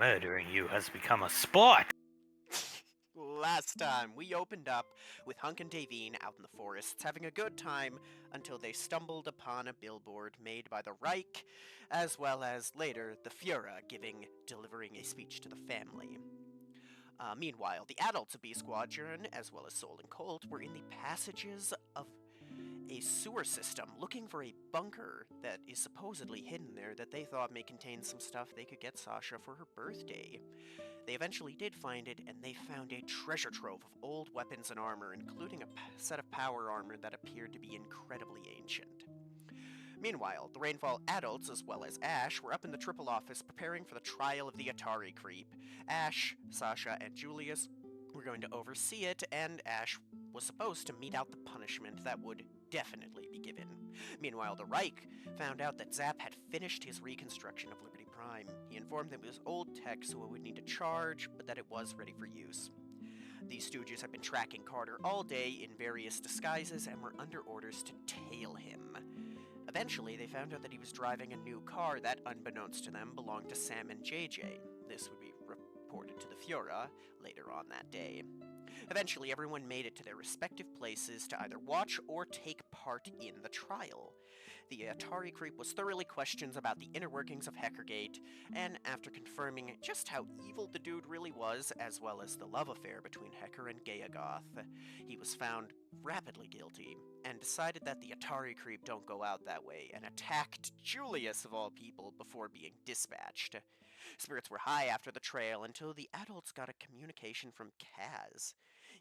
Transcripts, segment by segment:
murdering you has become a sport. Last time, we opened up with Hunk and Davine out in the forests having a good time until they stumbled upon a billboard made by the Reich, as well as later the Führer delivering a speech to the family. Meanwhile, the adults of B Squadron, as well as Soul and Colt, were in the passages of a sewer system looking for a bunker that is supposedly hidden there that they thought may contain some stuff they could get Sasha for her birthday. They eventually did find it, and they found a treasure trove of old weapons and armor, including a set of power armor that appeared to be incredibly ancient. Meanwhile, the Rainfall adults, as well as Ash, were up in the Triple office preparing for the trial of the Atari creep. Ash, Sasha, and Julius were going to oversee it, and Ash was supposed to mete out the punishment that would definitely be given. Meanwhile, the Reich found out that Zap had finished his reconstruction of Liberty Prime. He informed them it was old tech, so it would need to charge, but that it was ready for use. These stooges had been tracking Carter all day in various disguises and were under orders to tail him. Eventually, they found out that he was driving a new car that, unbeknownst to them, belonged to Sam and JJ. This would be reported to the Führer later on that day. Eventually, everyone made it to their respective places to either watch or take part in the trial. The Atari creep was thoroughly questioned about the inner workings of Hackergate, and after confirming just how evil the dude really was, as well as the love affair between Hecker and Gayagoth, he was found rapidly guilty, and decided that the Atari creep don't go out that way, and attacked Julius of all people before being dispatched. Spirits were high after the trail until the adults got a communication from Kaz.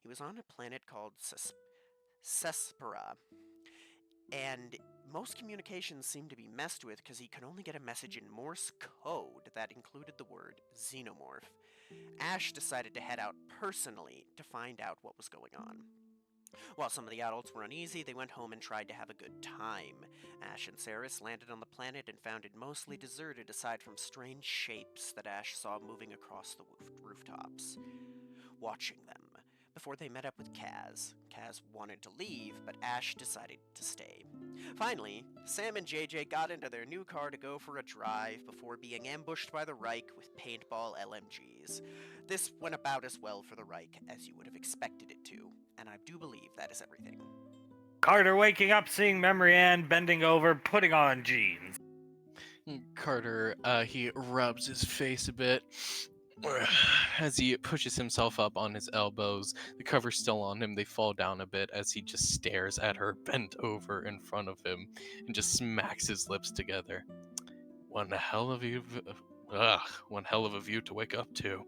He was on a planet called Cespera, and most communications seemed to be messed with because he could only get a message in Morse code that included the word xenomorph. Ash decided to head out personally to find out what was going on. While some of the adults were uneasy, they went home and tried to have a good time. Ash and Saris landed on the planet and found it mostly deserted aside from strange shapes that Ash saw moving across the rooftops, watching them. Before they met up with Kaz. Kaz wanted to leave, but Ash decided to stay. Finally, Sam and JJ got into their new car to go for a drive before being ambushed by the Reich with paintball LMGs. This went about as well for the Reich as you would have expected it to, and I do believe that is everything. Carter waking up, seeing Memory Ann, bending over, putting on jeans. Carter, he rubs his face a bit as he pushes himself up on his elbows. The cover's still on him. They fall down a bit as he just stares at her bent over in front of him and just smacks his lips together. One hell of a view to wake up to.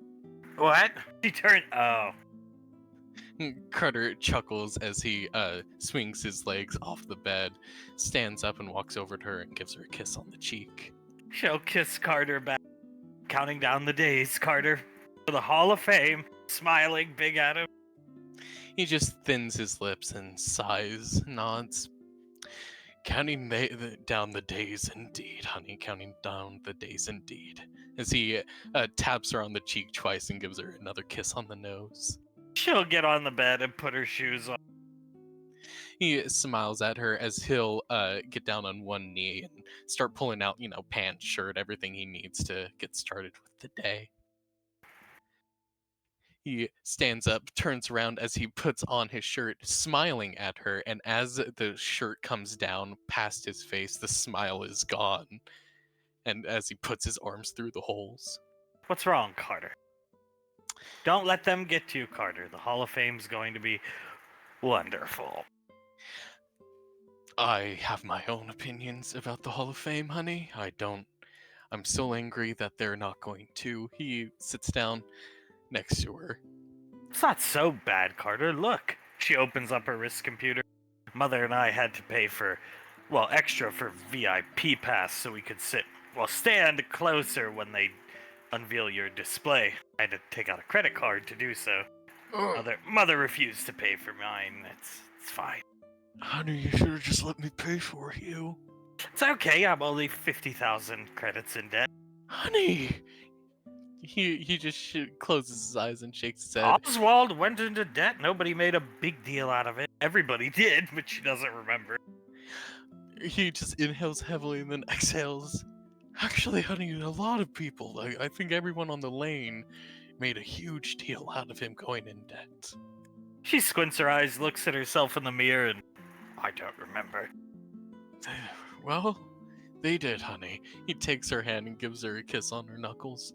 What? She turned. Oh. Carter chuckles as he swings his legs off the bed, stands up and walks over to her and gives her a kiss on the cheek. She'll kiss Carter back. Counting down the days, Carter, for the Hall of Fame, smiling big at him. He just thins his lips and sighs, nods. Counting down the days indeed, honey, counting down the days indeed. As he taps her on the cheek twice and gives her another kiss on the nose. She'll get on the bed and put her shoes on. He smiles at her as he'll get down on one knee and start pulling out, pants, shirt, everything he needs to get started with the day. He stands up, turns around as he puts on his shirt, smiling at her, and as the shirt comes down past his face, the smile is gone. And as he puts his arms through the holes. What's wrong, Carter? Don't let them get to you, Carter. The Hall of Fame's going to be wonderful. I have my own opinions about the Hall of Fame, honey. I'm so angry that they're not going to. He sits down next to her. It's not so bad, Carter. Look. She opens up her wrist computer. Mother and I had to pay extra for VIP pass so we could stand closer when they unveil your display. I had to take out a credit card to do so. Mother refused to pay for mine. It's fine. Honey, you should have just let me pay for you. It's okay, I'm only 50,000 credits in debt. Honey! He just closes his eyes and shakes his head. Oswald went into debt. Nobody made a big deal out of it. Everybody did, but she doesn't remember. He just inhales heavily and then exhales. Actually, honey, a lot of people. I think everyone on the lane made a huge deal out of him going in debt. She squints her eyes, looks at herself in the mirror, and I don't remember. Well, they did, honey. He takes her hand and gives her a kiss on her knuckles.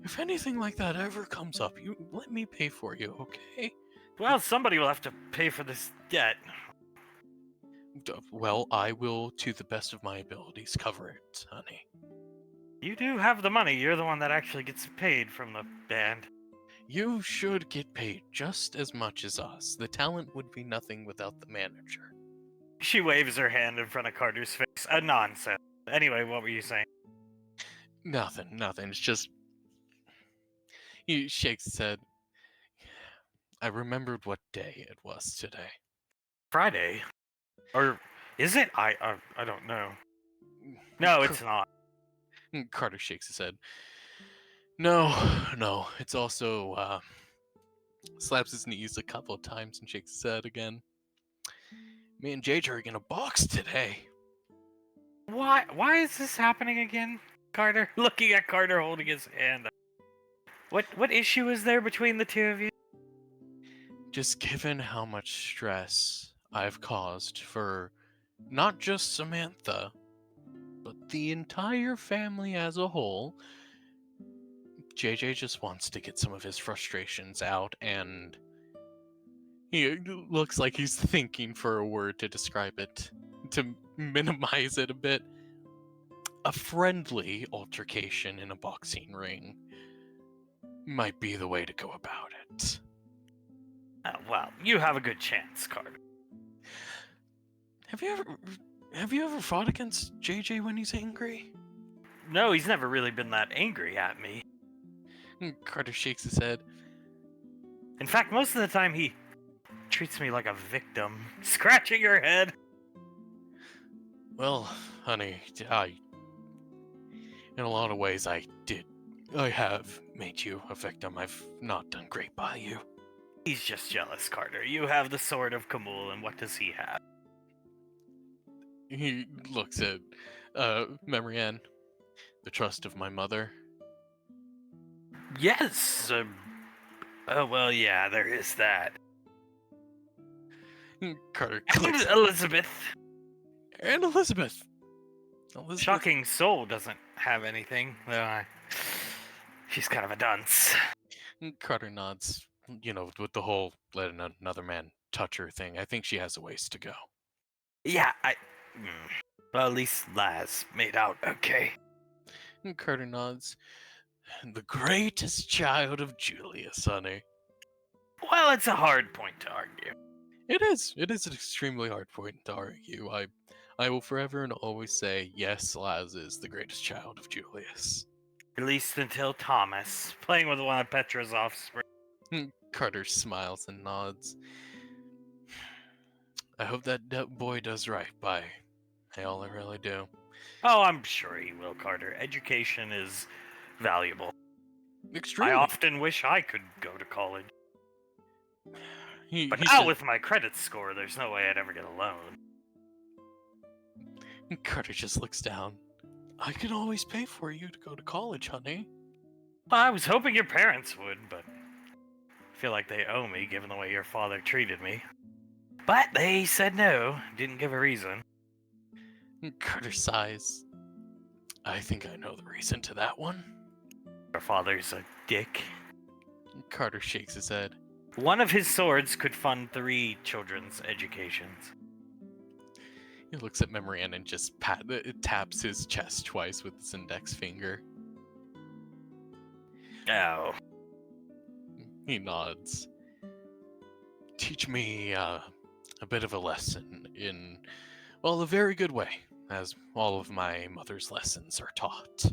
If anything like that ever comes up, you let me pay for you, okay? Well, somebody will have to pay for this debt. Well, I will, to the best of my abilities, cover it, honey. You do have the money. You're the one that actually gets paid from the band. You should get paid just as much as us. The talent would be nothing without the manager. She waves her hand in front of Carter's face. Nonsense. Anyway, what were you saying? Nothing. It's just. He shakes his head. I remembered what day it was today. Friday? Or is it? I don't know. No, it's not. Carter shakes his head. No. It's also, slaps his knees a couple of times and shakes his head again. Me and JJ are gonna box today. Why is this happening again, Carter? Looking at Carter holding his hand. What issue is there between the two of you? Just given how much stress I've caused for not just Samantha, but the entire family as a whole, JJ just wants to get some of his frustrations out, and he looks like he's thinking for a word to describe it, to minimize it a bit. A friendly altercation in a boxing ring might be the way to go about it. Oh, well, you have a good chance, Carter. Have you ever fought against JJ when he's angry? No, he's never really been that angry at me. Carter shakes his head. In fact, most of the time he treats me like a victim, scratching her head. Well, honey, in a lot of ways I have made you a victim. I've not done great by you. He's just jealous, Carter. You have the sword of Kamul, and what does he have? He looks at Marianne. The trust of my mother. Yes. Oh, well, yeah, there is that. Carter And clicks. Elizabeth. And Elizabeth. Shocking Soul doesn't have anything, though. She's kind of a dunce. Carter nods. You know, with the whole letting another man touch her thing, I think she has a ways to go. Yeah, well, at least Laz made out okay. Carter nods. The greatest child of Julius, honey. Well, it's a hard point to argue. It is. It is an extremely hard point to argue. I will forever and always say, yes, Laz is the greatest child of Julius. At least until Thomas, playing with one of Petra's offspring. Carter smiles and nods. I hope that boy does right by Hale, I really do. Oh, I'm sure he will, Carter. Education is valuable. Extremely. I often wish I could go to college. But He now said- with my credit score, there's no way I'd ever get a loan. Carter just looks down. I can always pay for you to go to college, honey. Well, I was hoping your parents would, but I feel like they owe me given the way your father treated me. But they said no, didn't give a reason. Carter sighs. I think I know the reason to that one. Your father's a dick. Carter shakes his head. One of his swords could fund 3 children's educations. He looks at Memorian and just taps his chest twice with his index finger. Oh. He nods. Teach me a bit of a lesson in, well, a very good way, as all of my mother's lessons are taught.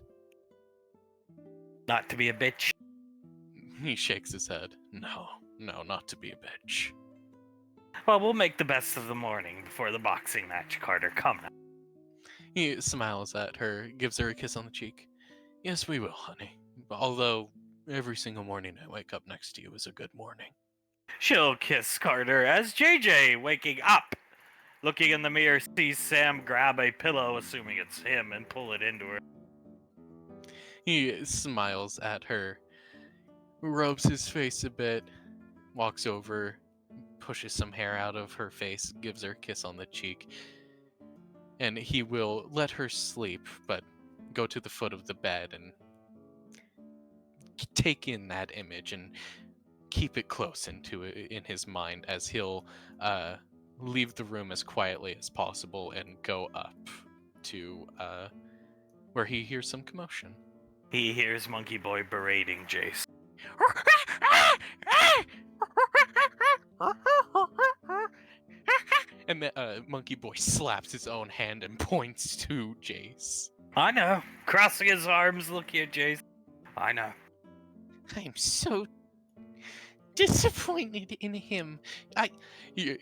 Not to be a bitch. He shakes his head. No, not to be a bitch. Well, we'll make the best of the morning before the boxing match, Carter. Come now. He smiles at her, gives her a kiss on the cheek. Yes, we will, honey. Although, every single morning I wake up next to you is a good morning. She'll kiss Carter as JJ, waking up, looking in the mirror, sees Sam grab a pillow, assuming it's him, and pull it into her. He smiles at her, rubs his face a bit, walks over, pushes some hair out of her face, gives her a kiss on the cheek, and he will let her sleep, but go to the foot of the bed and take in that image and keep it close in his mind as he'll leave the room as quietly as possible and go up to where he hears some commotion. He hears Monkey Boy berating Jace. And the Monkey Boy slaps his own hand and points to Jace. I know. Crossing his arms, looking at Jace. I know. I'm so disappointed in him.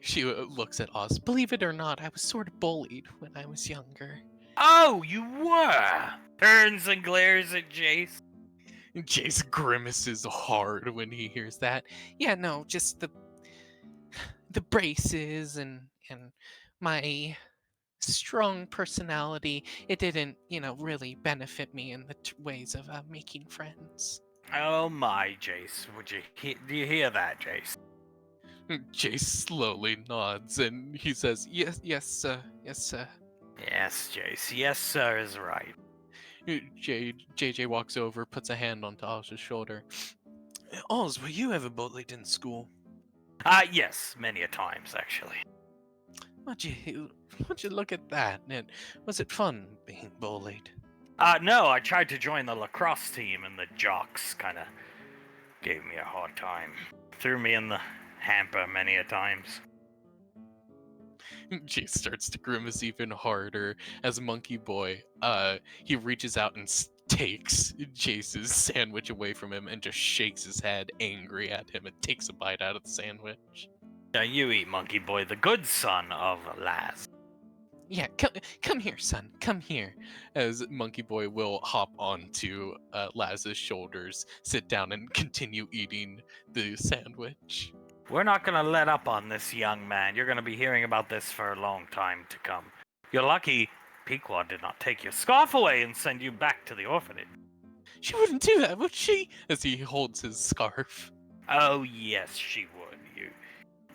She looks at Oz. Believe it or not, I was sort of bullied when I was younger. Oh, you were! Turns and glares at Jace. Jace grimaces hard when he hears that. Yeah, no, just the braces and my strong personality. It didn't, really benefit me in the ways of making friends. Oh my, Jace. Do you hear that, Jace? Jace slowly nods and he says, yes, sir. Yes, sir. Yes, Jace. Yes, sir is right. JJ walks over, puts a hand on Oz's shoulder. Oz, were you ever bullied in school? Yes, many a times, actually. Would you look at that? And was it fun being bullied? No, I tried to join the lacrosse team and the jocks kind of gave me a hard time. Threw me in the hamper many a times. Jace starts to grimace even harder as Monkey Boy, he reaches out and takes Jace's sandwich away from him and just shakes his head angry at him and takes a bite out of the sandwich. Now you eat, Monkey Boy, the good son of Laz. Yeah, come here, son. Come here. As Monkey Boy will hop onto Laz's shoulders, sit down, and continue eating the sandwich. We're not gonna let up on this, young man. You're gonna be hearing about this for a long time to come. You're lucky Pequod did not take your scarf away and send you back to the orphanage. She wouldn't do that, would she? As he holds his scarf. Oh, yes, she would.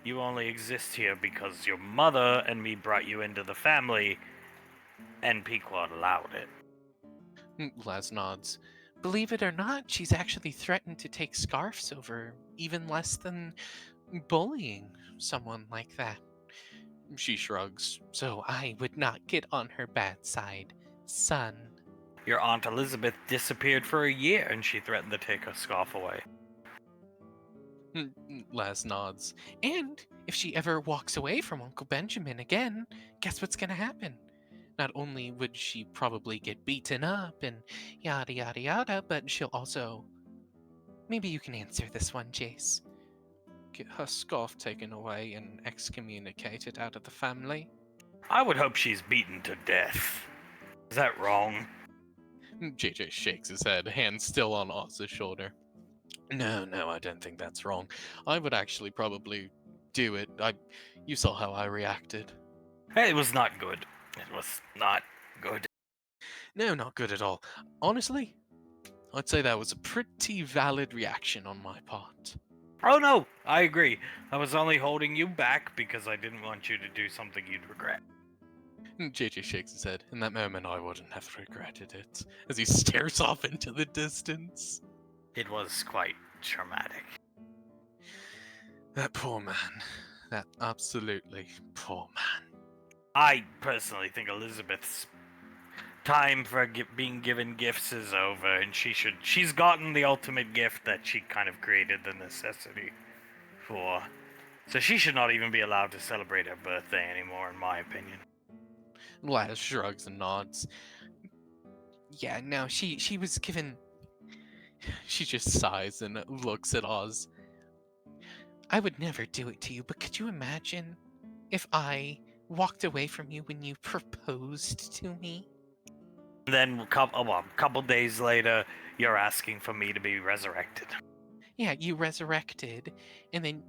You only exist here because your mother and me brought you into the family, and Pequod allowed it. Laz nods. Believe it or not, she's actually threatened to take scarves over even less than bullying someone like that. She shrugs. So I would not get on her bad side, son. Your Aunt Elizabeth disappeared for a year, and she threatened to take her scarf away. Laz nods. And if she ever walks away from Uncle Benjamin again, guess what's gonna happen? Not only would she probably get beaten up and yada yada yada, but she'll also... Maybe you can answer this one, Jace. Get her scarf taken away and excommunicated out of the family? I would hope she's beaten to death. Is that wrong? JJ shakes his head, hand still on Oz's shoulder. No, I don't think that's wrong. I would actually probably do it. You saw how I reacted. It was not good. It was not good. No, not good at all. Honestly, I'd say that was a pretty valid reaction on my part. Oh no, I agree. I was only holding you back because I didn't want you to do something you'd regret. JJ shakes his head. In that moment, I wouldn't have regretted it, as he stares off into the distance. It was quite traumatic. That poor man. That absolutely poor man. I personally think Elizabeth's time for being given gifts is over, and she's gotten the ultimate gift that she kind of created the necessity for. So she should not even be allowed to celebrate her birthday anymore, in my opinion. Laz shrugs and nods. Yeah, no, she was given... She just sighs and looks at Oz. I would never do it to you, but could you imagine if I walked away from you when you proposed to me? Then a couple days later, you're asking for me to be resurrected. Yeah, you resurrected, and then,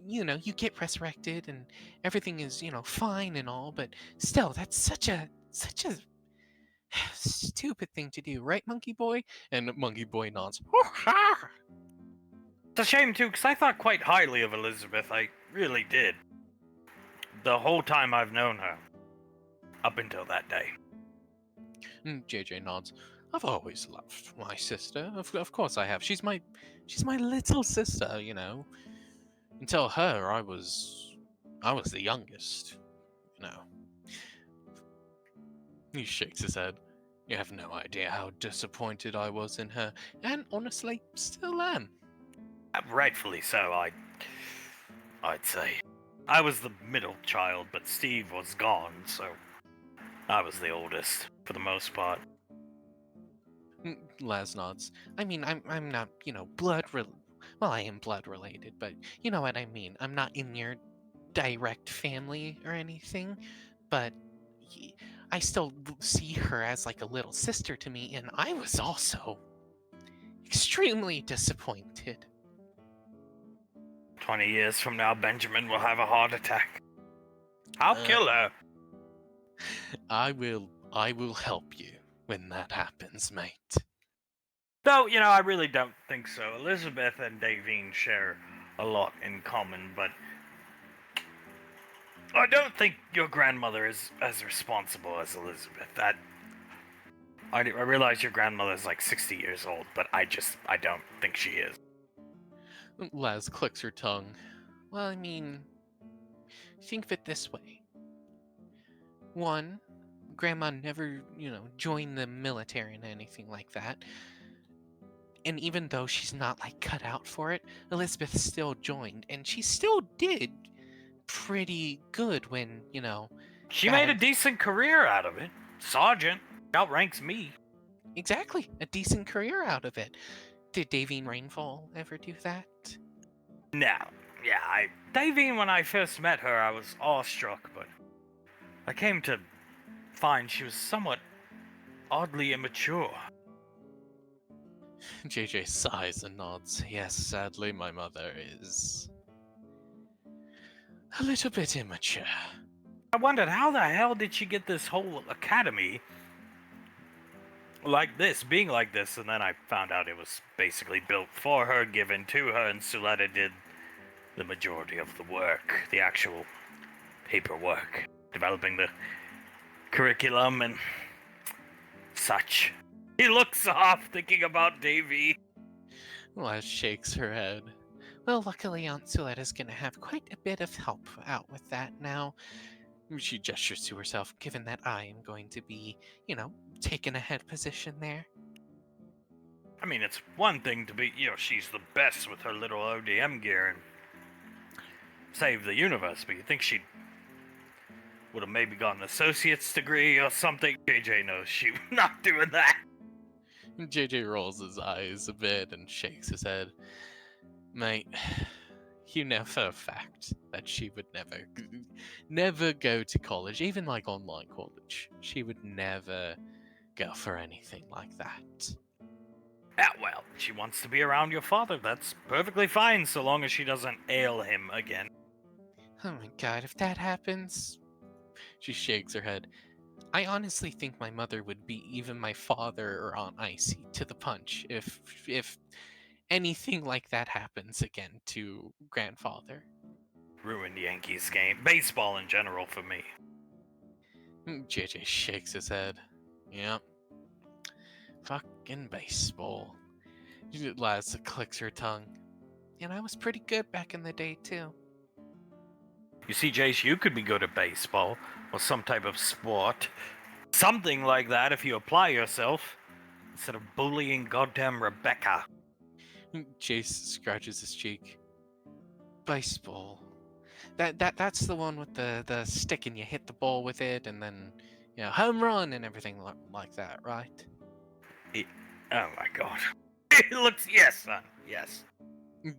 you get resurrected, and everything is, fine and all, but still, that's such a Stupid thing to do, right, Monkey Boy? And Monkey Boy nods. It's a shame, too, because I thought quite highly of Elizabeth. I really did. The whole time I've known her. Up until that day. JJ nods. I've always loved my sister. Of course I have. She's my little sister, you know. Until her, I was the youngest, you know. He shakes his head. You have no idea how disappointed I was in her, and honestly, still am. Rightfully so, I'd say. I was the middle child, but Steve was gone, so I was the oldest, for the most part. Laz nods. I mean, I'm not, you know, well, I am blood related, but you know what I mean. I'm not in your direct family or anything, but I still see her as like a little sister to me, and I was also extremely disappointed. 20 years from now, Benjamin will have a heart attack. I'll kill her. I will help you when that happens, mate. Though, you know, I really don't think so. Elizabeth and Davine share a lot in common, but I don't think your grandmother is as responsible as Elizabeth. I realize your grandmother's like 60 years old, but I don't think she is. Laz clicks her tongue. Well, I mean, think of it this way. One, Grandma never, you know, joined the military and anything like that. And even though she's not like cut out for it, Elizabeth still joined, and she still did pretty good when, you know. She made a decent career out of it. Sergeant outranks me. Exactly, a decent career out of it. Did Davine Rainfall ever do that? No. Yeah, Davine, when I first met her, I was awestruck, but I came to find she was somewhat oddly immature. JJ sighs and nods. Yes, sadly, my mother is a little bit immature. I wondered how the hell did she get this whole academy like this, being like this, and then I found out it was basically built for her, given to her, and Suletta did the majority of the work, the actual paperwork, developing the curriculum and such. He looks off, thinking about Davy. Laz shakes her head. Well, luckily Aunt Suletta's gonna have quite a bit of help out with that now. She gestures to herself, given that I am going to be, you know, taking a head position there. I mean, it's one thing to be, she's the best with her little ODM gear and save the universe, but you think she would have maybe got an associate's degree or something? JJ knows she's not doing that. JJ rolls his eyes a bit and shakes his head. Mate, you know for a fact that she would never go to college, even like online college. She would never go for anything like that. Yeah, well, she wants to be around your father. That's perfectly fine, so long as she doesn't ail him again. Oh my god, if that happens... She shakes her head. I honestly think my mother would beat even my father or Aunt Icy to the punch if anything like that happens again to grandfather. Ruined Yankees game. Baseball in general for me. JJ shakes his head. Yep. Fucking baseball. Laz clicks her tongue. And I was pretty good back in the day, too. You see, Jace, you could be good at baseball, or some type of sport. Something like that if you apply yourself, instead of bullying goddamn Rebecca. Jace scratches his cheek. Baseball. That's the one with the stick and you hit the ball with it and then, you know, home run and everything like that, right? Oh my god. It looks, yes, son, yes.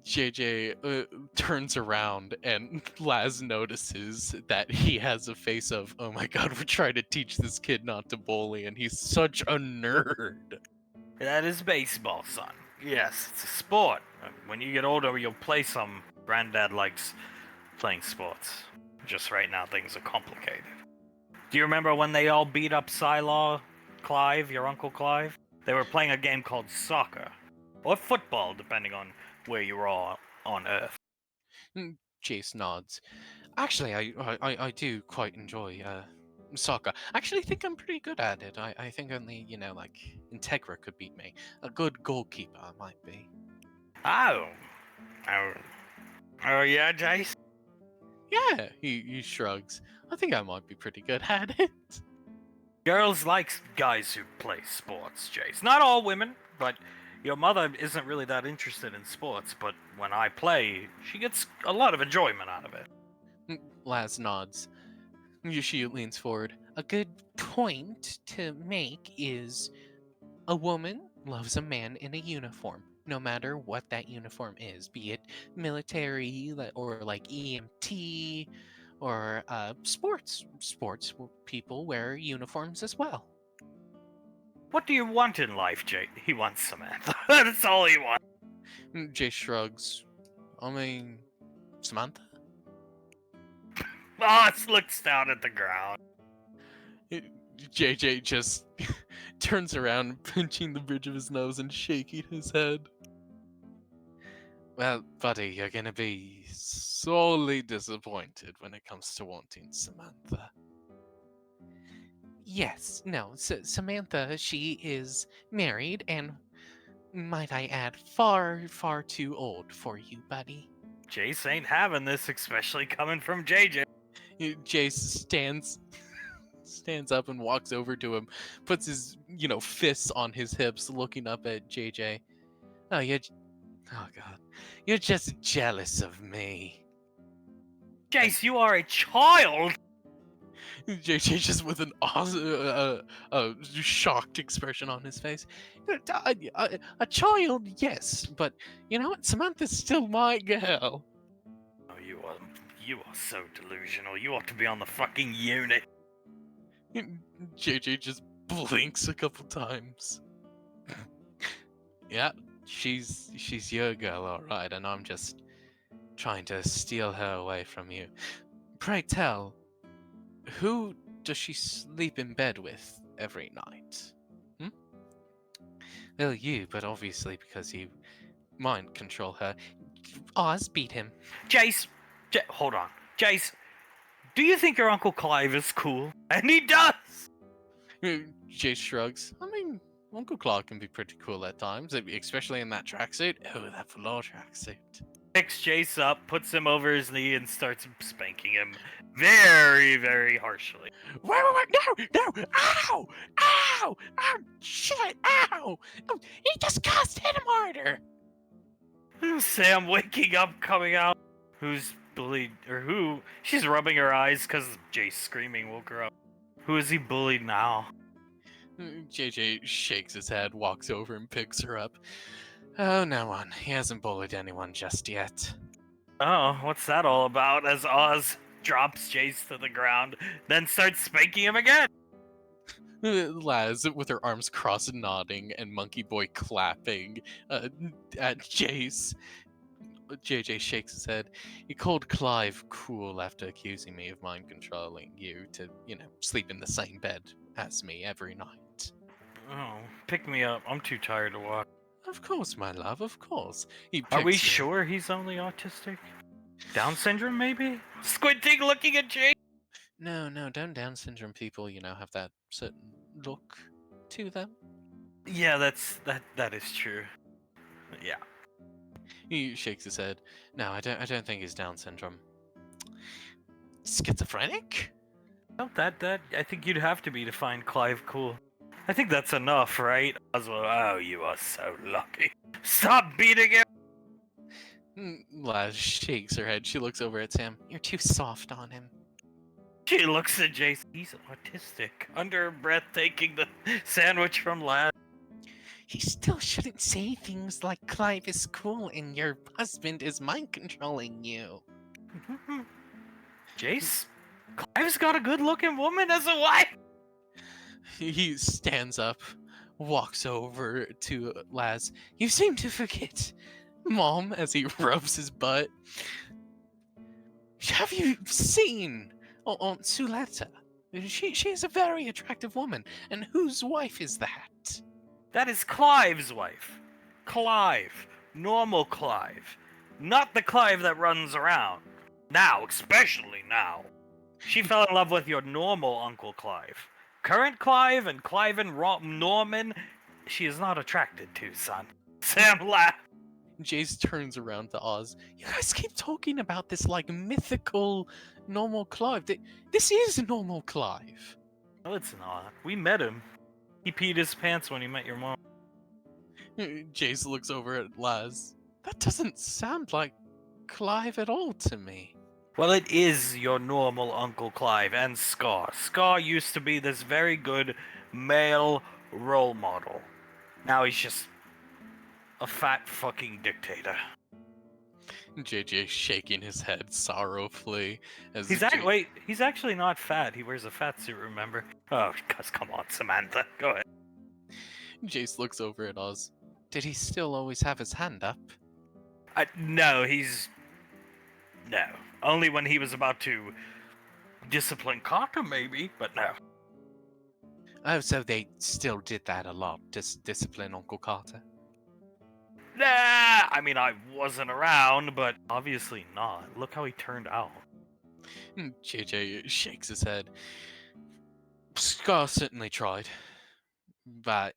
JJ turns around and Laz notices that he has a face of, oh my god, we're trying to teach this kid not to bully and he's such a nerd. That is baseball, son. Yes, it's a sport. When you get older, you'll play some. Granddad likes playing sports. Just right now, things are complicated. Do you remember when they all beat up Sylar Clive, your Uncle Clive. They were playing a game called soccer. Or football, depending on where you were all on Earth. Jace nods. Actually, I do quite enjoy soccer. I actually think I'm pretty good at it. I think only, like, Integra could beat me. A good goalkeeper might be. Oh. Oh, oh yeah, Jace? Yeah, he shrugs. I think I might be pretty good at it. Girls like guys who play sports, Jace. Not all women, but your mother isn't really that interested in sports, but when I play, she gets a lot of enjoyment out of it. Laz nods. She leans forward. A good point to make is a woman loves a man in a uniform, no matter what that uniform is, be it military or like EMT or sports. Sports people wear uniforms as well. What do you want in life, Jay? He wants Samantha. That's all he wants. Jay shrugs. I mean, Samantha? Oz looks down at the ground. JJ just turns around, pinching the bridge of his nose and shaking his head. Well, buddy, you're gonna be sorely disappointed when it comes to wanting Samantha. Yes, no, Samantha, she is married and, might I add, far, far too old for you, buddy. Jace ain't having this, especially coming from JJ. Jace stands up and walks over to him, puts his, fists on his hips, looking up at JJ. Oh, oh god, you're just jealous of me. Jace, you are a child! JJ just with an awesome, shocked expression on his face. A child, yes, but you know what? Samantha's still my girl. Oh, you are so delusional. You ought to be on the fucking unit. JJ just blinks a couple times. Yeah, she's your girl, all right, and I'm just trying to steal her away from you. Pray tell, who does she sleep in bed with every night? Well, you, but obviously because you mind control her. Oz beat him. Jace, hold on. Jace, do you think your Uncle Clive is cool? And he does! Jace shrugs. I mean, Uncle Claude can be pretty cool at times, especially in that tracksuit. Oh, that velour tracksuit. Picks Jace up, puts him over his knee, and starts spanking him very, very harshly. Wait, no! Ow! Ow! Oh, shit! Ow! Oh, he just cussed, hit him harder! Sam waking up, coming out. Who's bullied, or who? She's rubbing her eyes because Jace screaming woke her up. Who is he bullied now? JJ shakes his head, walks over and picks her up. Oh, no one. He hasn't bullied anyone just yet. Oh, what's that all about? As Oz drops Jace to the ground, then starts spanking him again. Laz, with her arms crossed, nodding, and Monkey Boy clapping at Jace. JJ shakes his head. You called Clive cool after accusing me of mind controlling you to, sleep in the same bed as me every night. Oh, pick me up. I'm too tired to walk. Of course, my love, of course. Are we sure he's only autistic? Down syndrome, maybe? Squinting, looking at Jace? No, don't Down syndrome people, have that certain look to them? Yeah, that is true. Yeah. He shakes his head. No, I don't think he's Down syndrome. Schizophrenic? No, that I think you'd have to be to find Clive cool. I think that's enough, right? Oswald, oh, you are so lucky. Stop beating him! Laz shakes her head. She looks over at Sam. You're too soft on him. She looks at Jace. He's autistic. Under her breath, taking the sandwich from Laz. He still shouldn't say things like Clive is cool and your husband is mind controlling you. Jace, Clive's got a good-looking woman as a wife. He stands up, walks over to Laz. You seem to forget, Mom, as he rubs his butt. Have you seen Aunt Suletta? She's a very attractive woman. And whose wife is that? That is Clive's wife. Clive. Normal Clive. Not the Clive that runs around. Now, especially now. She fell in love with your normal Uncle Clive. Current Clive and Clive and Norman, she is not attracted to, son. Sam laughed. Jace turns around to Oz. You guys keep talking about this like mythical normal Clive. This is normal Clive. No, it's not. We met him. He peed his pants when he met your mom. Jace looks over at Laz. That doesn't sound like Clive at all to me. Well, it is your normal Uncle Clive and Scar. Scar used to be this very good male role model. Now he's just a fat fucking dictator. JJ shaking his head sorrowfully as He's actually not fat. He wears a fat suit, remember? Oh, cuz come on, Samantha. Go ahead. Jace looks over at Oz. Did he still always have his hand up? No. Only when he was about to discipline Carter, maybe, but no. Oh, so they still did that a lot, discipline Uncle Carter? Nah, I mean, I wasn't around, but obviously not. Look how he turned out. JJ shakes his head. Scar certainly tried. But,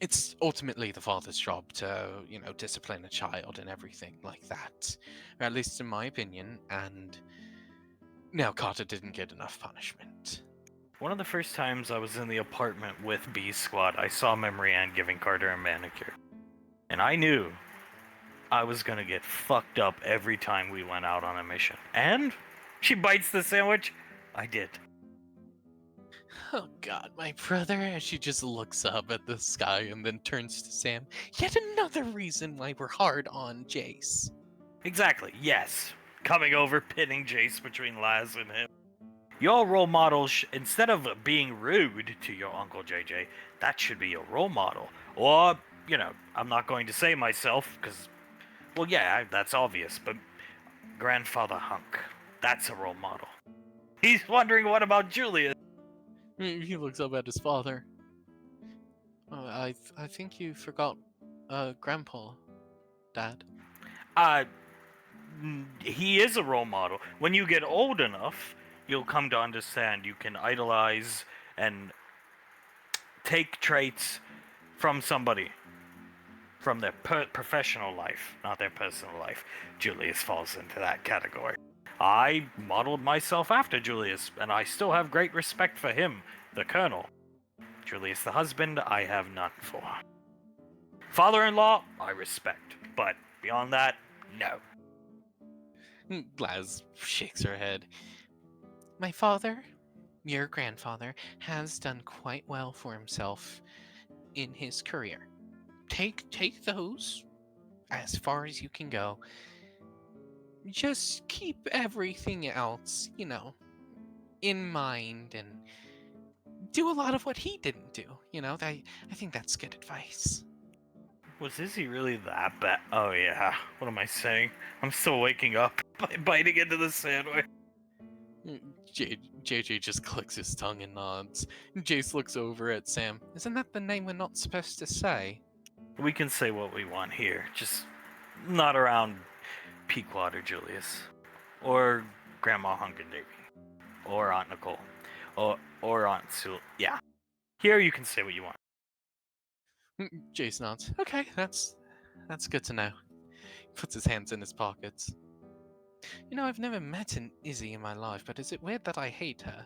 it's ultimately the father's job to, discipline a child and everything like that. Or at least in my opinion, and now Carter didn't get enough punishment. One of the first times I was in the apartment with B Squad, I saw Memory Ann giving Carter a manicure. And I knew I was gonna get fucked up every time we went out on a mission. And she bites the sandwich. I did. Oh god, my brother, as she just looks up at the sky and then turns to Sam. Yet another reason why we're hard on Jace. Exactly, yes. Coming over, pitting Jace between Laz and him. Your role model, instead of being rude to your Uncle JJ, that should be your role model. Or, I'm not going to say myself, because, well, yeah, that's obvious, but Grandfather Hunk, that's a role model. He's wondering what about Julius? He looks up at his father. I think you forgot, Grandpa, Dad. He is a role model. When you get old enough, you'll come to understand you can idolize and take traits from somebody, from their professional life, not their personal life. Julius falls into that category. I modeled myself after Julius, and I still have great respect for him, the Colonel. Julius the husband, I have none for. Father-in-law, I respect, but beyond that, no. Laz shakes her head. My father, your grandfather, has done quite well for himself in his career. Take those as far as you can go. Just keep everything else, in mind and do a lot of what he didn't do. I think that's good advice. Was Izzy really that bad? Oh yeah, what am I saying? I'm still waking up by biting into the sandwich. JJ just clicks his tongue and nods. Jace looks over at Sam. Isn't that the name we're not supposed to say? We can say what we want here, just not around Pequod or Julius, or Grandma Hunk and Davy, or Aunt Nicole, or Aunt Sue. Yeah, here you can say what you want. Jace nods. Okay, that's good to know. He puts his hands in his pockets. I've never met an Izzy in my life, but is it weird that I hate her?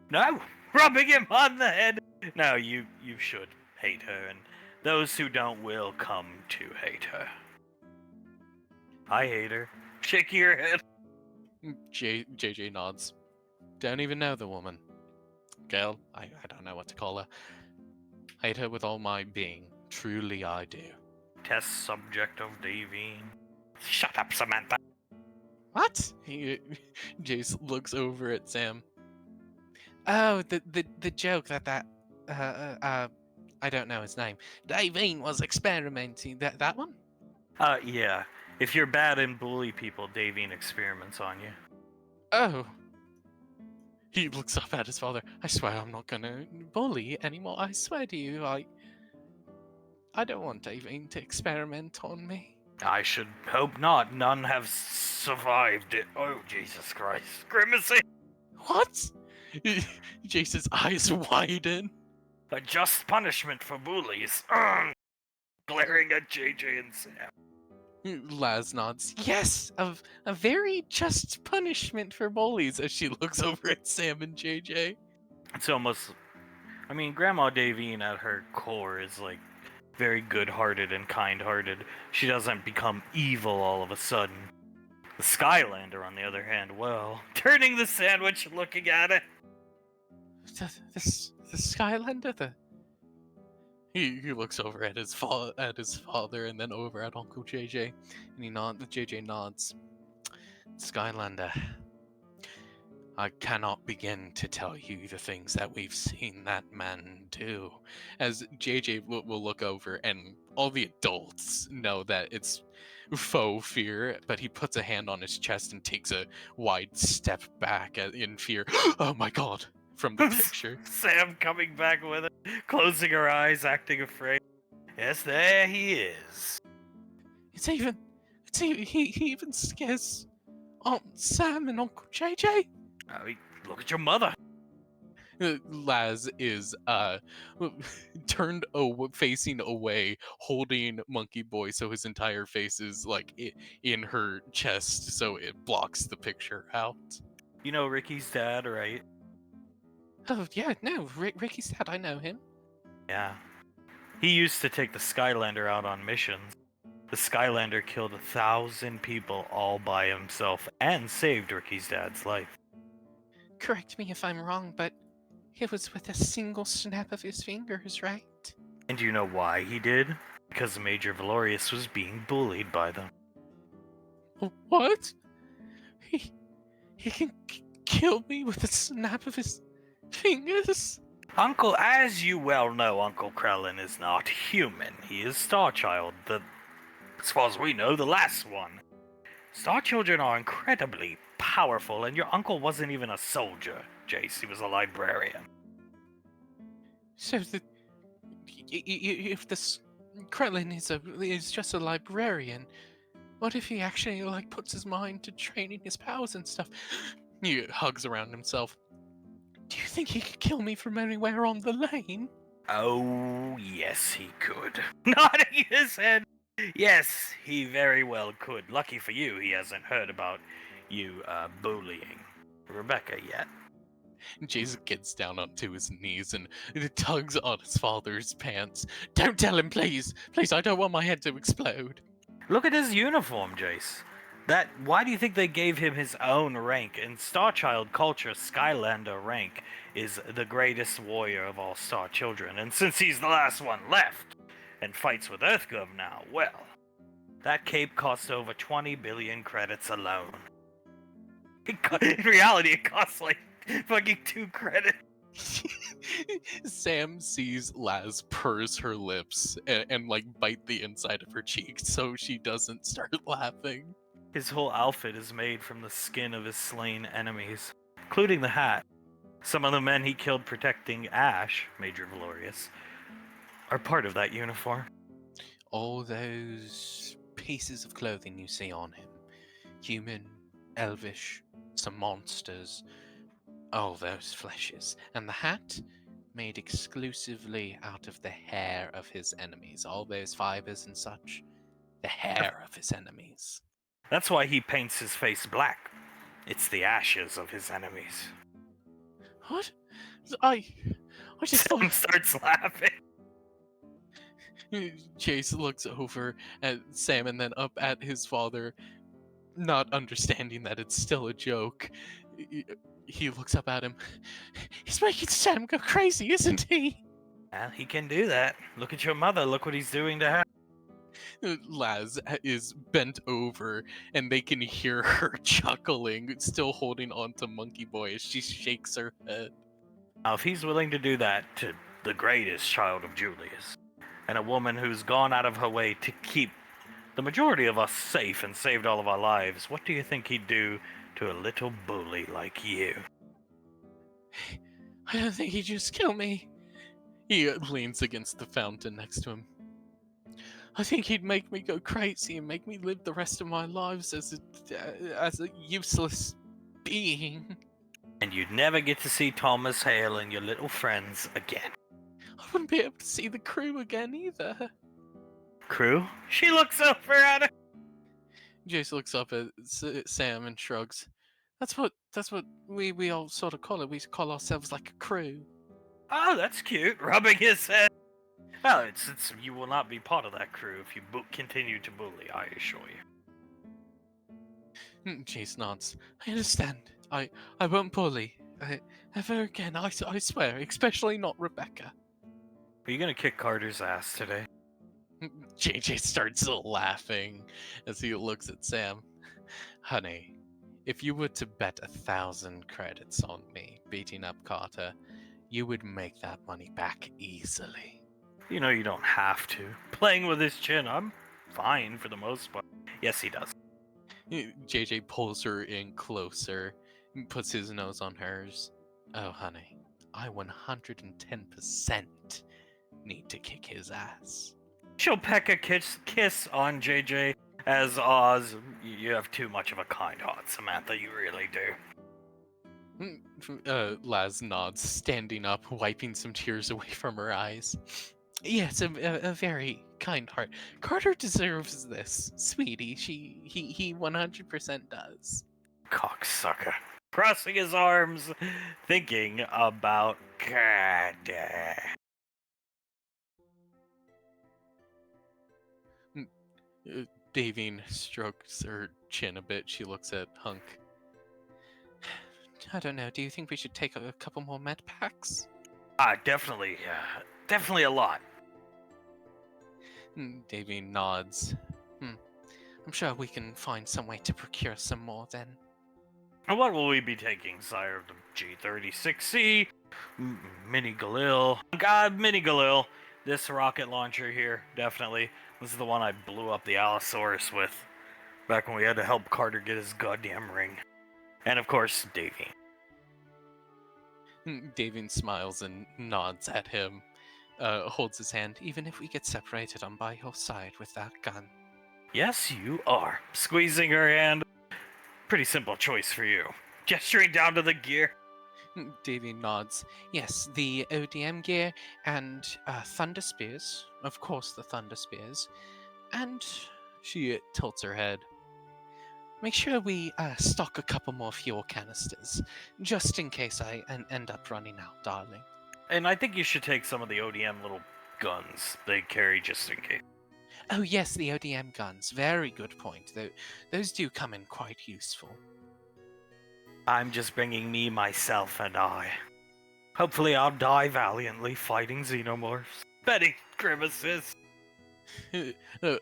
No, rubbing him on the head. No, you should hate her, and those who don't will come to hate her. I hate her. Shaking your head. JJ nods. Don't even know the woman. Girl, I don't know what to call her. Hate her with all my being. Truly I do. Test subject of Davine. Shut up, Samantha. What? Jace looks over at Sam. Oh, the joke that I don't know his name. Davine was experimenting. That one? Yeah. If you're bad and bully people, Davine experiments on you. Oh. He looks up at his father. I swear I'm not gonna bully anymore. I swear to you, I don't want Davine to experiment on me. I should hope not. None have survived it. Oh, Jesus Christ. Grimacy! What? Jace's eyes widen. A just punishment for bullies. Glaring at JJ and Sam. Laz nods. Yes, a very just punishment for bullies as she looks over at Sam and JJ. It's almost... I mean, Grandma Davine at her core is, like, very good-hearted and kind-hearted. She doesn't become evil all of a sudden. The Skylander, on the other hand, well, turning the sandwich and looking at it. The Skylander, He looks over at his father and then over at Uncle JJ, and JJ nods. Skylander, I cannot begin to tell you the things that we've seen that man do. As JJ will look over, and all the adults know that it's faux fear, but he puts a hand on his chest and takes a wide step back in fear. Oh my god! From the picture. Sam coming back with it, closing her eyes, acting afraid. Yes, there he is. He even scares Aunt Sam and Uncle JJ. Look at your mother. Laz is turned facing away, holding Monkey Boy, so his entire face is like in her chest, so it blocks the picture out. You know Ricky's dad, right? Oh yeah, no, Ricky's dad. I know him. Yeah. He used to take the Skylander out on missions. The Skylander killed 1,000 people all by himself and saved Ricky's dad's life. Correct me if I'm wrong, but it was with a single snap of his fingers, right? And do you know why he did? Because Major Valorius was being bullied by them. What? He can kill me with a snap of his fingers? Uncle, as you well know, Uncle Krellin is not human. He is Starchild, as far as we know, the last one. Star Children are incredibly powerful, and your uncle wasn't even a soldier, Jace. He was a librarian. So if this Krellin is just a librarian, what if he actually puts his mind to training his powers and stuff? He hugs around himself. Do you think he could kill me from anywhere on the lane? Oh, yes, he could. Nodding his head. Yes, he very well could. Lucky for you, he hasn't heard about you bullying Rebecca yet. Jason gets down onto his knees and tugs on his father's pants. Don't tell him, please. Please, I don't want my head to explode. Look at his uniform, Jace. Why do you think they gave him his own rank? In Starchild culture, Skylander rank is the greatest warrior of all Star Children, and since he's the last one left, and fights with EarthGov now, well, that cape costs over 20 billion credits alone. In reality, it costs like fucking 2 credits. Sam sees Laz purse her lips and bite the inside of her cheek so she doesn't start laughing. His whole outfit is made from the skin of his slain enemies, including the hat. Some of the men he killed protecting Ash, Major Valorius, are part of that uniform. All those pieces of clothing you see on him, human, elvish, some monsters, all those fleshes, and the hat made exclusively out of the hair of his enemies, all those fibers and such, the hair of his enemies. That's why he paints his face black. It's the ashes of his enemies. What? I just Sam starts laughing. Chase looks over at Sam and then up at his father, not understanding that it's still a joke. He looks up at him. He's making Sam go crazy, isn't he? Well, he can do that. Look at your mother. Look what he's doing to her. Laz is bent over, and they can hear her chuckling, still holding on to Monkey Boy as she shakes her head. Now, if he's willing to do that to the greatest child of Julius, and a woman who's gone out of her way to keep the majority of us safe and saved all of our lives, what do you think he'd do to a little bully like you. I don't think he'd just kill me. He leans against the fountain next to him. I think he'd make me go crazy and make me live the rest of my lives as a useless being. And you'd never get to see Thomas Hale and your little friends again. I wouldn't be able to see the crew again either. Crew? She looks over at her. Jace looks up at Sam and shrugs. That's what we all sort of call it. We call ourselves like a crew. Oh, that's cute. Rubbing his head. Well, it's you will not be part of that crew if you continue to bully, I assure you. Jace nods. I understand. I won't bully. Ever again, I swear, especially not Rebecca. Are you gonna kick Carter's ass today? JJ starts laughing as he looks at Sam. Honey, if you were to bet 1,000 credits on me beating up Carter, you would make that money back easily. You know you don't have to. Playing with his chin, I'm fine for the most part. Yes, he does. JJ pulls her in closer, puts his nose on hers. Oh, honey, I 110% need to kick his ass. She'll peck a kiss on JJ as Oz. You have too much of a kind heart, Samantha, you really do. Laz nods, standing up, wiping some tears away from her eyes. Yes, a very kind heart. Carter deserves this, sweetie. He 100% does. Cocksucker. Crossing his arms, thinking about Carter. Davine strokes her chin a bit. She looks at Hunk. I don't know. Do you think we should take a couple more med packs? Definitely a lot. Davine nods. I'm sure we can find some way to procure some more then. And what will we be taking, sire? The G-36C, Mini Galil. God, Mini Galil. This rocket launcher here, definitely. This is the one I blew up the Allosaurus with back when we had to help Carter get his goddamn ring. And of course, Davine. Davine smiles and nods at him, holds his hand. Even if we get separated, I'm by your side with that gun. Yes, you are. Squeezing her hand. Pretty simple choice for you. Gesturing down to the gear. Davine nods. Yes, the ODM gear and Thunder Spears. Of course, the Thunder Spears. And she tilts her head. Make sure we stock a couple more fuel canisters, just in case I end up running out, darling. And I think you should take some of the ODM little guns they carry just in case. Oh yes, the ODM guns. Very good point. Those do come in quite useful. I'm just bringing me, myself, and I. Hopefully I'll die valiantly fighting xenomorphs. Betty grimaces.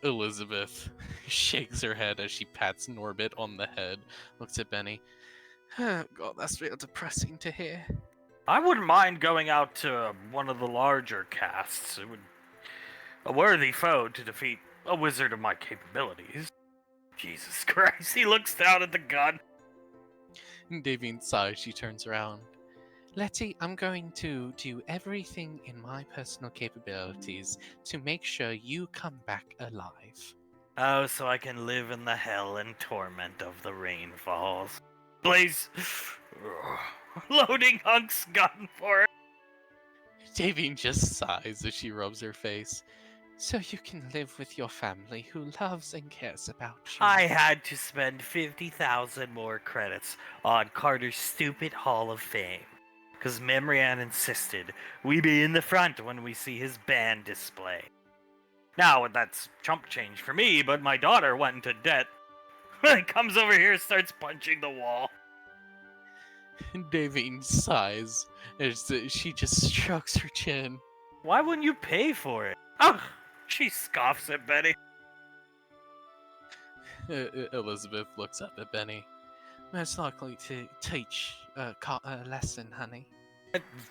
Elizabeth shakes her head as she pats Norbit on the head, looks at Benny. Oh, God, that's real depressing to hear. I wouldn't mind going out to one of the larger casts. It would a worthy foe to defeat a wizard of my capabilities. Jesus Christ, he looks down at the gun. Davine sighs, she turns around. Letty, I'm going to do everything in my personal capabilities to make sure you come back alive. Oh, so I can live in the hell and torment of the rainfalls. Blaze, loading Hunk's gun for it. Davine just sighs as she rubs her face. So you can live with your family who loves and cares about you. I had to spend 50,000 more credits on Carter's stupid Hall of Fame. Because Memrian insisted we be in the front when we see his band display. Now, that's chump change for me, but my daughter went into debt. Comes over here, starts punching the wall. Davine sighs as she just strokes her chin. Why wouldn't you pay for it? Ugh! She scoffs at Benny. Elizabeth looks up at Benny. Most likely to teach a lesson, honey.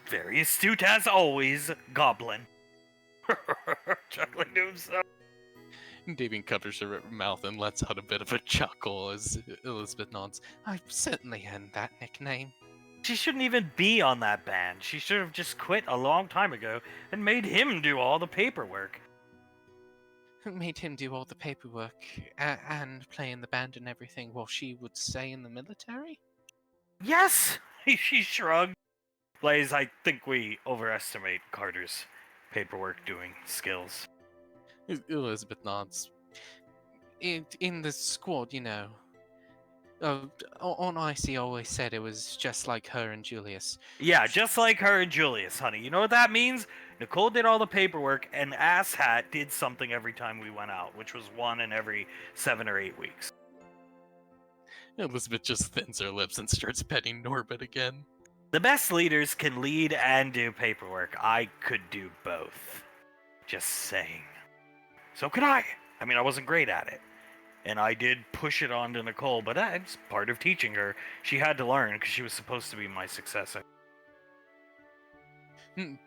Very astute as always, Goblin. Chuckling to himself. Davine covers her mouth and lets out a bit of a chuckle as Elizabeth nods. I've certainly earned that nickname. She shouldn't even be on that band. She should have just quit a long time ago and made him do all the paperwork. Made him do all the paperwork and play in the band and everything while she would stay in the military? Yes! She shrugged. Blaze, I think we overestimate Carter's paperwork doing skills. Elizabeth nods. In the squad, you know. On Icy always said it was just like her and Julius. Yeah, just like her and Julius, honey. You know what that means? Nicole did all the paperwork, and Asshat did something every time we went out, which was one in every 7 or 8 weeks. Elizabeth just thins her lips and starts petting Norbit again. The best leaders can lead and do paperwork. I could do both. Just saying. So could I. I mean, I wasn't great at it. And I did push it on to Nicole, but that's part of teaching her. She had to learn because she was supposed to be my successor.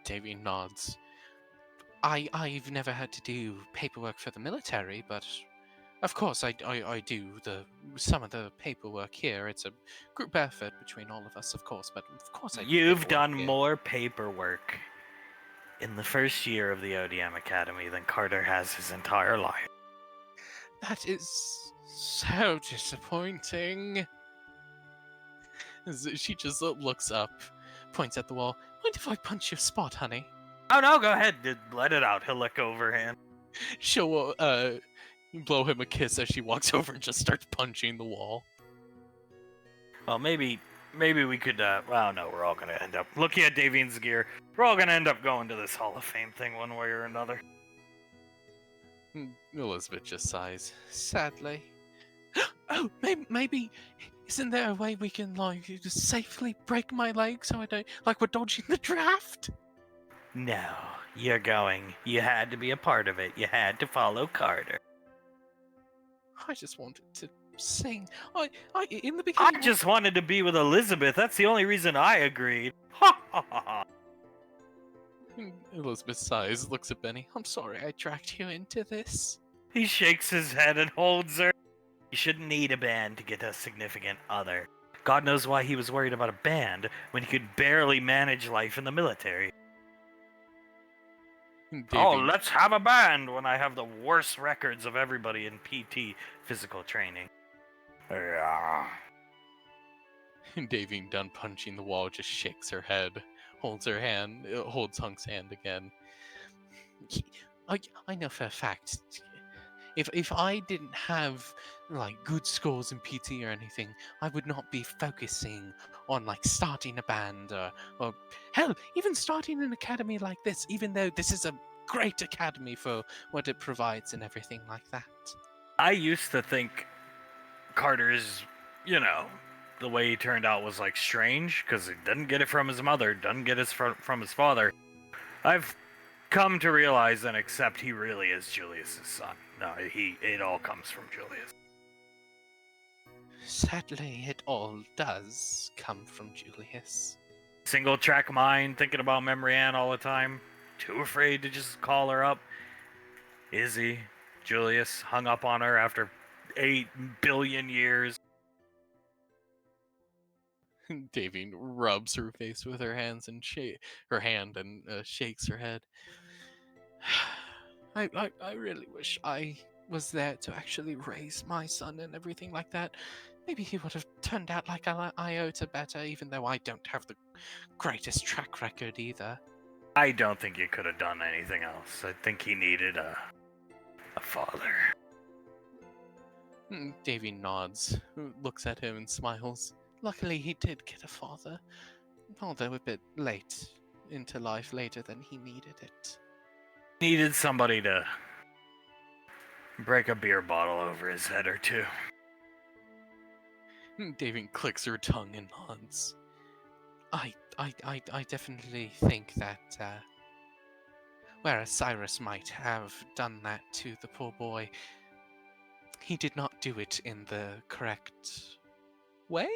Davy nods. I've never had to do paperwork for the military, but of course I do some of the paperwork here. It's a group effort between all of us, of course, but of course I do You've paperwork done here. more paperwork in the first year of the ODM Academy than Carter has his entire life. That is so disappointing. As she just looks up, points at the wall. Mind if I punch your spot, honey? Oh no, go ahead. Let it out. He'll let go of her hand. She'll blow him a kiss as she walks over and just starts punching the wall. Well, maybe we could, well, no, we're all gonna end up looking at Davine's gear. We're all gonna end up going to this Hall of Fame thing one way or another. Elizabeth just sighs, sadly. Oh, maybe, isn't there a way we can, like, just safely break my leg so I don't, like we're dodging the draft? No, you're going. You had to be a part of it. You had to follow Carter. I just wanted to sing. I in the beginning. I just wanted to be with Elizabeth. That's the only reason I agreed. Ha ha ha ha. Elizabeth sighs, looks at Benny. I'm sorry I dragged you into this. He shakes his head and holds her. You shouldn't need a band to get a significant other. God knows why he was worried about a band when he could barely manage life in the military. Oh, let's have a band when I have the worst records of everybody in PT physical training. Davine, done punching the wall, just shakes her head, holds Hunk's hand again. I know for a fact, if I didn't have like good scores in PT or anything, I would not be focusing on like starting a band or hell, even starting an academy like this, even though this is a great academy for what it provides and everything like that. I used to think Carter's, the way he turned out was like strange because he didn't get it from his mother, doesn't get it from his father. I've come to realize and accept he really is Julius's son. No, it all comes from Julius. Sadly, it all does come from Julius. Single track mind, thinking about Memory Ann all the time. Too afraid to just call her up. Izzy, Julius, hung up on her after 8 billion years. Davine rubs her face with her hands and shakes her head. I really wish I was there to actually raise my son and everything like that. Maybe he would have turned out like an iota better, even though I don't have the greatest track record either. I don't think you could have done anything else. I think he needed a father. Davy nods, looks at him and smiles. Luckily he did get a father, although a bit late into life, later than he needed it. Needed somebody to break a beer bottle over his head or two. Davy clicks her tongue and nods. I definitely think that, whereas Cyrus might have done that to the poor boy, he did not do it in the correct way?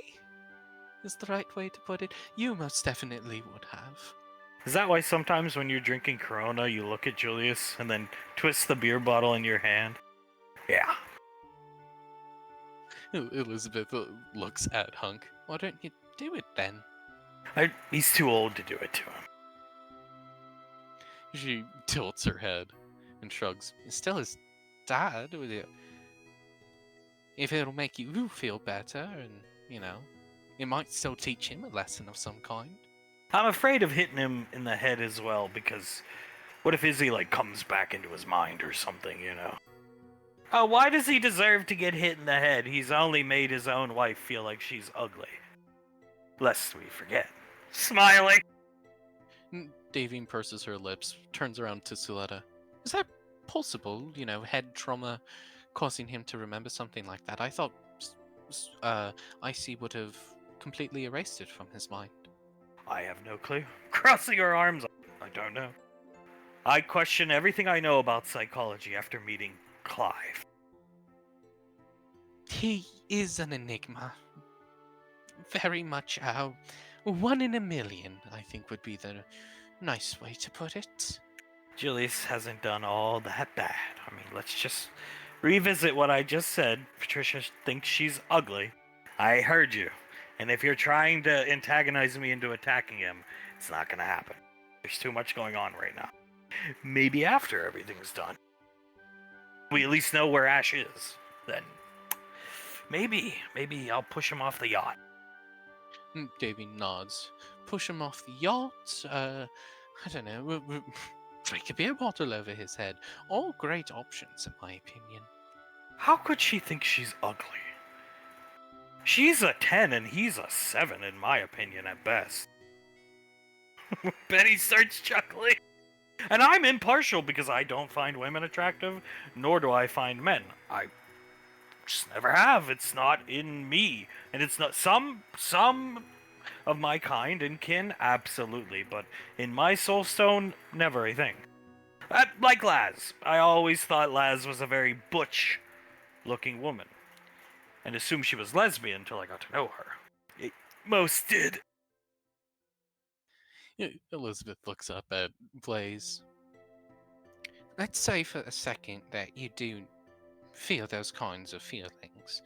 Is the right way to put it? You most definitely would have. Is that why sometimes when you're drinking Corona, you look at Julius and then twist the beer bottle in your hand? Yeah. Elizabeth looks at Hunk. Why don't you do it then? He's too old to do it to him. She tilts her head and shrugs. Still his dad, with it. If it'll make you feel better, and, you know, it might still teach him a lesson of some kind. I'm afraid of hitting him in the head as well, because what if Izzy, like, comes back into his mind or something, you know? Oh, why does he deserve to get hit in the head? He's only made his own wife feel like she's ugly. Lest we forget. Smiling! Davine purses her lips, turns around to Suletta. Is that possible, you know, head trauma causing him to remember something like that? I thought Icy would have completely erased it from his mind. I have no clue. Crossing her arms, I don't know. I question everything I know about psychology after meeting Clive. He is an enigma. Very much one in a million, I think would be the nice way to put it. Julius hasn't done all that bad. I mean, let's just revisit what I just said. Patricia thinks she's ugly. I heard you. And if you're trying to antagonize me into attacking him, it's not gonna happen. There's too much going on right now. Maybe after everything's done. We at least know where Ash is. Then maybe I'll push him off the yacht. Davy nods. Push him off the yacht. I don't know. Drink a beer bottle over his head. All great options, in my opinion. How could she think she's ugly? She's a 10 and he's a 7, in my opinion, at best. Benny starts chuckling. And I'm impartial because I don't find women attractive, nor do I find men. I just never have. It's not in me. And it's not some of my kind and kin, absolutely, but in my soul stone, never a thing. Like Laz. I always thought Laz was a very butch looking woman. And assumed she was lesbian until I got to know her. Most did. Elizabeth looks up at Blaze. Let's say for a second that you do feel those kinds of feelings,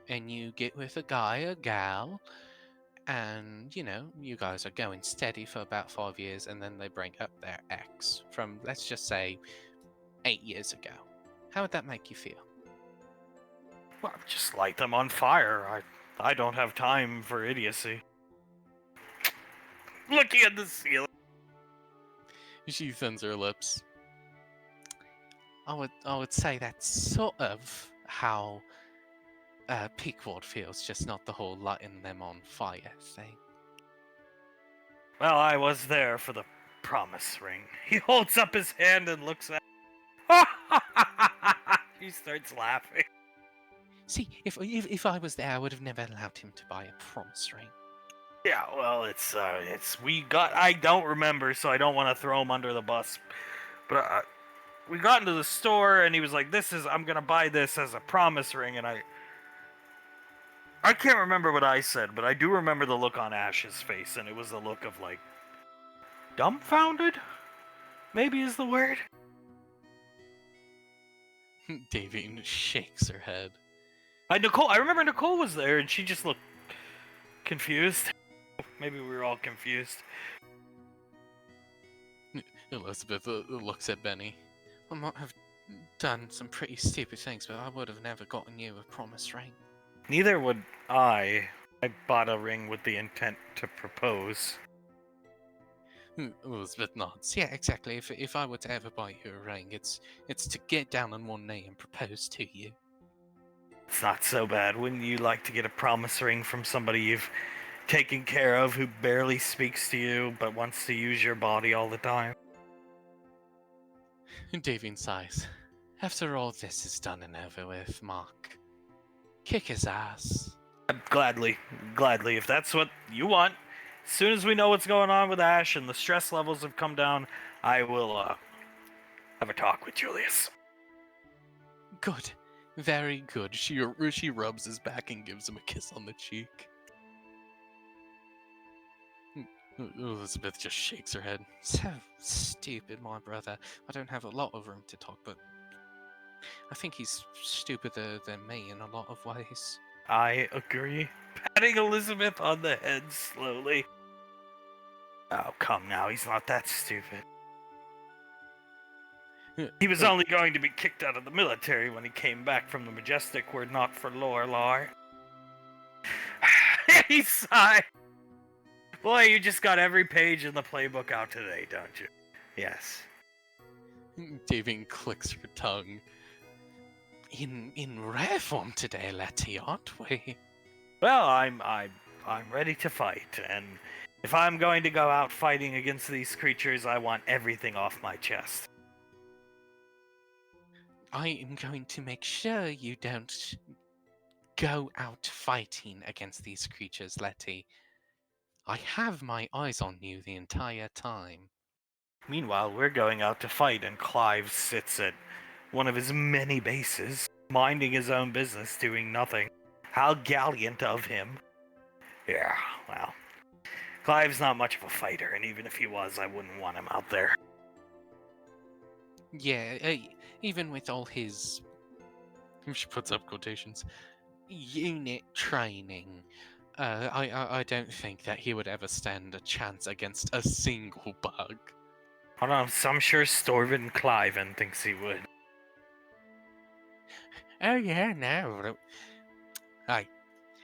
and you get with a guy or gal, and, you know, you guys are going steady for about 5 years, and then they bring up their ex from, let's just say, 8 years ago. How would that make you feel? Well, just light them on fire. I don't have time for idiocy. Looking at the ceiling. She thins her lips. I would say that's sort of how Pequod feels, just not the whole lighting them on fire thing. Well, I was there for the promise ring. He holds up his hand and looks at. He starts laughing. See, if I was there, I would have never allowed him to buy a promise ring. Yeah, well, I don't remember, so I don't want to throw him under the bus. But we got into the store, and he was like, I'm gonna buy this as a promise ring, and I can't remember what I said, but I do remember the look on Ash's face, and it was the look of, like, dumbfounded? Maybe is the word? Davine shakes her head. I remember Nicole was there, and she just looked confused. Maybe we were all confused. Elizabeth looks at Benny. I might have done some pretty stupid things, but I would have never gotten you a promise ring. Neither would I. I bought a ring with the intent to propose. Elizabeth nods. Yeah, exactly. If I were to ever buy you a ring, it's to get down on one knee and propose to you. It's not so bad. Wouldn't you like to get a promise ring from somebody you've taken care of who barely speaks to you but wants to use your body all the time? Davine sighs. After all this is done and over with, Mark, kick his ass. Gladly, if that's what you want. As soon as we know what's going on with Ash and the stress levels have come down, I will have a talk with Julius. Good. Very good. She rubs his back and gives him a kiss on the cheek. Elizabeth just shakes her head. So stupid, my brother. I don't have a lot of room to talk, but I think he's stupider than me in a lot of ways. I agree. Patting Elizabeth on the head slowly. Oh, come now, he's not that stupid. He was only going to be kicked out of the military when he came back from the Majestic were not for Lorelai. He sighed. Boy, you just got every page in the playbook out today, don't you? Yes. Davine clicks her tongue. In rare form today, Letty, aren't we? Well, I'm ready to fight, and if I'm going to go out fighting against these creatures, I want everything off my chest. I am going to make sure you don't go out fighting against these creatures, Letty. I have my eyes on you the entire time. Meanwhile, we're going out to fight, and Clive sits at one of his many bases, minding his own business, doing nothing. How gallant of him. Yeah, well, Clive's not much of a fighter, and even if he was, I wouldn't want him out there. Yeah, even with all his... She puts up quotations. Unit training. I don't think that he would ever stand a chance against a single bug. I don't know, I'm sure Storvin Cliven thinks he would. Oh yeah, no.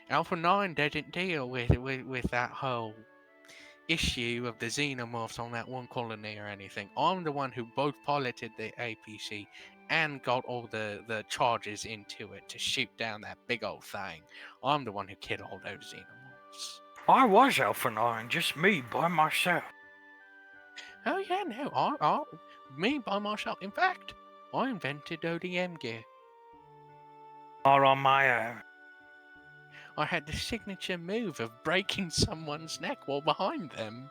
Alpha 9 didn't deal with that whole issue of the xenomorphs on that one colony or anything. I'm the one who both piloted the APC and got all the charges into it to shoot down that big old thing. I'm the one who killed all those xenomorphs. I was Alpha 9, just me by myself. Oh yeah, no, me by myself. In fact, I invented ODM gear. Not on my own. I had the signature move of breaking someone's neck while behind them.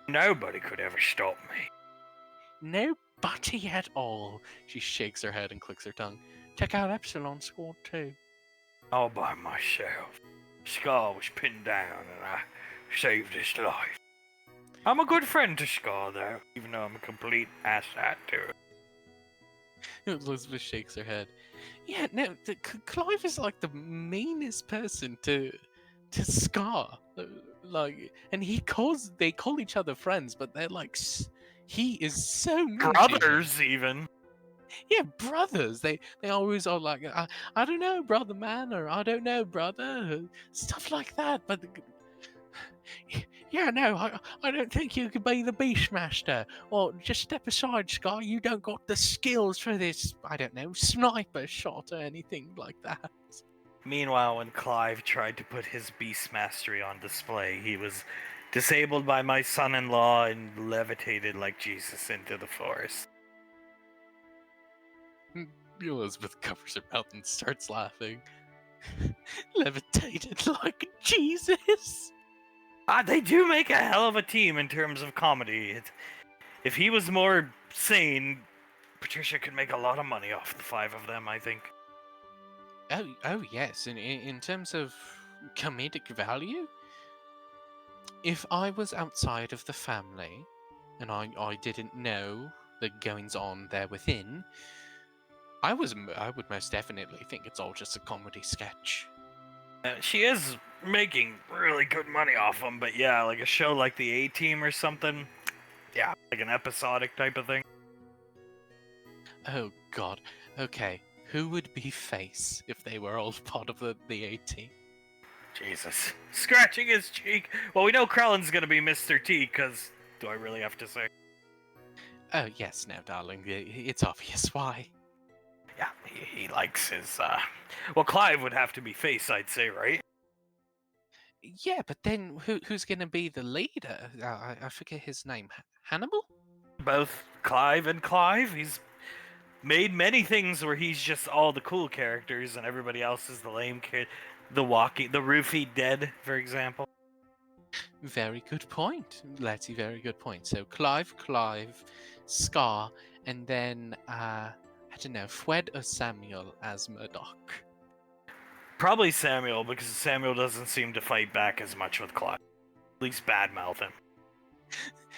Nobody could ever stop me. Nobody at all. She shakes her head and clicks her tongue. Check out Epsilon Squad too. All by myself. Scar was pinned down and I saved his life. I'm a good friend to Scar, though, even though I'm a complete asshat to her. Elizabeth shakes her head. Yeah, no, Clive is like the meanest person to Scar. Like, and they call each other friends, but they're like, he is so mean to him. Brothers, even. Yeah, brothers. They always are like, I don't know, brother man, or I don't know, brother, stuff like that. But yeah, no, I don't think you could be the Beastmaster. Or just step aside, Scar. You don't got the skills for this, I don't know, sniper shot or anything like that. Meanwhile, when Clive tried to put his beast mastery on display, he was disabled by my son-in-law and levitated like Jesus into the forest. Elizabeth covers her mouth and starts laughing. Levitated like Jesus. They do make a hell of a team in terms of comedy. If he was more sane, Patricia could make a lot of money off the five of them, I think. Oh yes, in terms of comedic value, if I was outside of the family and I didn't know the goings on there within, I would most definitely think it's all just a comedy sketch. She is making really good money off them, but yeah, like a show like the A-Team or something, yeah, like an episodic type of thing. Oh god, okay. Who would be face if they were all part of the A-Team? Jesus. Scratching his cheek. Well, we know Krellin's gonna be Mr. T, because do I really have to say? Oh yes, no, darling. It's obvious why. Yeah, he likes his, well, Clive would have to be face, I'd say, right? Yeah, but then who's gonna be the leader? I forget his name. Hannibal? Both Clive and Clive. He's made many things where he's just all the cool characters and everybody else is the lame kid. The Roofy Dead, for example. Very good point, Letty. Very good point. So Clive, Scar, and then I don't know, Fred or Samuel as Murdoch. Probably Samuel, because Samuel doesn't seem to fight back as much with Clive. At least badmouth him.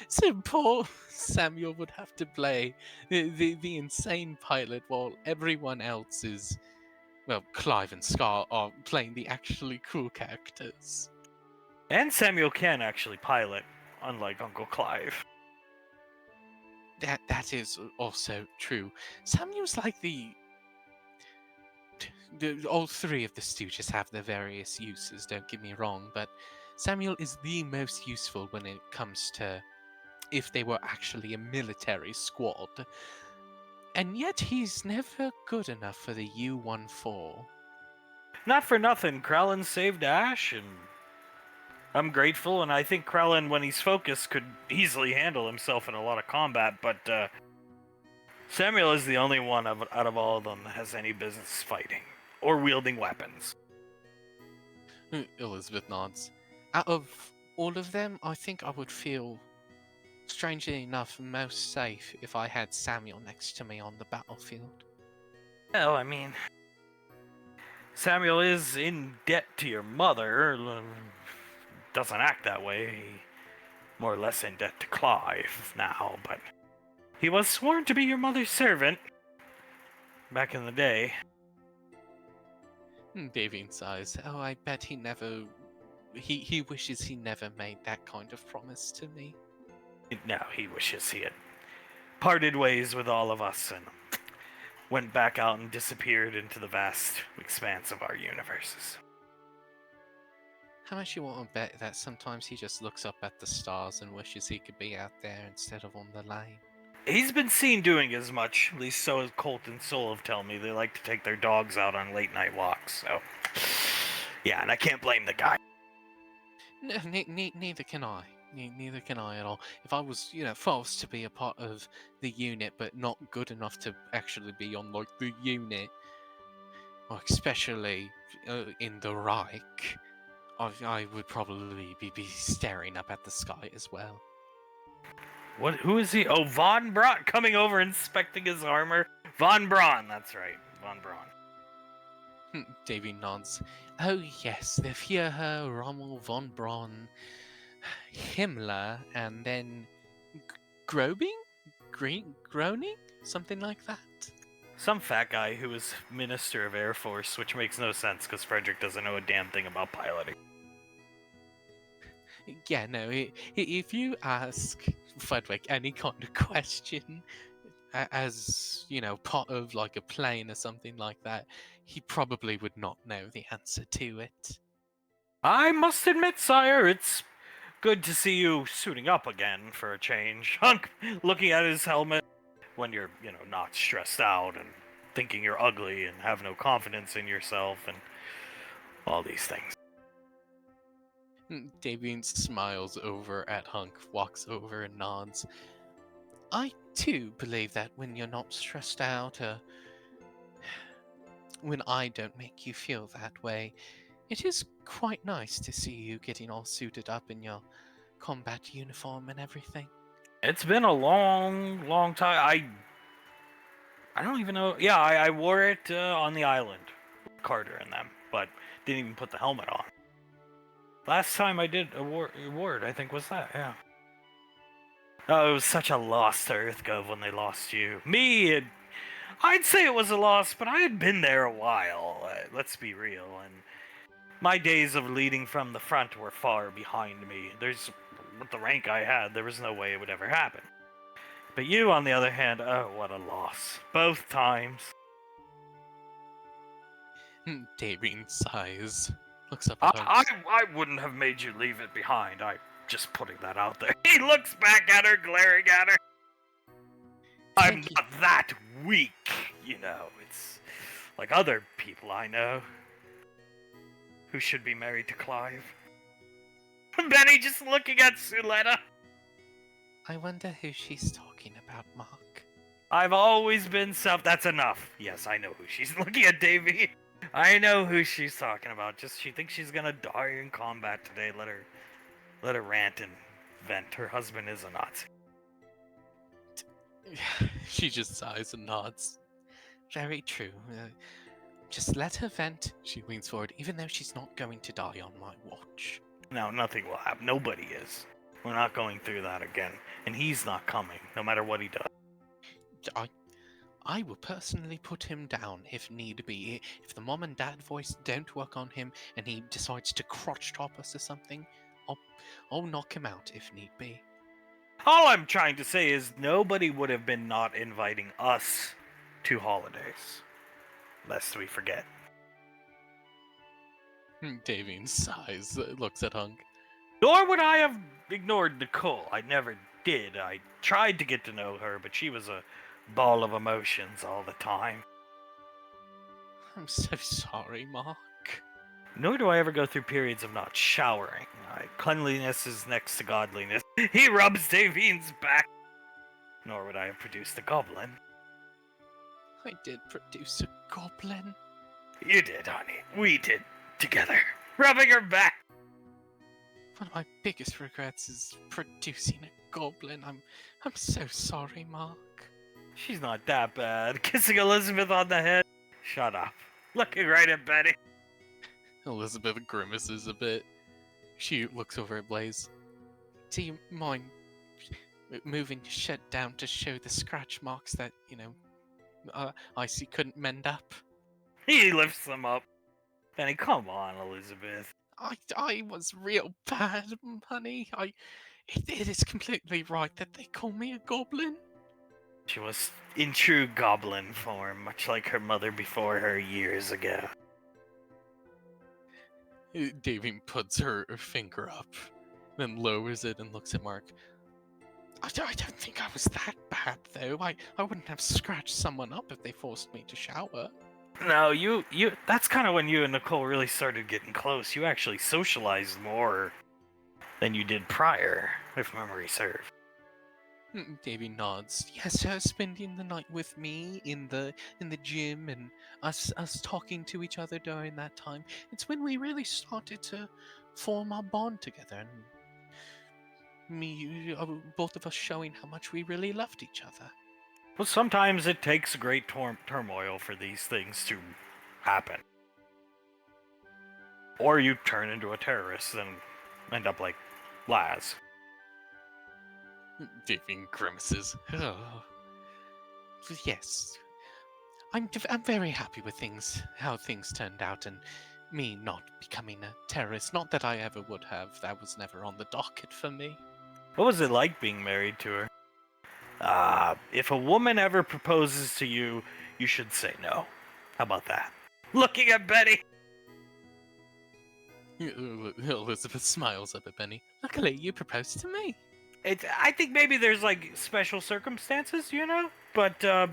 So poor Samuel would have to play the insane pilot while everyone else is, well, Clive and Scar are playing the actually cool characters. And Samuel can actually pilot, unlike Uncle Clive. That is also true. Samuel's like all three of the Stooges have their various uses, don't get me wrong, but Samuel is the most useful when it comes to if they were actually a military squad. And yet he's never good enough for the U-14. Not for nothing, Krellin saved Ash, and I'm grateful, and I think Krellin, when he's focused, could easily handle himself in a lot of combat, but Samuel is the only one out of all of them that has any business fighting or wielding weapons. Elizabeth nods. Out of all of them, I think I would feel, strangely enough, most safe if I had Samuel next to me on the battlefield. Well, I mean, Samuel is in debt to your mother. Doesn't act that way. More or less in debt to Clive now, but he was sworn to be your mother's servant back in the day. Davian sighs. Oh, I bet he never. He wishes he never made that kind of promise to me. No, he wishes he had parted ways with all of us and went back out and disappeared into the vast expanse of our universes. How much you want to bet that sometimes he just looks up at the stars and wishes he could be out there instead of on the lane? He's been seen doing as much, at least so has Colt and Soul have told me. They like to take their dogs out on late night walks, so... Yeah, and I can't blame the guy. No, neither can I. Neither can I at all. If I was, forced to be a part of the unit, but not good enough to actually be on, like, the unit, or especially in the Reich, I would probably be staring up at the sky as well. What? Who is he? Oh, Von Braun coming over inspecting his armor. Von Braun, that's right. Von Braun. Davy nods. Oh yes, the Führer, Rommel, von Braun, Himmler, and then Grobing? Groening? Something like that. Some fat guy who was Minister of Air Force, which makes no sense because Frederick doesn't know a damn thing about piloting. Yeah, no, if you ask Frederick any kind of question, as, part of like a plane or something like that, he probably would not know the answer to it. I must admit, sire, it's good to see you suiting up again for a change. Hunk, looking at his helmet when you're, not stressed out and thinking you're ugly and have no confidence in yourself and all these things. Damien smiles over at Hunk, walks over and nods. I too believe that when you're not stressed out, when I don't make you feel that way, it is quite nice to see you getting all suited up in your combat uniform and everything. It's been a long, long time. I don't even know. Yeah, I wore it on the island with Carter and them, but didn't even put the helmet on. Last time I did a award, I think, was that, yeah. Oh, it was such a loss to EarthGov when they lost you. I'd say it was a loss, but I had been there a while, let's be real, and my days of leading from the front were far behind me. With the rank I had, there was no way it would ever happen. But you, on the other hand, oh, what a loss. Both times. Damien sighs. Looks up at I wouldn't have made you leave it behind. I'm just putting that out there. He looks back at her, glaring at her. I'm not that weak, It's like other people I know who should be married to Clive. Benny just looking at Suletta. I wonder who she's talking about, Mark. I've always been That's enough. Yes, I know who she's looking at, Davey. I know who she's talking about. Just she thinks she's gonna die in combat today. Let her rant and vent. Her husband is a Nazi. She just sighs and nods. Very true. Just let her vent. She leans forward, even though she's not going to die on my watch. No, nothing will happen. Nobody is. We're not going through that again. And he's not coming, no matter what he does. I will personally put him down if need be. If the mom and dad voice don't work on him and he decides to crotch top us or something, I'll knock him out if need be. All I'm trying to say is nobody would have been not inviting us to holidays. Lest we forget. Davine sighs, looks at Hunk. Nor would I have ignored Nicole. I never did. I tried to get to know her, but she was a ball of emotions all the time. I'm so sorry, Mark. Nor do I ever go through periods of not showering. Cleanliness is next to godliness. He rubs Davine's back. Nor would I have produced a goblin. I did produce a goblin. You did, honey. We did. Together. Rubbing her back. One of my biggest regrets is producing a goblin. I'm so sorry, Mark. She's not that bad. Kissing Elizabeth on the head. Shut up. Looking right at Betty. Elizabeth grimaces a bit. She looks over at Blaze. Do you mind moving your shed down to show the scratch marks that, Icy couldn't mend up? He lifts them up. Benny, come on, Elizabeth. I was real bad, honey. It is completely right that they call me a goblin. She was in true goblin form, much like her mother before her years ago. Davine puts her finger up, then lowers it and looks at Mark. I don't think I was that bad, though. I wouldn't have scratched someone up if they forced me to shower. No, you that's kind of when you and Nicole really started getting close. You actually socialized more than you did prior, if memory serves. Davy nods. Yes, her spending the night with me in the gym and us talking to each other during that time. It's when we really started to form our bond together, and both of us showing how much we really loved each other. Well, sometimes it takes great turmoil for these things to happen. Or you turn into a terrorist and end up like Laz. Davine grimaces. Oh. Yes. I'm very happy with how things turned out, and me not becoming a terrorist. Not that I ever would have. That was never on the docket for me. What was it like being married to her? If a woman ever proposes to you, you should say no. How about that? Looking at Betty! Elizabeth smiles up at Benny. Luckily, you proposed to me. I think maybe there's like special circumstances, But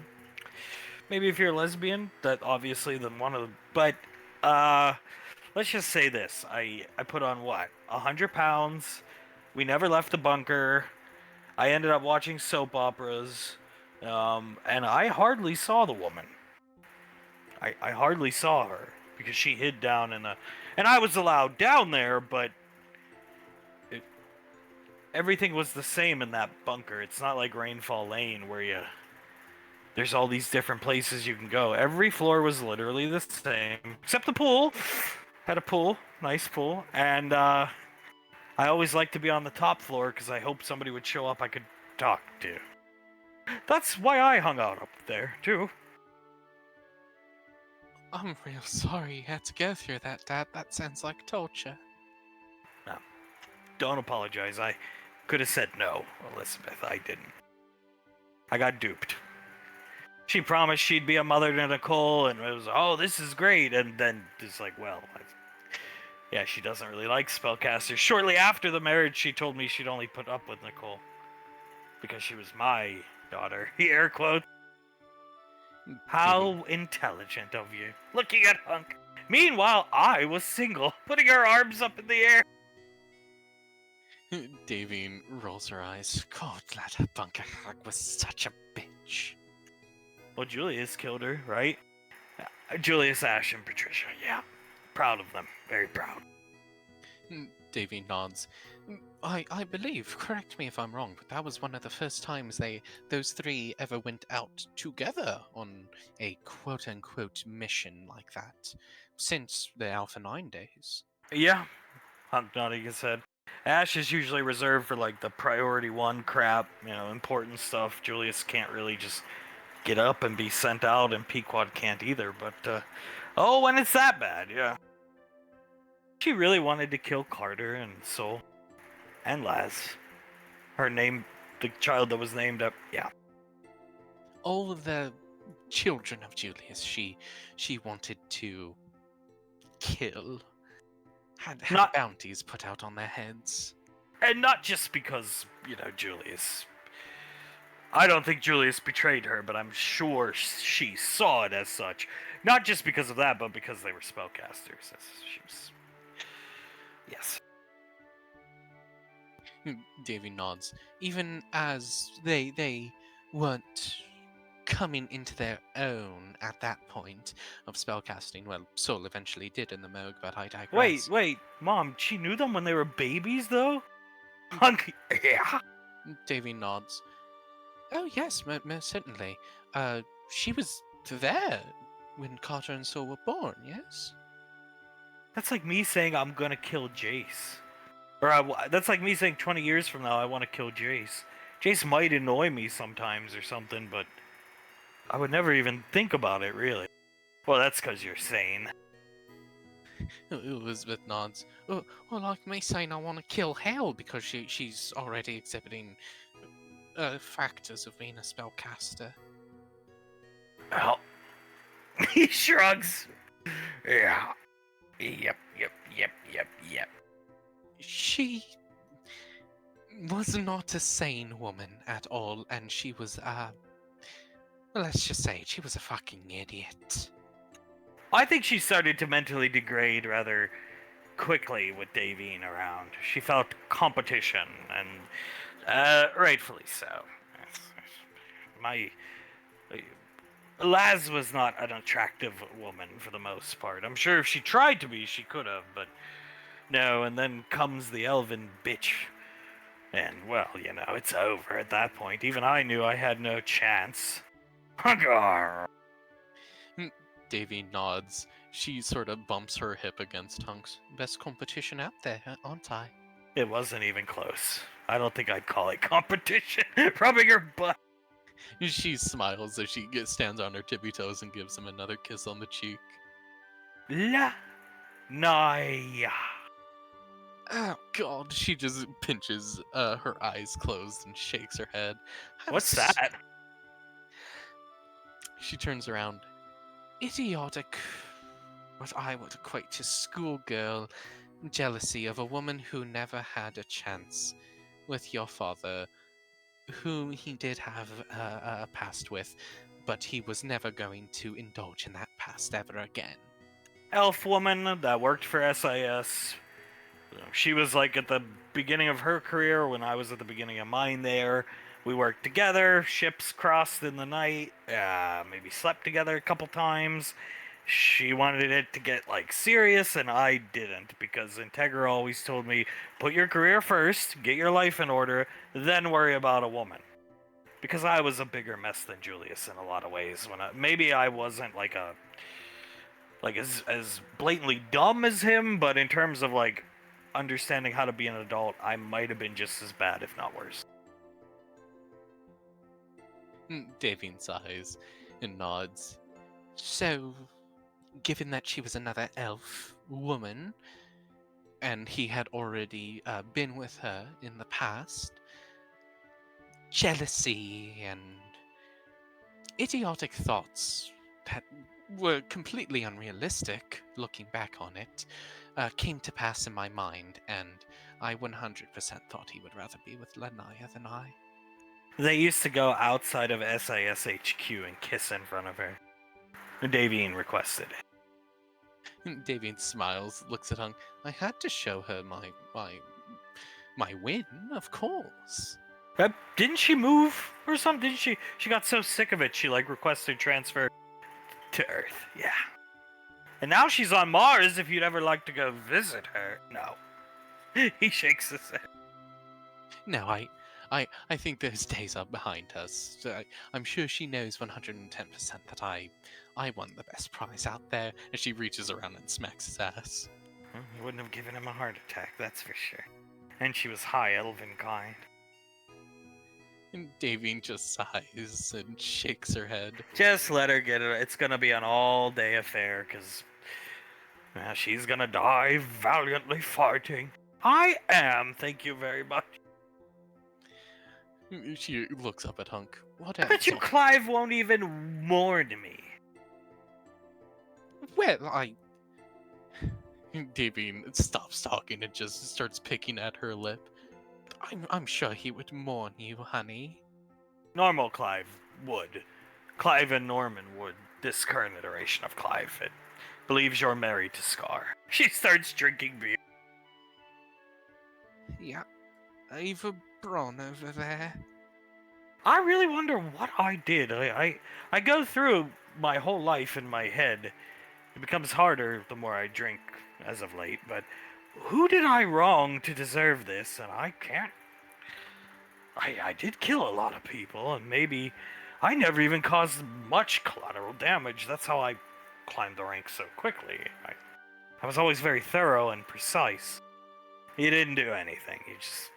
maybe if you're a lesbian, that obviously then one of the. But let's just say this: I put on what 100 pounds. We never left the bunker. I ended up watching soap operas, and I hardly saw the woman. I hardly saw her because she hid down in a, and I was allowed down there, but everything was the same in that bunker. It's not like Rainfall Lane where there's all these different places you can go. Every floor was literally the same, except the pool. Had a pool, nice pool, and I always like to be on the top floor because I hope somebody would show up I could talk to. That's why I hung out up there, too. I'm real sorry you had to go through that, Dad. That sounds like torture. No, don't apologize. I could have said no, Elizabeth. I didn't. I got duped. She promised she'd be a mother to Nicole, and it was, oh, this is great. And then it's like, well, yeah, she doesn't really like spellcasters. Shortly after the marriage, she told me she'd only put up with Nicole because she was my daughter. He air quotes. How intelligent of you. Looking at Hunk. Meanwhile, I was single, putting her arms up in the air. Davine rolls her eyes. God, that bunker hag was such a bitch. Well, Julius killed her, right? Julius, Ash, and Patricia, yeah. Proud of them. Very proud. Davine nods. I believe, correct me if I'm wrong, but that was one of the first times those three ever went out together on a quote-unquote mission like that, since the Alpha 9 days. Yeah, Hunk nodding his head. Ash is usually reserved for like the priority one crap, important stuff. Julius can't really just get up and be sent out, and Pequod can't either. But oh, when it's that bad, yeah. She really wanted to kill Carter and Sol and Laz. Her name, the child that was named up, yeah. All the children of Julius, she wanted to kill. Had Not- bounties put out on their heads. And not just because, Julius. I don't think Julius betrayed her, but I'm sure she saw it as such. Not just because of that, but because they were spellcasters. She was... Yes. Davy nods. Even as they weren't coming into their own at that point of spellcasting. Well, Sol eventually did in the Moog, but I digress. Wait, Mom, she knew them when they were babies, though? Yeah. Davy nods. Oh yes, most certainly. She was there when Carter and Sol were born, yes? That's like me saying I'm gonna kill Jace. That's like me saying 20 years from now I want to kill Jace. Jace might annoy me sometimes or something, but I would never even think about it, really. Well, that's because you're sane. Elizabeth nods. Well, like me saying I want to kill Hell because she's already exhibiting factors of being a spellcaster. Well, he shrugs. Yeah. Yep. She was not a sane woman at all, and she was, well, let's just say she was a fucking idiot. I think she started to mentally degrade rather quickly with Davine around. She felt competition, and rightfully so. Laz was not an attractive woman for the most part. I'm sure if she tried to be, she could have, but no, and then comes the elven bitch. And, well, it's over at that point. Even I knew I had no chance. Hagar! Davy nods. She sort of bumps her hip against Hunk's. Best competition out there, aren't I? It wasn't even close. I don't think I'd call it competition. Rubbing her butt. She smiles as she stands on her tippy toes and gives him another kiss on the cheek. La Naya. Oh God! She just pinches her eyes closed and shakes her head. What's that? She turns around. Idiotic, what I would equate to schoolgirl jealousy of a woman who never had a chance with your father, whom he did have a past with, but he was never going to indulge in that past ever again. Elf woman that worked for SIS. She was like at the beginning of her career when I was at the beginning of mine there. We worked together, ships crossed in the night, maybe slept together a couple times. She wanted it to get, serious, and I didn't, because Integra always told me, put your career first, get your life in order, then worry about a woman. Because I was a bigger mess than Julius in a lot of ways. Maybe I wasn't, as blatantly dumb as him, but in terms of, understanding how to be an adult, I might have been just as bad, if not worse. Davine sighs and nods. So, given that she was another elf woman, and he had already been with her in the past, jealousy and idiotic thoughts that were completely unrealistic, looking back on it, came to pass in my mind, and I 100% thought he would rather be with Lanaya than I. They used to go outside of SIS HQ and kiss in front of her. Davine requested it. Davine smiles, looks at Hung. I had to show her my win, of course. Didn't she move or something? Didn't she? She got so sick of it, she requested transfer to Earth. Yeah. And now she's on Mars. If you'd ever like to go visit her, no. He shakes his head. No, I think those days are behind us. I'm sure she knows 110% that I won the best prize out there, and she reaches around and smacks his ass. You wouldn't have given him a heart attack, that's for sure. and she was high elven kind. And Davine just sighs and shakes her head. Just let her get it. It's gonna be an all-day affair, because she's gonna die valiantly fighting. I am, thank you very much. She looks up at Hunk. What I bet you else? Clive won't even mourn me. Well, Davine stops talking and just starts picking at her lip. I'm sure he would mourn you, honey. Normal Clive would. Clive and Norman would. This current iteration of Clive. It believes you're married to Scar. She starts drinking beer. Yeah, Eva Braun over there. I really wonder what I did. I go through my whole life in my head. It becomes harder the more I drink as of late, but who did I wrong to deserve this? And I can't. I did kill a lot of people, and maybe I never even caused much collateral damage. That's how I climbed the ranks so quickly. I was always very thorough and precise. He didn't do anything. He just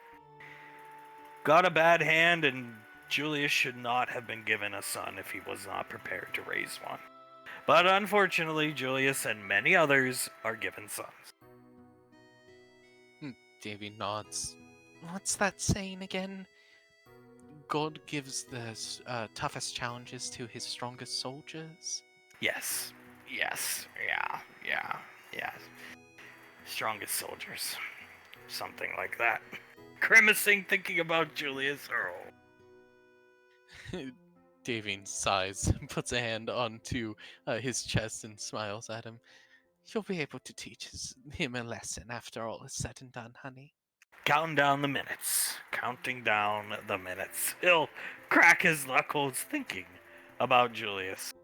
got a bad hand, and Julius should not have been given a son if he was not prepared to raise one. But unfortunately, Julius and many others are given sons. Davy nods. What's that saying again? God gives the toughest challenges to his strongest soldiers? Yes. Yeah. Strongest soldiers. Something like that. Grimacing thinking about Julius Earl. Davine sighs, puts a hand onto his chest and smiles at him. You'll be able to teach him a lesson after all is said and done, honey. Counting down the minutes. He'll crack his knuckles thinking about Julius.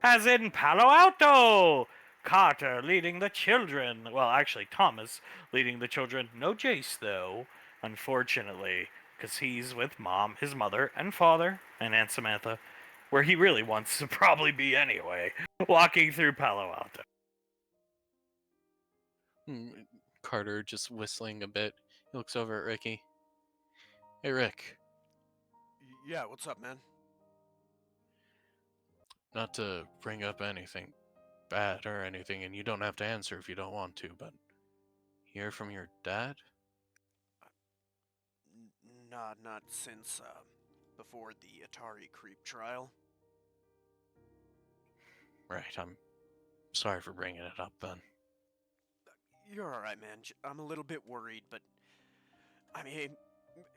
As in Palo Alto! Carter leading the children. Well, actually, Thomas leading the children. No Jace, though, unfortunately, because he's with Mom, his mother, and father, and Aunt Samantha, where he really wants to probably be anyway, walking through Palo Alto. Carter just whistling a bit. He looks over at Ricky. Hey, Rick. Yeah, what's up, man? Not to bring up anything bad or anything, and you don't have to answer if you don't want to, but hear from your dad? Not since, before the Atari creep trial. Right, I'm sorry for bringing it up then. You're alright, man. I'm a little bit worried, but I mean,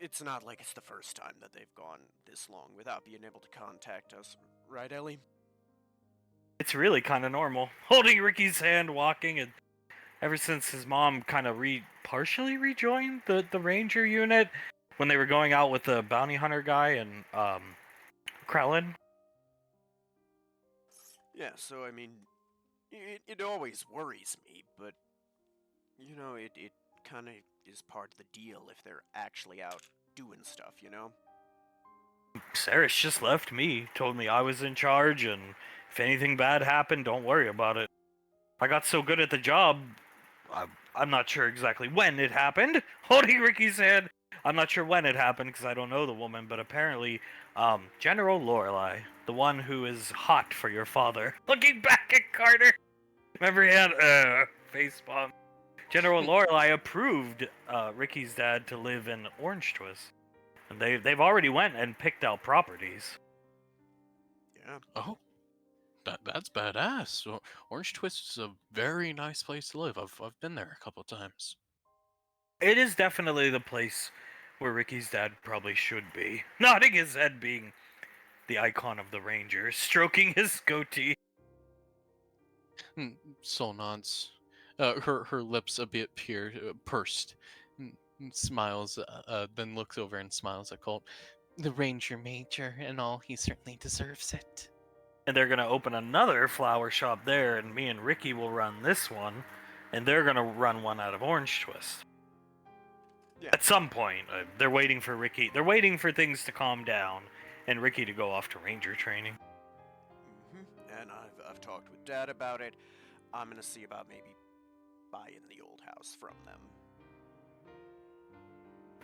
it's not like it's the first time that they've gone this long without being able to contact us, right, Ellie? It's really kind of normal. Holding Ricky's hand, walking, and ever since his mom kind of partially rejoined the ranger unit when they were going out with the bounty hunter guy and Krellin. Yeah, so I mean, it always worries me, but you know, it kind of is part of the deal if they're actually out doing stuff, you know? Saris just left me, told me I was in charge, and if anything bad happened, don't worry about it. I got so good at the job, I'm not sure exactly when it happened. Holding Ricky's hand, I'm not sure when it happened because I don't know the woman, but apparently, General Lorelei, the one who is hot for your father. Looking back at Carter, remember he had face bomb. General Lorelei approved Ricky's dad to live in Orange Twist. And they've already went and picked out properties. Yeah. Oh, that's badass. Orange Twist is a very nice place to live. I've been there a couple times. It is definitely the place where Ricky's dad probably should be. Nodding his head, being the icon of the Rangers, stroking his goatee. Soul nods. Her lips a bit pursed. Smiles, then looks over and smiles at Colt. The Ranger Major and all, he certainly deserves it. And they're gonna open another flower shop there, and me and Ricky will run this one, and they're gonna run one out of Orange Twist. Yeah. At some point, they're waiting for Ricky. They're waiting for things to calm down, and Ricky to go off to Ranger training. And I've talked with Dad about it. I'm gonna see about maybe buying the old house from them.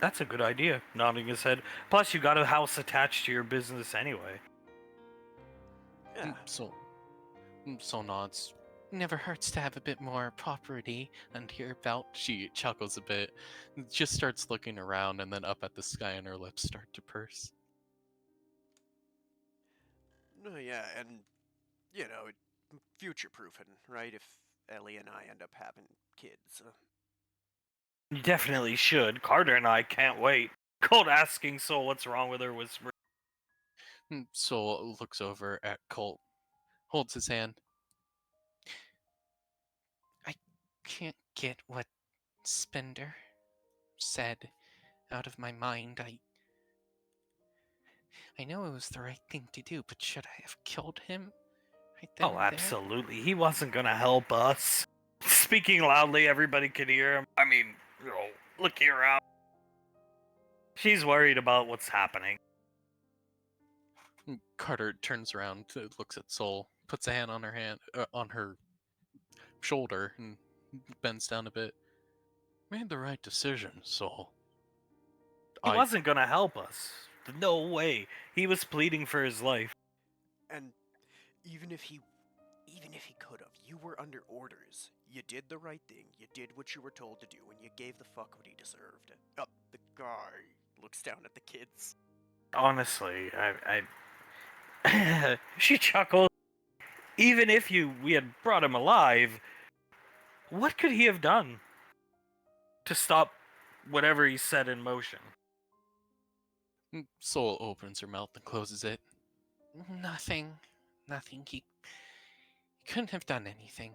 That's a good idea, nodding his head. Plus, you got a house attached to your business anyway. Yeah. So nods. Never hurts to have a bit more property under your belt. She chuckles a bit, just starts looking around, and then up at the sky, and her lips start to purse. No, yeah, and future proofing, right? If Ellie and I end up having kids. You definitely should. Carter and I can't wait. Cold asking Soul what's wrong with her whisper. Soul looks over at Colt, holds his hand. I can't get what Spender said out of my mind. I know it was the right thing to do, but should I have killed him right then Oh, and there? absolutely. He wasn't gonna help us. Speaking loudly, everybody could hear him. I mean, looking around. She's worried about what's happening. Carter turns around, looks at Soul, puts a hand on on her shoulder, and bends down a bit. Made the right decision, Soul. He wasn't gonna help us. No way. He was pleading for his life. And even if he could have, you were under orders. You did the right thing. You did what you were told to do, and you gave the fuck what he deserved. The guy looks down at the kids. Honestly, she chuckled. Even if we had brought him alive, what could he have done to stop whatever he set in motion? Soul opens her mouth and closes it. Nothing. He couldn't have done anything.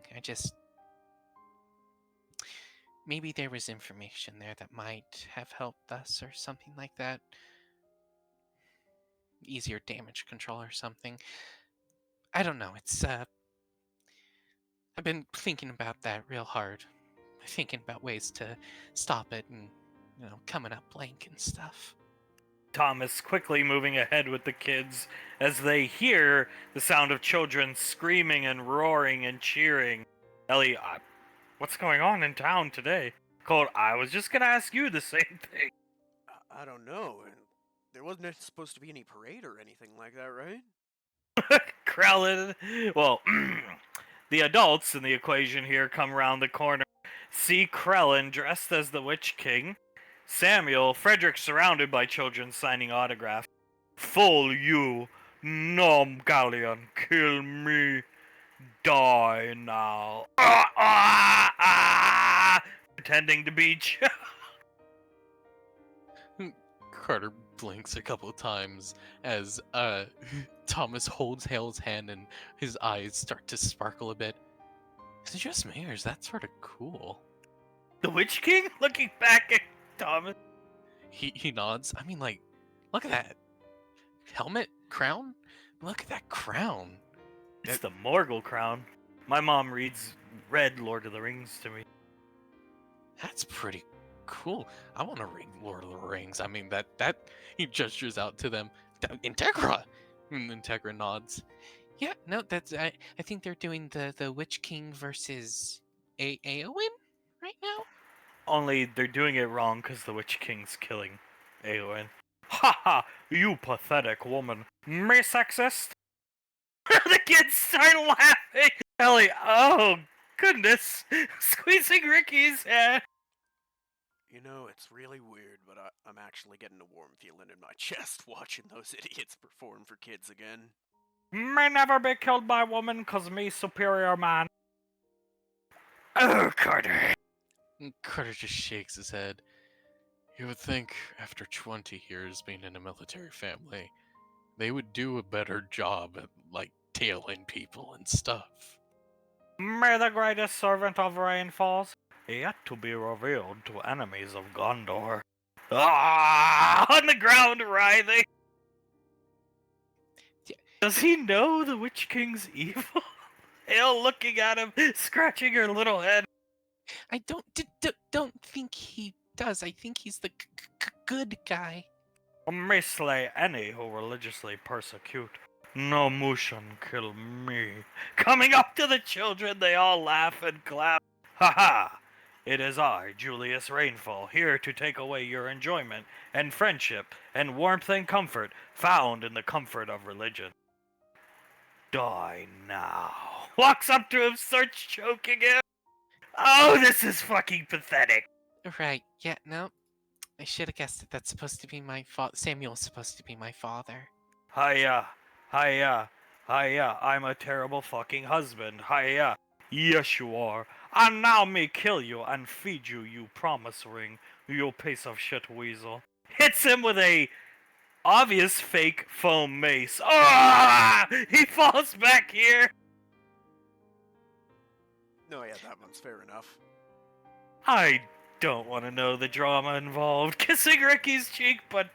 Maybe there was information there that might have helped us or something like that. Easier damage control or something. I don't know. I've been thinking about that real hard. Thinking about ways to stop it and, coming up blank and stuff. Thomas quickly moving ahead with the kids as they hear the sound of children screaming and roaring and cheering. Ellie, what's going on in town today? Colt, I was just gonna ask you the same thing. I don't know. And there wasn't supposed to be any parade or anything like that, right? Krellin. Well, the adults in the equation here come round the corner. See Krellin dressed as the Witch King. Samuel, Frederick surrounded by children signing autographs. Fool you, Nom Galleon, kill me, die now. Pretending to be Carter blinks a couple times as Thomas holds Hale's hand and his eyes start to sparkle a bit. Is it just me, or is that sort of cool? The Witch King? Looking back at Thomas. He nods. I mean, like, look at that helmet, crown. Look at that crown. It's the Morgul crown. My mom read Lord of the Rings to me. That's pretty cool. I want to read Lord of the Rings. I mean, that he gestures out to them. Integra. And Integra nods. Yeah, no, that's I think they're doing the Witch King versus Aowen right now. Only they're doing it wrong because the Witch King's killing Aowen. Ha ha! You pathetic woman. Me sexist? The kids start laughing! Ellie, oh goodness! Squeezing Ricky's hand! It's really weird, but I'm actually getting a warm feeling in my chest watching those idiots perform for kids again. May never be killed by woman cause me superior man. Oh, Carter. Carter just shakes his head. You would think after 20 years being in a military family, they would do a better job at, like, tailing people and stuff. May the greatest servant of rain falls, yet to be revealed to enemies of Gondor. On the ground writhing. Does he know the Witch King's evil? Hale looking at him, scratching her little head. I don't think he does. I think he's the good guy. May slay any who religiously persecute. No motion kill me. Coming up to the children, they all laugh and clap. Ha ha! It is I, Julius Rainfall, here to take away your enjoyment and friendship and warmth and comfort found in the comfort of religion. Die now. Walks up to him, starts choking him. Oh, this is fucking pathetic. Right, yeah, no. I should have guessed that that's supposed to be my father. Samuel's supposed to be my father. Hiya, hiya, hiya, I'm a terrible fucking husband. Hiya. Yes, you are. And now me kill you and feed you, you promise ring, you piece of shit weasel. Hits him with a obvious fake foam mace. Ah! He falls back here. No, yeah, that one's fair enough. I don't want to know the drama involved kissing Ricky's cheek, but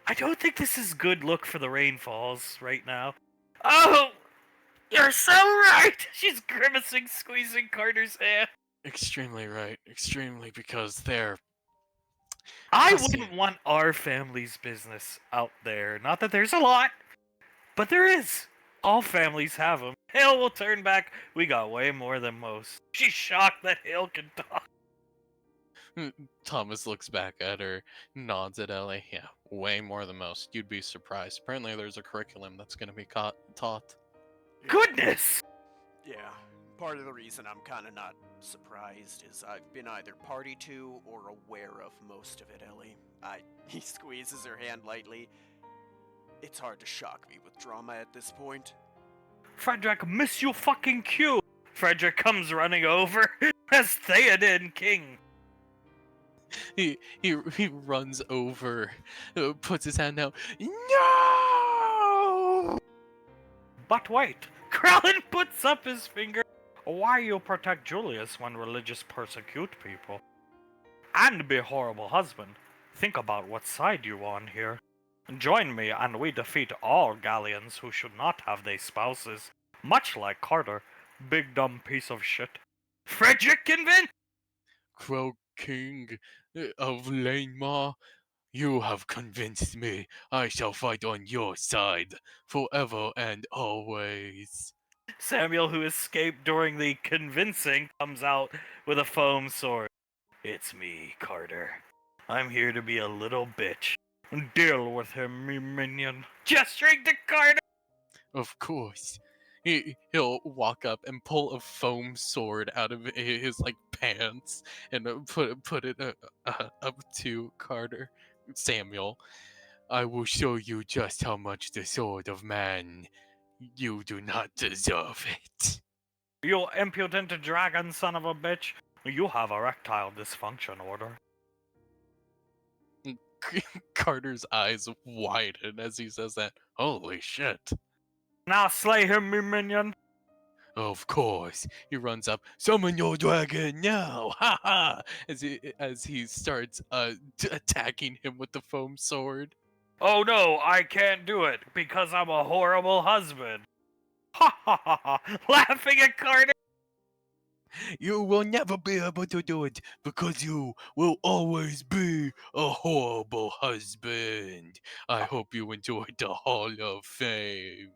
I don't think this is good look for the Rainfalls right now. Oh, you're so right. She's grimacing, squeezing Carter's hand. Extremely right. Extremely, because they're... I Pussy. wouldn't want our family's business out there. Not that there's a lot, but there is. All families have them. Hale will turn back. We got way more than most. She's shocked that Hale can talk. Thomas looks back at her, nods at Ellie. Yeah, way more than most. You'd be surprised. Apparently, there's a curriculum that's going to be taught. Goodness! Yeah. Part of the reason I'm kind of not surprised is I've been either party to or aware of most of it, Ellie. He squeezes her hand lightly. It's hard to shock me with drama at this point. Frederick, miss you fucking cue! Frederick comes running over as Theoden King. He runs over, puts his hand out. No! But wait, Krellin puts up his finger. Why you protect Julius when religious persecute people? And be a horrible husband. Think about what side you on here. Join me and we defeat all Gallians who should not have their spouses. Much like Carter, big dumb piece of shit. Frederick convinced? Crow King of Lanemaw, you have convinced me. I shall fight on your side, forever and always. Samuel, who escaped during the convincing, comes out with a foam sword. It's me, Carter. I'm here to be a little bitch. Deal with him, me minion. Gesturing to Carter! Of course. He'll walk up and pull a foam sword out of his like pants and put it up to Carter. Samuel, I will show you just how much the sword of man. You do not deserve it. You impudent dragon son of a bitch. You have erectile dysfunction order. Carter's eyes widen as he says that. Holy shit. Now slay him, me minion. Of course. He runs up. Summon your dragon now! Ha ha! As he starts attacking him with the foam sword. Oh no, I can't do it because I'm a horrible husband. Ha ha ha ha! Laughing at Carter. You will never be able to do it because you will always be a horrible husband. I hope you enjoyed the Hall of Fame.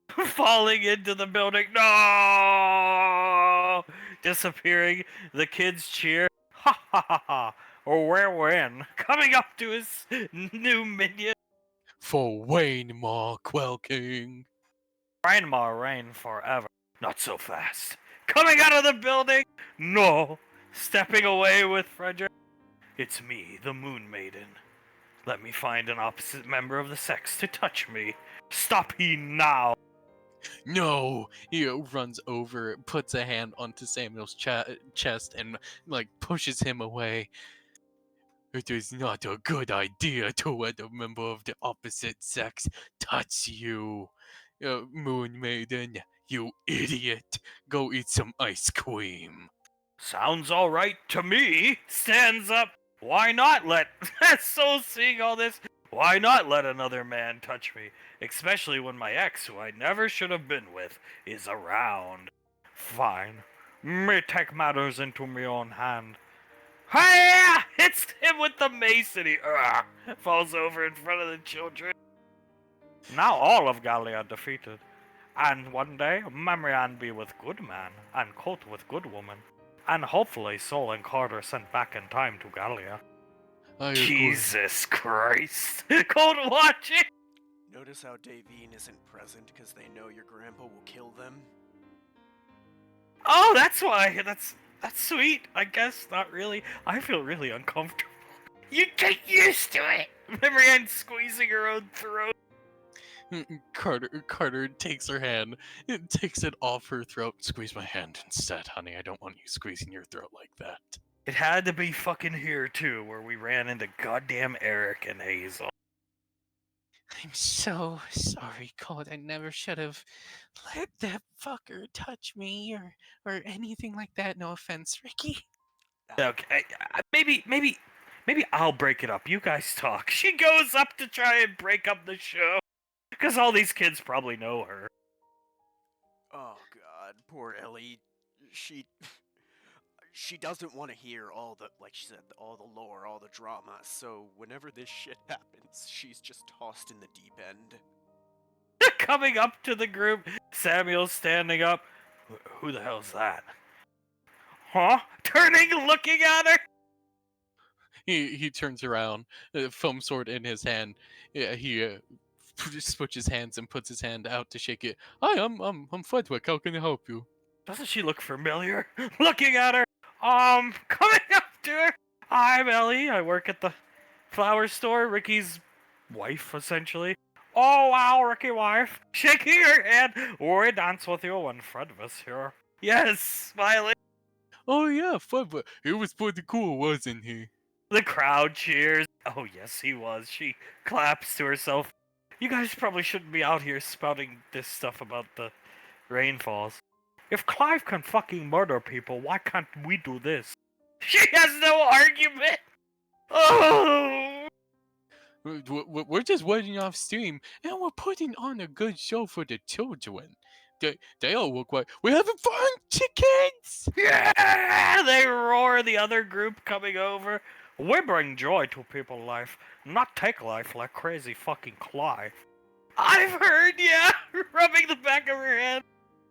Falling into the building. No! Disappearing. The kids cheer. Ha ha ha ha. Or where we're in. Coming up to his new minion. For Wayne Maw Quell King. Rainmaw reign forever. Not so fast. Coming out of the building. No. Stepping away with Frederick. It's me, the Moon Maiden. Let me find an opposite member of the sex to touch me. Stop he now. No! He runs over, puts a hand onto Samuel's chest, and like pushes him away. It is not a good idea to let a member of the opposite sex touch you. Moon Maiden, you idiot. Go eat some ice cream. Sounds alright to me. Stands up. Why not let... So seeing all this, why not let another man touch me? Especially when my ex, who I never should have been with, is around. Fine. Me take matters into my own hand. Hiya! Hits him with the mace and he falls over in front of the children. Now all of Gallia defeated. And one day, Memrian be with good man, and Colt with good woman. And hopefully Sol and Carter sent back in time to Gallia. I agree. Jesus Christ. Cold watching! Notice how Davine isn't present because they know your grandpa will kill them? Oh, that's why. That's sweet. I guess not really. I feel really uncomfortable. You get used to it. Marianne squeezing her own throat. Carter takes her hand, takes it off her throat. Squeeze my hand instead, honey. I don't want you squeezing your throat like that. It had to be fucking here too, where we ran into goddamn Eric and Hazel. I'm so sorry, Colt. I never should have let that fucker touch me or anything like that. No offense, Ricky. Okay, maybe I'll break it up. You guys talk. She goes up to try and break up the show. Because all these kids probably know her. Oh god, poor Ellie. She doesn't want to hear all the, like she said, all the lore, all the drama, so whenever this shit happens, she's just tossed in the deep end. Coming up to the group, Samuel's standing up. Who the hell's that? Huh? Turning, looking at her. He turns around, foam sword in his hand. Yeah, he switches hands and puts his hand out to shake it. Hi, I'm Fredwick. How can I help you? Doesn't she look familiar? Looking at her. Coming up to her. I'm Ellie. I work at the flower store. Ricky's wife, essentially. Oh wow, Ricky wife. Shaking her hand. We dance with you when Fred was here. Yes, smiling. Oh yeah, Fredwick. He was pretty cool, wasn't he? The crowd cheers. Oh yes, he was. She claps to herself. You guys probably shouldn't be out here spouting this stuff about the rainfalls. If Clive can fucking murder people, why can't we do this? She has no argument! Oh! We're just waiting off steam, and we're putting on a good show for the children. They all look like we're having fun, chickens! Yeah! They roar, the other group coming over. We bring joy to people's life, not take life like crazy fucking Clive. I've heard, yeah! Rubbing the back of her head.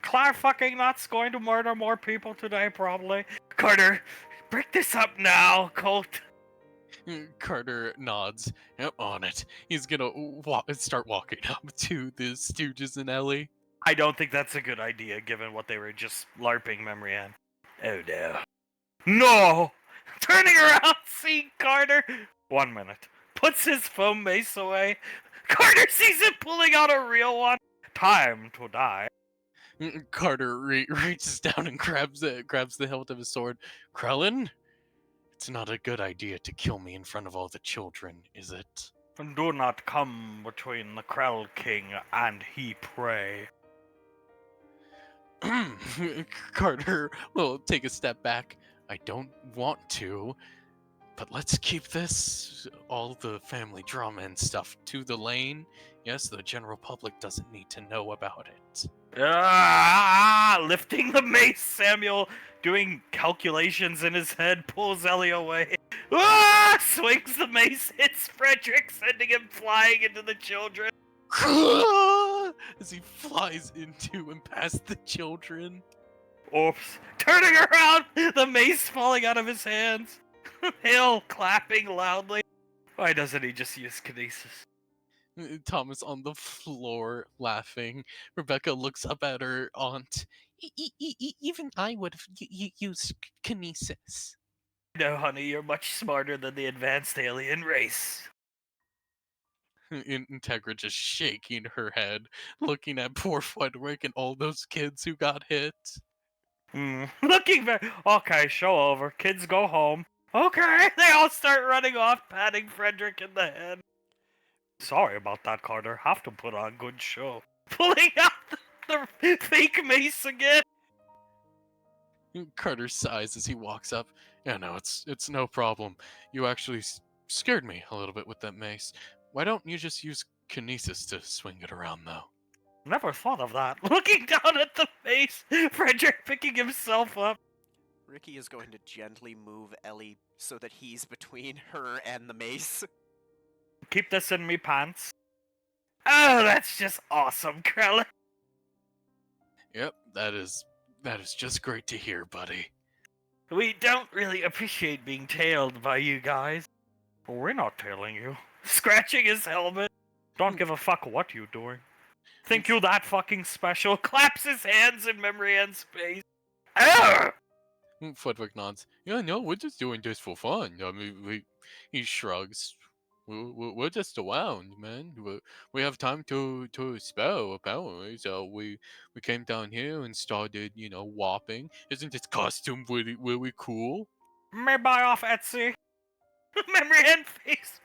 Clive fucking Nut's going to murder more people today, probably. Carter, break this up now, Colt. Carter nods. Yep, on it. He's gonna start walking up to the Stooges and Ellie. I don't think that's a good idea, given what they were just LARPing Memory on. Oh no. No! Turning around, seeing Carter. 1 minute. Puts his foam mace away. Carter sees him pulling out a real one. Time to die. Carter reaches down and grabs the hilt of his sword. Krellin, it's not a good idea to kill me in front of all the children, is it? Do not come between the Krell King and he prey. Carter will take a step back. I don't want to, but let's keep this, all the family drama and stuff, to the lane. Yes, the general public doesn't need to know about it. Lifting the mace, Samuel, doing calculations in his head, pulls Ellie away. Swings the mace, hits Frederick, sending him flying into the children. As he flies into and past the children. Oops. Turning around, the mace falling out of his hands. Hill clapping loudly. Why doesn't he just use kinesis? Thomas on the floor laughing. Rebecca looks up at her aunt. Even I would have used kinesis. No, honey, you're much smarter than the advanced alien race. Integra just shaking her head, looking at poor Frederick and all those kids who got hit. Looking back. Okay, show over. Kids go home. Okay, they all start running off, patting Frederick in the head. Sorry about that, Carter. Have to put on good show. Pulling out the fake mace again. Carter sighs as he walks up. Yeah, no, it's no problem. You actually scared me a little bit with that mace. Why don't you just use kinesis to swing it around, though? Never thought of that. Looking down at the mace, Frederick picking himself up. Ricky is going to gently move Ellie so that he's between her and the mace. Keep this in me pants. Oh, that's just awesome, Krellin. Yep, that is just great to hear, buddy. We don't really appreciate being tailed by you guys. We're not tailing you. Scratching his helmet. Don't give a fuck what you're doing. Think you that fucking special? Claps his hands in memory and space. Arr! Flitwick nods. Yeah, no, we're just doing this for fun. I mean, he shrugs. We're just around, man. We have time to spell, apparently. So we came down here and started, whopping. Isn't this costume really cool? May buy off Etsy. Memory and face.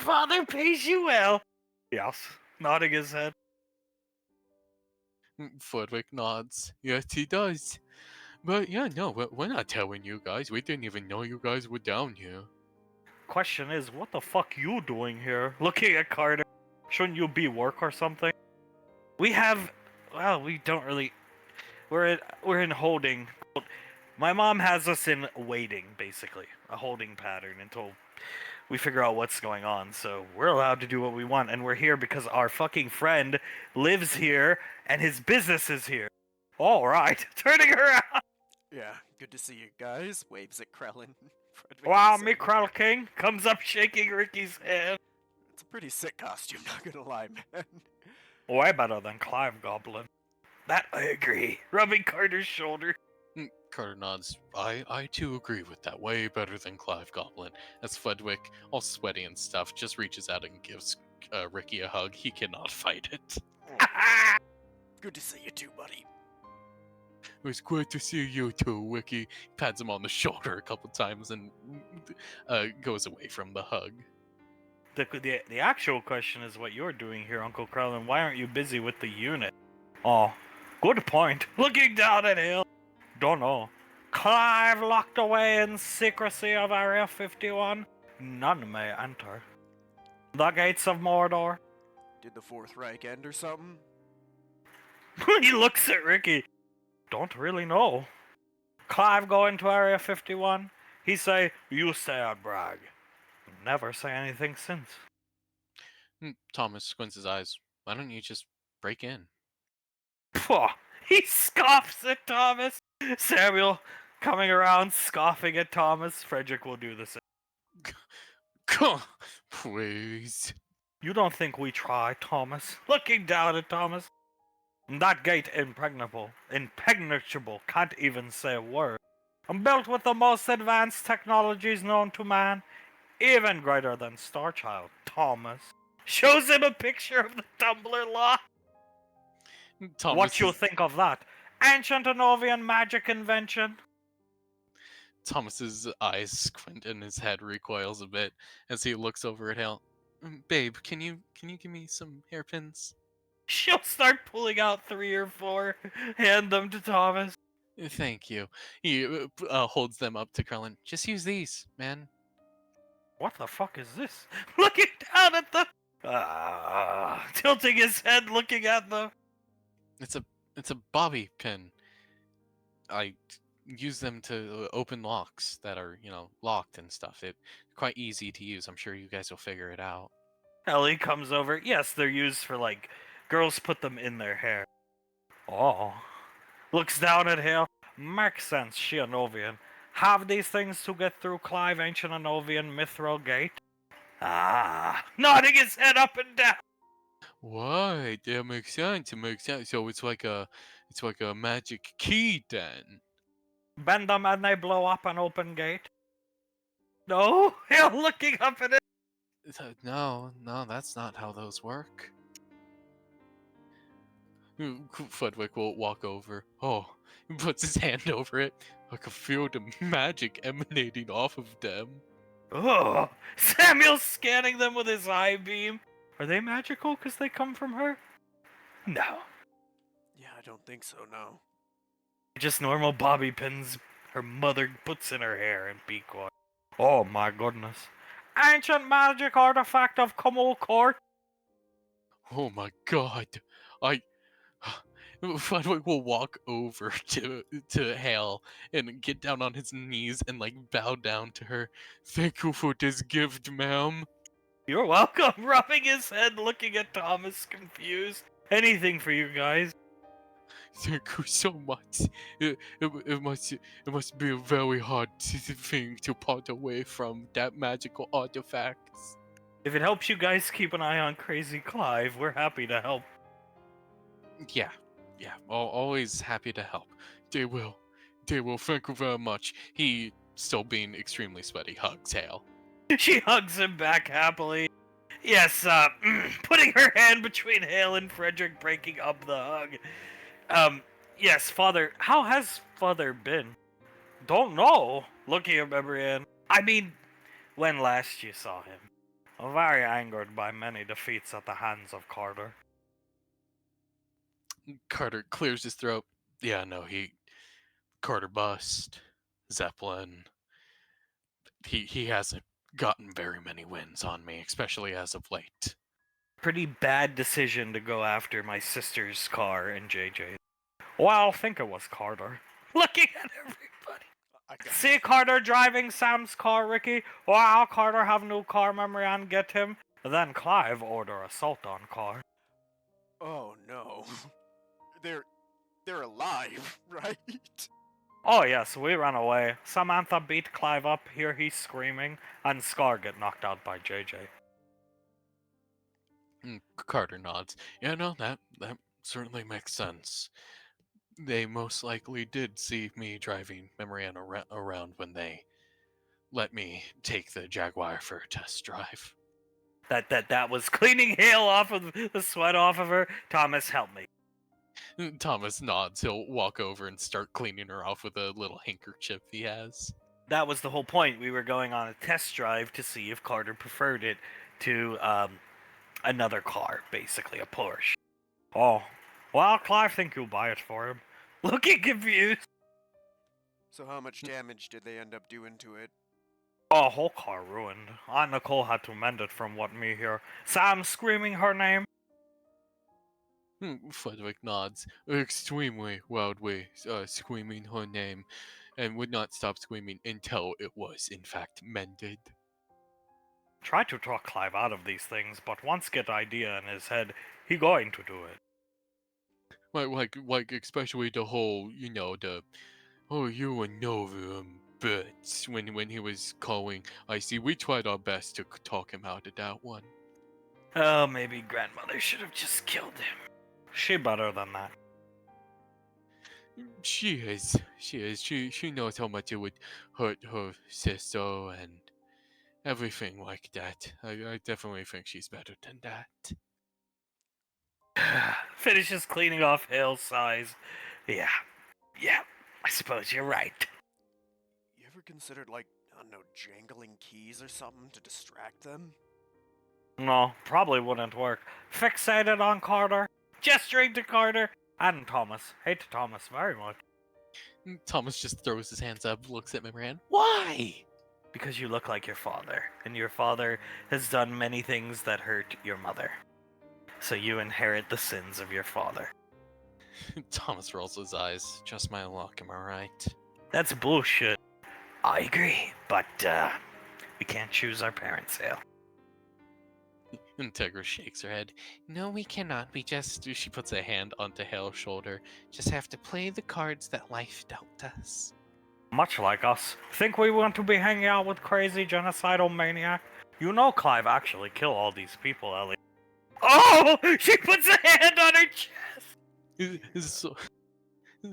Father pays you well. Yes, nodding his head. Flitwick nods. Yes, he does. But yeah, no, we're not telling you guys. We didn't even know you guys were down here. Question is, what the fuck you doing here? Looking at Carter. Shouldn't you be work or something? We have, well, we don't really. We're in holding. My mom has us in waiting, basically, a holding pattern until we figure out what's going on. So we're allowed to do what we want, and we're here because our fucking friend lives here and his business is here. All right, turning around. Yeah, good to see you guys. Waves at Krellin. Frederick Wow, and me Sam. Krell King comes up shaking Ricky's hand. It's a pretty sick costume, not gonna lie, man. Way better than Clive Goblin. That I agree. Rubbing Carter's shoulder. Carter nods. I too agree with that. Way better than Clive Goblin. As Flitwick, all sweaty and stuff, just reaches out and gives Ricky a hug. He cannot fight it. Good to see you too, buddy. It was great to see you too, Ricky. Pats him on the shoulder a couple times and goes away from the hug. The actual question is what you're doing here, Uncle Krellin. Why aren't you busy with the unit? Oh, good point. Looking down at Hill. Don't know. Clive locked away in secrecy of Area 51. None may enter. The gates of Mordor. Did the Fourth Reich end or something? He looks at Ricky. Don't really know. Clive go into Area 51. He say, you stay out, Bragg. Never say anything since. Thomas squints his eyes. Why don't you just break in? Pwah! He scoffs at Thomas. Samuel coming around scoffing at Thomas. Frederick will do the same. Please. You don't think we try, Thomas? Looking down at Thomas. That gate impregnable, can't even say a word. I'm built with the most advanced technologies known to man, even greater than Starchild. Thomas shows him a picture of the Tumblr lock. What you think of that? Ancient Anovian magic invention? Thomas's eyes squint and his head recoils a bit as he looks over at Hale. Babe, can you give me some hairpins? She'll start pulling out 3 or 4, hand them to Thomas. Thank you. He holds them up to Krellin. Just use these, man. What the fuck is this? Looking down at them. Tilting his head, looking at them. It's a bobby pin. I use them to open locks that are, locked and stuff. It's quite easy to use. I'm sure you guys will figure it out. Ellie comes over. Yes, they're used for, girls put them in their hair. Oh. Looks down at Hale. Makes sense, she a Novian. Have these things to get through Clive, Ancient Anovian, Mithril Gate? Nodding his head up and down. Right, that makes sense. It makes sense. So it's like a magic key then. Bend them and they blow up an open gate. No? Hale looking up at it. No, that's not how those work. Flitwick will walk over. Oh, he puts his hand over it. I can feel the magic emanating off of them. Oh, Samuel's scanning them with his eye beam. Are they magical because they come from her? No. Yeah, I don't think so, no. Just normal bobby pins her mother puts in her hair and be quiet. Oh my goodness. Ancient magic artifact of Kamul Court. Oh my god. Flitwick will walk over to Hale and get down on his knees and bow down to her. Thank you for this gift, ma'am. You're welcome. Rubbing his head, looking at Thomas, confused. Anything for you guys. Thank you so much. It must be a very hard thing to part away from that magical artifacts. If it helps you guys keep an eye on Crazy Clive, we're happy to help. Yeah. Always happy to help. They will. Thank you very much. He, still being extremely sweaty, hugs Hale. She hugs him back happily. Yes, putting her hand between Hale and Frederick, breaking up the hug. Yes, Father, how has Father been? Don't know. Looking at Memorian. I mean, when last you saw him. Very angered by many defeats at the hands of Carter. Carter clears his throat. Yeah, no, Carter bust. Zeppelin. He hasn't gotten very many wins on me, especially as of late. Pretty bad decision to go after my sister's car and JJ's. Well, I think it was Carter. Looking at everybody. See Carter driving Sam's car, Ricky? Well, Carter have new car, Memorian get him. Then Clive order assault on car. Oh no. They're alive, right? Oh yes, we ran away. Samantha beat Clive up, hear he's screaming, and Scar get knocked out by JJ. Carter nods. Yeah, no, that certainly makes sense. They most likely did see me driving Memorian around when they let me take the Jaguar for a test drive. That was cleaning Hale off of the sweat off of her. Thomas, help me. Thomas nods. He'll walk over and start cleaning her off with a little handkerchief he has. That was the whole point. We were going on a test drive to see if Carter preferred it to another car, basically a Porsche. Oh, well, Clive think you'll buy it for him. Looking confused. So how much damage did they end up doing to it? Oh, whole car ruined. Aunt Nicole had to mend it from what me hear. Sam screaming her name. Frederick nods. Extremely loudly, screaming her name, and would not stop screaming until it was, in fact, mended. Try to talk Clive out of these things, but once get idea in his head, he going to do it. Like especially the whole, you and Nova bits when he was calling. I see. We tried our best to talk him out of that one. Oh, maybe grandmother should have just killed him. She better than that. She is. She knows how much it would hurt her sister and everything like that. I definitely think she's better than that. Finishes cleaning off Hale's size. Yeah, I suppose you're right. You ever considered, like, I don't know, jangling keys or something to distract them? No, probably wouldn't work. Fixated on Carter, gesturing to Carter, and Thomas. Hate Thomas very much. Thomas just throws his hands up, looks at Memorian. Why? Because you look like your father, and your father has done many things that hurt your mother. So you inherit the sins of your father. Thomas rolls his eyes. Just my luck, am I right? That's bullshit. I agree, but we can't choose our parents, Hale. Integra shakes her head. No, we cannot. She puts a hand onto Hale's shoulder. Just have to play the cards that life dealt us. Much like us. Think we want to be hanging out with crazy genocidal maniac? You know Clive actually killed all these people, Ellie. Oh! She puts a hand on her chest!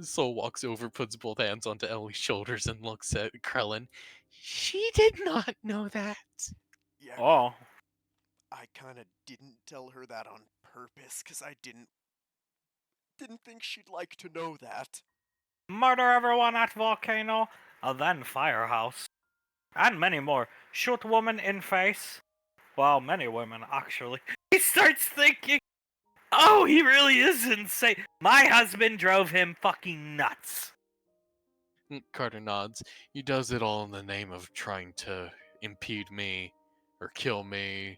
Soul walks over, puts both hands onto Ellie's shoulders, and looks at Krellin. She did not know that. Yeah. Oh. I kind of didn't tell her that on purpose, because I didn't think she'd like to know that. Murder everyone at volcano, then firehouse. And many more. Shoot woman in face. Well, many women, actually. He starts thinking, oh, he really is insane. My husband drove him fucking nuts. Carter nods. He does it all in the name of trying to impede me, or kill me,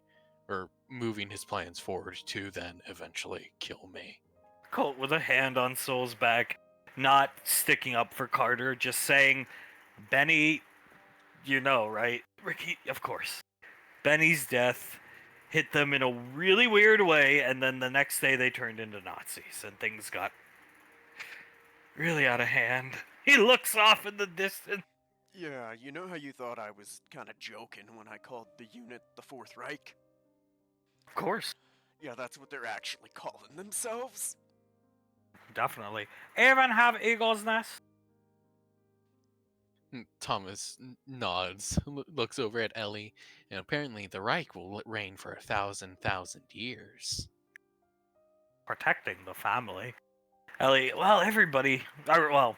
or moving his plans forward to then eventually kill me. Colt with a hand on Soul's back, not sticking up for Carter, just saying, Benny, you know, right? Ricky, of course. Benny's death hit them in a really weird way, and then the next day they turned into Nazis, and things got really out of hand. He looks off in the distance. Yeah, you know how you thought I was kind of joking when I called the unit the Fourth Reich? Of course. Yeah, that's what they're actually calling themselves. Definitely. Even have eagle's nest? Thomas nods, looks over at Ellie, and apparently the Reich will reign for 1,000 years. Protecting the family. Ellie, well, everybody. Well,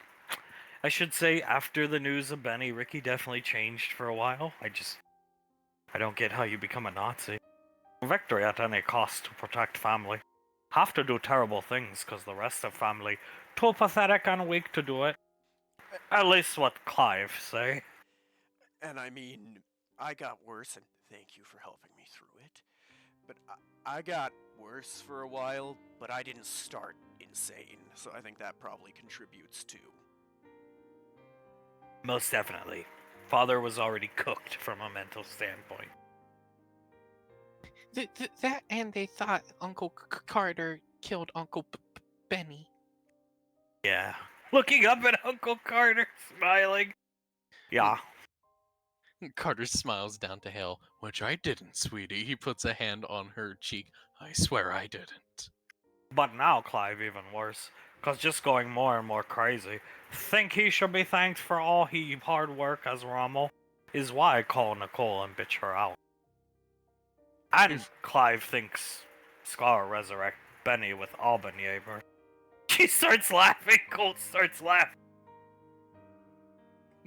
I should say, after the news of Benny, Ricky definitely changed for a while. I don't get how you become a Nazi. Victory at any cost to protect family. Have to do terrible things because the rest of family too pathetic and weak to do it. At least what Clive say. And I mean, I got worse, and thank you for helping me through it. But I got worse for a while, but I didn't start insane, so I think that probably contributes too. Most definitely. Father was already cooked from a mental standpoint. That and they thought Uncle Carter killed Uncle Benny. Yeah. Looking up at Uncle Carter, smiling. Yeah. Carter smiles down to Hale, which I didn't, sweetie. He puts a hand on her cheek. I swear I didn't. But now Clive even worse, cause just going more and more crazy. Think he should be thanked for all he hard work as Rommel? Is why I call Nicole and bitch her out. And Clive thinks Scar resurrect Benny with Albanyaber. She starts laughing, Colt starts laughing.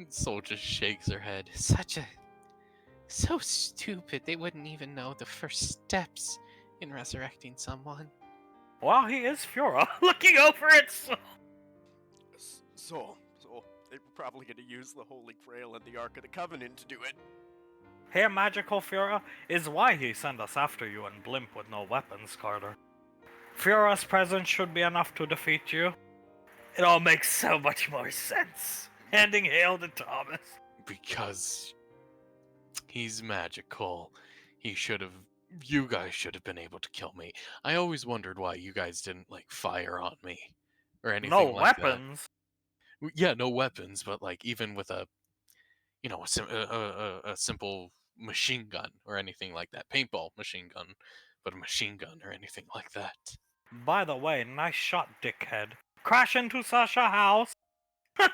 Soul just shakes her head. So stupid. They wouldn't even know the first steps in resurrecting someone. Well, he is Fura, looking over at Soul. So, they were probably gonna use the Holy Grail and the Ark of the Covenant to do it. Hey, Magical Fura, is why he sent us after you and Blimp with no weapons, Carter. Fura's presence should be enough to defeat you. It all makes so much more sense. Handing Hale to Thomas. Because he's magical. You guys should have been able to kill me. I always wondered why you guys didn't, fire on me. Or anything No like that. weapons. Yeah, no weapons, but, even with a simple machine gun or anything like that. Paintball machine gun, but a machine gun or anything like that. By the way, nice shot, dickhead. Crash into Sasha's house.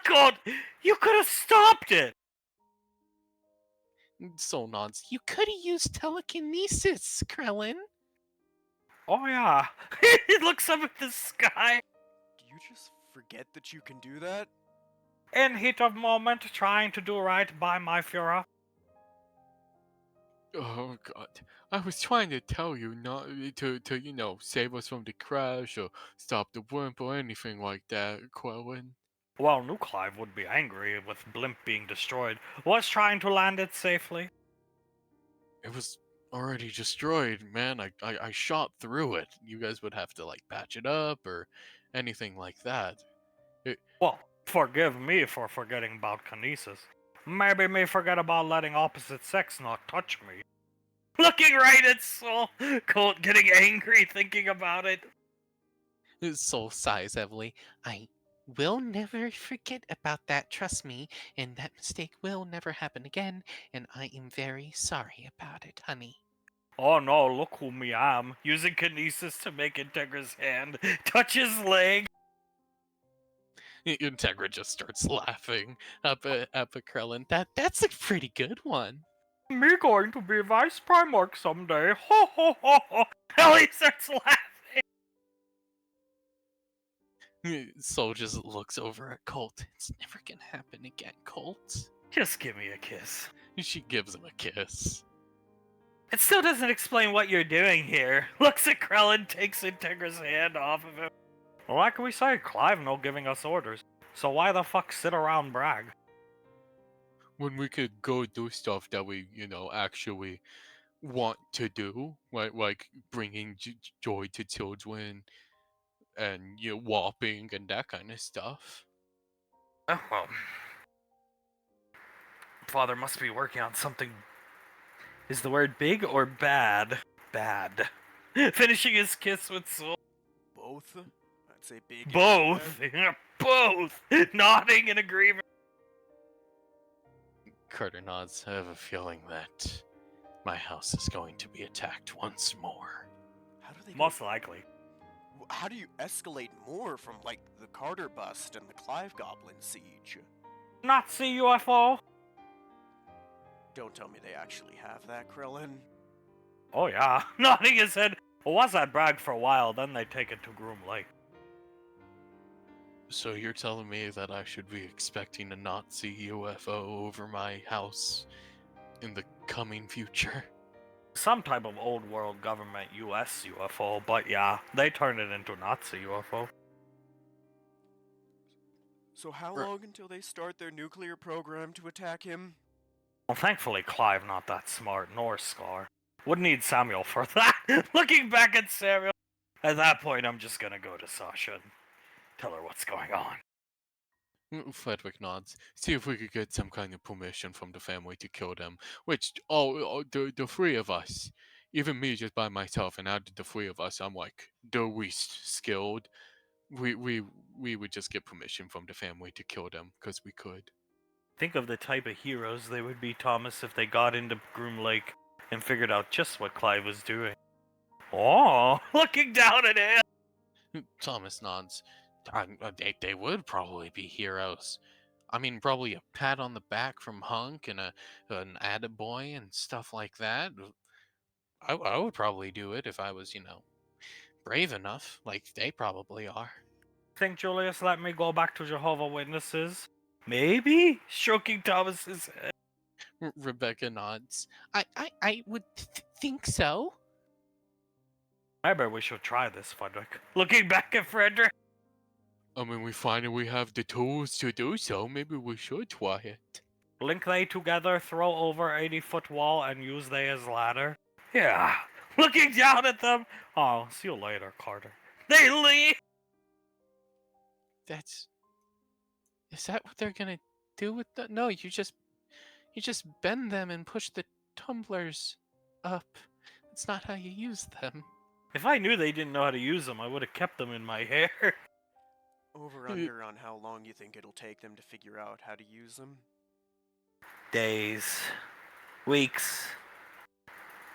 God, you could have stopped it. Soul nods. You could have used telekinesis, Krellin. Oh yeah. He looks up at the sky. Do you just forget that you can do that? In heat of moment, trying to do right by my Fura. Oh god. I was trying to tell you not to save us from the crash or stop the blimp or anything like that, Krellin. Well, New Clive would be angry with Blimp being destroyed. Was trying to land it safely. It was already destroyed, man. I shot through it. You guys would have to patch it up or anything like that. Well, forgive me for forgetting about kinesis. Maybe me forget about letting opposite sex not touch me. Looking right at Soul, Colt getting angry thinking about it. Soul sighs heavily. I will never forget about that, trust me, and that mistake will never happen again, and I am very sorry about it, honey. Oh no, look who me am, using kinesis to make Integra's hand touch his leg. Integra just starts laughing up at Krellin. That's a pretty good one. Me going to be Vice Primarch someday. Ho ho ho ho. Ellie starts laughing. Soul just looks over at Colt. It's never gonna happen again, Colt. Just give me a kiss. She gives him a kiss. It still doesn't explain what you're doing here. Looks at Krellin, takes Integra's hand off of him. Well, like we say, Clive no giving us orders. So why the fuck sit around brag? When we could go do stuff that we, actually want to do, like bringing joy to children and whopping and that kind of stuff. Oh, well. Father must be working on something. Is the word big or bad? Bad. Finishing his kiss with Soul. Both? That It's a big issue Both! then? Both! Nodding in agreement. Carter nods. I have a feeling that my house is going to be attacked once more. How do they go? Most likely. How do you escalate more from, like, the Carter bust and the Clive Goblin siege? Nazi UFO? Don't tell me they actually have that, Krillin. Oh yeah. Nodding his head. Well, once that bragged for a while, then they take it to Groom Lake. So you're telling me that I should be expecting a Nazi UFO over my house in the coming future? Some type of old world government US UFO, but yeah, they turned it into Nazi UFO. So how Right. long until they start their nuclear program to attack him? Well, thankfully Clive not that smart, nor Scar. Would need Samuel for that. Looking back at Samuel, at that point I'm just gonna go to Sasha and tell her what's going on. Frederick nods. See if we could get some kind of permission from the family to kill them. Which, the three of us. Even me just by myself, and out of the three of us, I'm like the least skilled. We would just get permission from the family to kill them, because we could. Think of the type of heroes they would be, Thomas, if they got into Groom Lake and figured out just what Clive was doing. Oh, looking down at him. Thomas nods. They would probably be heroes. I mean, probably a pat on the back from Hunk and an attaboy and stuff like that. I would probably do it if I was, brave enough, like they probably are. Think Julius let me go back to Jehovah Witnesses? Maybe? Stroking Thomas's head. Rebecca nods. I would think so. Maybe we should try this, Frederick. Looking back at Frederick. I mean, we finally have the tools to do so. Maybe we should try it. Link they together, throw over 80-foot wall, and use they as ladder. Yeah. Looking down at them. Oh, see you later, Carter. They leave. Is that what they're gonna do with the? No, you just bend them and push the tumblers up. That's not how you use them. If I knew they didn't know how to use them, I would have kept them in my hair. Over under on how long you think it'll take them to figure out how to use them? Days. Weeks.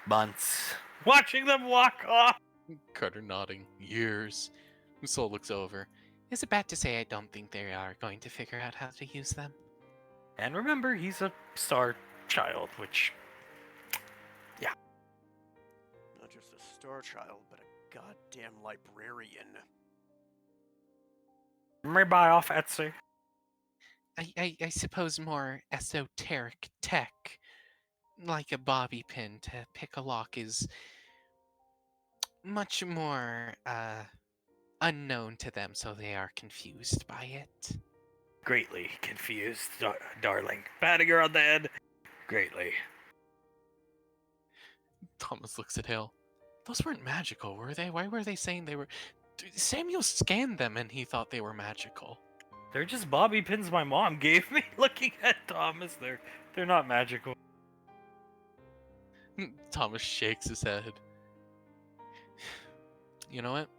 Months. Watching them walk off. Carter nodding. Years. Soul looks over. Is it bad to say I don't think they are going to figure out how to use them? And remember, he's a star child, which... yeah. Not just a star child, but a goddamn librarian. May buy off Etsy. I suppose more esoteric tech, like a bobby pin to pick a lock, is much more unknown to them, so they are confused by it. Greatly confused, darling. Patting her on the head. Greatly. Thomas looks at Hale. Those weren't magical, were they? Why were they saying they were... Samuel scanned them and he thought they were magical. They're just bobby pins my mom gave me. Looking at Thomas, they're not magical. Thomas shakes his head. You know what?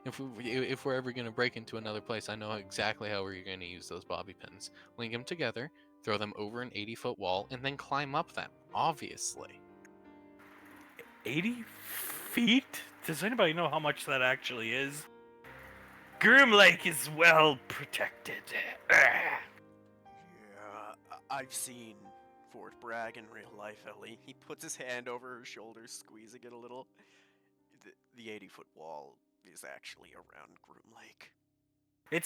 If we're ever going to break into another place, I know exactly how we're going to use those bobby pins. Link them together, throw them over an 80-foot wall, and then climb up them, obviously. 80 feet? Does anybody know how much that actually is? Groom Lake is well protected. Yeah, I've seen Fort Bragg in real life, Ellie. He puts his hand over her shoulder, squeezing it a little. The 80-foot wall is actually around Groom Lake.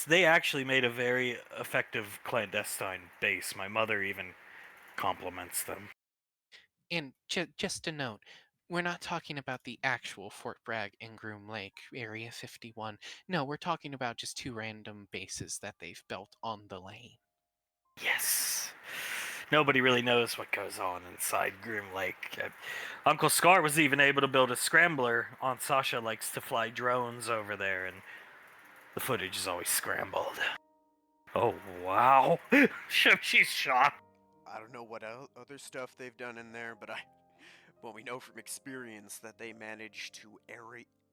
They actually made a very effective clandestine base. My mother even compliments them. And just a note, we're not talking about the actual Fort Bragg and Groom Lake, Area 51. No, we're talking about just two random bases that they've built on the lane. Yes. Nobody really knows what goes on inside Groom Lake. Uncle Scar was even able to build a scrambler on Sasha likes to fly drones over there, and the footage is always scrambled. Oh, wow. She's shocked. I don't know what other stuff they've done in there, but we know from experience that they manage to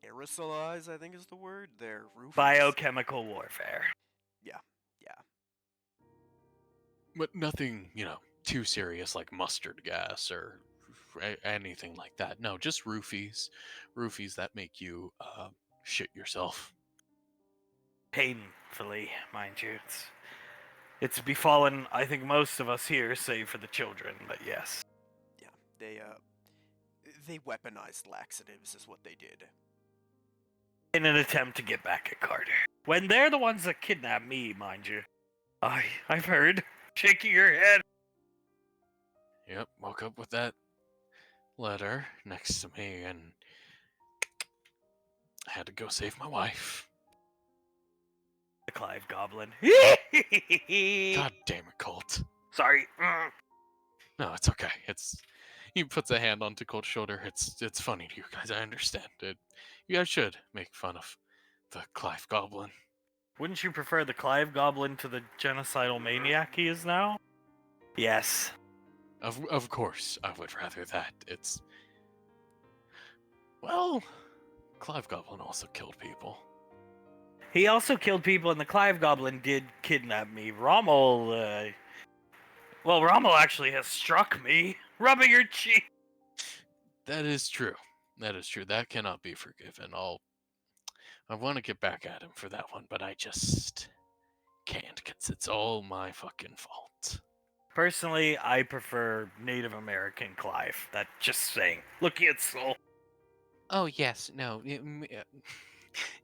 aerosolize, I think is the word. They're roofies. Biochemical warfare. Yeah. But nothing, too serious like mustard gas or anything like that. No, just roofies. Roofies that make you shit yourself. Painfully, mind you. It's befallen, I think, most of us here, save for the children, but yes. Yeah. They weaponized laxatives is what they did. In an attempt to get back at Carter. When they're the ones that kidnapped me, mind you. I've heard. Shaking your head. Yep, woke up with that letter next to me and I had to go save my wife. The Clive Goblin. God damn it, Colt. Sorry. No, it's okay. He puts a hand onto Colt's shoulder. It's funny to you guys. I understand it. You guys should make fun of the Clive Goblin. Wouldn't you prefer the Clive Goblin to the genocidal maniac he is now? Yes. Of course, I would rather that. Well, Clive Goblin also killed people. He also killed people, and the Clive Goblin did kidnap me. Rommel actually has struck me, rubbing your cheek. That is true. That cannot be forgiven. I want to get back at him for that one, but I just can't, because it's all my fucking fault. Personally, I prefer Native American Clive. That's just saying. Looking at Soul. Oh, yes, no.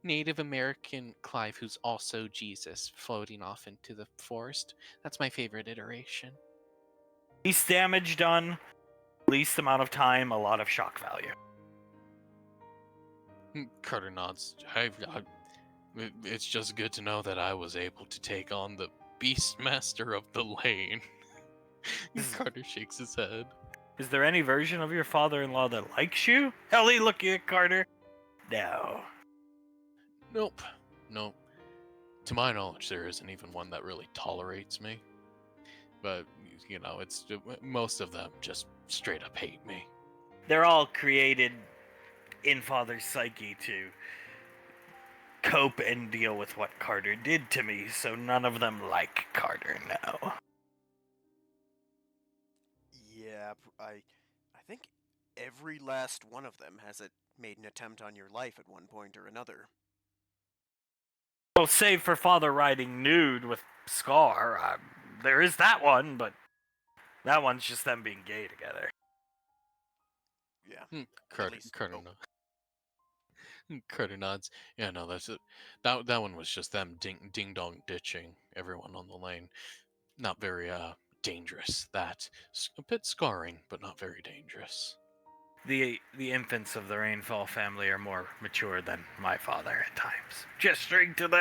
Native American Clive, who's also Jesus, floating off into the forest. That's my favorite iteration. Least damage done, least amount of time, a lot of shock value. Carter nods. It's just good to know that I was able to take on the Beastmaster of the Lane. Carter shakes his head. Is there any version of your father-in-law that likes you? Ellie looking at Carter. No. Nope. To my knowledge, there isn't even one that really tolerates me. But, it's most of them just straight up hate me. They're all created in Father's psyche to cope and deal with what Carter did to me, so none of them like Carter now. Yeah, I think every last one of them has made an attempt on your life at one point or another. Well, save for Father riding nude with Scar, there is that one, but that one's just them being gay together. Yeah. Carter nods. Yeah, no, that's it. That one was just them ding dong ditching everyone on the lane. Not very dangerous. That a bit scarring, but not very dangerous. The infants of the Rainfall family are more mature than my father at times. Gesturing to them.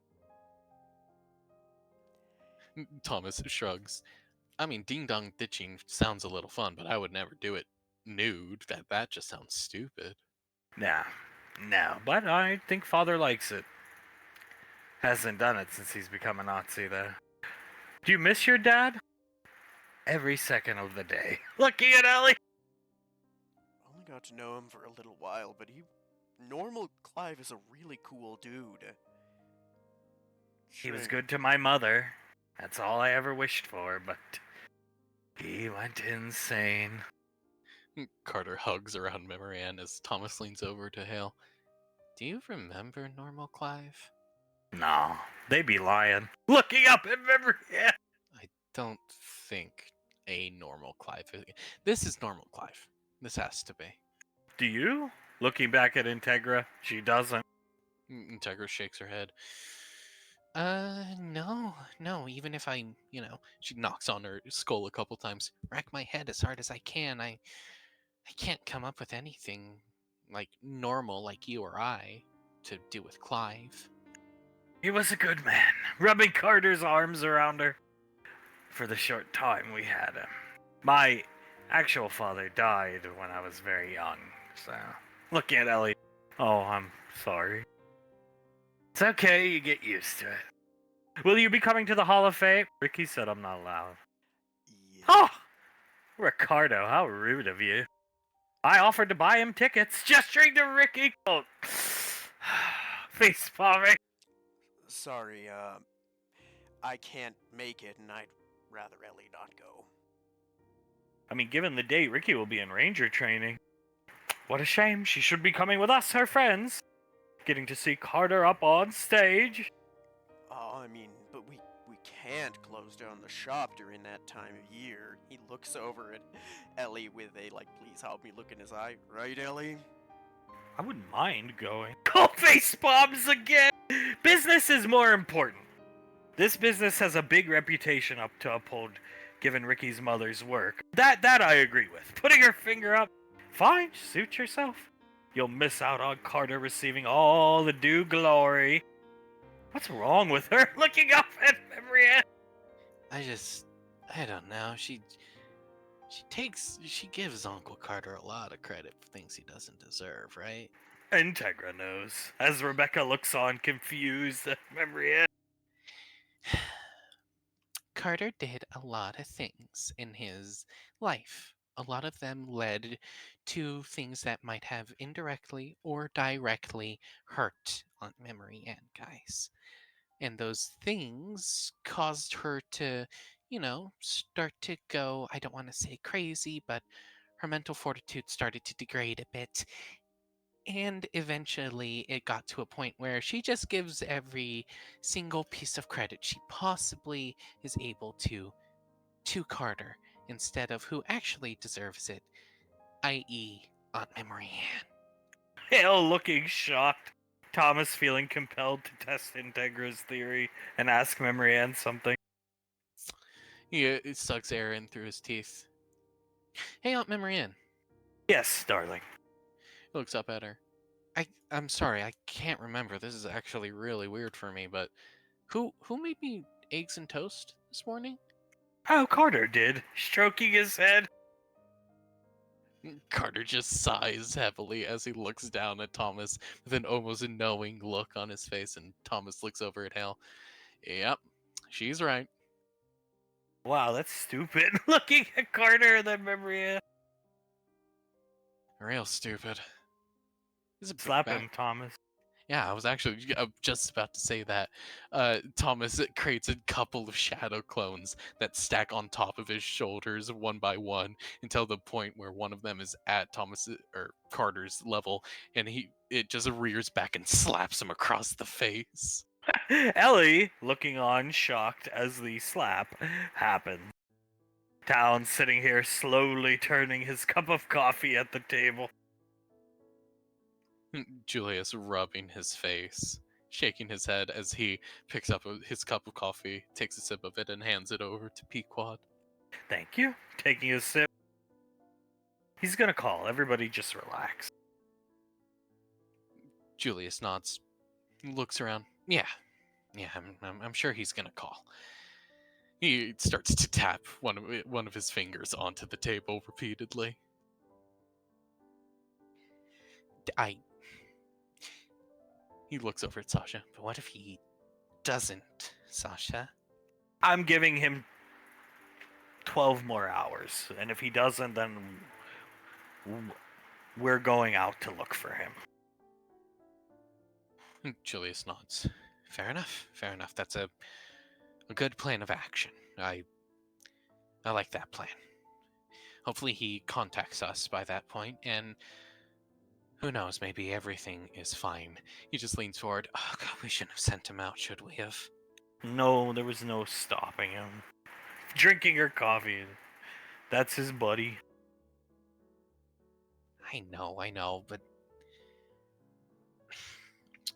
Thomas shrugs. I mean, ding dong ditching sounds a little fun, but I would never do it nude. That just sounds stupid. No, but I think Father likes it. Hasn't done it since he's become a Nazi, though. Do you miss your dad? Every second of the day. Looking at Ellie. Only got to know him for a little while, but normal Clive is a really cool dude. He was good to my mother. That's all I ever wished for, but he went insane. Carter hugs around Marianne as Thomas leans over to Hale. Do you remember normal Clive? No, they be lying. Looking up at Marianne. I don't think a normal Clive. This is normal Clive. This has to be. Do you? Looking back at Integra, she doesn't. Integra shakes her head. No. Even if she knocks on her skull a couple times, rack my head as hard as I can. I can't come up with anything like normal, like you or I, to do with Clive. He was a good man, rubbing Carter's arms around her. For the short time we had him. My actual father died when I was very young, so... Looking at Ellie. Oh, I'm sorry. It's okay, you get used to it. Will you be coming to the Hall of Fame? Ricky said I'm not allowed. Yeah. Oh! Ricardo, how rude of you. I offered to buy him tickets, gesturing to Ricky. Oh, Face palming. Sorry, I can't make it, and I'd rather Ellie not go. I mean, given the date, Ricky will be in ranger training. What a shame. She should be coming with us, her friends. Getting to see Carter up on stage. Oh, I mean, but we can't close down the shop during that time of year. He looks over at Ellie with a, like, please help me look in his eye. Right, Ellie? I wouldn't mind going. Cold face bombs again! Business is more important. This business has a big reputation up to uphold, given Ricky's mother's work. That I agree with. Putting her finger up, fine, suit yourself. You'll miss out on Carter receiving all the due glory. What's wrong with her? Looking up at Marianne. I don't know. She gives Uncle Carter a lot of credit for things he doesn't deserve, right? Integra knows, as Rebecca looks on confused at Marianne. Carter did a lot of things in his life. A lot of them led to things that might have indirectly or directly hurt Aunt Marianne, guys. And those things caused her to, start to go, I don't want to say crazy, but her mental fortitude started to degrade a bit. And eventually it got to a point where she just gives every single piece of credit she possibly is able to Carter instead of who actually deserves it, i.e., Aunt Marianne. Hale looking shocked. Thomas feeling compelled to test Integra's theory and ask Marianne something. He sucks air in through his teeth. Hey, Aunt Marianne. Yes, darling. He looks up at her. I'm sorry, I can't remember. This is actually really weird for me, but who made me eggs and toast this morning? Oh, Carter did, stroking his head. Carter just sighs heavily as he looks down at Thomas with an almost knowing look on his face, and Thomas looks over at Hale. Yep, she's right. Wow, that's stupid. Looking at Carter and then Marianne. Real stupid. This is a Slap bad- him, Thomas. Yeah, I was just about to say that. Thomas creates a couple of shadow clones that stack on top of his shoulders one by one until the point where one of them is at Thomas or Carter's level, and it just rears back and slaps him across the face. Ellie looking on, shocked as the slap happened. Town sitting here slowly turning his cup of coffee at the table. Julius rubbing his face, shaking his head as he picks up his cup of coffee, takes a sip of it, and hands it over to Pequod. Thank you. Taking a sip. He's gonna call. Everybody just relax. Julius nods, looks around. Yeah, I'm sure he's gonna call. He starts to tap one of his fingers onto the table repeatedly. He looks over at Sasha. But what if he doesn't, Sasha? I'm giving him 12 more hours, and if he doesn't, then we're going out to look for him. Julius nods. Fair enough. That's a good plan of action. I like that plan. Hopefully he contacts us by that point, and who knows, maybe everything is fine. He just leans forward. Oh god, we shouldn't have sent him out, should we have? No, there was no stopping him. Drinking her coffee. That's his buddy. I know, but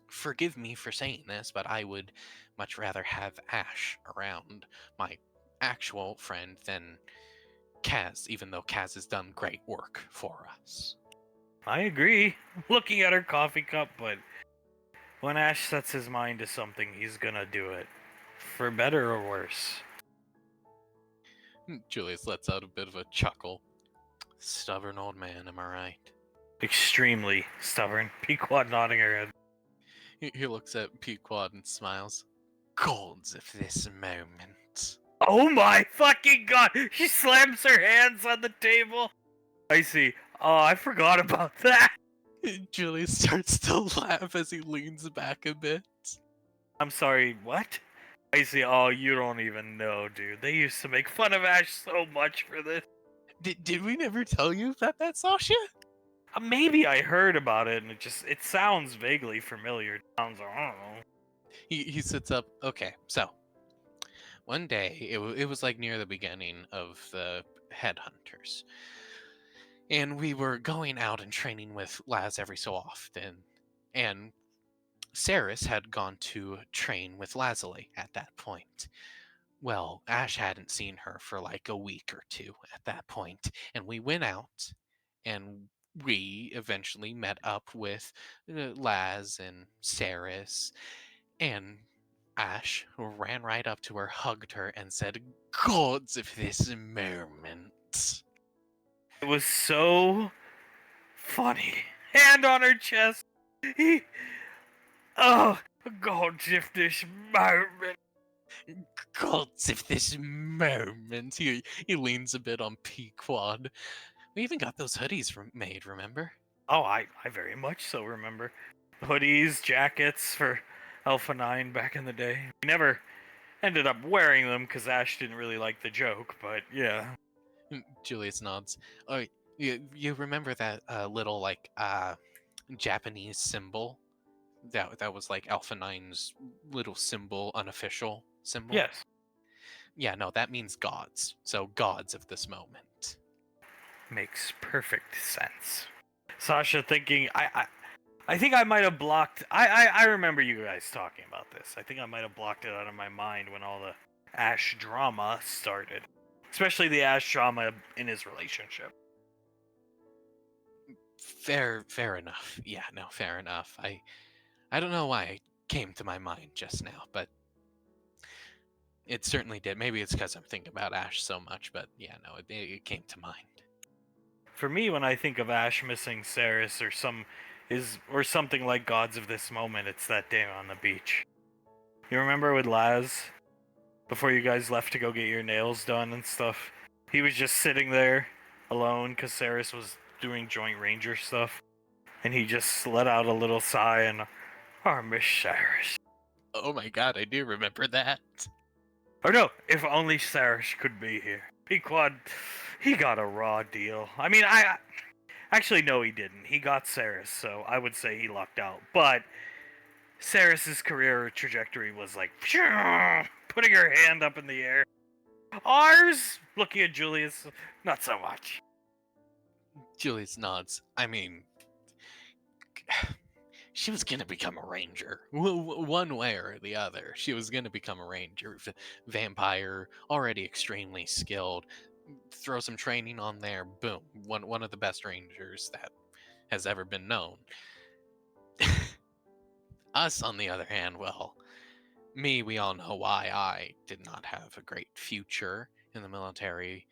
forgive me for saying this, but I would much rather have Ash around my actual friend than Kaz, even though Kaz has done great work for us. I agree. Looking at her coffee cup, but when Ash sets his mind to something, he's gonna do it. For better or worse. Julius lets out a bit of a chuckle. Stubborn old man, am I right? Extremely stubborn. Pequod nodding her head. He looks at Pequod and smiles. Gods of this moment. Oh my fucking god! She slams her hands on the table. I see. Oh, I forgot about that. Julius starts to laugh as he leans back a bit. I'm sorry, what? I see. Oh, you don't even know, dude. They used to make fun of Ash so much for this. Did we never tell you about that, Sasha? Maybe I heard about it, and it sounds vaguely familiar. It sounds, I don't know. He sits up. Okay, so one day it was like near the beginning of the headhunters, and we were going out and training with Laz every so often, and Saris had gone to train with Lazuli at that point. Well, Ash hadn't seen her for like a week or two at that point, and we went out and we eventually met up with Laz and Saris, and Ash ran right up to her, hugged her, and said, "Gods of this moment." It was so funny. Hand on her chest. He. Oh, God, if this moment. Gods of this moment. He leans a bit on Pequod. We even got those hoodies made, remember? Oh, I very much so remember. Hoodies, jackets for Alpha 9 back in the day. We never ended up wearing them because Ash didn't really like the joke, but yeah. Julius nods. Oh, you remember that little like Japanese symbol that was like Alpha 9's little symbol, unofficial symbol? Yes. Yeah, no, that means gods. So gods of this moment. Makes perfect sense. Sasha thinking, I think I might have blocked. I remember you guys talking about this. I think I might have blocked it out of my mind when all the Ash drama started, especially the Ash drama in his relationship. Fair enough. Yeah, no, fair enough. I don't know why it came to my mind just now, but it certainly did. Maybe it's because I'm thinking about Ash so much, but yeah, no, it came to mind. For me, when I think of Ash missing Saris or something like Gods of this moment, it's that day on the beach. You remember with Laz, before you guys left to go get your nails done and stuff? He was just sitting there alone because Saris was doing joint ranger stuff, and he just let out a little sigh and, "Oh, Miss Saris." Oh my god, I do remember that. Or no, if only Saris could be here. Pequod, he got a raw deal. I mean, actually, no, he didn't. He got Saris, so I would say he lucked out. But Saris's career trajectory was like, putting her hand up in the air. Ours, looking at Julius, not so much. Julius nods. I mean, she was gonna become a ranger, one way or the other. She was gonna become a ranger, vampire, already extremely skilled. Throw some training on there, boom, one of the best rangers that has ever been known. Us, on the other hand, well, we all know why I did not have a great future in the military.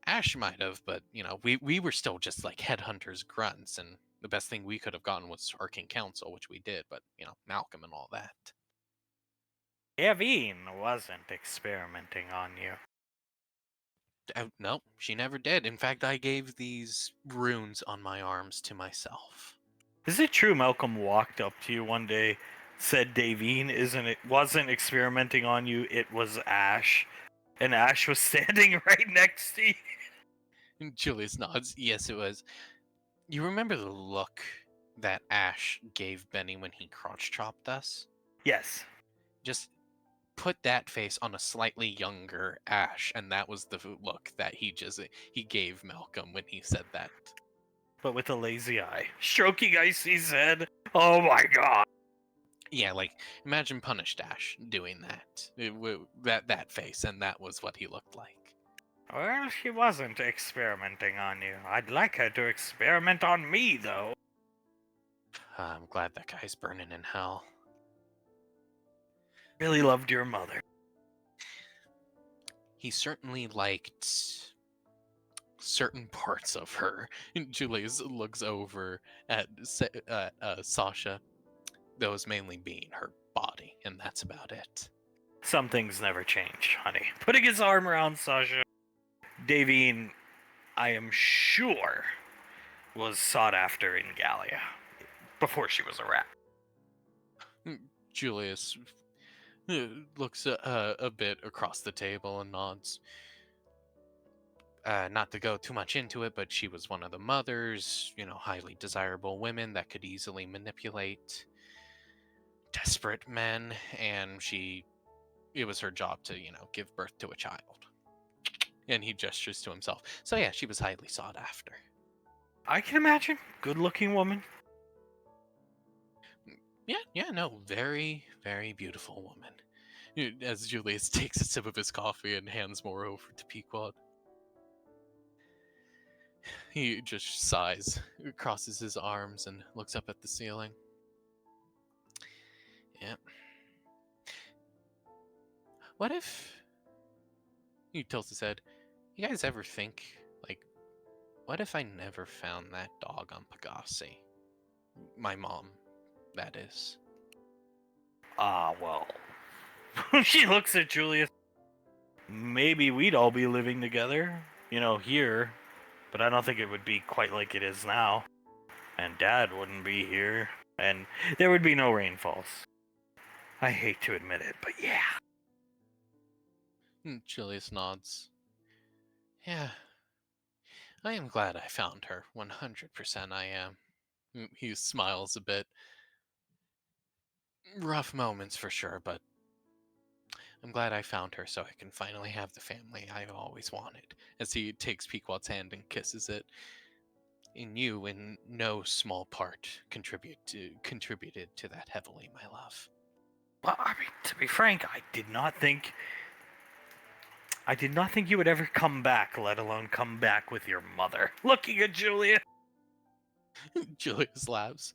Ash might have, but we were still just like headhunters, grunts, and the best thing we could have gotten was Arcane Council, which we did, but Malcolm and all that. Yavin wasn't experimenting on you. No, she never did. In fact, I gave these runes on my arms to myself. Is it true Malcolm walked up to you one day, said Davine wasn't experimenting on you, it was Ash, and Ash was standing right next to you? Julius nods. Yes, it was. You remember the look that Ash gave Benny when he crotch chopped us? Yes. Just put that face on a slightly younger Ash, and that was the look that he gave Malcolm when he said that. But with a lazy eye. Stroking Icy's head. Oh my god. Yeah, like, imagine Punished Ash doing that. That face, and that was what he looked like. Well, she wasn't experimenting on you. I'd like her to experiment on me, though. I'm glad that guy's burning in hell. Really loved your mother. He certainly liked certain parts of her. Julius looks over at Sasha, those mainly being her body, and that's about it. Some things never change, honey. Putting his arm around Sasha. Davine, I am sure was sought after in Gallia before she was a rat. Julius looks a bit across the table and nods. Not to go too much into it, but she was one of the mothers, highly desirable women that could easily manipulate desperate men, and it was her job to, give birth to a child. And he gestures to himself. So yeah, she was highly sought after. I can imagine. Good-looking woman. Yeah, no, very, very beautiful woman. As Julius takes a sip of his coffee and hands more over to Pequod. He just sighs, crosses his arms, and looks up at the ceiling. Yep. What if... He tilts his head. You guys ever think, what if I never found that dog on Pegasi? My mom, that is. Well. She looks at Julius. Maybe we'd all be living together, here. But I don't think it would be quite like it is now. And Dad wouldn't be here. And there would be no rainfalls. I hate to admit it, but yeah. Julius nods. Yeah. I am glad I found her. 100% I am. He smiles a bit. Rough moments for sure, but I'm glad I found her so I can finally have the family I've always wanted. As he takes Pequod's hand and kisses it. And you, in no small part, contributed to that heavily, my love. Well, to be frank, I did not think you would ever come back, let alone come back with your mother. Looking at Julia. Julius laughs.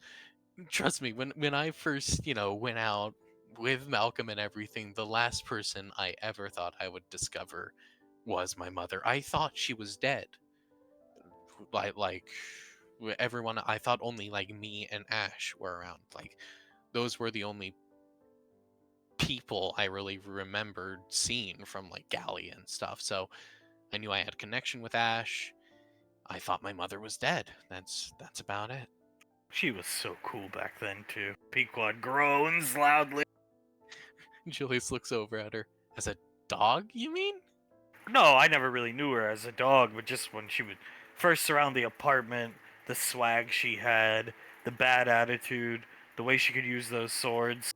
Trust me, when I first, went out with Malcolm and everything, the last person I ever thought I would discover was my mother. I thought she was dead. Like everyone, I thought only me and Ash were around. Those were the only people I really remembered seeing from Gallia and stuff. So I knew I had connection with Ash. I thought my mother was dead. That's about it. She was so cool back then, too. Pequod groans loudly. Julius looks over at her. As a dog, you mean? No, I never really knew her as a dog, but just when she would first surround the apartment, the swag she had, the bad attitude, the way she could use those swords.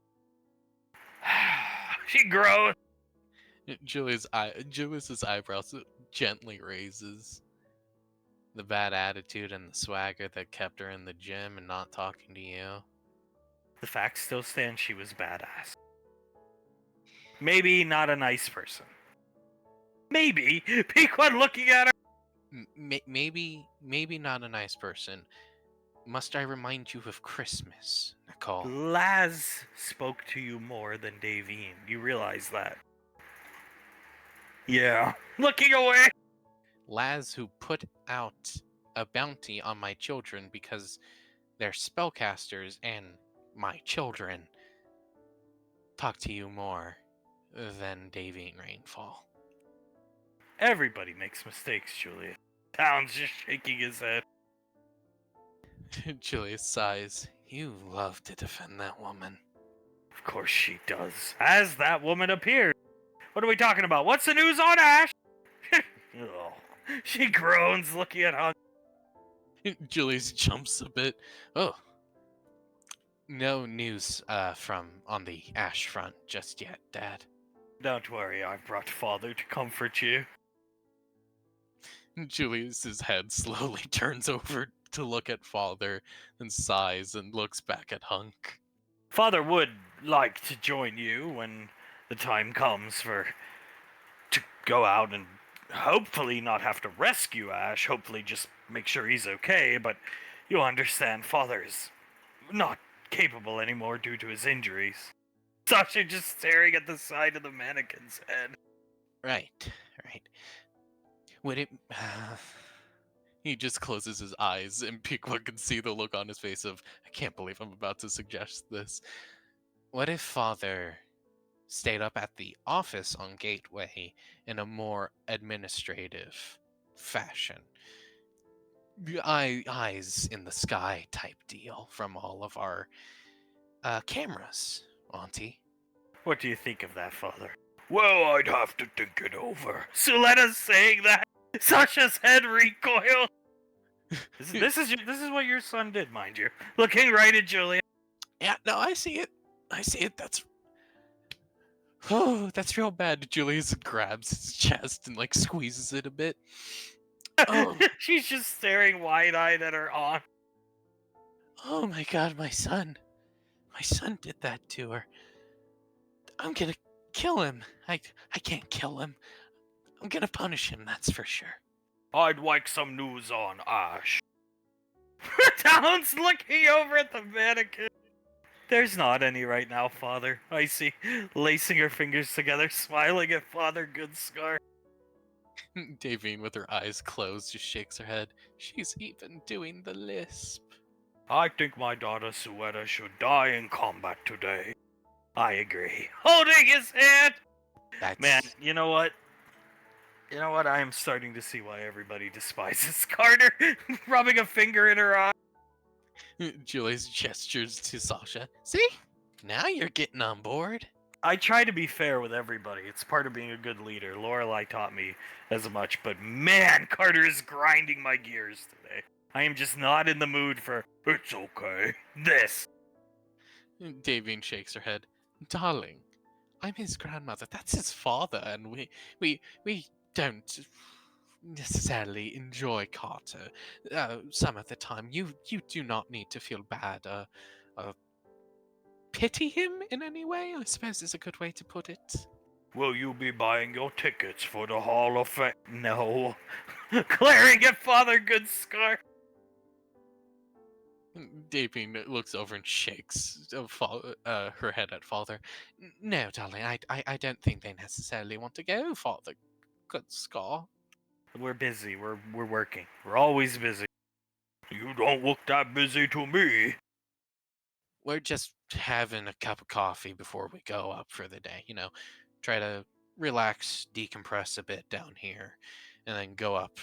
She grows. Julius's eyebrows gently raises. The bad attitude and the swagger that kept her in the gym and not talking to you. The fact still stands, she was badass. Maybe not a nice person. Maybe. Pequod looking at her. Maybe not a nice person. Must I remind you of Christmas, Nicole? Laz spoke to you more than Davine. You realize that? Yeah. Looking away. Laz, who put out a bounty on my children because they're spellcasters and my children, talk to you more than Davine Rainfall. Everybody makes mistakes, Julius. Town's just shaking his head. Julius sighs. You love to defend that woman. Of course she does. As that woman appears. What are we talking about? What's the news on Ash? Oh, she groans, looking at Hunt. Julius jumps a bit. Oh. No news from on the Ash front just yet, Dad. Don't worry, I've brought Father to comfort you. Julius's head slowly turns over to look at Father, and sighs and looks back at Hunk. Father would like to join you when the time comes to go out and hopefully not have to rescue Ash. Hopefully just make sure he's okay, but you'll understand Father's not capable anymore due to his injuries. Sasha just staring at the side of the mannequin's head. Right. Would it... He just closes his eyes, and Pequod can see the look on his face of, I can't believe I'm about to suggest this. What if Father stayed up at the office on Gateway in a more administrative fashion? eyes in the sky type deal from all of our cameras, Auntie. What do you think of that, Father? Well, I'd have to think it over. Suletta's saying that. Sasha's head recoiled. This is what your son did, mind you. Looking right at Julia. Yeah, no, I see it. I see it. Oh, that's real bad. Julius grabs his chest and like squeezes it a bit. Oh, She's just staring wide-eyed at her aunt. oh my God, my son. My son did that to her. I'm gonna kill him. I can't kill him. I'm gonna punish him, that's for sure. I'd like some news on Ash. Talon's looking over at the mannequin. There's not any right now, Father. I see, lacing her fingers together, smiling at Father Goodscar. Davine, with her eyes closed, just shakes her head. She's even doing the lisp. I think my daughter Suetta should die in combat today. I agree. Holding his hand! That's... Man, you know what? You know what? I am starting to see why everybody despises Carter. Rubbing a finger in her eye. Julius gestures to Sasha. See? Now you're getting on board. I try to be fair with everybody. It's part of being a good leader. Lorelai taught me as much, but man, Carter is grinding my gears today. I am just not in the mood for, it's okay, this. Davine shakes her head. Darling, I'm his grandmother. That's his father, and we don't necessarily enjoy Carter. Some of the time, you do not need to feel bad. Pity him in any way, I suppose is a good way to put it. Will you be buying your tickets for the Hall of Fame? No. Glaring at Father Goodscar. Davine looks over and shakes her head at Father. No, darling, I don't think they necessarily want to go, Father Goodscar. We're busy. We're working. We're always busy. You don't look that busy to me. We're just having a cup of coffee before we go up for the day. You know, try to relax, decompress a bit down here, and then go up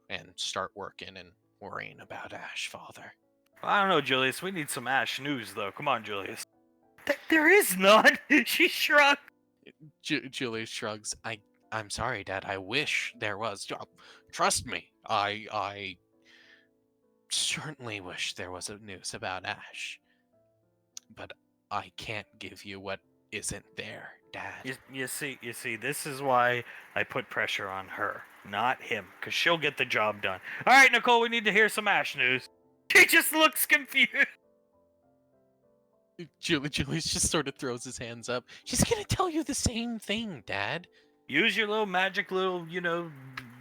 and start working and worrying about Ash, Father. I don't know, Julius. We need some Ash news, though. Come on, Julius. There is none. She shrugged. Julius shrugs. I'm sorry, Dad. I wish there was. Trust me. I certainly wish there was a news about Ash. But I can't give you what isn't there, Dad. You see, this is why I put pressure on her, not him, because she'll get the job done. All right, Nicole, we need to hear some Ash news. She just looks confused. Julius just sort of throws his hands up. She's gonna tell you the same thing, Dad. Use your little magic little,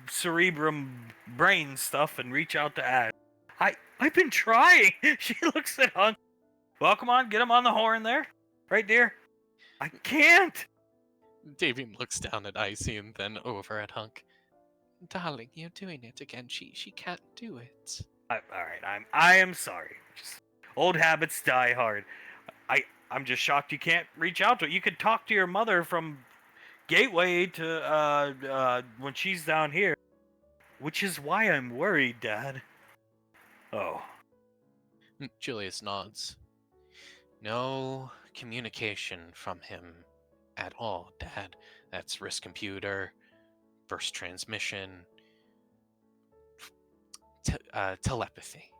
cerebrum brain stuff and reach out to Ash. I've been trying. She looks at Hunk. Well, come on, get him on the horn there. Right, dear? I can't. Davine looks down at Icy and then over at Hunk. Darling, you're doing it again. She can't do it. All right, I am sorry. Just old habits die hard. I'm just shocked you can't reach out to her. You could talk to your mother from Gateway to when she's down here, which is why I'm worried, Dad. Oh. Julius nods. No communication from him at all, Dad. That's wrist computer, burst transmission, telepathy.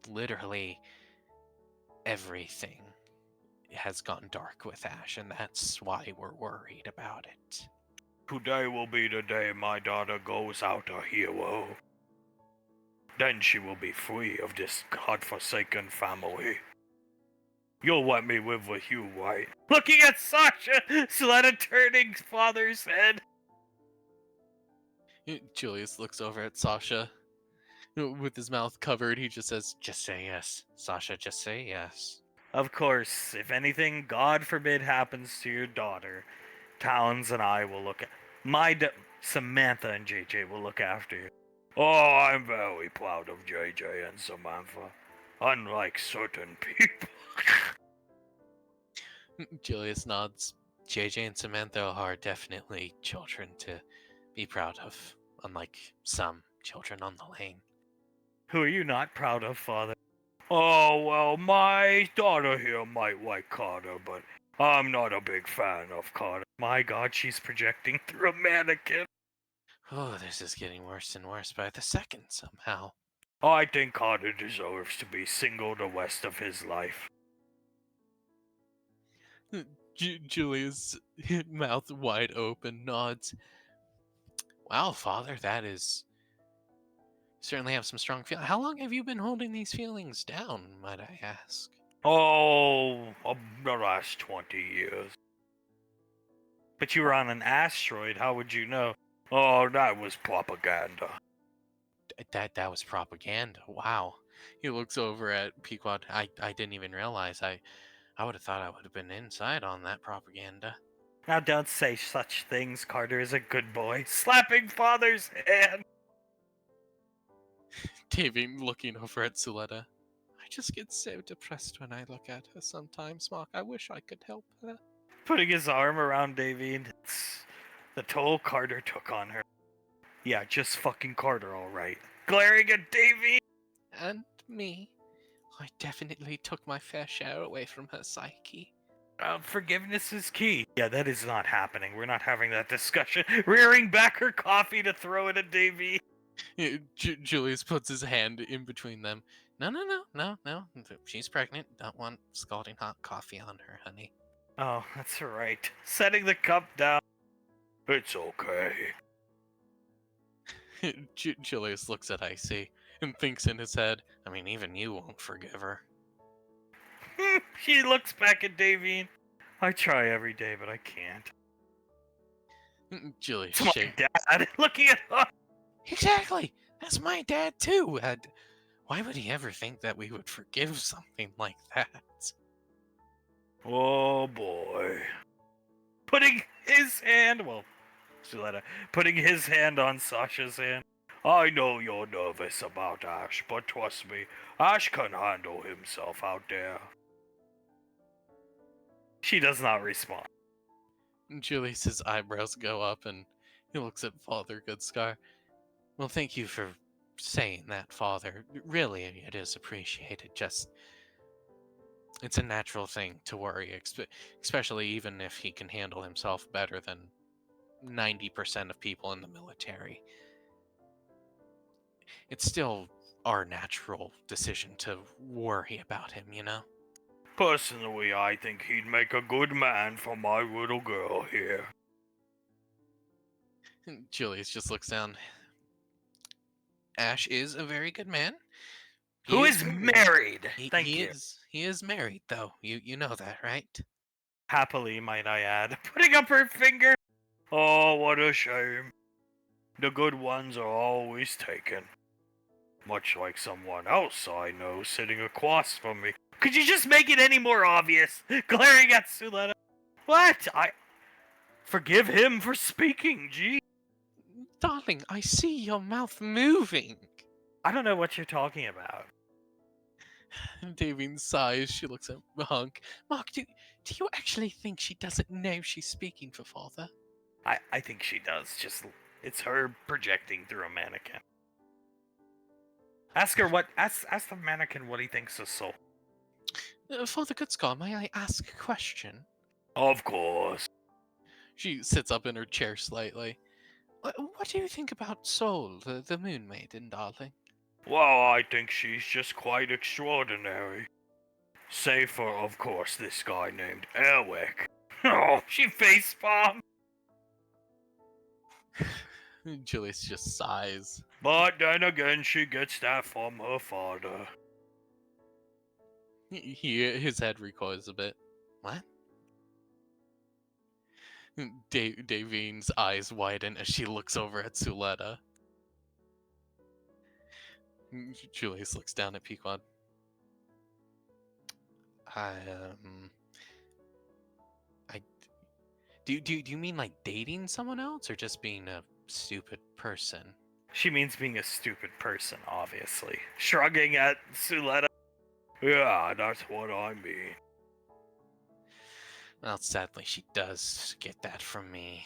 Literally everything has gone dark with Ash, and that's why we're worried about it. Today will be the day my daughter goes out a hero. Then she will be free of this godforsaken family. You'll let me live with you, right? Looking at Sasha, Sletta turning Father's head. Julius looks over at Sasha. With his mouth covered, he just says, "Just say yes. Sasha, just say yes." Of course, if anything, God forbid, happens to your daughter, Talons and I will look at... Samantha and JJ will look after you. Oh, I'm very proud of JJ and Samantha. Unlike certain people. Julius nods. JJ and Samantha are definitely children to be proud of, unlike some children on the lane. Who are you not proud of, Father? Oh, well, my daughter here might like Carter, but I'm not a big fan of Carter. My God, she's projecting through a mannequin. Oh, this is getting worse and worse by the second somehow. I think Carter deserves to be single the rest of his life. Julia's mouth wide open nods. Wow, Father, that is... certainly have some strong feelings. How long have you been holding these feelings down, might I ask? Oh, the last 20 years. But you were on an asteroid, how would you know? Oh, that was propaganda. That was propaganda. Wow. He looks over at Pequod. I didn't even realize. I would have thought I would have been inside on that propaganda. Now don't say such things, Carter is a good boy. Slapping Father's hand! Davy looking over at Suletta. I just get so depressed when I look at her sometimes, Mark. I wish I could help her. Putting his arm around Davine. It's the toll Carter took on her. Yeah, just fucking Carter, alright. Glaring at Davine! And me. I definitely took my fair share away from her psyche. Forgiveness is key. Yeah, that is not happening. We're not having that discussion. Rearing back her coffee to throw it at Davy. Julius puts his hand in between them. No. She's pregnant. Don't want scalding hot coffee on her, honey. Oh, that's right. Setting the cup down. It's okay. Julius looks at Icy and thinks in his head, I mean, even you won't forgive her. She looks back at Davine. I try every day, but I can't. Julius It's my shakes. dad looking at her. Exactly! That's my dad, too! Why would he ever think that we would forgive something like that? Oh boy. Putting his hand, well, Suletta, putting his hand on Sasha's hand. I know you're nervous about Ash, but trust me, Ash can handle himself out there. She does not respond. Julius's eyebrows go up and he looks at Father Goodscar. Well, thank you for saying that, Father. Really, it is appreciated. Just, it's a natural thing to worry, especially even if he can handle himself better than 90% of people in the military. It's still our natural decision to worry about him, you know? Personally, I think he'd make a good man for my little girl here. Julius just looks down. Ash is a very good man. Who is married? Thank you. He is married, though. You know that, right? Happily, might I add. Putting up her finger. Oh, what a shame. The good ones are always taken. Much like someone else I know sitting across from me. Could you just make it any more obvious? Glaring at Suletta. What? Forgive him for speaking, gee. Darling, I see your mouth moving. I don't know what you're talking about. Davine sighs. She looks at Hunk. Mark, do you actually think she doesn't know she's speaking for Father? I think she does. Just, it's her projecting through a mannequin. Ask the mannequin what he thinks of Soul. Father Goodscar, may I ask a question? Of course. She sits up in her chair slightly. What do you think about Soul, the Moon Maiden, darling? Well, I think she's just quite extraordinary. Save for, of course, this guy named Erwick. Oh, she facepalmed. Julius just sighs. But then again, she gets that from her father. His head recoils a bit. What? Davine's eyes widen as she looks over at Suletta. Julius looks down at Pequod. Do you mean like dating someone else or just being a stupid person? She means being a stupid person, obviously. Shrugging at Suletta. Yeah, that's what I mean. Well, sadly, she does get that from me.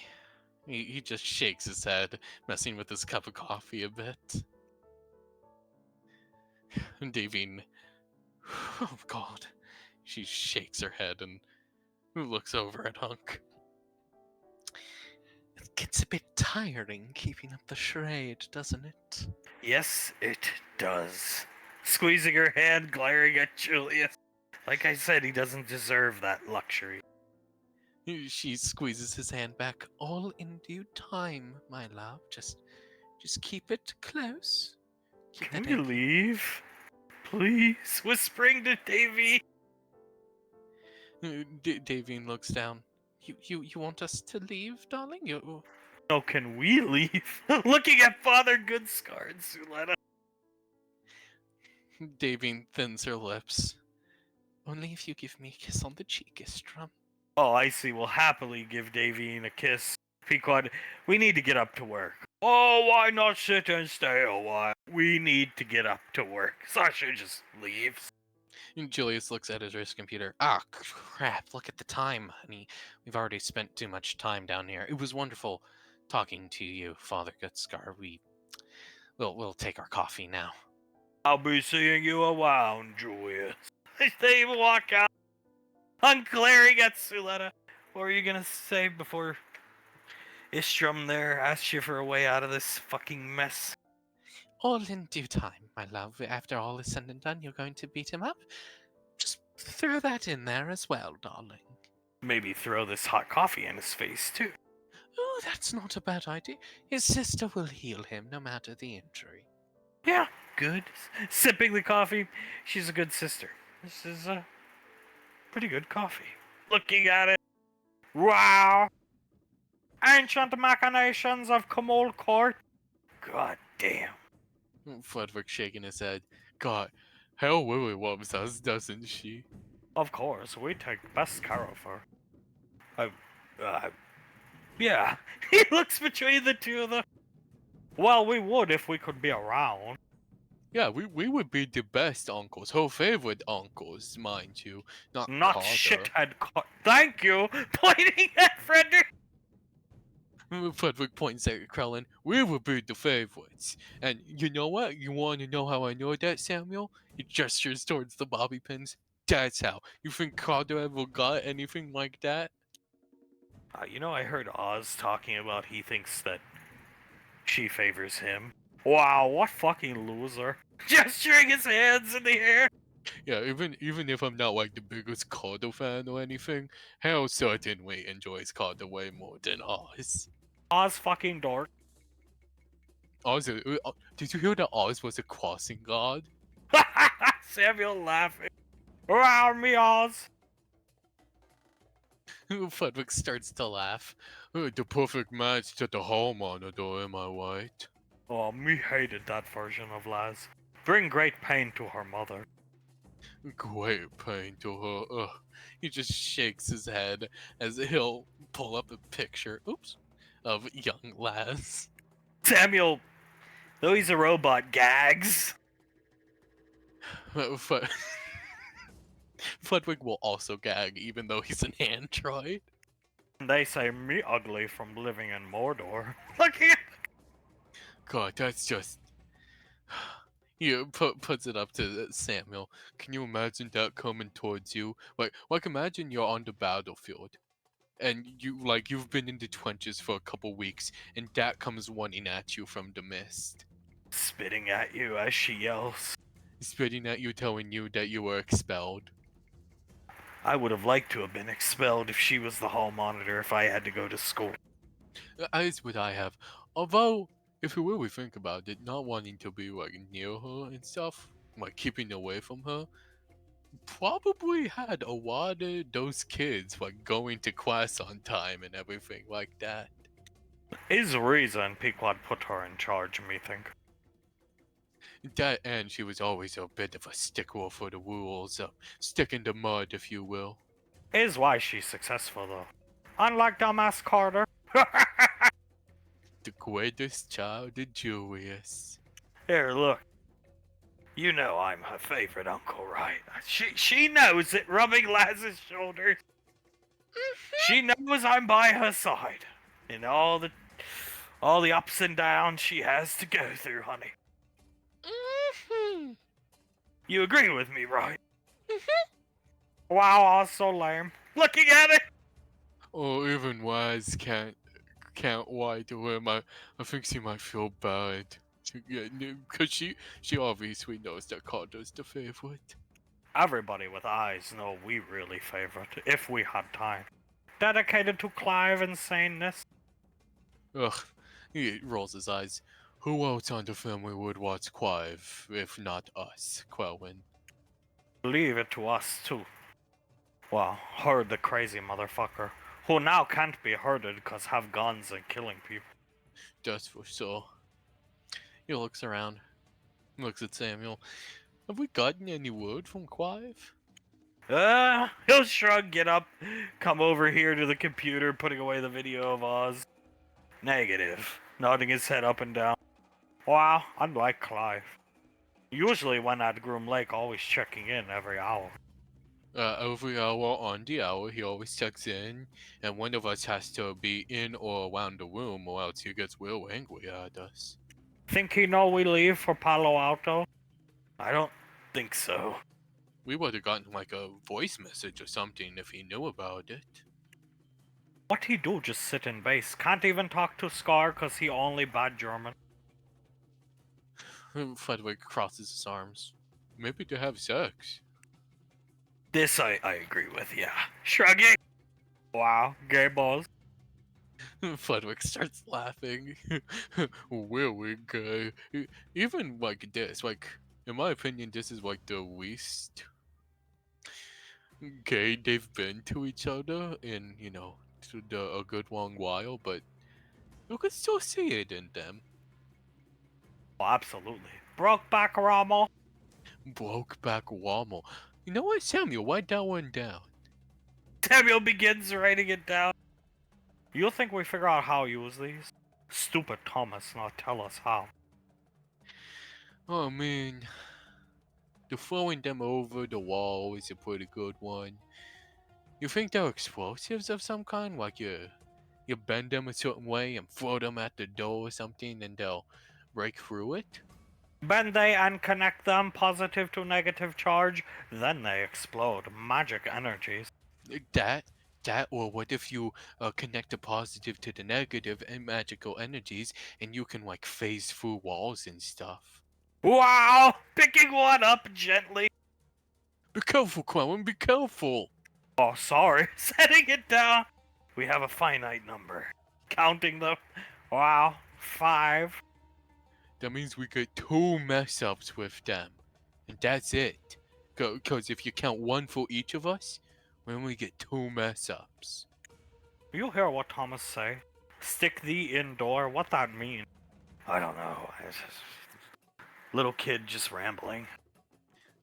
He just shakes his head, messing with his cup of coffee a bit. And Davine, oh God. She shakes her head and looks over at Hunk. It gets a bit tiring keeping up the charade, doesn't it? Yes, it does. Squeezing her hand, glaring at Julius. Like I said, he doesn't deserve that luxury. She squeezes his hand back. All in due time, my love. Just keep it close. Keep Can that we egg- leave? Please? Whispering to Davy. Davine looks down. You want us to leave, darling? You No, can we leave? Looking at Father Goodscar and Suletta. Davine thins her lips. Only if you give me a kiss on the cheek, Istram. Oh, I see. We'll happily give Davine a kiss. Pequod, we need to get up to work. Oh, why not sit and stay a while? We need to get up to work. Sasha just leaves. And Julius looks at his wrist computer. Ah, crap! Look at the time, honey. We've already spent too much time down here. It was wonderful talking to you, Father Gutscar. We'll take our coffee now. I'll be seeing you around, Julius. They walk out. I'm glaring at Suletta. What were you gonna say before Istrum there asked you for a way out of this fucking mess? All in due time, my love. After all is said and done, you're going to beat him up. Just throw that in there as well, darling. Maybe throw this hot coffee in his face, too. Oh, that's not a bad idea. His sister will heal him no matter the injury. Yeah, good. Sipping the coffee. She's a good sister. This is pretty good coffee. Looking at it. Wow. Ancient machinations of Kamol Court. God damn. Frederick shaking his head. God, hell Willie loves us, doesn't she? Of course, we take best care of her. Yeah. He looks between the two of them. Well, we would if we could be around. Yeah, we would be the best uncles, her favorite uncles, mind you. Not Carter. Shithead. Thank you. Pointing at Frederick. Frederick points at Krellin. We would be the favorites. And you know what? You want to know how I know that, Samuel? He gestures towards the bobby pins. That's how. You think Carter ever got anything like that? I heard Oz talking about he thinks that she favors him. Wow, what fucking loser. Gesturing his hands in the air. Yeah, even if I'm not like the biggest Carter fan or anything, Hal certainly enjoys Carter way more than Oz. Oz fucking dork. Oz, did you hear that Oz was a crossing guard? Samuel laughing. Around me, Oz. Frederick starts to laugh. The perfect match to the Hall Monitor, am I right? Oh, me hated that version of Laz. Bring great pain to her mother. Great pain to her. Ugh. He just shakes his head as he'll pull up a picture, of young Laz. Samuel, though he's a robot, gags. Frederick will also gag, even though he's an android. They say me ugly from living in Mordor. Look at God, that's just. He puts it up to Samuel. Can you imagine that coming towards you? Like imagine you're on the battlefield, and you've been in the trenches for a couple weeks, and that comes running at you from the mist, spitting at you as she yells. spitting at you, telling you that you were expelled. I would have liked to have been expelled if she was the hall monitor if I had to go to school. As would I have. Although, if you really think about it, not wanting to be near her and stuff, keeping away from her, probably had a lot of those kids going to class on time and everything like that. Is the reason Pequod put her in charge, methinks. That and she was always a bit of a stickler for the rules, stick in the mud, if you will. Is why she's successful, though. Unlike dumbass Carter. The greatest child of Julius. Here, look. You know I'm her favorite uncle, right? She knows it, rubbing Laz's shoulders. She knows I'm by her side. In all the ups and downs she has to go through, honey. You agree with me, right? Wow, I was so lame. Looking at it! Oh, even Waz can't lie to him. I think she might feel bad. Yeah, because she obviously knows that Carter's the favorite. Everybody with eyes know we really favor it, if we had time. Dedicated to Clive and saneness. Ugh, he rolls his eyes. Who else on the family would watch Clive if not us, Quelwyn? Leave it to us, too. Well, herd the crazy motherfucker, who now can't be herded cause have guns and killing people. Just for sure. He looks around, looks at Samuel. Have we gotten any word from Clive? He'll shrug, get up, come over here to the computer, putting away the video of Oz. Negative, nodding his head up and down. Wow, unlike Clive. Usually when at Groom Lake, always checking in every hour. Every hour on the hour, he always checks in, and one of us has to be in or around the room, or else he gets real angry at us. Think he know we leave for Palo Alto? I don't think so. We would have gotten like a voice message or something if he knew about it. What he do just sit in base? Can't even talk to Scar cause he only bad German. Frederick crosses his arms. Maybe to have sex. This I agree with, yeah. Shrugging. Wow, gay balls. Frederick starts laughing. Really gay. Even like this, like in my opinion, this is like the least gay they've been to each other in a good long while. But you could still see it in them. Oh, absolutely. Brokeback Rommel. Brokeback Wammel. You know what, Samuel? Write that one down. Samuel begins writing it down. You think we figure out how to use these? Stupid Thomas not tell us how. Oh man, the throwing them over the wall is a pretty good one. You think they're explosives of some kind? Like you bend them a certain way and throw them at the door or something, and they'll break through it? Bend they and connect them positive to negative charge, then they explode. Magic energies. That or what if you connect the positive to the negative and magical energies, and you can like phase through walls and stuff. Wow! Picking one up gently. Be careful, Quellen, be careful! Oh, sorry. Setting it down. We have a finite number. Counting them. Wow. 5. That means we get 2 mess ups with them. And that's it. Because if you count 1 for each of us, we only get 2 mess ups. You hear what Thomas say? Stick thee indoor. What that mean? I don't know. It's just... Little kid just rambling.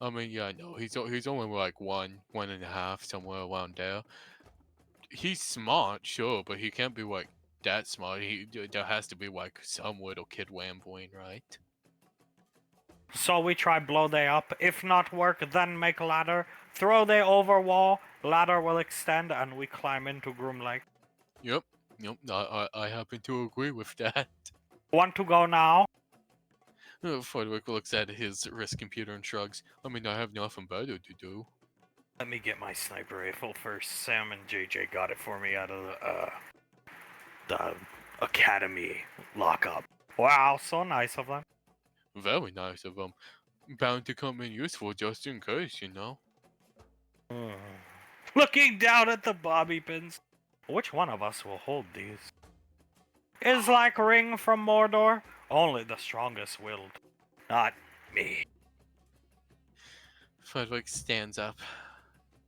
I mean, yeah, no, he's only like 1.5, somewhere around there. He's smart, sure, but he can't be like that smart. There has to be like some little kid rambling, right? So we try blow they up. If not work, then make ladder. Throw they over wall. Ladder will extend and we climb into Groom Lake. Yep. I happen to agree with that. Want to go now? Frederick looks at his wrist computer and shrugs. I mean, I have nothing better to do. Let me get my sniper rifle first. Sam and JJ got it for me out of the academy lockup. Wow, so nice of them. Very nice of them. Bound to come in useful just in case, you know. Looking down at the bobby pins. Which one of us will hold these? Is like Ring from Mordor. Only the strongest willed. Not me. Frederick stands up.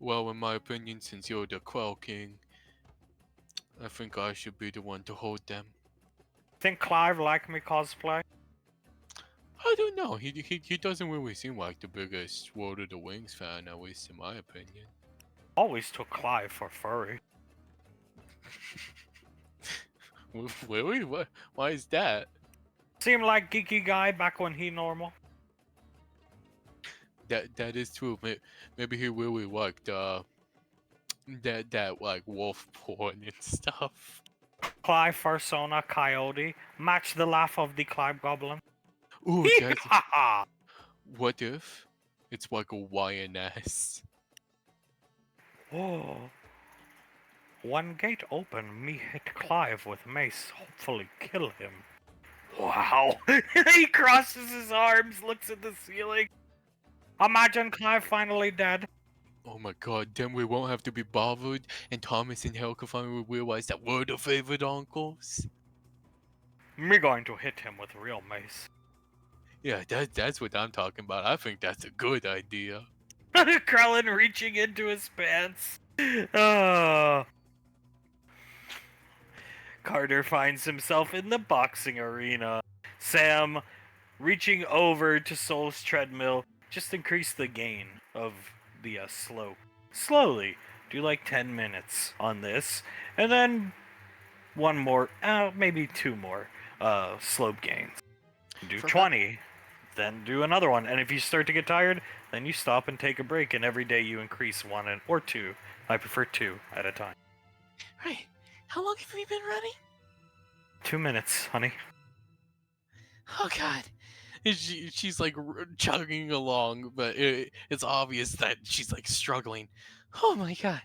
Well, in my opinion, since you're the Quell King, I think I should be the one to hold them. Think Clive like me cosplay? I don't know. He doesn't really seem like the biggest Lord of the Wings fan, at least in my opinion. Always took Clive for furry. Really? Why is that? Seemed like geeky guy back when he normal. That is true. Maybe he really liked that like wolf porn and stuff. Clive Fursona Coyote. Match the laugh of the Clive Goblin. Ooh, Hee-ha-ha! what if It's like a YNS. Oh. One gate open, me hit Clive with mace, hopefully kill him. Wow. He crosses his arms, looks at the ceiling. Imagine Clive finally dead. Oh my god, then we won't have to be bothered, and Thomas and Helga finally will realize that we're the favorite uncles. Me going to hit him with real mace. Yeah, that's what I'm talking about. I think that's a good idea. Krellin reaching into his pants. Oh. Carter finds himself in the boxing arena. Sam reaching over to Soul's treadmill. Just increase the gain of the slope. Slowly. Do like 10 minutes on this. And then one more, maybe two more slope gains. Do For 20. Then do another one. And if you start to get tired, then you stop and take a break. And every day you increase one or two. I prefer two at a time. Right. How long have we been running? 2 minutes, honey. Oh god. She's like chugging along, but it's obvious that she's like struggling. Oh my god.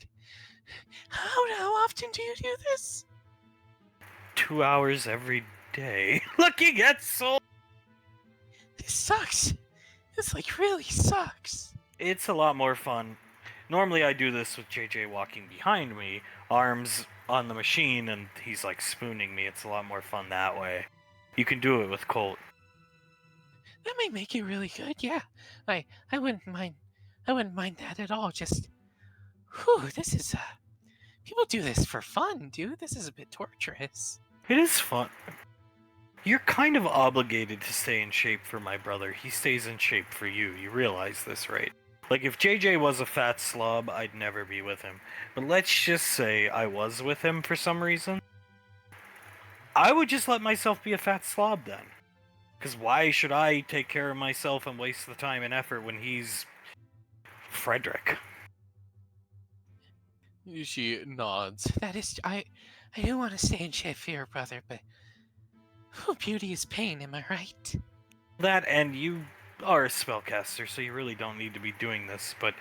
How often do you do this? 2 hours every day. Looking at Soul. This sucks. This like really sucks. It's a lot more fun. Normally I do this with JJ walking behind me, arms on the machine, and he's like spooning me. It's a lot more fun that way. You can do it with Colt. That might make it really good, yeah. I wouldn't mind that at all. Just whew, this is people do this for fun, dude. This is a bit torturous. It is fun. You're kind of obligated to stay in shape for my brother. He stays in shape for you. You realize this, right? Like, if JJ was a fat slob, I'd never be with him. But let's just say I was with him for some reason. I would just let myself be a fat slob then. Because why should I take care of myself and waste the time and effort when he's Frederick? She nods. That is, I do want to stay in shape for your brother, but beauty is pain, am I right? That, and you are a spellcaster, so you really don't need to be doing this, but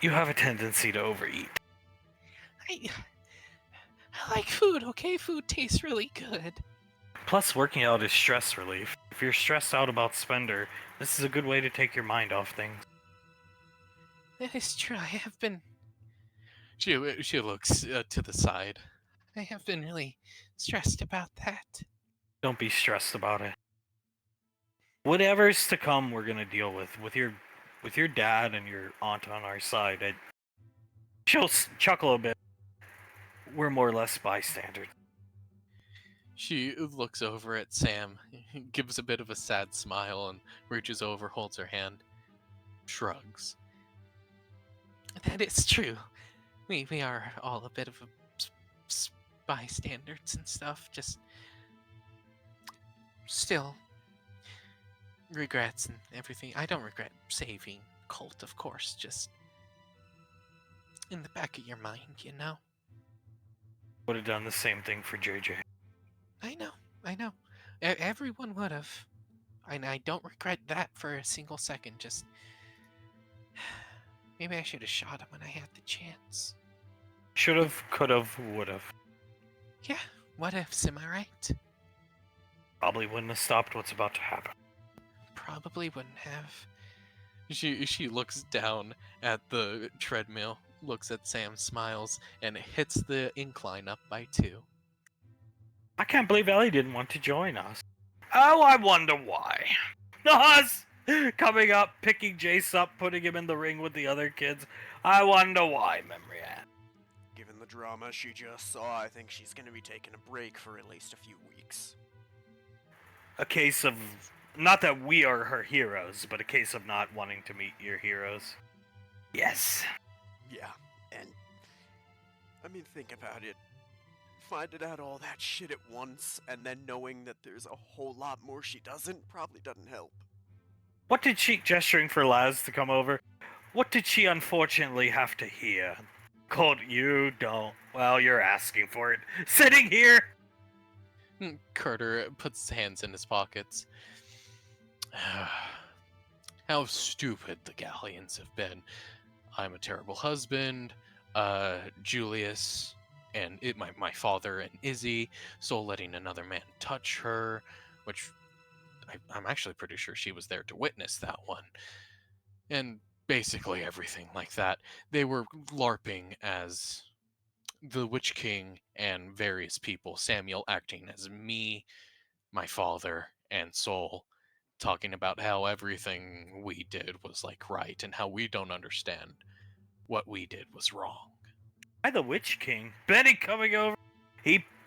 you have a tendency to overeat. I like food, okay? Food tastes really good. Plus, working out is stress relief. If you're stressed out about Spender, this is a good way to take your mind off things. That is true. I have been. She looks to the side. I have been really stressed about that. Don't be stressed about it. Whatever's to come, we're gonna deal with your dad and your aunt on our side. She'll chuckle a bit. We're more or less bystanders. She looks over at Sam, gives a bit of a sad smile, and reaches over, holds her hand, shrugs. That is true. We are all a bit of bystanders and stuff. Just still regrets and everything. I don't regret saving Colt, of course. Just in the back of your mind, you know. Would have done the same thing for JJ. I know. Everyone would have. And I don't regret that for a single second. Just maybe I should have shot him when I had the chance. Should've, could've, would've. Yeah, what ifs, am I right? Probably wouldn't have stopped what's about to happen. Probably wouldn't have. She looks down at the treadmill, looks at Sam, smiles, and hits the incline up by 2. I can't believe Ellie didn't want to join us. Oh, I wonder why. Us coming up, picking Jace up, putting him in the ring with the other kids. I wonder why, Memory Ann. Given the drama she just saw, I think she's going to be taking a break for at least a few weeks. A case of, not that we are her heroes, but a case of not wanting to meet your heroes. Yes. Yeah, and I mean, think about it. Finding out all that shit at once, and then knowing that there's a whole lot more she doesn't, probably doesn't help. What did she, gesturing for Laz to come over, what did she unfortunately have to hear? Colt, you don't. Well, you're asking for it. Sitting here! Carter puts his hands in his pockets. how stupid the Galleons have been. I'm a terrible husband. Julius and my father and Izzy, so letting another man touch her, which I'm actually pretty sure she was there to witness that one. And basically everything like that. They were LARPing as the Witch King and various people, Samuel acting as me, my father, and Soul, talking about how everything we did was like right and how we don't understand what we did was wrong. By the Witch King, Benny coming over.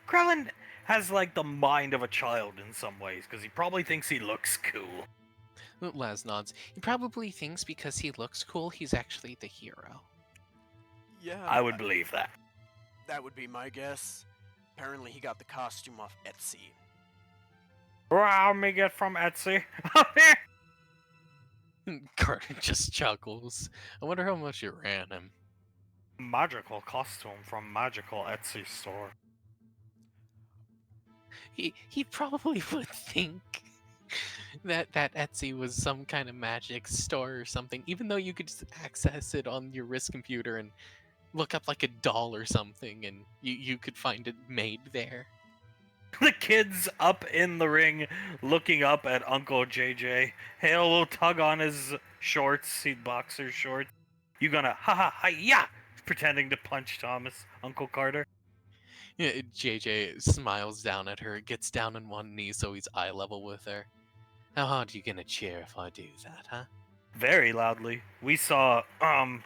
Krellin has like the mind of a child in some ways because he probably thinks he looks cool. Laz nods. He probably thinks because he looks cool, he's actually the hero. Yeah, I would believe that. that would be my guess. Apparently, he got the costume off Etsy. Wow, me get from Etsy. Carter just chuckles. I wonder how much it ran him. Magical costume from magical Etsy store. He probably would think that Etsy was some kind of magic store or something, even though you could just access it on your wrist computer and look up like a doll or something, and you could find it made there. The kid's up in the ring looking up at Uncle JJ. Hale will tug on his shorts, boxer shorts. You gonna ha ha ha yeah, pretending to punch Thomas, Uncle Carter. Yeah, JJ smiles down at her, gets down on one knee so he's eye level with her. How hard are you gonna cheer if I do that, huh? Very loudly. We saw,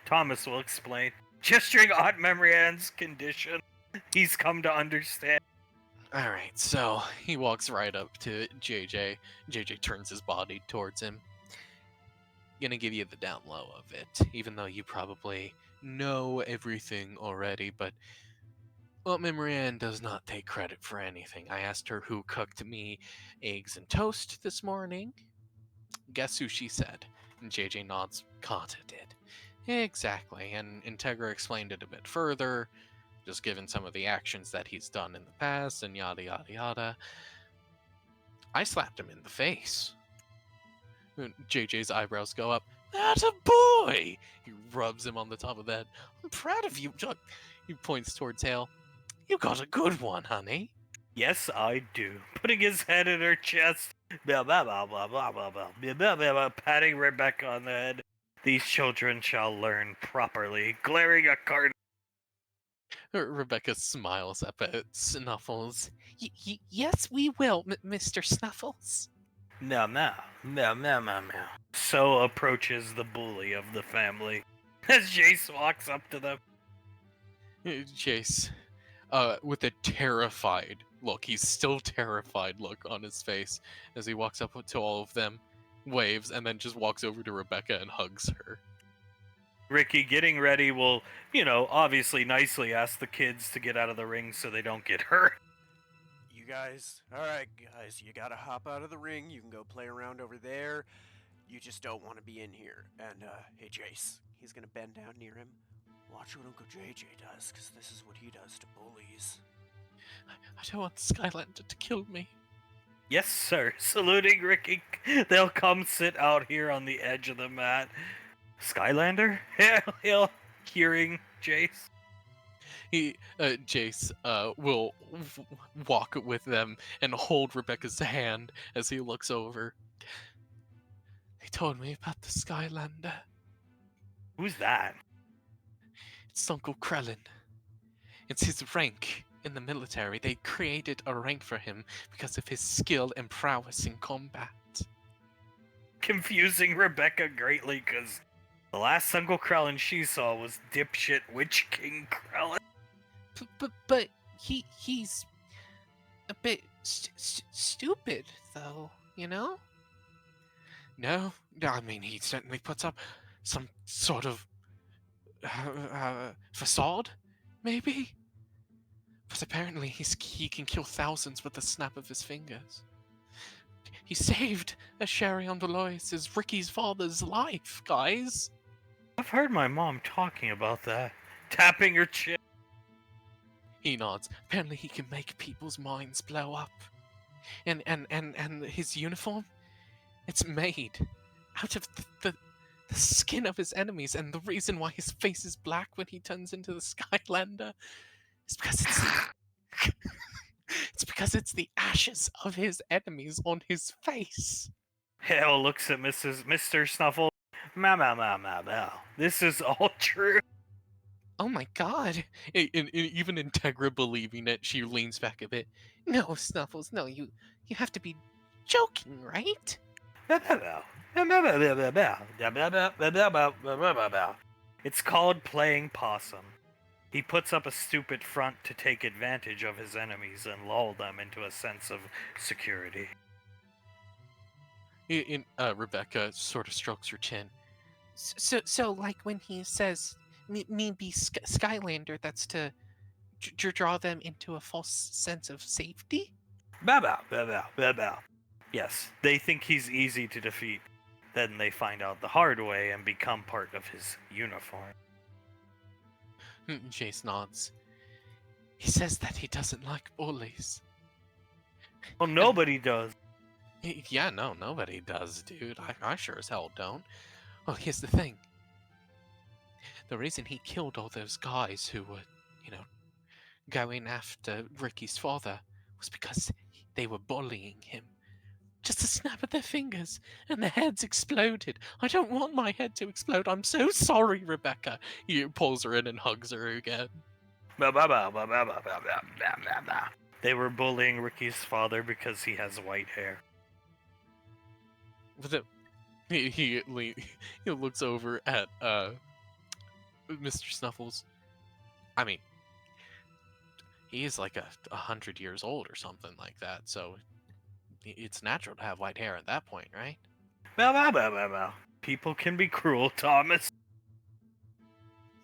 Thomas will explain. Gesturing Aunt Memory Ann's condition. He's come to understand. Alright, so he walks right up to JJ. JJ turns his body towards him. Gonna give you the down low of it, even though you probably know everything already, but well, Memory Ann does not take credit for anything. I asked her who cooked me eggs and toast this morning. Guess who she said? And JJ nods. Kata did. Exactly, and Integra explained it a bit further, just given some of the actions that he's done in the past, and yada yada yada. I slapped him in the face. JJ's eyebrows go up. That's a boy! He rubs him on the top of the head. I'm proud of you, Chuck. He points towards Hale. You got a good one, honey. Yes, I do. Putting his head in her chest. Blah, blah, blah, blah, blah, blah, blah, blah, blah, blah, blah, patting Rebecca on the head. These children shall learn properly. Glaring at Carter. Rebecca smiles up at Snuffles. Yes, we will, Mr. Snuffles. Meow, meow, meow, meow, meow, meow. So approaches the bully of the family. As Jace walks up to them. Jace, with a terrified look, he's still terrified look on his face as he walks up to all of them, waves, and then just walks over to Rebecca and hugs her. Ricky, getting ready, will, obviously nicely ask the kids to get out of the ring so they don't get hurt. You guys, alright, guys, you gotta hop out of the ring. You can go play around over there. You just don't want to be in here. And, hey, Jace, he's gonna bend down near him. Watch what Uncle JJ does, because this is what he does to bullies. I don't want Skylander to kill me. Yes, sir. Saluting Ricky. They'll come sit out here on the edge of the mat. Skylander? He'll hearing Jace. Jace will walk with them and hold Rebecca's hand as he looks over. They told me about the Skylander. Who's that? It's Uncle Krellin. It's his rank in the military. They created a rank for him because of his skill and prowess in combat. Confusing Rebecca greatly, because the last Uncle Krellin she saw was dipshit Witch King Krellin. But he's a bit stupid, though, you know? No, I mean, he certainly puts up some sort of facade, maybe? But apparently he can kill thousands with the snap of his fingers. He saved Asharion Delois, Ricky's father's life, guys. I've heard my mom talking about that. Tapping her chin. He nods. Apparently he can make people's minds blow up. And his uniform? It's made out of the skin of his enemies, and the reason why his face is black when he turns into the Skylander is because it's because it's the ashes of his enemies on his face. Hale looks at Mr. Snuffle. This is all true. Oh my god. Even Integra believing it, she leans back a bit. No, Snuffles, no, you have to be joking, right? It's called playing possum. He puts up a stupid front to take advantage of his enemies and lull them into a sense of security. Rebecca sort of strokes her chin. So like when he says, me be Skylander, that's to draw them into a false sense of safety? Yes, they think he's easy to defeat. Then they find out the hard way and become part of his uniform. Jace nods. He says that he doesn't like bullies. Well, nobody does. Yeah, no, nobody does, dude. I sure as hell don't. Well, here's the thing. The reason he killed all those guys who were, going after Ricky's father was because they were bullying him. Just a snap of their fingers, and their heads exploded. I don't want my head to explode. I'm so sorry, Rebecca. He pulls her in and hugs her again. They were bullying Ricky's father because he has white hair. He looks over at Mr. Snuffles. I mean, he is like 100 years old or something like that, so it's natural to have white hair at that point, right? People can be cruel, Thomas.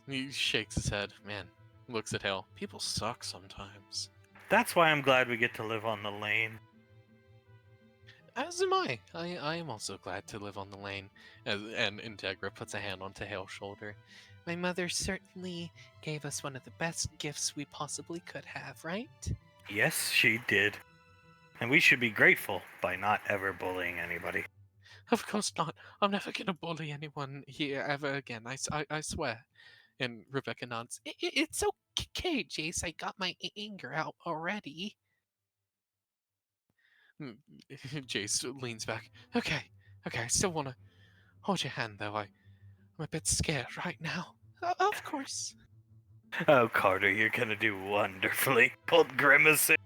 He shakes his head. Man, looks at Hale. People suck sometimes. That's why I'm glad we get to live on the lane. As am I. I am also glad to live on the lane. And Integra puts a hand onto Hale's shoulder. My mother certainly gave us one of the best gifts we possibly could have, right? Yes, she did. And we should be grateful by not ever bullying anybody. Of course not. I'm never gonna bully anyone here ever again. I swear. And Rebecca nods. It's okay, Jace. I got my anger out already. Jace leans back. Okay. I still want to hold your hand, though. I'm a bit scared right now. Of course. Oh, Carter, you're gonna do wonderfully. Pulled grimacing.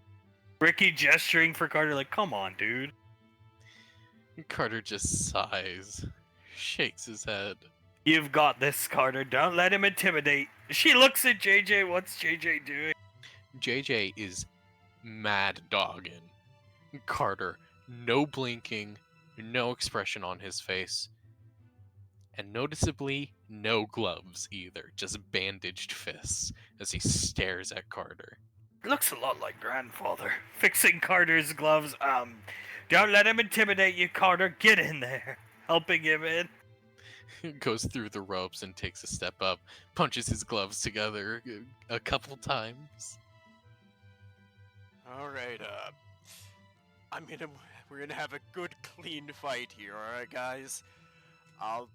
Ricky gesturing for Carter like, come on, dude. Carter just sighs, shakes his head. You've got this, Carter. Don't let him intimidate. She looks at JJ. What's JJ doing? JJ is mad dogging. Carter, no blinking, no expression on his face. And noticeably, no gloves either, just bandaged fists as he stares at Carter. Looks a lot like grandfather. Fixing Carter's gloves. Don't let him intimidate you, Carter. Get in there. Helping him in. Goes through the ropes and takes a step up, punches his gloves together a couple times. All right, we're gonna have a good, clean fight here, all right, guys? I'll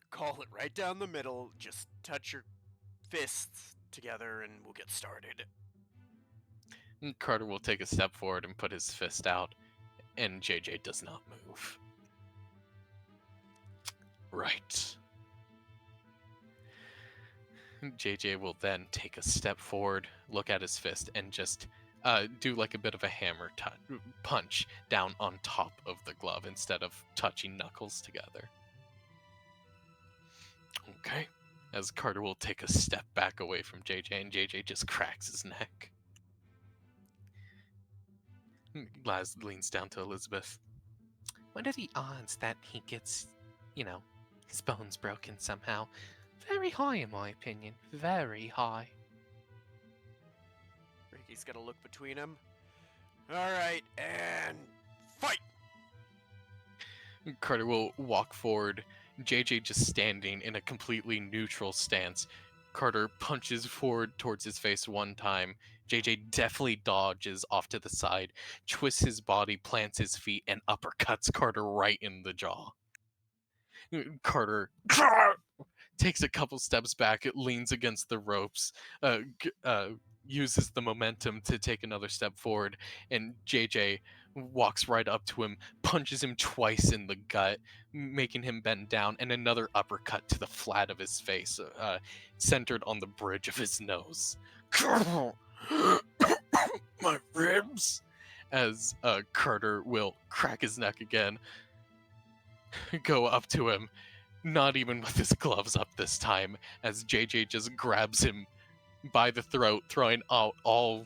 call it right down the middle. Just touch your fists together, and we'll get started. Carter will take a step forward and put his fist out, and JJ does not move. Right. JJ will then take a step forward, look at his fist, and just do like a bit of a hammer punch down on top of the glove instead of touching knuckles together. Okay. As Carter will take a step back away from JJ, and JJ just cracks his neck. Laz leans down to Elizabeth. What are the odds that he gets, his bones broken somehow? Very high, in my opinion. Very high. Ricky's gonna look between them. All right, and fight! Carter will walk forward, JJ just standing in a completely neutral stance. Carter punches forward towards his face one time. JJ definitely dodges off to the side, twists his body, plants his feet, and uppercuts Carter right in the jaw. Carter takes a couple steps back, leans against the ropes, uses the momentum to take another step forward, and JJ walks right up to him, punches him twice in the gut, making him bend down, and another uppercut to the flat of his face, centered on the bridge of his nose. My ribs! As Carter will crack his neck again, go up to him, not even with his gloves up this time, as JJ just grabs him by the throat, throwing out all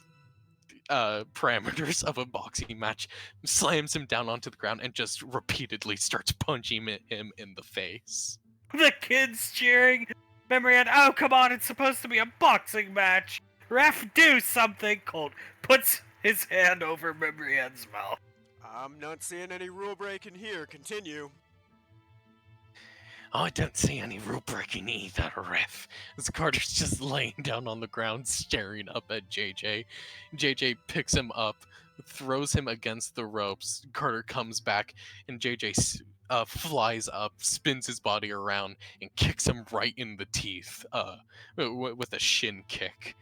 parameters of a boxing match, slams him down onto the ground, and just repeatedly starts punching him in the face. The kids cheering. Memory Ann, oh come on, it's supposed to be a boxing match. Ref, do something. Colt puts his hand over Memory Ann's mouth. I'm not seeing any rule breaking here. Continue. I don't see any rule breaking either, ref. As Carter's just laying down on the ground, staring up at JJ. JJ picks him up, throws him against the ropes. Carter comes back, and JJ flies up, spins his body around, and kicks him right in the teeth with a shin kick.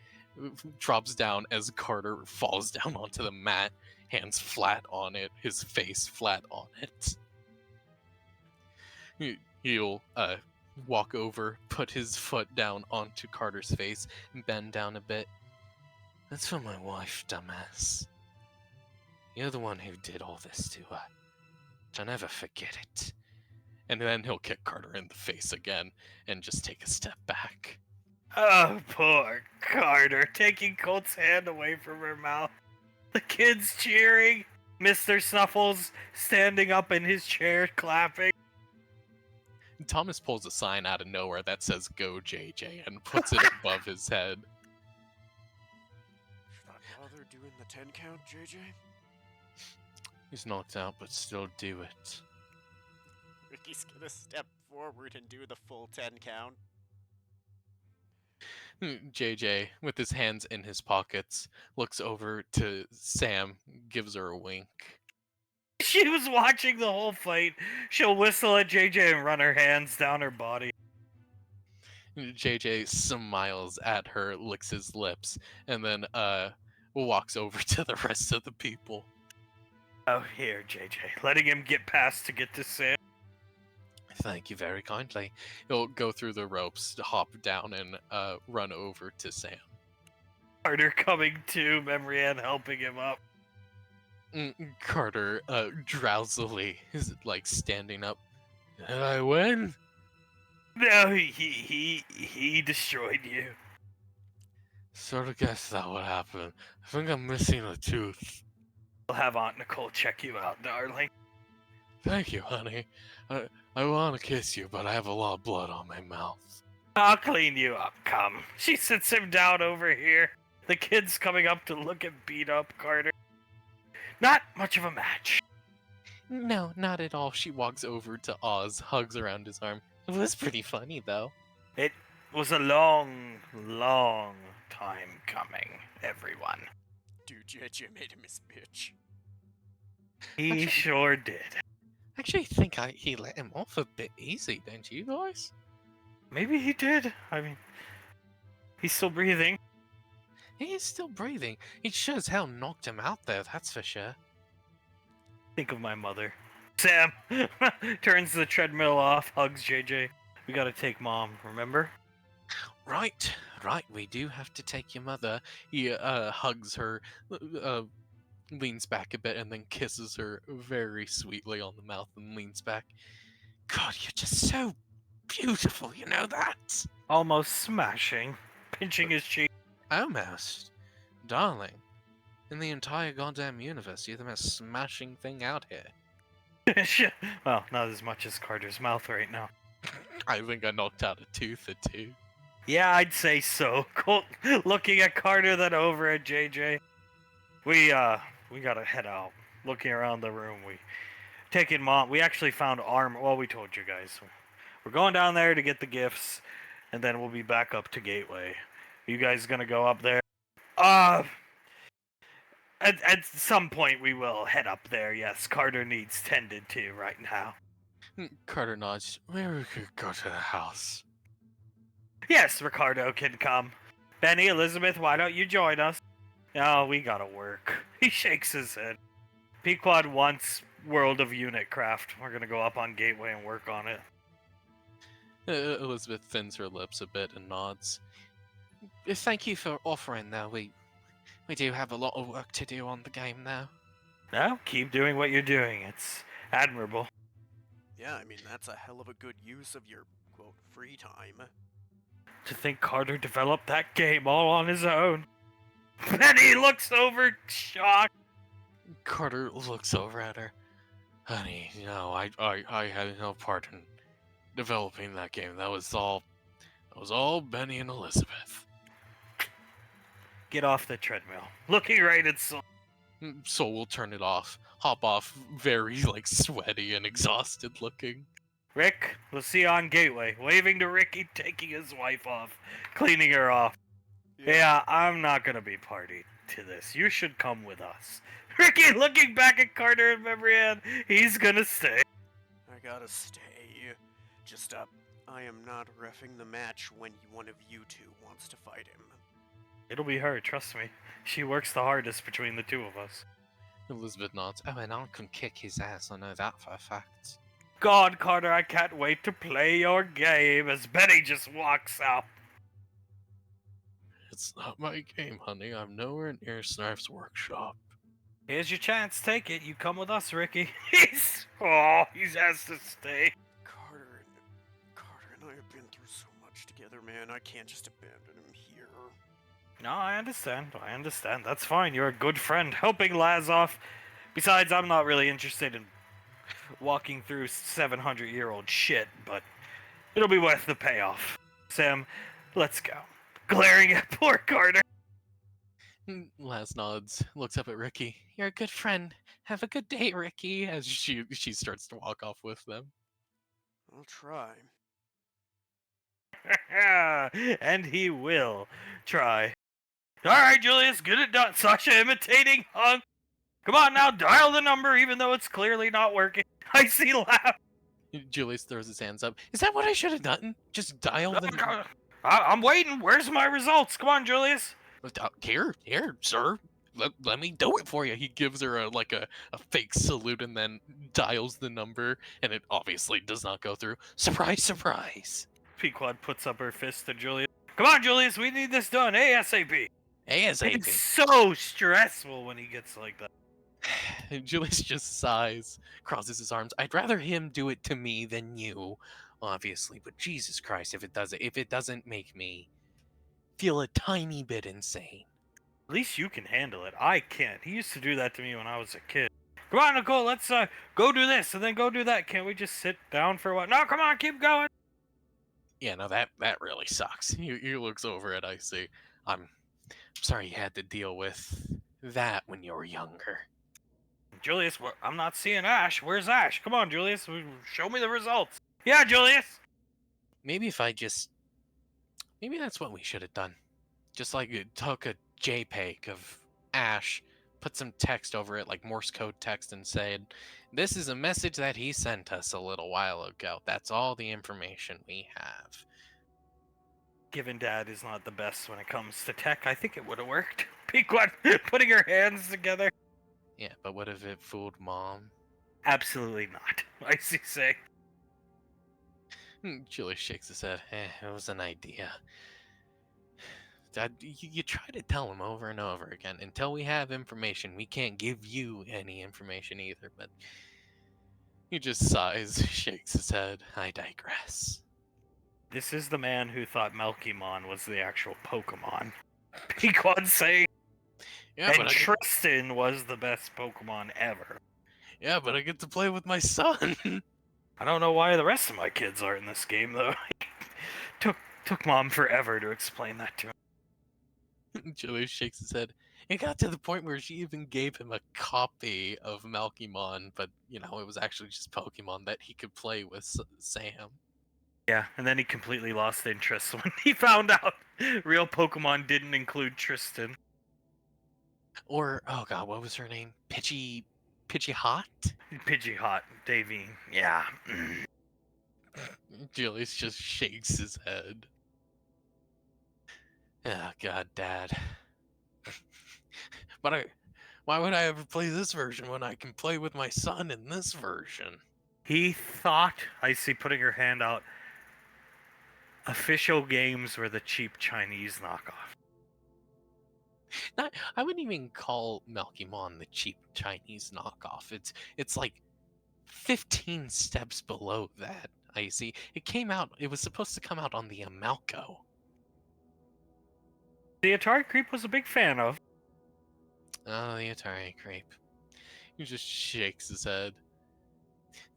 Drops down as Carter falls down onto the mat, hands flat on it, his face flat on it. He'll walk over, put his foot down onto Carter's face, and bend down a bit. That's for my wife, dumbass. You're the one who did all this to her. Don't ever forget it. And then he'll kick Carter in the face again, and just take a step back. Oh, poor Carter, taking Colt's hand away from her mouth. The kids cheering. Mr. Snuffles standing up in his chair, clapping. Thomas pulls a sign out of nowhere that says "Go JJ" and puts it above his head. Should I bother doing the 10 count, JJ? He's knocked out, but still do it. Ricky's gonna step forward and do the full 10 count. JJ, with his hands in his pockets, looks over to Sam, gives her a wink. She was watching the whole fight. She'll whistle at JJ and run her hands down her body. JJ smiles at her, licks his lips, and then walks over to the rest of the people. Oh, here, JJ. Letting him get past to get to Sam. Thank you very kindly. He'll go through the ropes, hop down, and run over to Sam. Carter coming to, Memory Ann helping him up. Carter drowsily is like standing up. Did I win? No, he destroyed you. Sort of guessed that would happen. I think I'm missing a tooth. I'll have Aunt Nicole check you out, darling. Thank you, honey. I want to kiss you, but I have a lot of blood on my mouth. I'll clean you up, come. She sits him down over here. The kid's coming up to look at beat up Carter. Not much of a match. No, not at all. She walks over to Oz, hugs around his arm. It was pretty funny, though. It was a long, long time coming, everyone. Dude, JJ made him his bitch. He sure did. I actually think he let him off a bit easy, don't you guys? Maybe he did. I mean, he's still breathing. He is still breathing. He sure as hell knocked him out there, that's for sure. Think of my mother. Sam turns the treadmill off, hugs JJ. We gotta take Mom, remember? Right, we do have to take your mother. He hugs her, leans back a bit, and then kisses her very sweetly on the mouth and leans back. God, you're just so beautiful, you know that? Almost smashing, pinching his cheek. Almost. Darling, in the entire goddamn universe, you're the most smashing thing out here. Well, not as much as Carter's mouth right now. I think I knocked out a tooth or two. Yeah, I'd say so. Colt looking at Carter, then over at JJ. We gotta head out. Looking around the room, taking Mom. We actually found armor. Well, we told you guys. We're going down there to get the gifts, and then we'll be back up to Gateway. Are you guys gonna go up there? At some point we will head up there. Yes, Carter needs tended to right now. Carter nods. Maybe we could go to the house. Yes, Ricardo can come. Benny, Elizabeth, why don't you join us? Oh, we gotta work. He shakes his head. Pequod wants World of Unit Craft. We're gonna go up on Gateway and work on it. Elizabeth thins her lips a bit and nods. Thank you for offering, though. We do have a lot of work to do on the game now. No, keep doing what you're doing. It's admirable. Yeah, I mean, that's a hell of a good use of your, quote, free time. To think Carter developed that game all on his own. Benny looks over, shocked. Carter looks over at her. Honey, I had no part in developing that game. That was all Benny and Elizabeth. Get off the treadmill. Looking right at Soul. So we'll turn it off. Hop off, very sweaty and exhausted looking. Rick, we'll see you on Gateway. Waving to Ricky, taking his wife off, cleaning her off. Yeah, I'm not gonna be party to this. You should come with us. Ricky looking back at Carter and memory hand. He's gonna stay. I gotta stay. Just, I am not reffing the match when one of you two wants to fight him. It'll be her, trust me. She works the hardest between the two of us. Elizabeth nods. Oh, and I can kick his ass, I know that for a fact. God, Carter, I can't wait to play your game as Benny just walks out. It's not my game, honey. I'm nowhere near Snarf's workshop. Here's your chance, take it. You come with us, Ricky. He's has to stay. Carter and I have been through so much together, man. I can't just abandon him here. No, I understand. That's fine. You're a good friend helping Laz off. Besides, I'm not really interested in walking through 700-year-old shit, but it'll be worth the payoff. Sam, let's go. Glaring at poor Carter. Laz nods, looks up at Ricky. You're a good friend. Have a good day, Ricky, as she starts to walk off with them. I'll try. And he will try. Alright, Julius, get it done. Sasha imitating Hunk. Come on now, dial the number even though it's clearly not working. I see laugh. Julius throws his hands up. Is that what I should have done? Just dial the number? I'm waiting. Where's my results? Come on, Julius. Here, sir. Let me do it for you. He gives her a fake salute and then dials the number, and it obviously does not go through. Surprise, surprise. Pequod puts up her fist to Julius. Come on, Julius, we need this done ASAP. ASAP. It's so stressful when he gets like that. Julius just sighs, crosses his arms. I'd rather him do it to me than you, obviously. But Jesus Christ, if it doesn't make me feel a tiny bit insane. At least you can handle it. I can't. He used to do that to me when I was a kid. Come on, Nicole, let's go do this and then go do that. Can't we just sit down for a while? No, come on, keep going. Yeah, no, that really sucks. He looks over at Icy. I'm sorry you had to deal with that when you were younger. Julius, I'm not seeing Ash. Where's Ash? Come on, Julius. Show me the results. Yeah, Julius. Maybe that's what we should have done. Just took a JPEG of Ash, put some text over it, like Morse code text, and said, this is a message that he sent us a little while ago. That's all the information we have. Given Dad is not the best when it comes to tech, I think it would have worked. Pequod putting her hands together. Yeah, but what if it fooled Mom? Absolutely not. I say. Julius shakes his head. It was an idea. Dad, you try to tell him over and over again. Until we have information, we can't give you any information either. But he just sighs, shakes his head. I digress. This is the man who thought Melkymon was the actual Pokemon. Pequod saying. Yeah, and Tristan was the best Pokemon ever. Yeah, but I get to play with my son. I don't know why the rest of my kids are in this game, though. took Mom forever to explain that to him. Julius shakes his head. It got to the point where she even gave him a copy of Melkymon, but, it was actually just Pokemon that he could play with Sam. Yeah, and then he completely lost interest when he found out real Pokemon didn't include Tristan. Or, oh god, what was her name? Pidgey hot? Pidgey hot, Davine. Yeah. Julius just shakes his head. Oh, God, Dad. But why would I ever play this version when I can play with my son in this version? He thought, I see putting her hand out, official games were the cheap Chinese knockoff. I wouldn't even call Malkimon the cheap Chinese knockoff. It's like 15 steps below that. I see. It was supposed to come out on the Amalco. The Atari Creep was a big fan of. Oh, the Atari creep. He just shakes his head.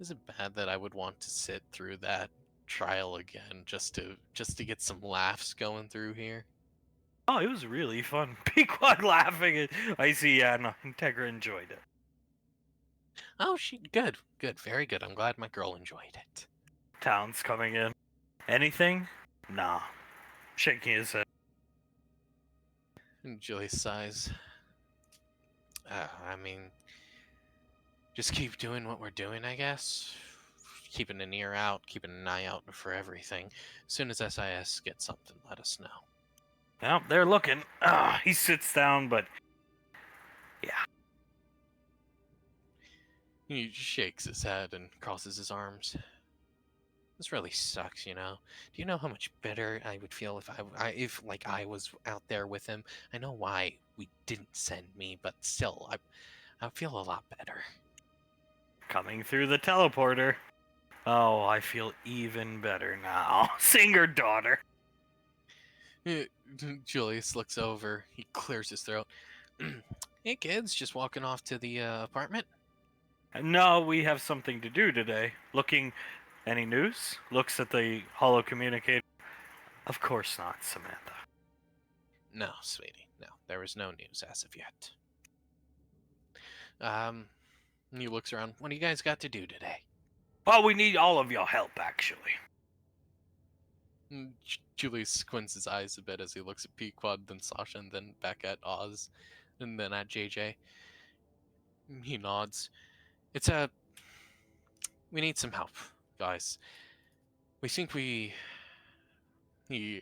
Is it bad that I would want to sit through that trial again just to get some laughs going through here? Oh, it was really fun. Pequod laughing at I see, yeah, no, Integra enjoyed it. Oh, good, very good. I'm glad my girl enjoyed it. Town's coming in. Anything? Nah. Shaking his head. And Julius sighs. I mean, just keep doing what we're doing, I guess. Keeping an ear out, keeping an eye out for everything. As soon as SIS gets something, let us know. Well, they're looking. He sits down, but yeah. He shakes his head and crosses his arms. This really sucks, you know. Do you know how much better I would feel if if I was out there with him? I know why we didn't send me, but still, I feel a lot better. Coming through the teleporter. Oh, I feel even better now. Singer daughter. Julius looks over. He clears his throat. Hey kids, just walking off to the apartment? No, we have something to do today. Looking. Any news? Looks at the holo communicator. Of course not, Samantha. No, sweetie. No, there is no news as of yet. He looks around. What do you guys got to do today? Well, we need all of your help, actually. Julius squints his eyes a bit as he looks at Pequod, then Sasha, and then back at Oz, and then at JJ. He nods. We need some help, guys. We think he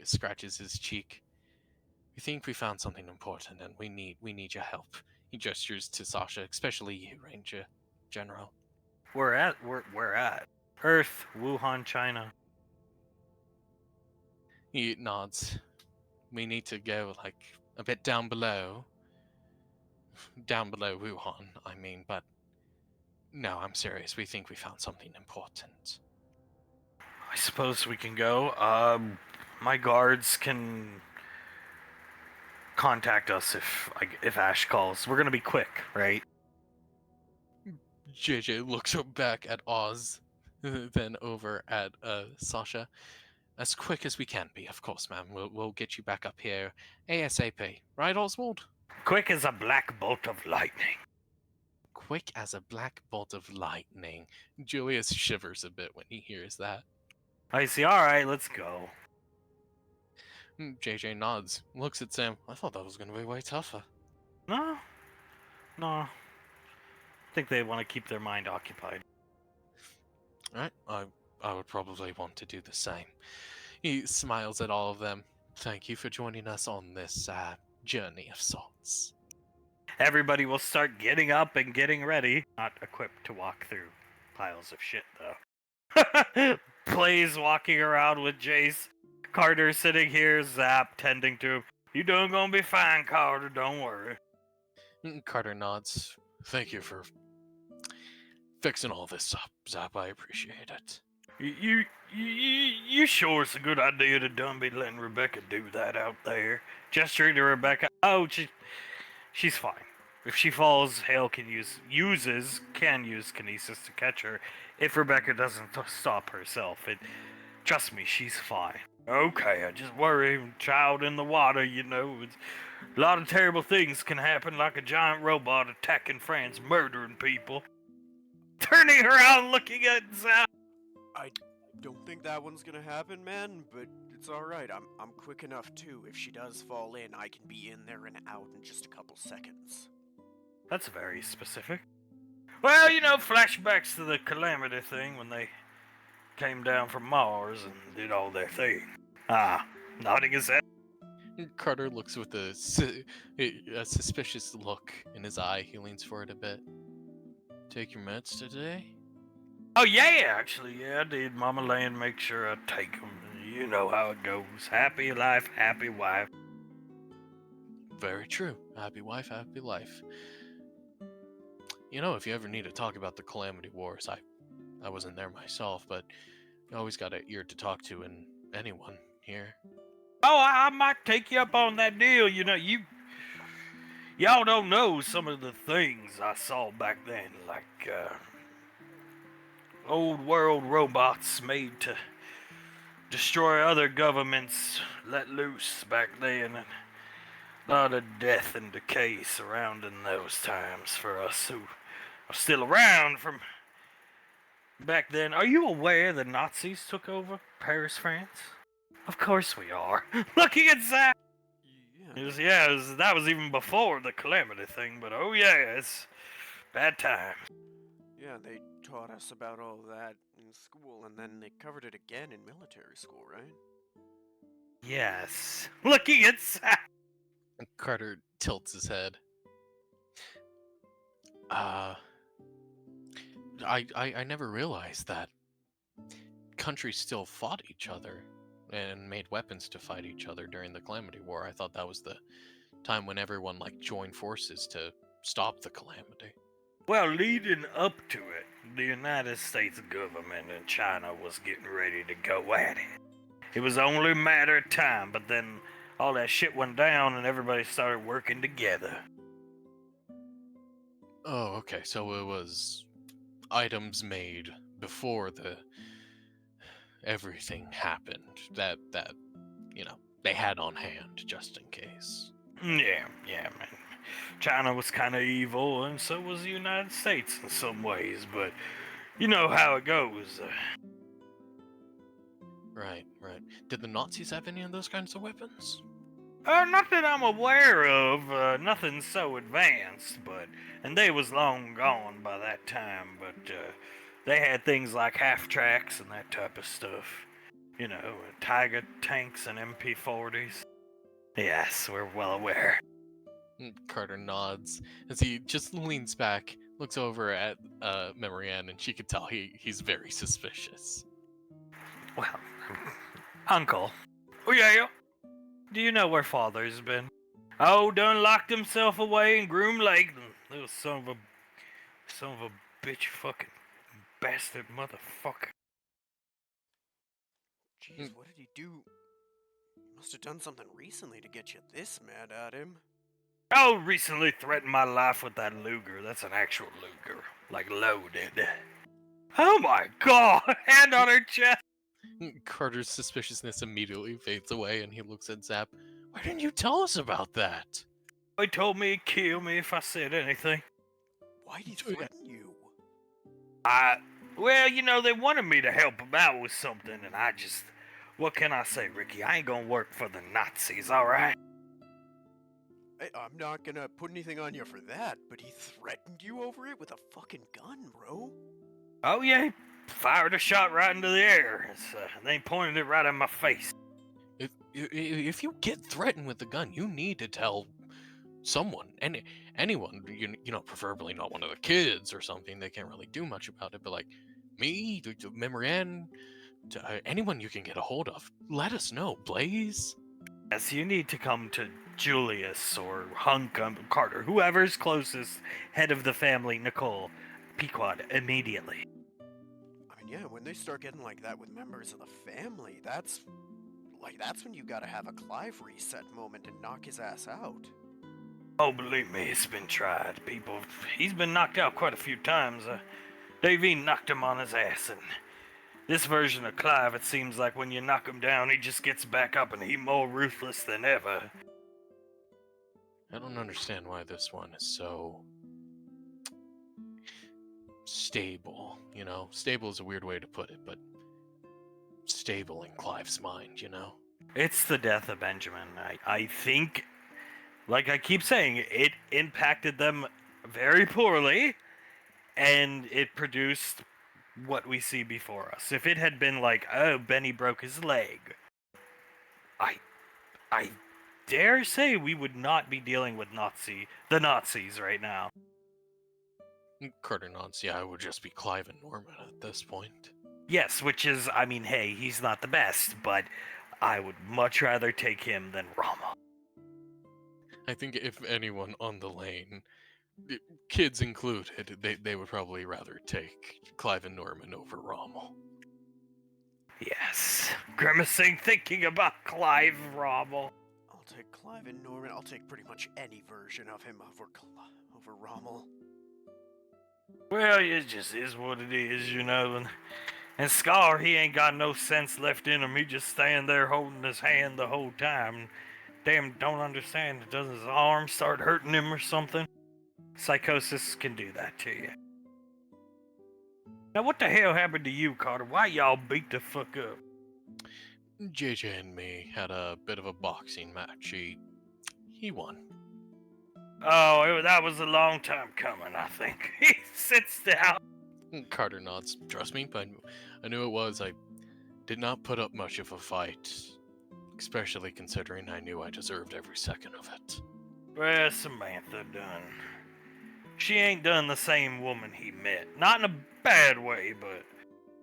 scratches his cheek. We think we found something important, and we need your help. He gestures to Sasha, especially you, Ranger General. We're at Earth, Wuhan, China. He nods. We need to go a bit down below Wuhan. I mean, but no, I'm serious. We think we found something important. I suppose we can go. My guards can contact us if Ash calls. We're gonna be quick, right? JJ looks back at Oz, then over at Sasha. As quick as we can be, of course, ma'am. We'll get you back up here ASAP. Right, Oswald? Quick as a black bolt of lightning. Quick as a black bolt of lightning. Julius shivers a bit when he hears that. I see. All right, let's go. JJ nods, looks at Sam. I thought that was going to be way tougher. No. I think they want to keep their mind occupied. Right, I would probably want to do the same. He smiles at all of them. Thank you for joining us on this journey of sorts. Everybody will start getting up and getting ready. Not equipped to walk through piles of shit, though. Blaze walking around with Jace. Carter sitting here, Zap tending to him. You doing gonna be fine, Carter, don't worry. Carter nods. Thank you for fixing all this up, Zap. I appreciate it. You sure it's a good idea to done be letting Rebecca do that out there? Gesturing to Rebecca. Oh, she's fine. If she falls, Hale can use kinesis to catch her. If Rebecca doesn't stop herself, trust me, she's fine. Okay, I just worry, child in the water, you know. A lot of terrible things can happen, like a giant robot attacking friends, murdering people. Turning around, looking at Zap. I don't think that one's gonna happen, man, but it's alright. I'm quick enough too. If she does fall in, I can be in there and out in just a couple seconds. That's very specific. Well, flashbacks to the Calamity thing when they came down from Mars and did all their thing. Nodding his head. Carter looks with a suspicious look in his eye. He leans forward a bit. Take your meds today? Oh, yeah, actually, yeah, I did. Mama Land make sure I take them. You know how it goes. Happy life, happy wife. Very true. Happy wife, happy life. If you ever need to talk about the Calamity Wars, I wasn't there myself, but you always got an ear to talk to in anyone here. Oh, I might take you up on that deal. Y'all don't know some of the things I saw back then, like, old world robots made to destroy other governments let loose back then, and a lot of death and decay surrounding those times for us who are still around from back then. Are you aware the Nazis took over Paris, France? Of course we are. Looking at Zach. That was even before the Calamity thing, but oh yeah, it's bad time. Yeah, they taught us about all that in school, and then they covered it again in military school, right? Yes. Looking at Zach. Carter tilts his head. I never realized that countries still fought each other and made weapons to fight each other during the Calamity War. I thought that was the time when everyone joined forces to stop the Calamity. Well, leading up to it, the United States government and China was getting ready to go at it. It was only a matter of time, but then all that shit went down and everybody started working together. Oh, okay. So it was items made before everything happened that they had on hand just in case. Yeah, man. China was kind of evil, and so was the United States in some ways, but you know how it goes. Right. Did the Nazis have any of those kinds of weapons? Not that I'm aware of, nothing so advanced, and they was long gone by that time, but, they had things like half-tracks and that type of stuff. Tiger tanks and MP40s. Yes, we're well aware. Carter nods as he just leans back, looks over at Marianne, and she could tell he's very suspicious. Well, Uncle. Oh, yeah? Do you know where Father's been? Oh, done locked himself away in Groom Lake. Little son of a bitch fucking bastard motherfucker. Jeez, what did he do? He must have done something recently to get you this mad at him. Oh, recently threatened my life with that Luger. That's an actual Luger. Loaded. Oh my god! Hand on her chest! Carter's suspiciousness immediately fades away, and he looks at Zap. Why didn't you tell us about that? He told me he'd kill me if I said anything. Why'd he threaten you? Well, they wanted me to help them out with something, and what can I say, Ricky? I ain't gonna work for the Nazis, alright? Hey, I'm not gonna put anything on you for that, but he threatened you over it with a fucking gun, bro. Oh, yeah, he fired a shot right into the air. They pointed it right in my face. If you get threatened with a gun, you need to tell someone, anyone, preferably not one of the kids or something. They can't really do much about it, but me, Marianne, anyone you can get a hold of, let us know, Blaze. Yes, you need to come to Julius or Hunk Carter, whoever's closest, head of the family, Nicole, Pequod, immediately. I mean, yeah, when they start getting like that with members of the family, that's when you gotta have a Clive reset moment and knock his ass out. Oh, believe me, it's been tried. He's been knocked out quite a few times. Davine knocked him on his ass, and this version of Clive, it seems like when you knock him down, he just gets back up and he's more ruthless than ever. I don't understand why this one is so stable, Stable is a weird way to put it, but stable in Clive's mind, It's the death of Benjamin. I think, like I keep saying, it impacted them very poorly, and it produced what we see before us. If it had been like, oh, Benny broke his leg, I I dare say we would not be dealing with the Nazis right now. Carter nods. Yeah, it would just be Clive and Norman at this point. Yes, which is, I mean, hey, he's not the best, but I would much rather take him than Rommel. I think if anyone on the lane, kids included, they would probably rather take Clive and Norman over Rommel. Yes, grimacing thinking about Clive Rommel. I'll take Clive and Norman. I'll take pretty much any version of him over Rommel. Well, it just is what it is, you know. And Scar, he ain't got no sense left in him. He just stand there holding his hand the whole time. Damn, don't understand. Doesn't his arm start hurting him or something? Psychosis can do that to you. Now, what the hell happened to you, Carter? Why y'all beat the fuck up? JJ and me had a bit of a boxing match. He won. Oh, that was a long time coming, I think. He sits down. Carter nods. Trust me, but I knew it was. I did not put up much of a fight, especially considering I knew I deserved every second of it. Well, Samantha done. She ain't done the same woman he met. Not in a bad way, but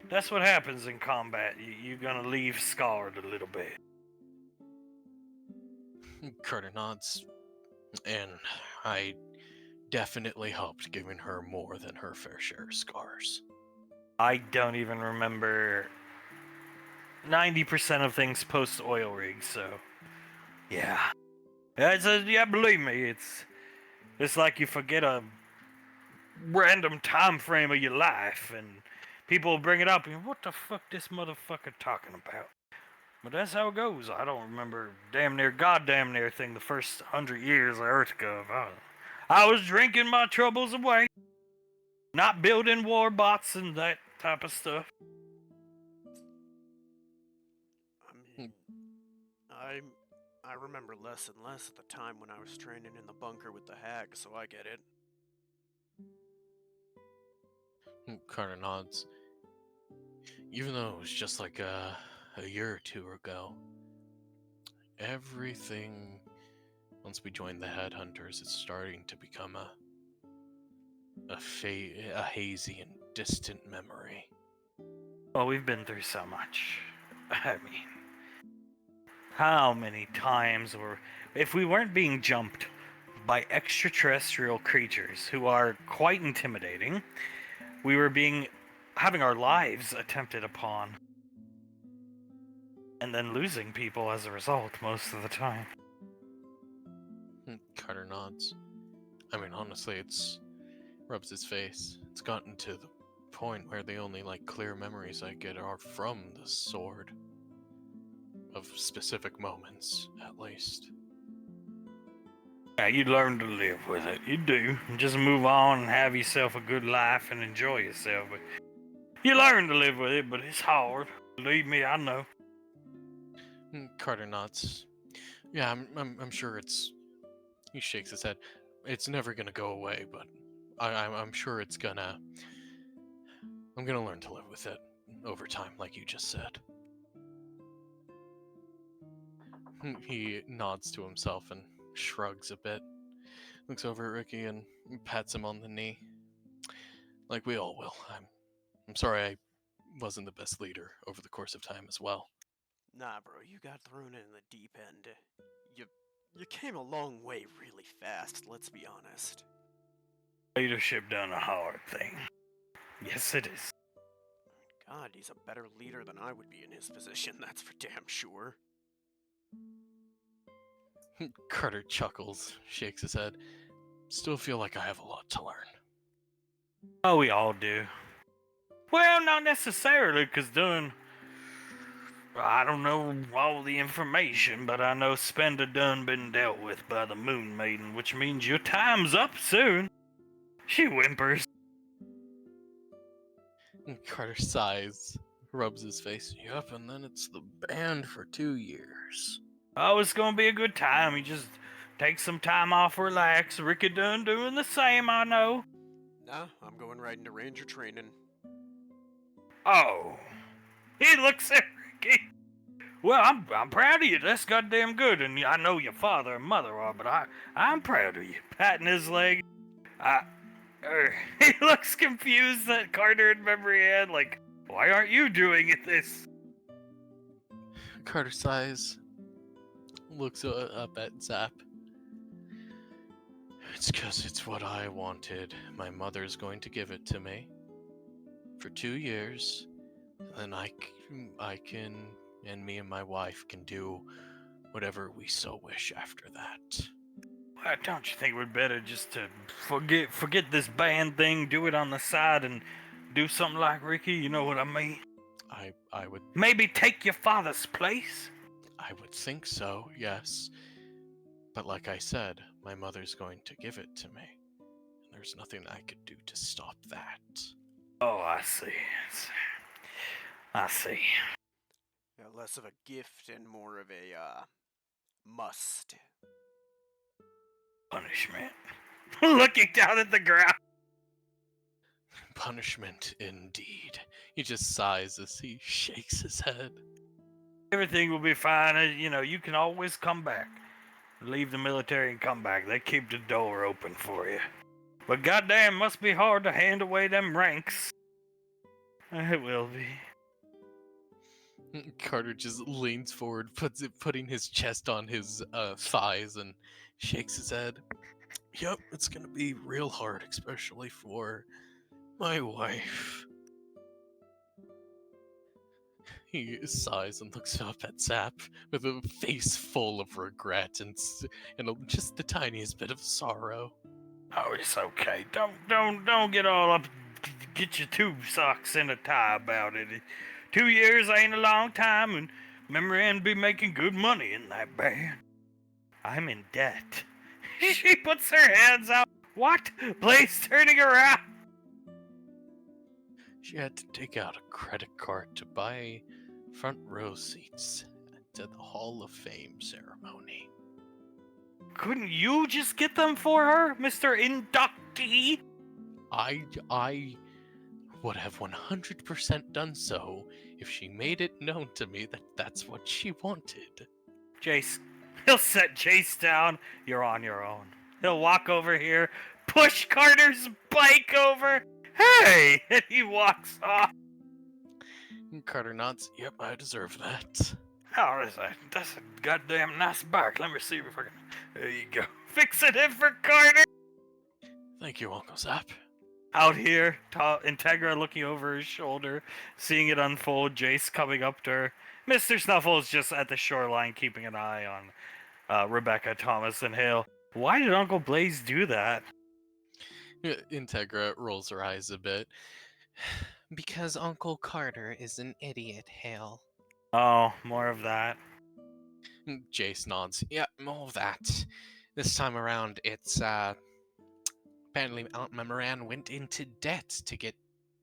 that's what happens in combat. You're gonna leave scarred a little bit. Carter nods, and I definitely helped giving her more than her fair share of scars. I don't even remember 90% of things post oil rig, so yeah. Yeah, believe me, it's like you forget a random time frame of your life, and people will bring it up, and what the fuck this motherfucker talking about? But that's how it goes. I don't remember goddamn near thing the first 100 years of EarthGov. I was drinking my troubles away, not building war bots and that type of stuff. I mean, I remember less and less at the time when I was training in the bunker with the hag, so I get it. Carter nods. Even though it was just like a year or two ago, everything, once we joined the Headhunters, it's starting to become a hazy and distant memory. Well, we've been through so much. I mean, how many times if we weren't being jumped by extraterrestrial creatures who are quite intimidating, we were having our lives attempted upon, and then losing people as a result most of the time. Carter nods. I mean, honestly, rubs his face. It's gotten to the point where the only clear memories I get are from the sword. Of specific moments, at least. Yeah, you learn to live with it. You do. Just move on and have yourself a good life and enjoy yourself. But you learn to live with it, but it's hard. Believe me, I know. Carter nods. Yeah, I'm sure it's. He shakes his head. It's never gonna go away, but I'm sure it's gonna. I'm gonna learn to live with it over time, like you just said. He nods to himself and shrugs a bit. Looks over at Ricky and pats him on the knee. Like we all will. I'm sorry I wasn't the best leader over the course of time as well. Nah, bro, you got thrown in the deep end. You came a long way really fast, let's be honest. Leadership done a hard thing. Yes, it is. God, he's a better leader than I would be in his position, that's for damn sure. Carter chuckles, shakes his head. Still feel like I have a lot to learn. Oh, we all do. Well, not necessarily, because I don't know all the information, but I know Spender done been dealt with by the Moon Maiden, which means your time's up soon. She whimpers. Carter sighs, rubs his face. Yup, and then it's the band for 2 years. Oh, it's gonna be a good time. You just take some time off, relax. Ricky done doing the same, I know. Nah, I'm going right into ranger training. Oh, he looks at Ricky. Well, I'm proud of you. That's goddamn good. And I know your father and mother are, but I'm proud of you. Patting his leg. He looks confused that Carter and Memory had. Like, why aren't you doing this? Carter sighs, looks up at Zap. It's 'cause it's what I wanted. My mother's going to give it to me for 2 years. Then I can, and me and my wife can do whatever we so wish after that. Well, don't you think we'd better just to forget this band thing, do it on the side, and do something like Ricky? You know what I mean? I would Maybe take your father's place? I would think so, yes. But like I said, my mother's going to give it to me. And there's nothing I could do to stop that. Oh, I see. I see. Yeah, less of a gift and more of a, must. Punishment. Looking down at the ground. Punishment indeed. He just sighs as he shakes his head. Everything will be fine. You know, you can always come back. Leave the military and come back. They keep the door open for you. But goddamn, must be hard to hand away them ranks. It will be. Carter just leans forward, putting his chest on his thighs, and shakes his head. Yep, it's gonna be real hard, especially for my wife. He sighs and looks up at Zap with a face full of regret and just the tiniest bit of sorrow. Oh, it's okay. Don't get all up. Get your tube socks in a tie about it. 2 years ain't a long time, and Memorand be making good money in that band. I'm in debt. She puts her hands out. What? Blaze turning around. She had to take out a credit card to buy front row seats to the Hall of Fame ceremony. Couldn't you just get them for her, Mr. Inductee? I would have 100% done so if she made it known to me that that's what she wanted. Jace. He'll set Jace down. You're on your own. He'll walk over here, push Carter's bike over. Hey! And he walks off. Carter nods. Yep, I deserve that. Oh, that's a goddamn nice bike. Let me see if I can... There you go. Fixing it for Carter. Thank you, Uncle Zap. Out here, Integra looking over his shoulder, seeing it unfold, Jace coming up to her. Mr. Snuffles just at the shoreline keeping an eye on Rebecca, Thomas, and Hale. Why did Uncle Blaze do that? Integra rolls her eyes a bit. Because Uncle Carter is an idiot, Hale. Oh, more of that. Jace nods. Yeah, more of that. This time around, it's, apparently Aunt Memoran went into debt to get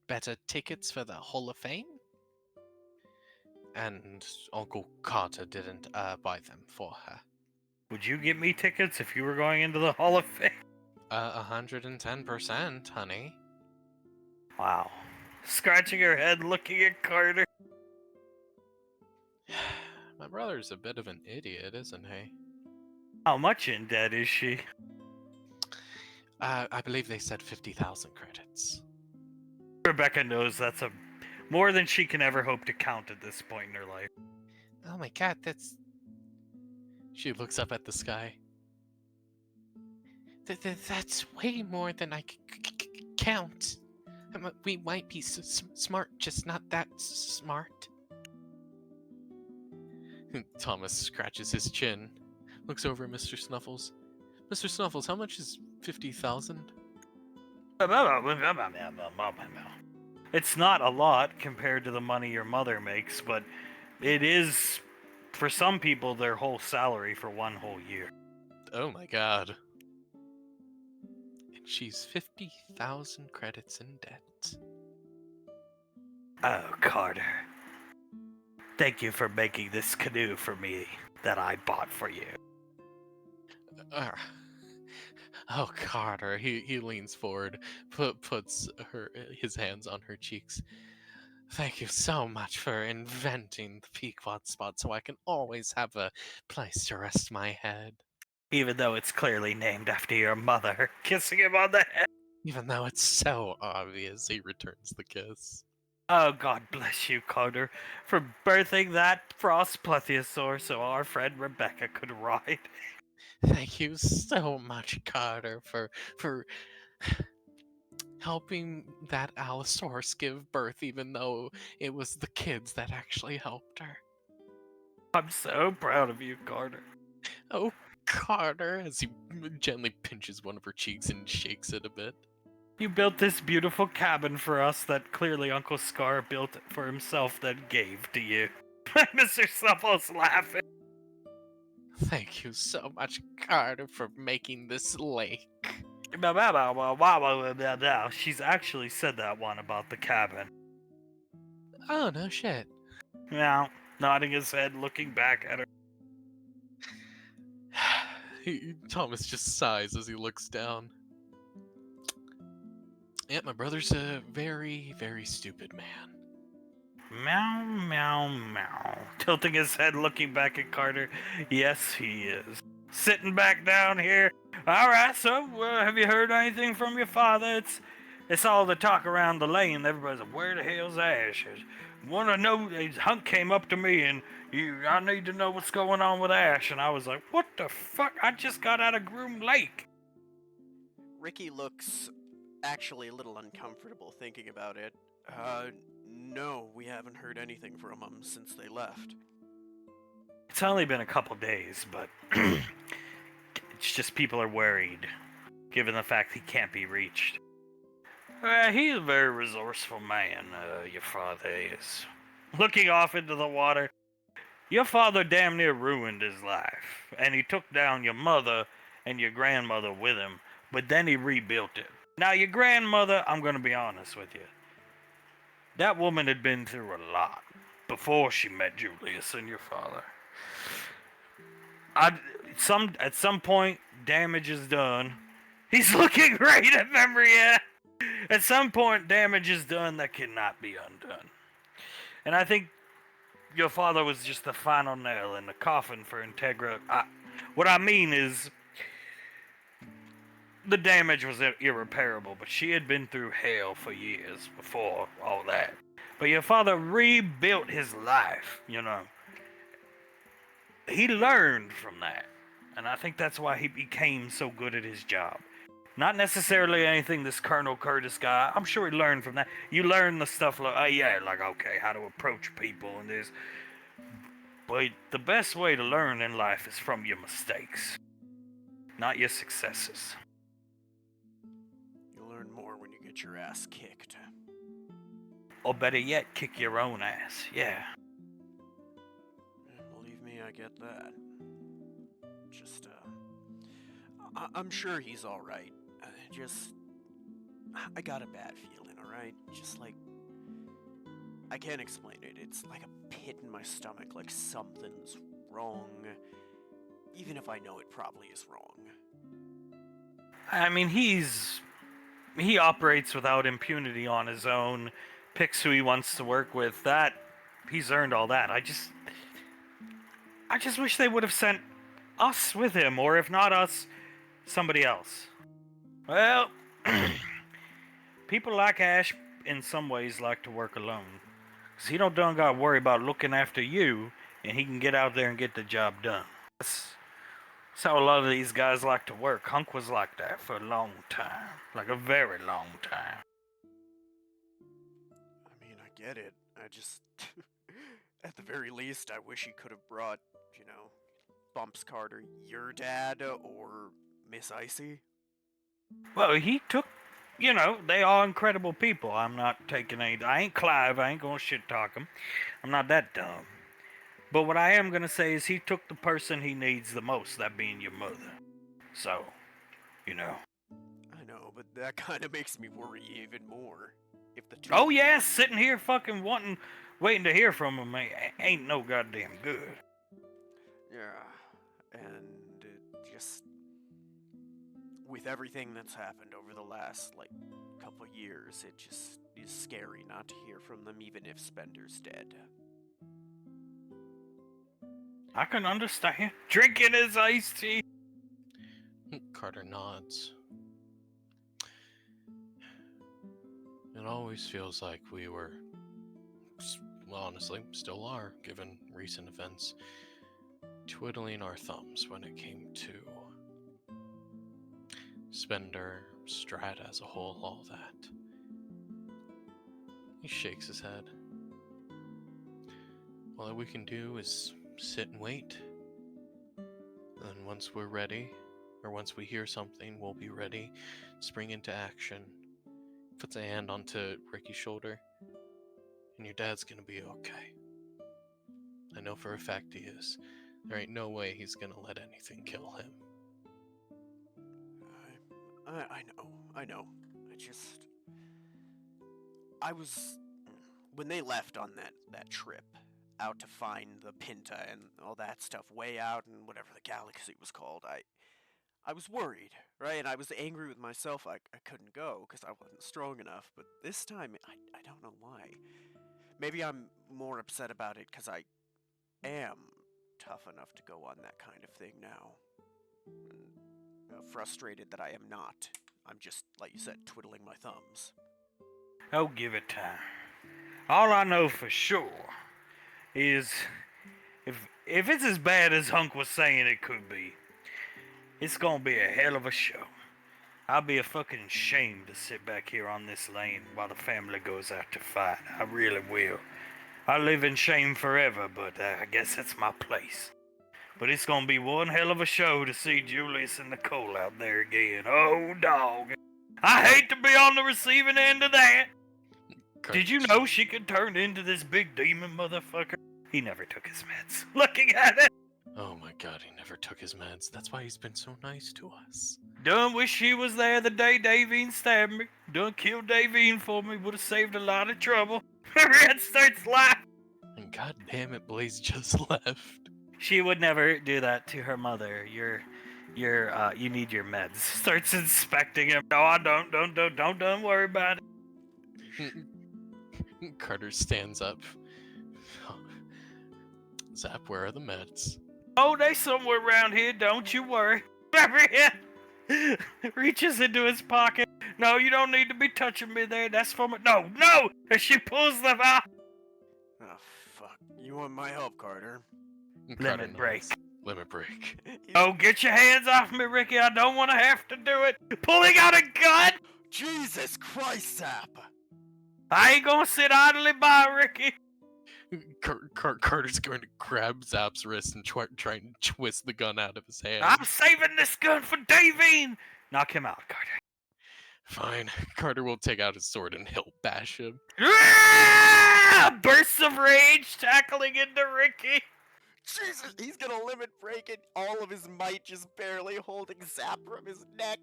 better tickets for the Hall of Fame. And Uncle Carter didn't, buy them for her. Would you get me tickets if you were going into the Hall of Fame? 110%, honey. Wow. Scratching her head, looking at Carter. My brother's a bit of an idiot, isn't he? How much in debt is she? I believe they said 50,000 credits. Rebecca knows that's more than she can ever hope to count at this point in her life. Oh my god, that's... She looks up at the sky. That's way more than I count. We might be smart, just not that smart. Thomas scratches his chin, looks over at Mr. Snuffles. Mr. Snuffles, how much is 50,000? It's not a lot compared to the money your mother makes, but it is, for some people, their whole salary for one whole year. Oh my god. And she's 50,000 credits in debt. Oh, Carter. Thank you for making this canoe for me that I bought for you. Oh, Carter. He leans forward, puts his hands on her cheeks. Thank you so much for inventing the Pequod spot so I can always have a place to rest my head. Even though it's clearly named after your mother, kissing him on the head. Even though it's so obvious, he returns the kiss. Oh, God bless you, Carter, for birthing that frost plesiosaur so our friend Rebecca could ride. Thank you so much, Carter, for helping that Allosaurus give birth, even though it was the kids that actually helped her. I'm so proud of you, Carter. Oh, Carter, as he gently pinches one of her cheeks and shakes it a bit. You built this beautiful cabin for us that clearly Uncle Scar built for himself then gave to you. Mr. Supple's laughing. Thank you so much, Carter, for making this lake. She's actually said that one about the cabin. Oh, no shit. Now, nodding his head, looking back at her. Thomas just sighs as he looks down. Yeah, my brother's a very, very stupid man. Meow, meow, meow. Tilting his head, looking back at Carter. Yes, he is. Sitting back down here. Alright, so, have you heard anything from your father? It's all the talk around the lane. Everybody's like, where the hell's Ash? Wanna know, Hunk came up to me and I need to know what's going on with Ash. And I was like, what the fuck? I just got out of Groom Lake. Ricky looks actually a little uncomfortable thinking about it. No, we haven't heard anything from them since they left. It's only been a couple days, but it's just people are worried, given the fact he can't be reached. He's a very resourceful man, your father is. Looking off into the water, your father damn near ruined his life, and he took down your mother and your grandmother with him, but then he rebuilt it. Now, your grandmother, I'm gonna be honest with you, that woman had been through a lot before she met Julius and your father. At some point, damage is done. He's looking right at memory. At some point, damage is done that cannot be undone. And I think your father was just the final nail in the coffin for Integra. What I mean is, the damage was irreparable, but she had been through hell for years before all that. But your father rebuilt his life, you know. He learned from that. And I think that's why he became so good at his job. Not necessarily anything this Colonel Curtis guy, I'm sure he learned from that. You learn the stuff like, okay, how to approach people and this. But the best way to learn in life is from your mistakes, not your successes. You'll learn more when you get your ass kicked. Or better yet, kick your own ass, yeah. Believe me, I get that. Just, I'm sure he's alright. I got a bad feeling, alright? Just like, I can't explain it. It's like a pit in my stomach, like something's wrong. Even if I know it probably is wrong. I mean, he operates without impunity on his own, picks who he wants to work with. That, he's earned all that. I just wish they would have sent us with him, or if not us, somebody else. Well, people like Ash in some ways like to work alone. Because he don't got to worry about looking after you, and he can get out there and get the job done. That's how a lot of these guys like to work. Hunk was like that for a long time. Like a very long time. I mean, I get it. I just... at the very least, I wish he could have brought, Bumps Carter, your dad, or Miss Icy. Well, he took, they are incredible people. I'm not taking any... I ain't Clive. I ain't gonna shit talk him. I'm not that dumb. But what I am gonna say is he took the person he needs the most, that being your mother. So, I know, but that kind of makes me worry even more. If the two... Oh yeah, sitting here fucking waiting to hear from him ain't no goddamn good. Yeah, and it just... with everything that's happened over the last, couple years, it just is scary not to hear from them, even if Spender's dead. I can understand. Drinking his iced tea. Carter nods. It always feels like we were, well, honestly, still are, given recent events, twiddling our thumbs when it came to Spender, Strat as a whole, all that. He shakes his head. All that we can do is sit and wait. And once we're ready, or once we hear something, we'll be ready, spring into action. Puts a hand onto Ricky's shoulder. And your dad's gonna be okay. I know for a fact he is. There ain't no way he's gonna let anything kill him. I know. When they left on that trip out to find the Pinta and all that stuff way out in whatever the galaxy was called, I was worried, right? And I was angry with myself. I couldn't go because I wasn't strong enough. But this time, I don't know why. Maybe I'm more upset about it because I am tough enough to go on that kind of thing now. Frustrated that I am not. I'm just, like you said, twiddling my thumbs. Oh, give it time. All I know for sure is if it's as bad as Hunk was saying it could be, it's gonna be a hell of a show. I'll be a fucking shame to sit back here on this lane while the family goes out to fight. I really will. I live in shame forever, but I guess that's my place. But it's gonna be one hell of a show to see Julius and Nicole out there again. Oh, dog. I hate to be on the receiving end of that. Did you know she could turn into this big demon motherfucker? He never took his meds. Looking at it. Oh my god, he never took his meds. That's why he's been so nice to us. Done wish he was there the day Davine stabbed me. Done killed Davine for me. Would have saved a lot of trouble. Red starts laughing. And god damn it, Blaze just left. She would never do that to her mother. You need your meds. Starts inspecting him. No, I don't worry about it. Carter stands up. Zap, where are the meds? Oh, they somewhere around here, don't you worry. Reaches into his pocket. No, you don't need to be touching me there. That's for me. No! And she pulls them out. Oh, fuck. You want my help, Carter? Limit break. Limit break. Oh, get your hands off me, Ricky. I don't want to have to do it. Pulling out a gun? Jesus Christ, Zap! I ain't gonna sit idly by, Ricky. Carter's going to grab Zap's wrist and try and twist the gun out of his hand. I'm saving this gun for Davine. Knock him out, Carter. Fine. Carter will take out his sword and he'll bash him. Bursts of rage tackling into Ricky. Jesus, he's gonna limit break it, all of his might just barely holding Zap from his neck.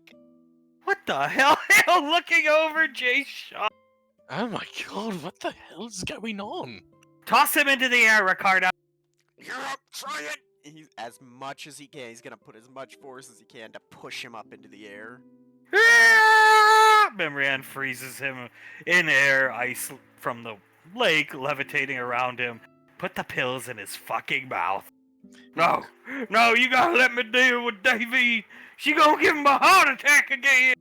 What the hell? Looking over Jay Shaw. Oh my god, what the hell is going on? Toss him into the air, Ricardo. You're up, try it! He's as much as he can. He's gonna put as much force as he can to push him up into the air. Memrian freezes him in air, ice from the lake levitating around him. Put the pills in his fucking mouth. No, you gotta let me deal with Davine. She gonna give him a heart attack again.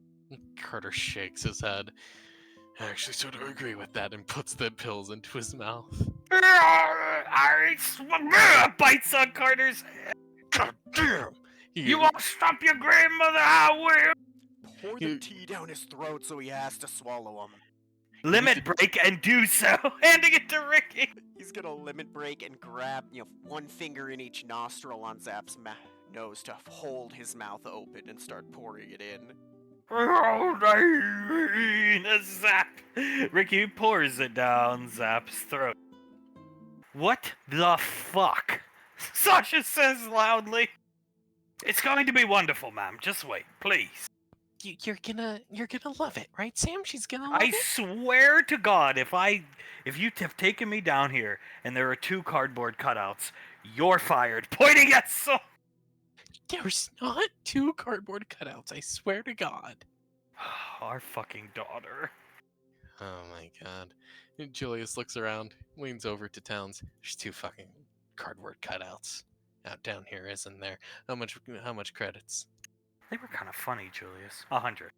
Carter shakes his head. I actually sort of agree with that and puts the pills into his mouth. Bites on Carter's head. God damn! You won't stop your grandmother, I will. Pour the tea down his throat so he has to swallow them. Limit break and do so. Handing it to Ricky. He's gonna limit break and grab, one finger in each nostril on Zap's nose to hold his mouth open and start pouring it in. Oh, Zap. Ricky pours it down Zap's throat. What the fuck? Sasha says loudly. It's going to be wonderful, ma'am. Just wait, please. You're gonna love it, right, Sam? She's gonna love it. I swear to God, if you have taken me down here and there are 2 cardboard cutouts, you're fired. Pointing at Soul. There's not 2 cardboard cutouts, I swear to God. Our fucking daughter. Oh my God. Julius looks around, leans over to Towns. There's 2 fucking cardboard cutouts out down here, isn't there? How much credits? They were kind of funny, Julius. 100.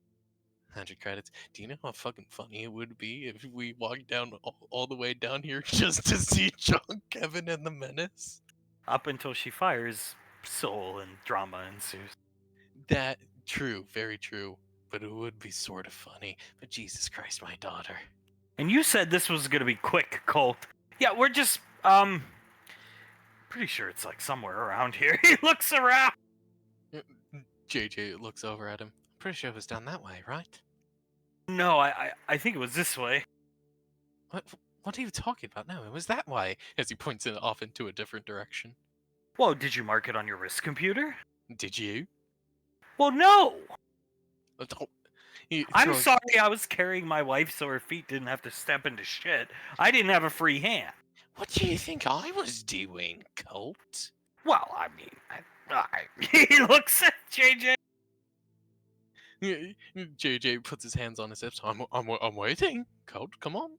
100 credits. Do you know how fucking funny it would be if we walked down all the way down here just to see John, Kevin, and the Menace? Up until she fires Soul and drama ensues. That, true, very true. But it would be sort of funny. But Jesus Christ, my daughter. And you said this was gonna be quick, Colt. Yeah, we're just, pretty sure it's like somewhere around here. He looks around. JJ looks over at him. Pretty sure it was down that way, right? No, I think it was this way. What are you talking about? No, it was that way. As he points it off into a different direction. Whoa, did you mark it on your wrist computer? Did you? Well, no! Oh, he I'm throws- sorry I was carrying my wife so her feet didn't have to step into shit. I didn't have a free hand. What do you think I was doing, Colt? Well, I mean, he looks at JJ. JJ puts his hands on his hips. I'm waiting. Colt, come on.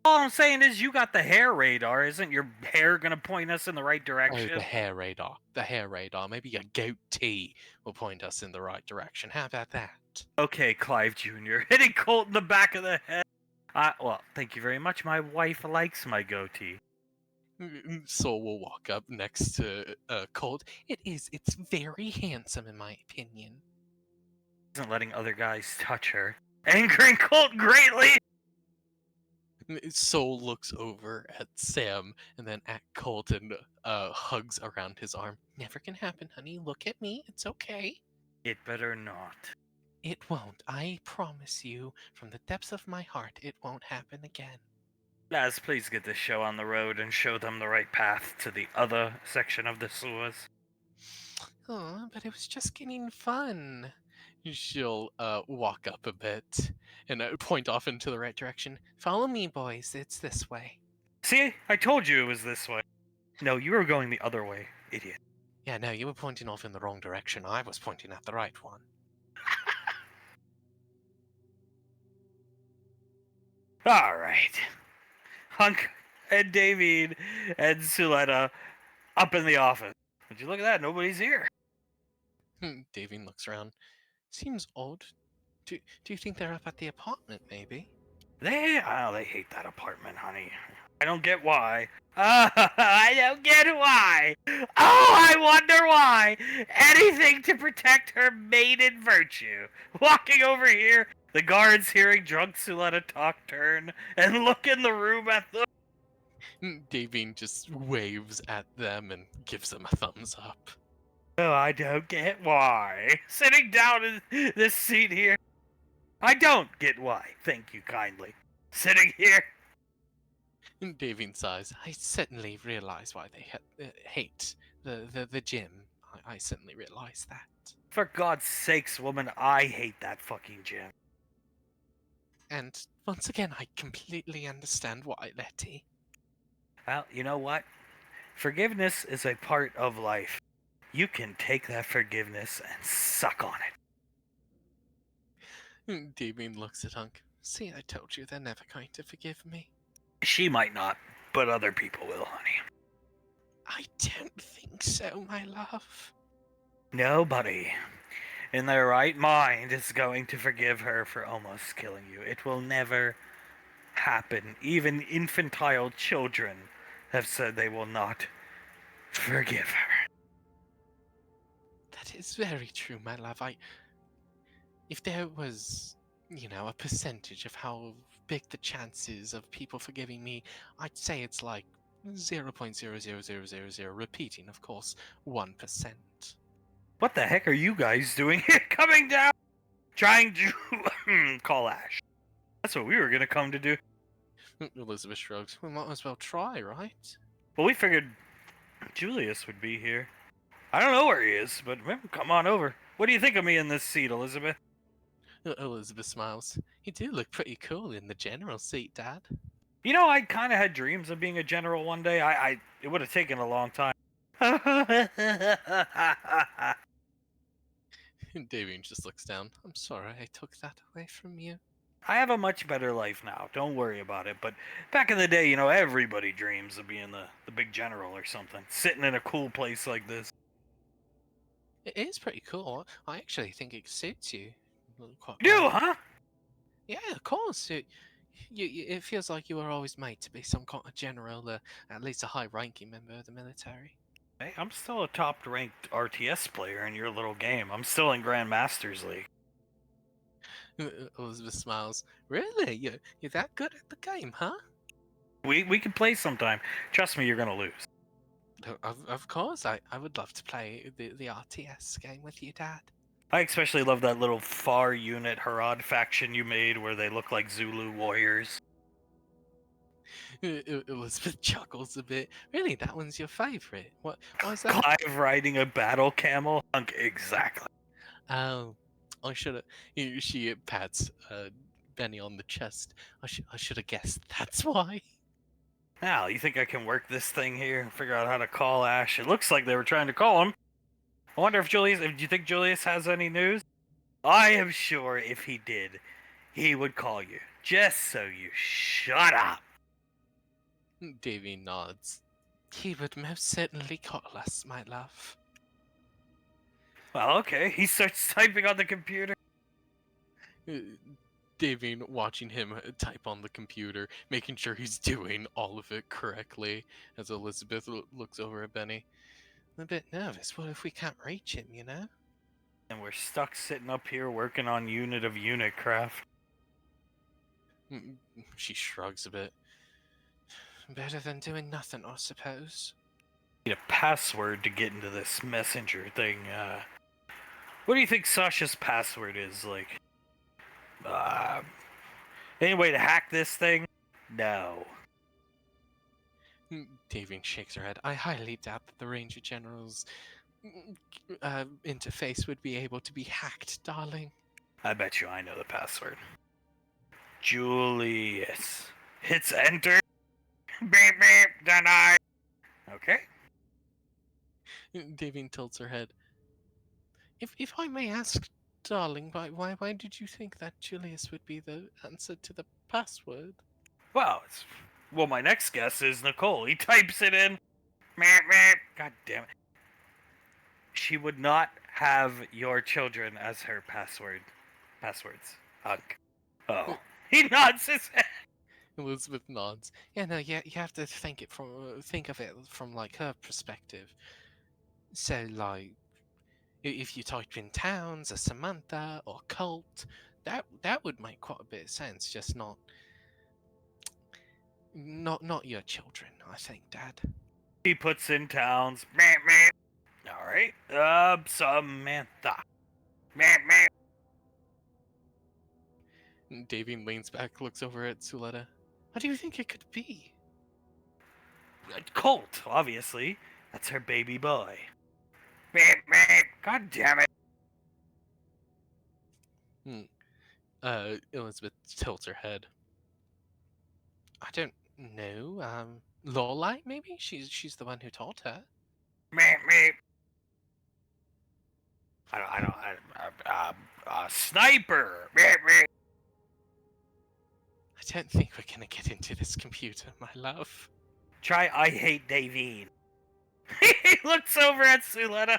All I'm saying is you got the hair radar. Isn't your hair gonna point us in the right Oh, direction? the hair radar. The hair radar. Maybe a goatee will point us in the right direction. How about that? Okay, Clive Jr. hitting Colt in the back of the head. Well, thank you very much. My wife likes my goatee. Soul will walk up next to Colt. It's very handsome in my opinion. Isn't letting other guys touch her. Angering Colt greatly. Soul looks over at Sam and then at Colt and hugs around his arm. Never can happen, honey. Look at me. It's okay. It better not. It won't. I promise you, from the depths of my heart, it won't happen again. Guys, please get this show on the road and show them the right path to the other section of the sewers. Oh, but it was just getting fun. She'll walk up a bit and point off into the right direction. Follow me, boys. It's this way. See? I told you it was this way. No, you were going the other way, idiot. Yeah, no, you were pointing off in the wrong direction. I was pointing at the right one. Alright. Hunk and David and Suletta up in the office. Would you look at that? Nobody's here. Davine looks around. Seems odd. Do you think they're up at the apartment, maybe? They hate that apartment, honey. I don't get why. I don't get why. Oh, I wonder why. Anything to protect her maiden virtue. Walking over here, the guards hearing drunk Suletta talk turn and look in the room at them. Davine just waves at them and gives them a thumbs up. Oh, I don't get why. Sitting down in this seat here. I don't get why. Thank you kindly. Sitting here. Davine sighs. I certainly realize why they hate the gym. I certainly realize that. For God's sakes, woman, I hate that fucking gym. And once again, I completely understand why, Letty. Well, you know what? Forgiveness is a part of life. You can take that forgiveness and suck on it. Davine looks at Hunk. See, I told you they're never going to forgive me. She might not, but other people will, honey. I don't think so, my love. Nobody in their right mind is going to forgive her for almost killing you. It will never happen. Even infantile children have said they will not forgive her. That is very true, my love. If there was, a percentage of how big the chances of people forgiving me, I'd say it's like 0.00000, repeating, of course, 1%. What the heck are you guys doing here? Coming down? Trying to call Ash. That's what we were gonna come to do. Elizabeth shrugs. We might as well try, right? Well, we figured Julius would be here. I don't know where he is, but come on over. What do you think of me in this seat, Elizabeth? Elizabeth smiles. You do look pretty cool in the general seat, Dad. You know, I kind of had dreams of being a general one day. It would have taken a long time. Davian just looks down. I'm sorry I took that away from you. I have a much better life now. Don't worry about it. But back in the day, everybody dreams of being the big general or something, sitting in a cool place like this. It is pretty cool. I actually think it suits you quite You do, well. huh? Yeah, of course. It feels like you were always made to be some kind of general, at least a high-ranking member of the military. Hey, I'm still a top-ranked RTS player in your little game. I'm still in Grandmasters League. Elizabeth smiles. Really? You're that good at the game, huh? We can play sometime. Trust me, you're gonna lose. Of course, I would love to play the RTS game with you, Dad. I especially love that little far unit Harad faction you made where they look like Zulu warriors. Elizabeth chuckles a bit. Really, that one's your favorite? Why is that? Clive riding a battle camel? Hunk, exactly. Oh, I should have. She pats Benny on the chest. I should have guessed. That's why. Now, you think I can work this thing here and figure out how to call Ash? It looks like they were trying to call him. I wonder if do you think Julius has any news? I am sure if he did, he would call you. Just so you shut up. Davy nods. He would most certainly call us, my love. Well, okay. He starts typing on the computer. Davy watching him type on the computer, making sure he's doing all of it correctly, as Elizabeth looks over at Benny. I'm a bit nervous. What if we can't reach him, you know? And we're stuck sitting up here working on unit of unit craft. She shrugs a bit. Better than doing nothing, I suppose. Need a password to get into this messenger thing. What do you think Sasha's password is? Like, any way to hack this thing? No. Davian shakes her head. I highly doubt that the Ranger General's interface would be able to be hacked, darling. I bet you I know the password. Julius. Hits enter. Beep beep, deny. Okay. Davian tilts her head. If I may ask, darling, why did you think that Julius would be the answer to the password? Well, my next guess is Nicole. He types it in. Meep, meep. God damn it. She would not have your children as her passwords. Hunk. Oh. He nods his head. Elizabeth nods. Yeah, no, you have to think of it from like her perspective. So, like, if you type in towns or Samantha or cult, that would make quite a bit of sense. Just not your children, I think, Dad. He puts in towns. Meep, meep. All right. Samantha. Meep, meep. Davian leans back, looks over at Suletta. What do you think it could be? Colt, obviously. That's her baby boy. Meep, meep. God damn it. Elizabeth tilts her head. I don't know. Lorelai, maybe? She's the one who taught her. Meep, meep. Sniper. Meep, meep. I don't think we're gonna get into this computer, my love. Try I hate Davine. He looks over at Suletta.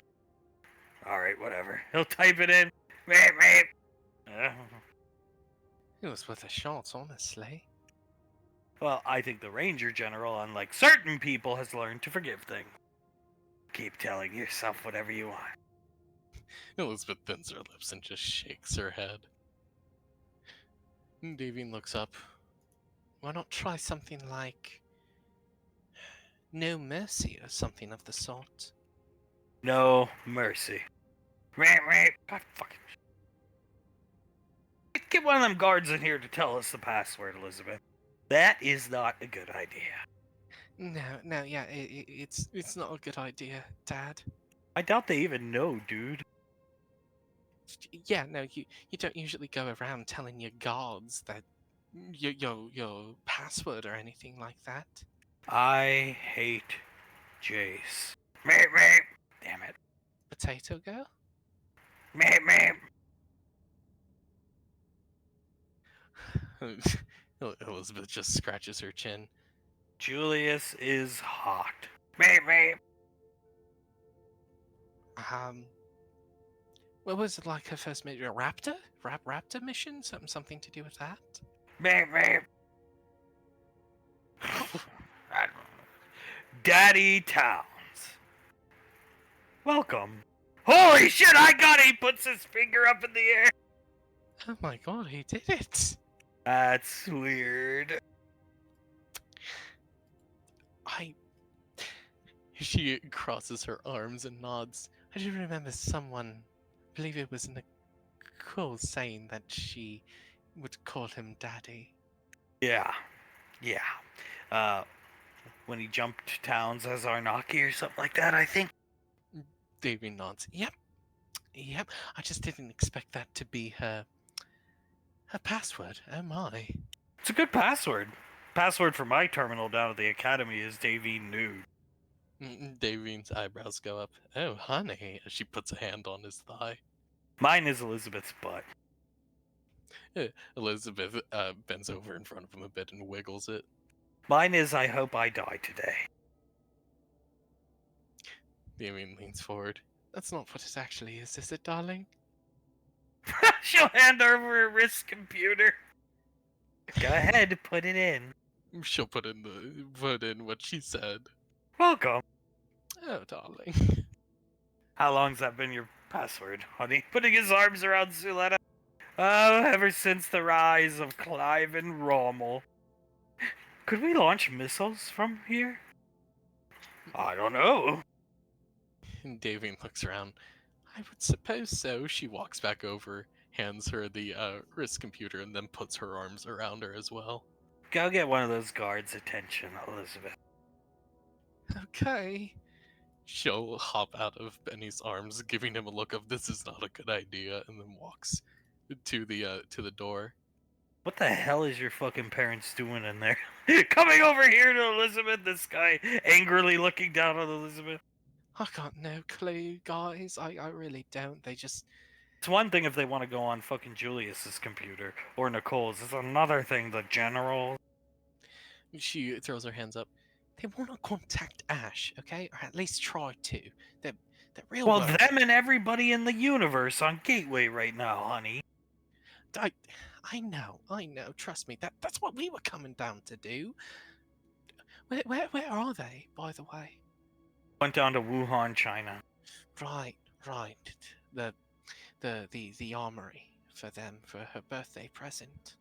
Alright, whatever. He'll type it in. Meep, meep. It was worth a shot, honestly. Well, I think the Ranger General, unlike certain people, has learned to forgive things. Keep telling yourself whatever you want. Elizabeth bends her lips and just shakes her head. Davian looks up. Why not try something like No Mercy or something of the sort? No mercy. Meep, meep. God fucking. Get one of them guards in here to tell us the password, Elizabeth. That is not a good idea. No, yeah, it's not a good idea, Dad. I doubt they even know, dude. Yeah, no, you don't usually go around telling your guards that your password or anything like that. I hate Jace. Meep, meep. Damn it. Potato girl? Meep, meep. Elizabeth just scratches her chin. Julius is hot. Meep, meep. What was it like her first mission? A raptor? Raptor mission? Something to do with that? Meep, meep. Daddy Towns. Welcome. Holy shit, I got it! He puts his finger up in the air. Oh my god, he did it! That's weird. She crosses her arms and nods. I do remember someone, I believe it was Nicole, saying that she would call him Daddy. Yeah. When he jumped towns as Arnaki or something like that, I think. Davy nods. Yep. I just didn't expect that to be her password. Oh my. It's a good password. Password for my terminal down at the academy is Davy Nude. Davine's eyebrows go up. Oh, honey, as she puts a hand on his thigh. Mine is Elizabeth's butt. Elizabeth bends over in front of him a bit and wiggles it. Mine is I hope I die today. Damien leans forward. That's not what it actually is it, darling? She'll hand over a wrist computer. Go ahead, put it in. She'll put in what she said. Welcome. Oh, darling. How long's that been your password, honey? Putting his arms around Suletta. Oh, ever since the rise of Clive and Rommel. Could we launch missiles from here? I don't know. And Davian looks around. I would suppose so. She walks back over, hands her the wrist computer, and then puts her arms around her as well. Go get one of those guards' attention, Elizabeth. Okay. She'll hop out of Benny's arms, giving him a look of this is not a good idea, and then walks to the door. What the hell is your fucking parents doing in there? Coming over here to Elizabeth, this guy angrily looking down on Elizabeth. I got no clue, guys. I really don't. They just... It's one thing if they want to go on fucking Julius's computer or Nicole's. It's another thing the general. She throws her hands up. They want to contact Ash, okay? Or at least try to. They're real Well, world. them and everybody in the universe on Gateway right now, honey. I know. Trust me. That's what we were coming down to do. Where are they, by the way? Went down to Wuhan, China. Right. The armory for them for her birthday present.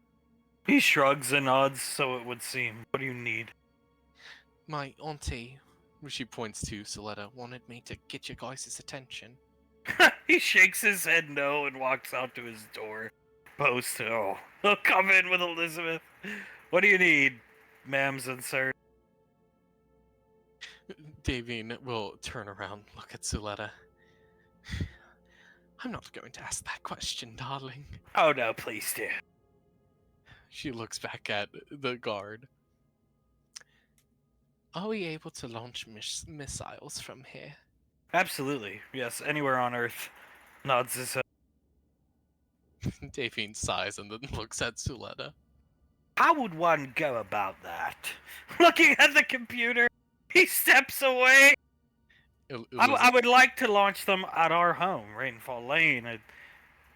He shrugs and nods, so it would seem. What do you need? My auntie, she points to Soletta, wanted me to get you guys' attention. He shakes his head no and walks out to his door. Post. Oh, he'll come in with Elizabeth. What do you need, ma'ams and sirs? Davine will turn around, look at Soletta. I'm not going to ask that question, darling. Oh no, please do. She looks back at the guard. Are we able to launch missiles from here? Absolutely. Yes, anywhere on Earth. Nods his head. Davine sighs and then looks at Suletta. How would one go about that? Looking at the computer, he steps away. I would like to launch them at our home, Rainfall Lane.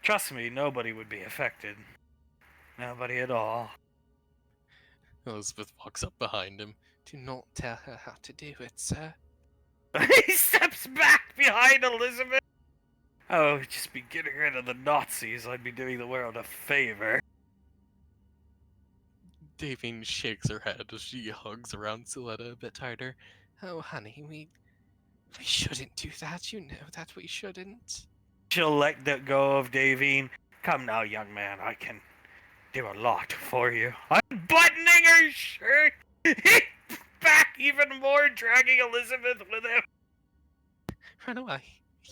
Trust me, nobody would be affected. Nobody at all. Elizabeth walks up behind him. Do not tell her how to do it, sir. He steps back behind Elizabeth. Oh, just be getting rid of the Nazis. I'd be doing the world a favor. Davine shakes her head as she hugs around Suletta a bit tighter. Oh, honey, we shouldn't do that. You know that we shouldn't. She'll let go of Davine. Come now, young man. I can do a lot for you. Unbuttoning her shirt. He's back even more, dragging Elizabeth with him. Run away.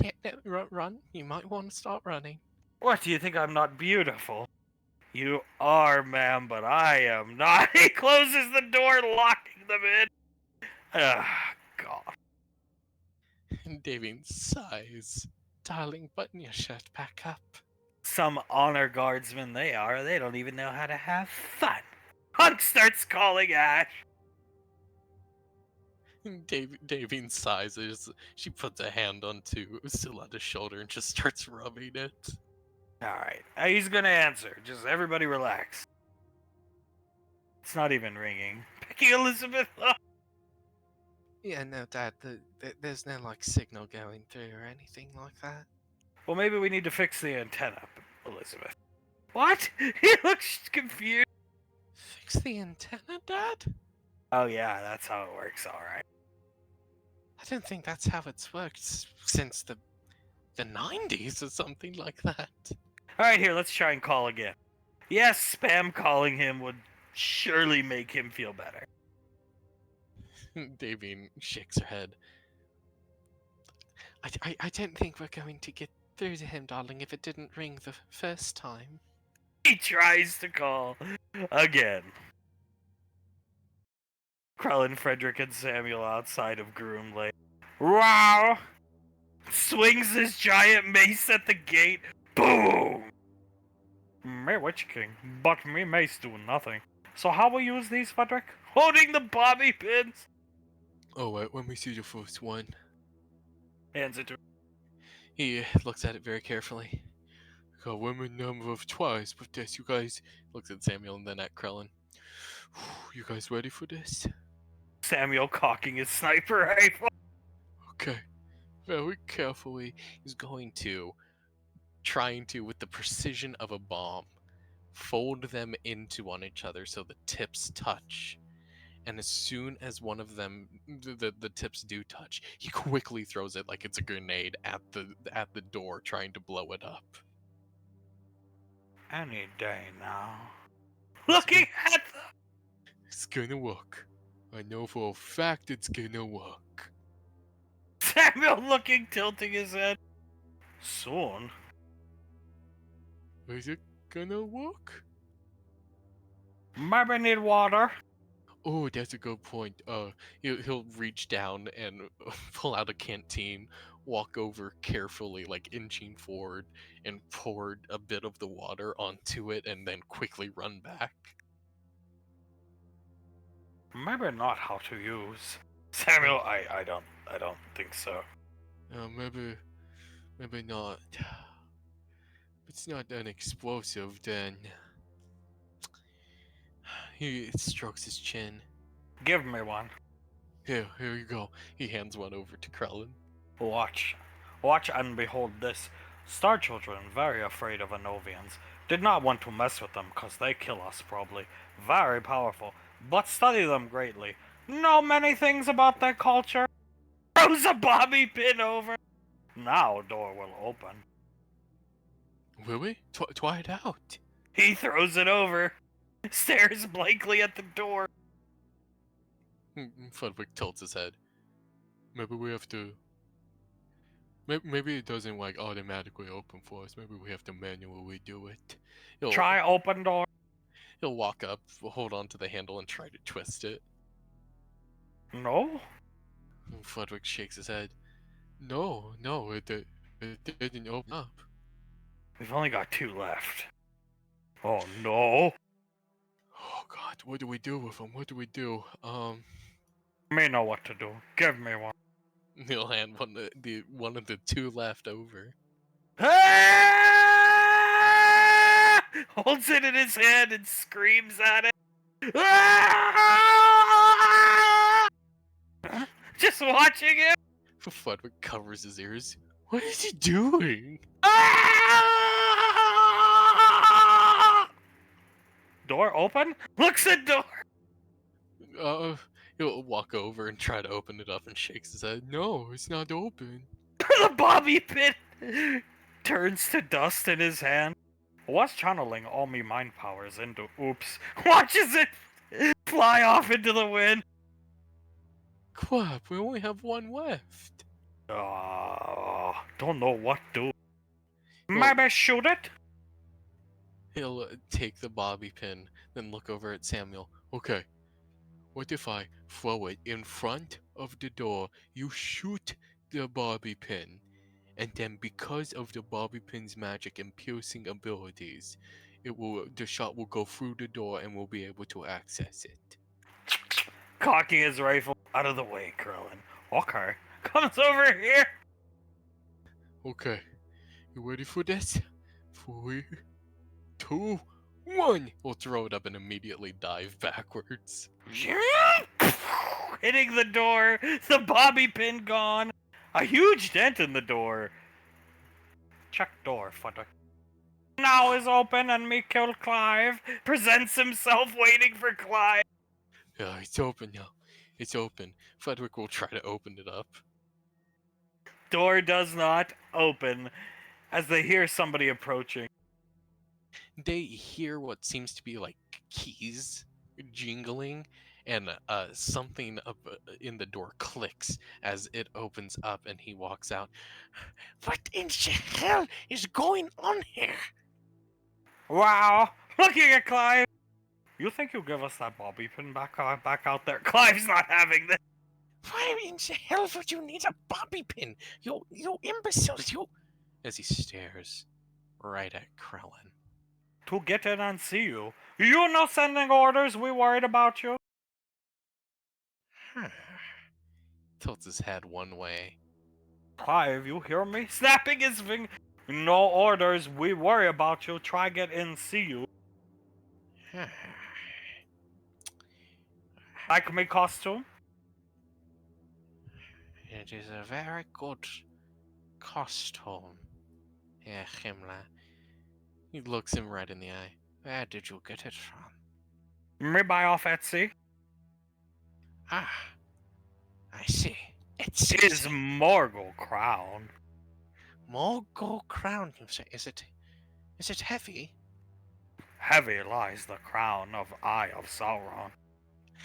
Yeah, no, run. You might want to start running. What, do you think I'm not beautiful? You are, ma'am, but I am not. He closes the door, locking them in. Ah, God. And Davy sighs. Darling, button your shirt back up. Some honor guardsmen they are. They don't even know how to have fun. Hunk starts calling Ash. Davine sighs as she puts a hand onto Sila's shoulder and just starts rubbing it. Alright, he's gonna answer. Just everybody relax. It's not even ringing. Picky Elizabeth up. Yeah, no, Dad, there's no, like, signal going through or anything like that. Well, maybe we need to fix the antenna, Elizabeth. What? He looks confused. Fix the antenna, Dad? Oh yeah, that's how it works, alright. I don't think that's how it's worked since the 90s or something like that. Alright, here, let's try and call again. Yes, spam calling him would surely make him feel better. Davine shakes her head. I don't think we're going to get through to him, darling, if it didn't ring the first time. He tries to call again. Krellin, Frederick, and Samuel outside of Groom Lane. Wow! Swings his giant mace at the gate. Boom! Me Witch King, but me mace do nothing. So how we use these, Frederick? Holding the bobby pins! Oh, wait, let me see the first one. Hands it to him. He looks at it very carefully. Got women number of twice, but this, you guys. Looks at Samuel and then at Krellin. You guys ready for this? Samuel cocking his sniper rifle. Okay. Very carefully, he's going to, trying to, with the precision of a bomb, fold them into on each other so the tips touch. And as soon as one of them, the tips do touch, he quickly throws it like it's a grenade at the door, trying to blow it up. Any day now. Looking at them! It's gonna work. I know for a fact it's gonna work. Samuel looking, tilting his head. Soon. Is it gonna work? Maybe need water. Oh, that's a good point. He'll reach down and pull out a canteen, walk over carefully, like inching forward, and pour a bit of the water onto it, and then quickly run back. Maybe not how to use. Samuel, I don't think so. Maybe not. If it's not an explosive, then he strokes his chin. Give me one. Here you go. He hands one over to Krellin. Watch and behold this. Star Children, very afraid of Anovians. Did not want to mess with them, cause they kill us probably. Very powerful, but study them greatly. Know many things about their culture. Throws a bobby pin over. Now door will open. Will we? Try it out. He throws it over. Stares blankly at the door. Fudwick tilts his head. Maybe we have to. Maybe it doesn't like automatically open for us. Maybe we have to manually do it. Try open door. He'll walk up, hold on to the handle, and try to twist it. No? Fudwick shakes his head. No, it didn't open up. We've only got 2 left. Oh no. Oh God, what do we do with them? What do we do? Me know what to do. Give me one. He'll hand one of the 2 left over. Ah! Holds it in his hand and screams at it. Ah! Just watching him. Fudwick covers his ears. What is he doing? Ah! Door open? Looks at door. He'll walk over and try to open it up and shakes his head. No, it's not open. The bobby pin turns to dust in his hand. Was channeling all me mind powers into oops. Watches it fly off into the wind. Crap, we only have 1 left. Don't know what to do. Well- Maybe shoot it? He'll take the bobby pin, then look over at Samuel. Okay, what if I throw it in front of the door? You shoot the bobby pin. And then because of the bobby pin's magic and piercing abilities, the shot will go through the door and we'll be able to access it. Cocking his rifle. Out of the way, Krillin. Okay. Comes over here. Okay, you ready for this? 3, 2, 1. We'll throw it up and immediately dive backwards. Hitting the door. The bobby pin gone. A huge dent in the door. Check door, fudder. Now is open and me kill Clive. Presents himself waiting for Clive. Yeah, it's open now. It's open. Frederick will try to open it up. Door does not open as they hear somebody approaching. They hear what seems to be like keys jingling, and something up in the door clicks as it opens up and he walks out. What in the hell is going on here? Wow. Looking at Clive. You think you'll give us that bobby pin back out there? Clive's not having this. Why in the hell would you need a bobby pin? You imbeciles, you... As he stares right at Krellin. To get in and see you. You not sending orders, we worried about you. Tilts his head one way. Clive, you hear me? Snapping his finger. No orders, we worry about you. Try get in, see you. Like me costume? It is a very good costume, Herr Himmler. He looks him right in the eye. Where did you get it from? Me buy off Etsy. Ah, I see. It's It is Morgul crown. Morgul crown, you say? Is it heavy? Heavy lies the crown of Eye of Sauron.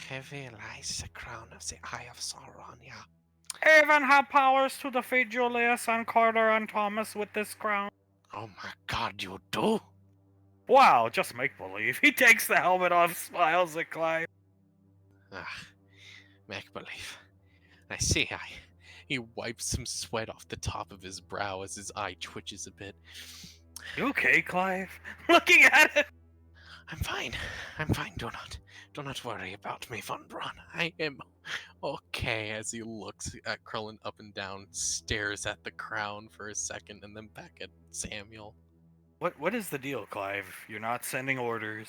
Heavy lies the crown of the Eye of Sauron, yeah. Even have powers to defeat Julius and Carter and Thomas with this crown. Oh my god, you do? Wow, just make believe. He takes the helmet off, smiles at Clive. Ah, make believe. I see. He wipes some sweat off the top of his brow as his eye twitches a bit. You okay, Clive? Looking at it. I'm fine. Do not worry about me, Von Braun. I am okay. As he looks at Krellin up and down, stares at the crown for a second, and then back at Samuel. What is the deal, Clive? You're not sending orders.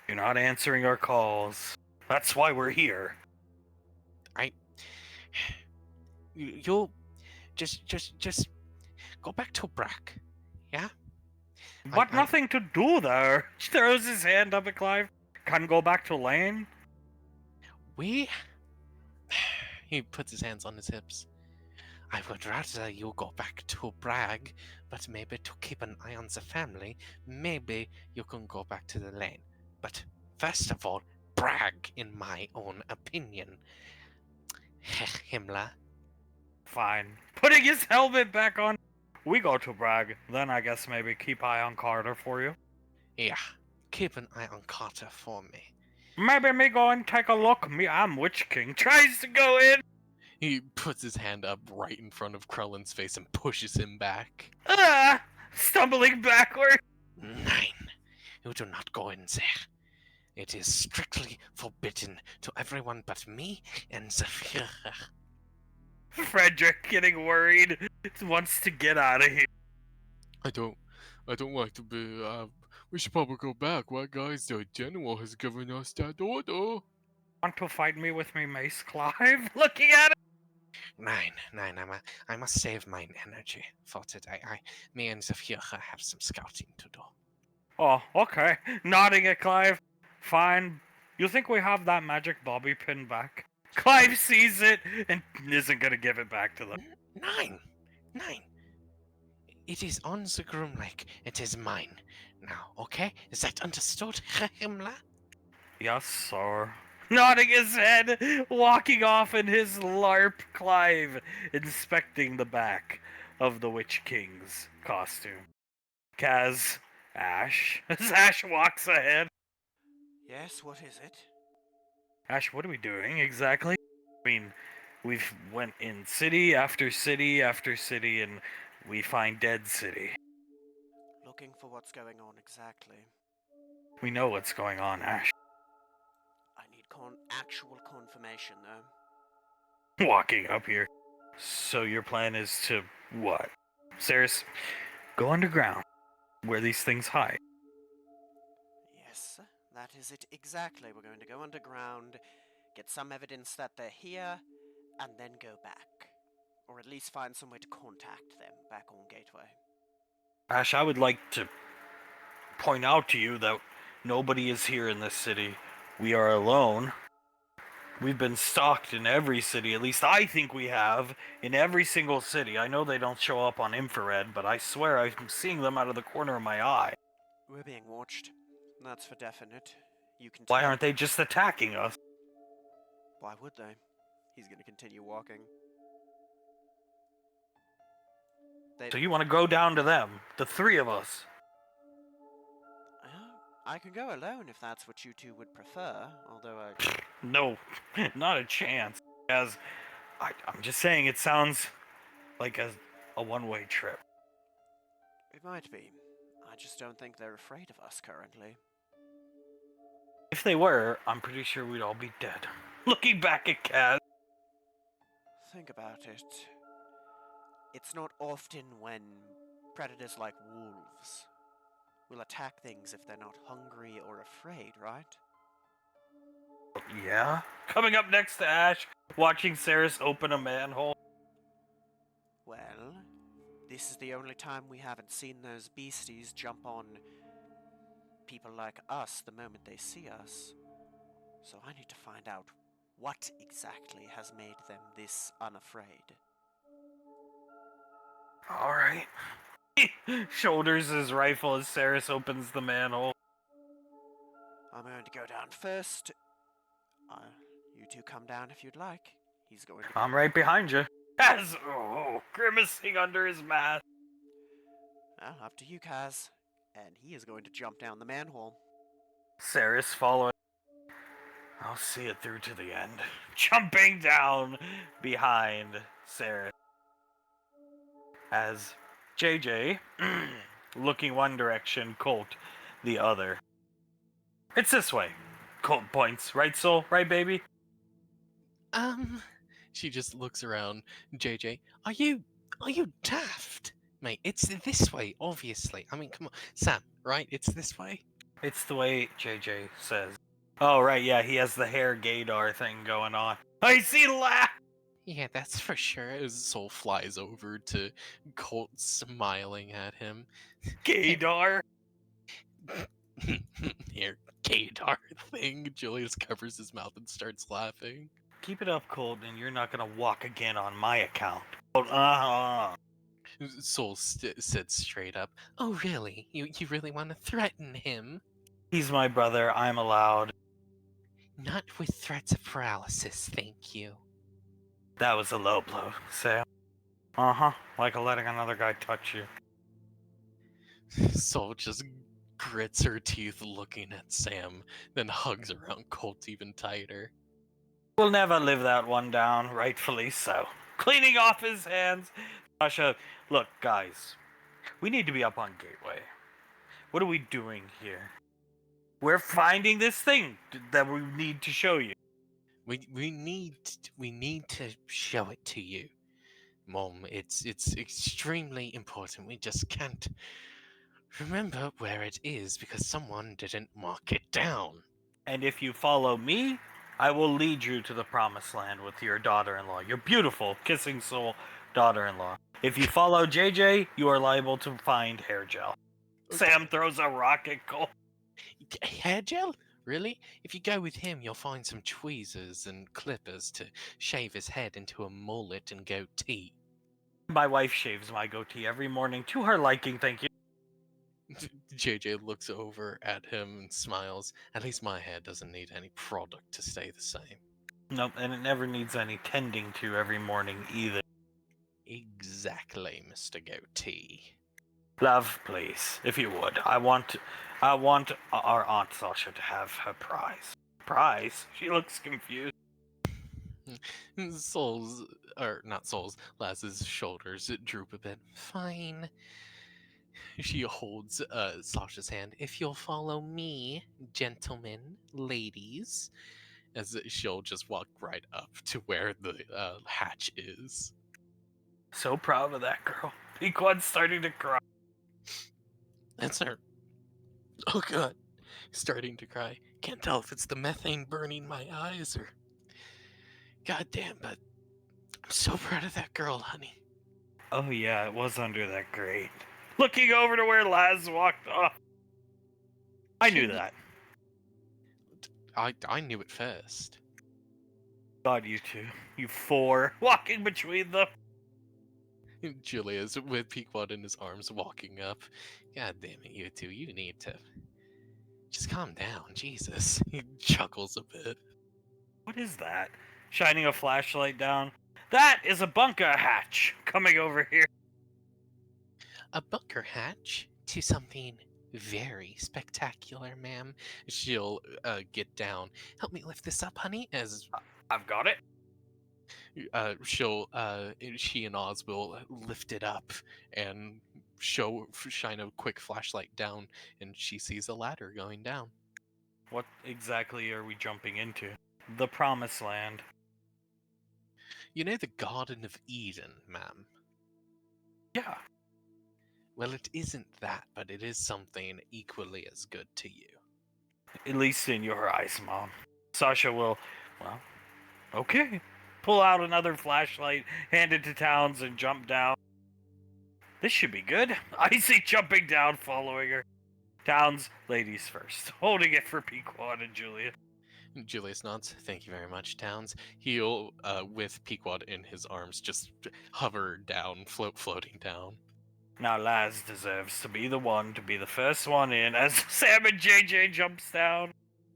You're not answering our calls. That's why we're here. You'll just go back to Brack, yeah? What? Nothing to do there. He throws his hand up at Clive. Can go back to Lane. He puts his hands on his hips. I would rather you go back to Bragg, but maybe to keep an eye on the family, maybe you can go back to the lane. But first of all, Bragg, in my own opinion. Himmler. Fine. Putting his helmet back on. We go to Bragg. Then I guess maybe keep eye on Carter for you. Yeah, keep an eye on Carter for me. Maybe me go and take a look. I'm Witch King. Tries to go in. He puts his hand up right in front of Krellin's face and pushes him back. Stumbling backward. 9. You do not go in there. It is strictly forbidden to everyone but me and the Führer. Frederick getting worried. Wants to get out of here. I don't like to be, we should probably go back, right guys? The general has given us that order. Want to fight me with me mace, Clive? Looking at it. 9, I must save my energy for today. Me and the Führer have some scouting to do. Oh, okay. Nodding at Clive. Fine. You think we have that magic bobby pin back? Clive sees it and isn't gonna give it back to them. 9. It is on the groom lake. It is mine. Now, okay? Is that understood, Herr Himmler? Yes, sir. Nodding his head, walking off in his LARP, Clive, inspecting the back of the Witch King's costume. Kaz, Ash. As Ash walks ahead. Yes, what is it? Ash, what are we doing exactly? I mean, We've went in city after city after city, and we find dead city. Looking for what's going on exactly. We know what's going on, Ash. I need actual confirmation, though. Walking up here. So your plan is to what? Saris, go underground, where these things hide. Yes, that is it exactly. We're going to go underground, get some evidence that they're here, and then go back. Or at least find some way to contact them back on Gateway. Ash, I would like to point out to you that nobody is here in this city. We are alone. We've been stalked in every city, at least I think we have, in every single city. I know they don't show up on infrared, but I swear I'm seeing them out of the corner of my eye. We're being watched. That's for definite. You can Why aren't they just attacking us? Why would they? He's gonna continue walking. So you want to go down to them, the three of us? I can go alone if that's what you two would prefer, although No, not a chance. As I'm just saying, it sounds like a one-way trip. It might be. I just don't think they're afraid of us currently. If they were, I'm pretty sure we'd all be dead. Looking back at Kaz. Think about it. It's not often when predators like wolves will attack things if they're not hungry or afraid, right? Yeah? Coming up next to Ash, watching Saris open a manhole. Well, this is the only time we haven't seen those beasties jump on people like us the moment they see us. So I need to find out what exactly has made them this unafraid. Alright. Shoulders his rifle as Saris opens the manhole. I'm going to go down first. You two come down if you'd like. He's going to... I'm right behind you. As grimacing under his mask. Well, up to you, Kaz. And he is going to jump down the manhole. Saris following. I'll see it through to the end. Jumping down behind Saris. As JJ, looking one direction, Colt the other. It's this way. Colt points. Right, Soul? Right, baby? She just looks around. JJ, are you daft? Mate, it's this way, obviously. I mean, come on. Sam, right? It's this way. It's the way JJ says. Oh, right, yeah, he has the hair gaydar thing going on. I see laugh! Yeah, that's for sure. As Soul flies over to Colt smiling at him. Gaydar? Hair gaydar thing. Julius covers his mouth and starts laughing. Keep it up, Colt, and you're not gonna walk again on my account. Soul sits straight up. Oh, really? You really want to threaten him? He's my brother, I'm allowed. Not with threats of paralysis, thank you. That was a low blow, Sam. Like letting another guy touch you. Soul just grits her teeth looking at Sam, then hugs around Colt even tighter. We'll never live that one down, rightfully so. Cleaning off his hands. Sasha, look, guys. We need to be up on Gateway. What are we doing here? We're finding this thing that we need to show you. We need to show it to you. Mom, it's extremely important. We just can't remember where it is because someone didn't mark it down. And if you follow me, I will lead you to the promised land with your daughter-in-law, your beautiful, kissing soul daughter-in-law. If you follow JJ, you are liable to find hair gel. Okay. Sam throws a rock at Cole. Hair gel? Really? If you go with him, you'll find some tweezers and clippers to shave his head into a mullet and goatee. My wife shaves my goatee every morning to her liking, thank you. JJ looks over at him and smiles. At least my hair doesn't need any product to stay the same. Nope, and it never needs any tending to every morning either. Exactly, Mr. Goatee. Love, please, if you would. I want our Aunt Sasha to have her prize. Prize? She looks confused. Souls, or not Souls, Laz's shoulders droop a bit. Fine. She holds Sasha's hand. If you'll follow me, gentlemen, ladies, as she'll just walk right up to where the hatch is. So proud of that girl. Pequod's starting to cry. That's her. Oh god. Starting to cry. Can't tell if it's the methane burning my eyes or. God damn, but I'm so proud of that girl, honey. Oh yeah, it was under that grate. Looking over to where Laz walked off. I knew that. I knew it first. God, you two. You four. Walking between them. Julia's with Pequod in his arms walking up. God damn it, you two. You need to just calm down. Jesus. He chuckles a bit. What is that? Shining a flashlight down. That is a bunker hatch coming over here. A bunker hatch to something very spectacular, ma'am. She'll get down. Help me lift this up, honey, as I've got it. she and Oz will lift it up and shine a quick flashlight down, and she sees a ladder going down. What exactly are we jumping into? The Promised Land. You know the Garden of Eden, ma'am? Yeah. Well, it isn't that, but it is something equally as good to you. At least in your eyes, Mom. Sasha will, well, okay. Pull out another flashlight, hand it to Towns, and jump down. This should be good. I see jumping down, following her. Towns, ladies first. Holding it for Pequod and Julia. Julius nods. Thank you very much, Towns. He'll, with Pequod in his arms, just hover down, floating down. Now Laz deserves to be the one to be the first one in as Sam and JJ jumps down.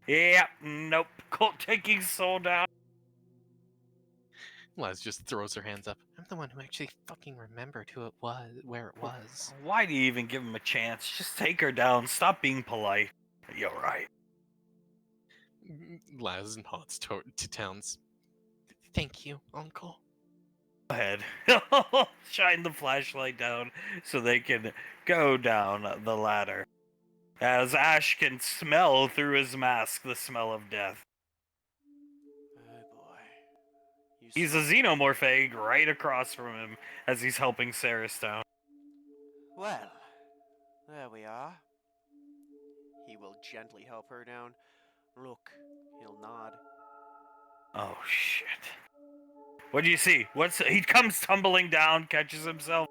Yep, nope. Colt taking Soul down. Laz just throws her hands up. I'm the one who actually fucking remembered who it was, where it was. Why do you even give him a chance? Just take her down. Stop being polite. You're right. Laz nods to Towns. Thank you, Uncle. Go ahead. Shine the flashlight down so they can go down the ladder. As Ash can smell through his mask the smell of death. Oh boy. He's a xenomorph egg right across from him as he's helping Ceres down. Well, there we are. He will gently help her down. Look, he'll nod. Oh shit. What do you see? He comes tumbling down, catches himself.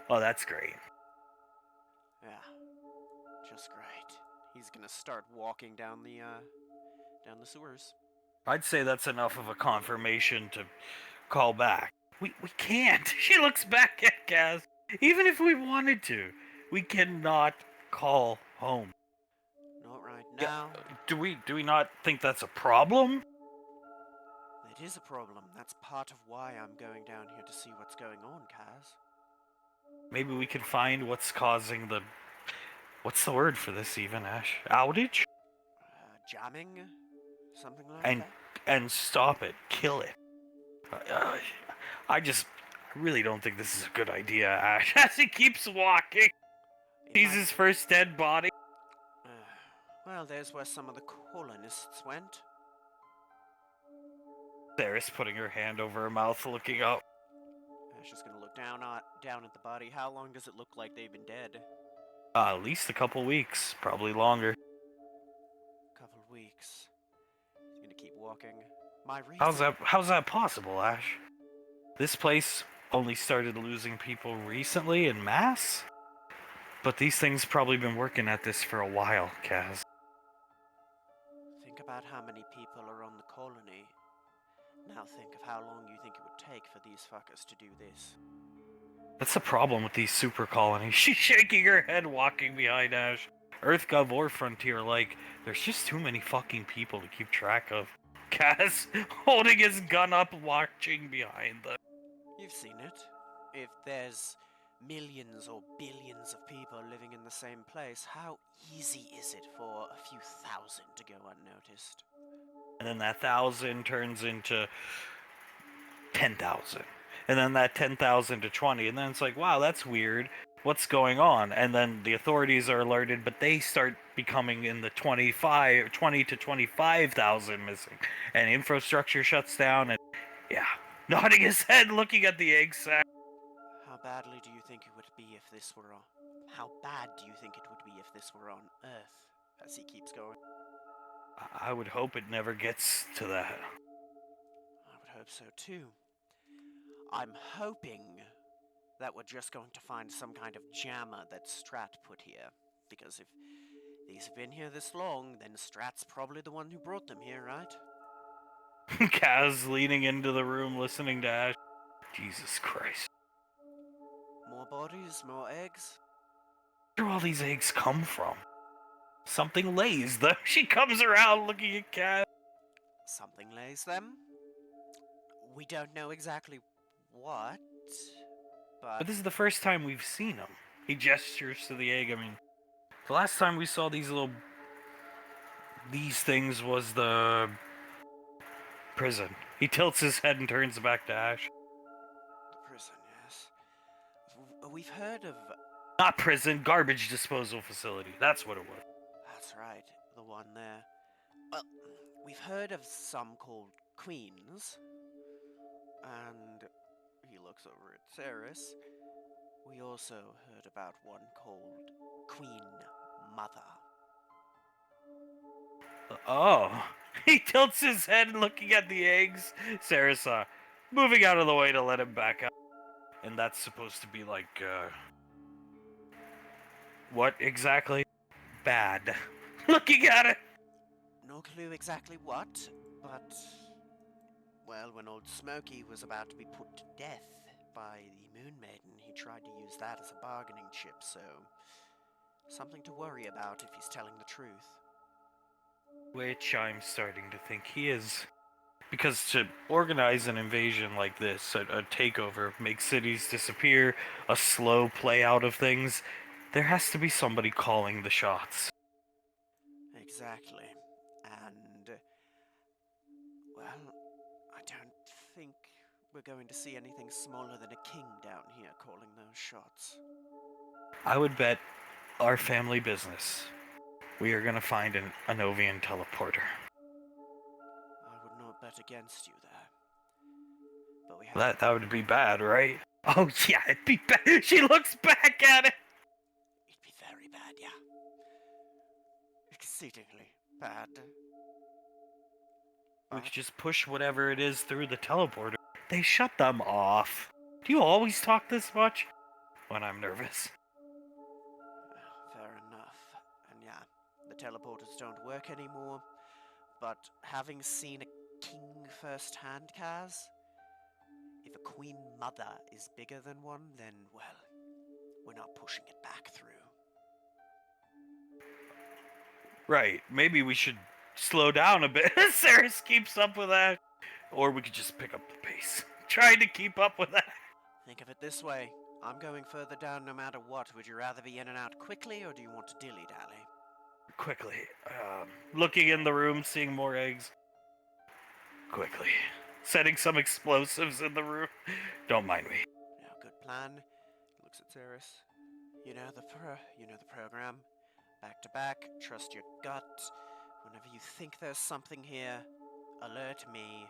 Oh, that's great. Yeah, just great. He's gonna start walking down the sewers. I'd say that's enough of a confirmation to call back. We can't. She looks back at Kaz. Even if we wanted to, we cannot call home. Not right now. Do we not think that's a problem? It is a problem. That's part of why I'm going down here to see what's going on, Kaz. Maybe we can find what's causing the... What's the word for this even, Ash? Outage? Jamming? Something like And that? and stop it. Kill it. I really don't think this is a good idea, Ash. As he keeps walking. Sees his first dead body. Well, there's where some of the colonists went. Ceres putting her hand over her mouth, looking up. Ash is gonna look down at the body. How long does it look like they've been dead? At least a couple weeks, probably longer. Couple of weeks. He's gonna keep walking. My reason. How's that possible, Ash? This place only started losing people recently en masse? But these things probably been working at this for a while, Kaz. Think about how many people are on the colony. Now think of how long you think it would take for these fuckers to do this. That's the problem with these super colonies. She's shaking her head, walking behind Ash. EarthGov or Frontier, there's just too many fucking people to keep track of. Kaz, holding his gun up, watching behind them. You've seen it. If there's millions or billions of people living in the same place, how easy is it for a few thousand to go unnoticed? And then that 1,000 turns into 10,000. And then that 10,000 to 20. And then it's like, wow, that's weird. What's going on? And then the authorities are alerted, but they start becoming in the 20 to 25,000 missing. And infrastructure shuts down. And yeah, nodding his head, looking at the egg sack. How badly do you think it would be if this were on? How bad do you think it would be if this were on Earth? As he keeps going. I would hope it never gets to that. I would hope so too. I'm hoping that we're just going to find some kind of jammer that Strat put here. Because if these have been here this long, then Strat's probably the one who brought them here, right? Kaz leaning into the room, listening to Ash. Jesus Christ. More bodies, more eggs? Where do all these eggs come from? Something lays them. She comes around looking at Kaz. Something lays them? We don't know exactly what, But this is the first time we've seen him. He gestures to the egg. I mean, the last time we saw these things was the prison. He tilts his head and turns back to Ash. The prison, yes. We've heard of... Not prison, garbage disposal facility. That's what it was. That's right, the one there. Well, we've heard of some called queens. And he looks over at Ceres. We also heard about one called Queen Mother. Oh. He tilts his head looking at the eggs. Ceres, moving out of the way to let him back up. And that's supposed to be like, what exactly? Bad. Looking at it! No clue exactly what, but... Well, when old Smokey was about to be put to death by the Moon Maiden, he tried to use that as a bargaining chip, so... Something to worry about if he's telling the truth. Which I'm starting to think he is. Because to organize an invasion like this, a takeover, make cities disappear, a slow play out of things, there has to be somebody calling the shots. Exactly. And... Well, I don't think we're going to see anything smaller than a king down here calling those shots. I would bet our family business we are going to find an Anovian teleporter. I would not bet against you there. But we have... That would be bad, right? Oh yeah, it'd be bad. She looks back at it. It'd be very bad, yeah. Exceedingly bad. We could just push whatever it is through the teleporter. They shut them off. Do you always talk this much? When I'm nervous. Fair enough. And yeah, the teleporters don't work anymore. But having seen a king firsthand, Kaz, if a queen mother is bigger than one, then, well, we're not pushing it back through. Right, maybe we should slow down a bit. Ceres keeps up with that. Or we could just pick up the pace. Trying to keep up with that. Think of it this way. I'm going further down no matter what. Would you rather be in and out quickly, or do you want to dilly-dally? Quickly. Looking in the room, seeing more eggs. Quickly. Setting some explosives in the room. Don't mind me. Yeah, good plan. He looks at Ceres. You know the program. Back to back, trust your gut. Whenever you think there's something here, alert me.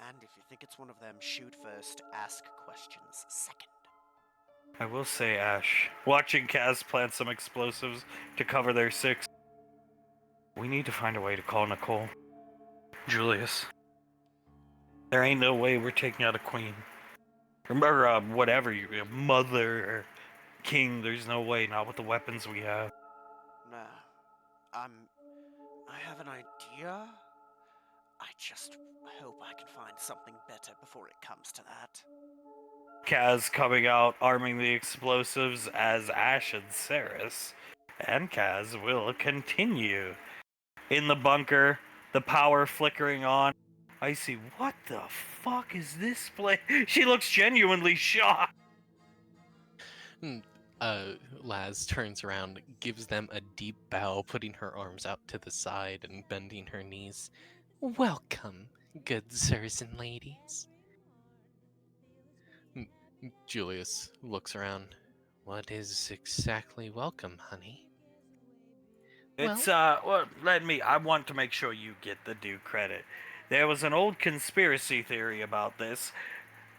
And if you think it's one of them, shoot first, ask questions second. I will say, Ash, watching Kaz plant some explosives to cover their 6, we need to find a way to call Nicole. Julius. There ain't no way we're taking out a queen. Or whatever, mother or king, there's no way, not with the weapons we have. No. I have an idea. I just hope I can find something better before it comes to that. Kaz coming out, arming the explosives as Ash and Ceres. And Kaz will continue. In the bunker, the power flickering on. I see, what the fuck is this place? She looks genuinely shocked. Laz turns around, gives them a deep bow, putting her arms out to the side and bending her knees. Welcome, good sirs and ladies. Julius looks around. What is exactly welcome, honey? It's, well, I want to make sure you get the due credit. There was an old conspiracy theory about this.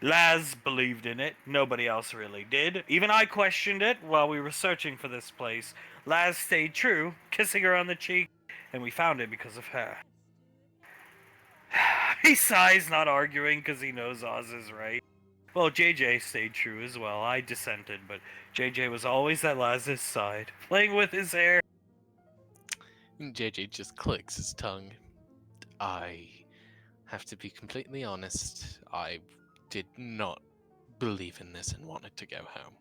Laz believed in it. Nobody else really did. Even I questioned it while we were searching for this place. Laz stayed true, kissing her on the cheek, and we found it because of her. He sighs, not arguing, because he knows Oz is right. Well, JJ stayed true as well. I dissented, but JJ was always at Laz's side, playing with his hair. JJ just clicks his tongue. I have to be completely honest. I did not believe in this and wanted to go home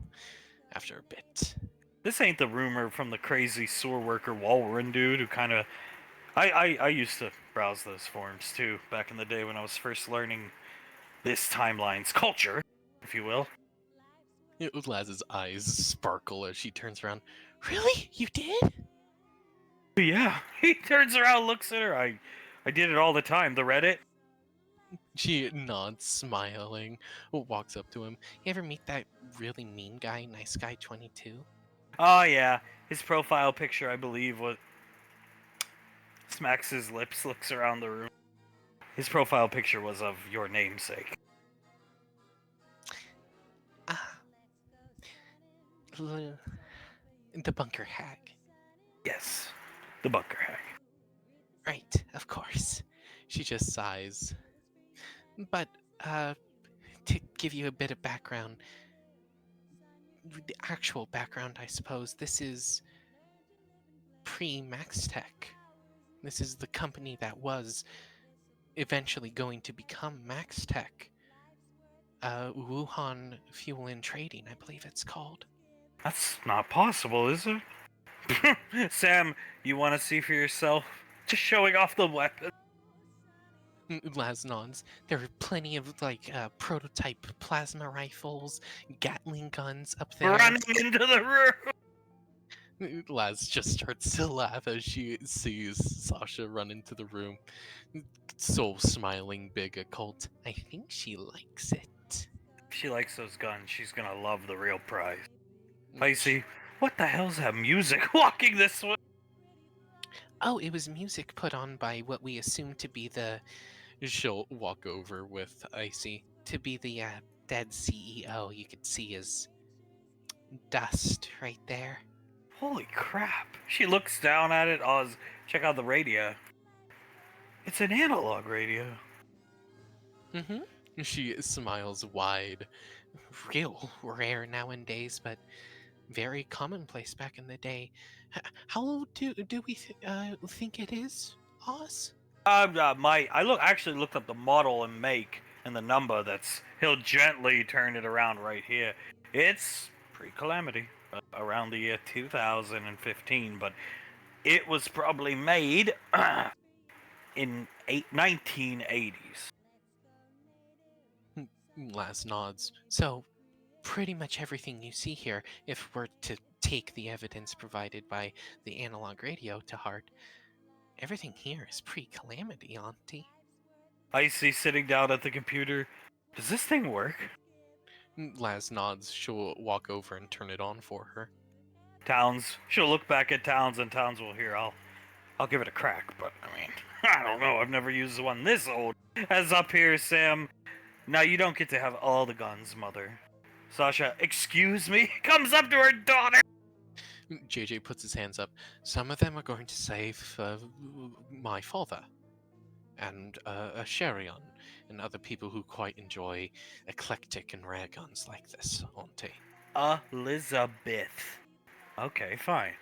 after a bit. This ain't the rumor from the crazy sewer worker Walren dude who kind of... I used to browse those forums too, back in the day when I was first learning this timeline's culture, if you will. Laz's eyes sparkle as she turns around. Really? You did? Yeah, he turns around, looks at her. I did it all the time. The Reddit. She nods, smiling, walks up to him. You ever meet that really mean guy, Nice Guy 22? Oh yeah, his profile picture, I believe, was... Smacks his lips, looks around the room. His profile picture was of your namesake. Ah. The bunker hag. Yes, the bunker hag. Right, of course. She just sighs. But, to give you a bit of background, the actual background, I suppose, this is pre-Max Tech. This is the company that was eventually going to become Max Tech. Wuhan Fuel and Trading, I believe it's called. That's not possible, is it? Sam, you want to see for yourself? Just showing off the weapon. Laz nods. There are plenty of, prototype plasma rifles, Gatling guns up there. Running into the room! Laz just starts to laugh as she sees Sasha run into the room. So smiling big occult. I think she likes it. If she likes those guns, she's gonna love the real prize. Lacey, what the hell's that music walking this way? Oh, it was music put on by what we assume to be the... She'll walk over with Icy. To be the dead CEO. You could see his dust right there. Holy crap. She looks down at it. Oz, check out the radio. It's an analog radio. Mm-hmm. She smiles wide. Real rare nowadays, but very commonplace back in the day. How old do we think it is, Oz? I actually looked up the model and make and the number. He'll gently turn it around right here. It's pre-calamity, around the year 2015, but it was probably made in 1980s. Laz nods. So, pretty much everything you see here, if we're to take the evidence provided by the analog radio to heart, everything here is pre-calamity, Auntie. Icy sitting down at the computer. Does this thing work? Laz nods. She'll walk over and turn it on for her. Towns. She'll look back at Towns, and Towns will hear. I'll give it a crack, but I mean, I don't know. I've never used one this old. As up here, Sam. Now you don't get to have all the guns, Mother. Sasha, excuse me, comes up to her daughter. JJ puts his hands up. Some of them are going to save my father, and Sherion, and other people who quite enjoy eclectic and rare guns like this, Auntie. Elizabeth. Okay, fine.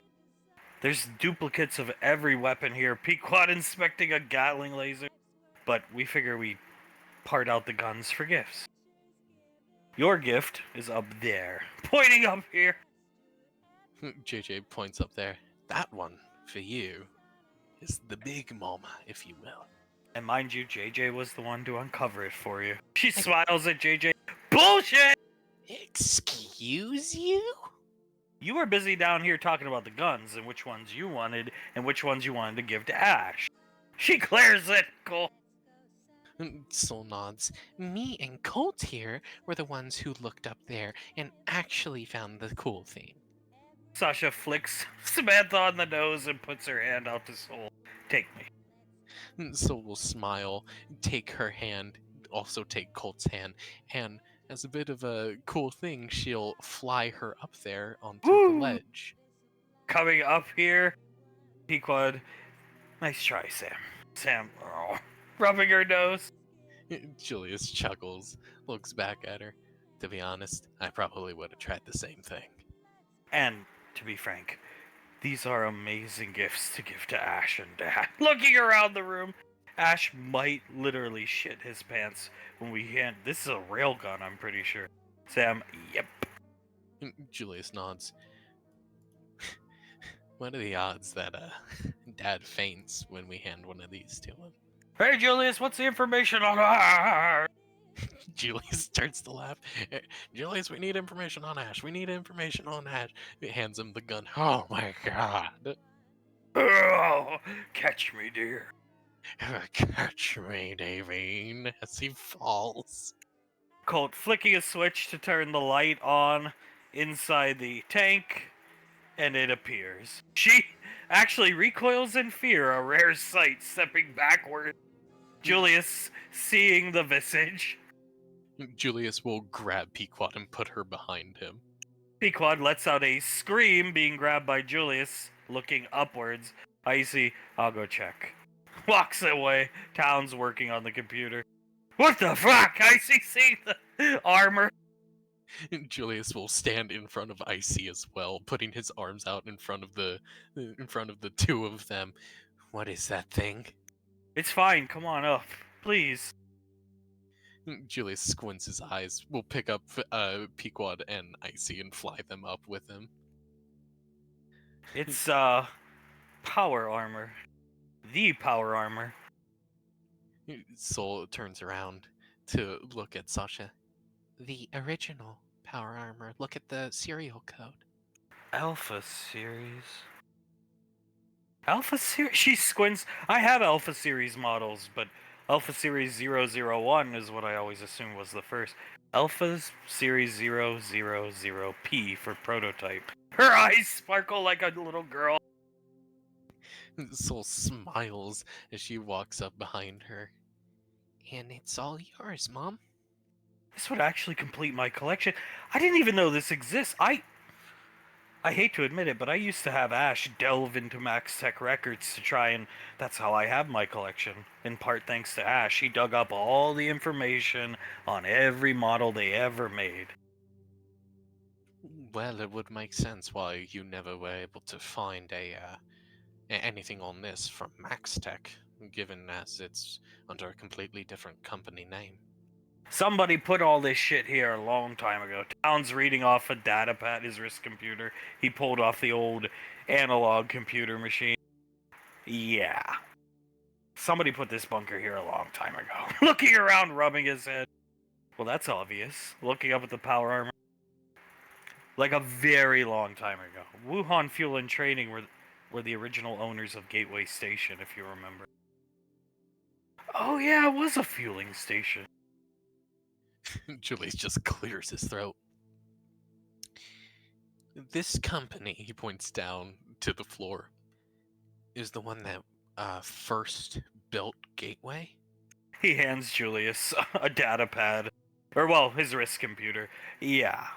There's duplicates of every weapon here. Pequod inspecting a Gatling laser. But we figure we part out the guns for gifts. Your gift is up there. Pointing up here. JJ points up there. That one, for you, is the big mama, if you will. And mind you, JJ was the one to uncover it for you. She smiles at JJ. Bullshit! Excuse you? You were busy down here talking about the guns and which ones you wanted and which ones you wanted to give to Ash. She clears it. Cool. Soul nods. Me and Colt here were the ones who looked up there and actually found the cool thing. Sasha flicks Samantha on the nose and puts her hand out to Soul. Take me. Soul will smile, take her hand, also take Colt's hand, and as a bit of a cool thing, she'll fly her up there onto the Woo! ledge. Coming up here, Pequod. Nice try, Sam. Sam, rubbing her nose. Julius chuckles, looks back at her. To be honest, I probably would have tried the same thing. And, to be frank, these are amazing gifts to give to Ash and Dad. Looking around the room, Ash might literally shit his pants when we hand. This is a railgun, I'm pretty sure. Sam, yep. Julius nods. What are the odds that Dad faints when we hand one of these to him? Hey, Julius, what's the information on her? Julius starts to laugh. Julius, we need information on Ash. We need information on Ash. He hands him the gun. Oh my god. Oh, catch me, dear. Catch me, Davine, as he falls. Colt flicking a switch to turn the light on inside the tank, and it appears. She actually recoils in fear, a rare sight, stepping backward. Julius seeing the visage. Julius will grab Pequod and put her behind him. Pequod lets out a scream, being grabbed by Julius, looking upwards. Icy, I'll go check. Walks away. Town's working on the computer. What the fuck? Icy seeing the armor. Julius will stand in front of Icy as well, putting his arms out in front of the two of them. What is that thing? It's fine. Come on up, please. Julius squints his eyes. We'll pick up Pequod and Icy and fly them up with him. It's power armor. The power armor. Soul turns around to look at Sasha. The original power armor. Look at the serial code. Alpha series. Alpha series? She squints. I have Alpha series models, but Alpha series 001 is what I always assumed was the first. Alpha series 000P for prototype. Her eyes sparkle like a little girl. Soul smiles as she walks up behind her. And it's all yours, Mom. This would actually complete my collection. I didn't even know this exists. I hate to admit it, but I used to have Ash delve into Max Tech Records to try, and that's how I have my collection. In part thanks to Ash. He dug up all the information on every model they ever made. Well, it would make sense why you never were able to find anything on this from Max Tech, given as it's under a completely different company name. Somebody put all this shit here a long time ago. Town's reading off a data pad, his wrist computer. He pulled off the old analog computer machine. Yeah. Somebody put this bunker here a long time ago. Looking around, rubbing his head. Well, that's obvious. Looking up at the power armor. Like a very long time ago. Wuhan Fuel and Training were the original owners of Gateway Station, if you remember. Oh yeah, it was a fueling station. Julius just clears his throat. This company, he points down to the floor, is the one that first built Gateway? He hands Julius a data pad. Or, well, his wrist computer. Yeah.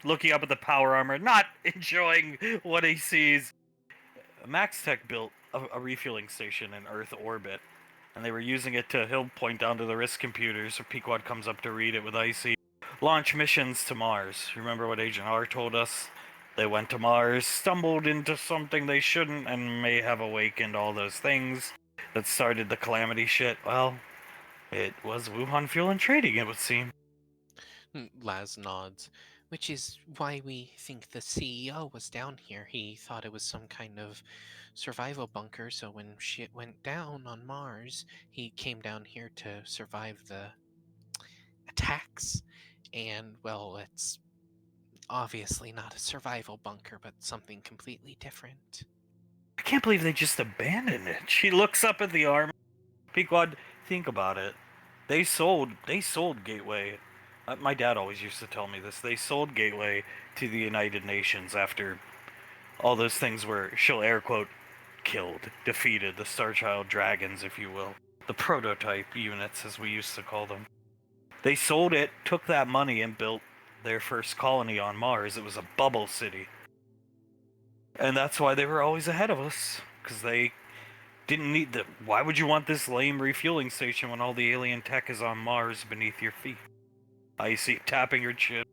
Looking up at the power armor, not enjoying what he sees. Max Tech built a refueling station in Earth orbit, and they were using it to, he'll point down to the wrist computer, so Pequod comes up to read it with Icy. Launch missions to Mars. Remember what Agent R told us? They went to Mars, stumbled into something they shouldn't, and may have awakened all those things that started the calamity shit. Well, it was Wuhan Fuel and Trading, it would seem. Laz nods, which is why we think the CEO was down here. He thought it was some kind of survival bunker, so when shit went down on Mars, he came down here to survive the attacks. And, well, it's obviously not a survival bunker, but something completely different. I can't believe they just abandoned it. She looks up at the armor. Pequod, Think about it. They sold Gateway. My dad always used to tell me this. They sold Gateway to the United Nations after all those things were, she'll air quote, killed, defeated, the Starchild dragons, if you will. The prototype units, as we used to call them. They sold it, took that money, and built their first colony on Mars. It was a bubble city. And that's why they were always ahead of us. Because they didn't need the... Why would you want this lame refueling station when all the alien tech is on Mars beneath your feet? I see tapping your chin.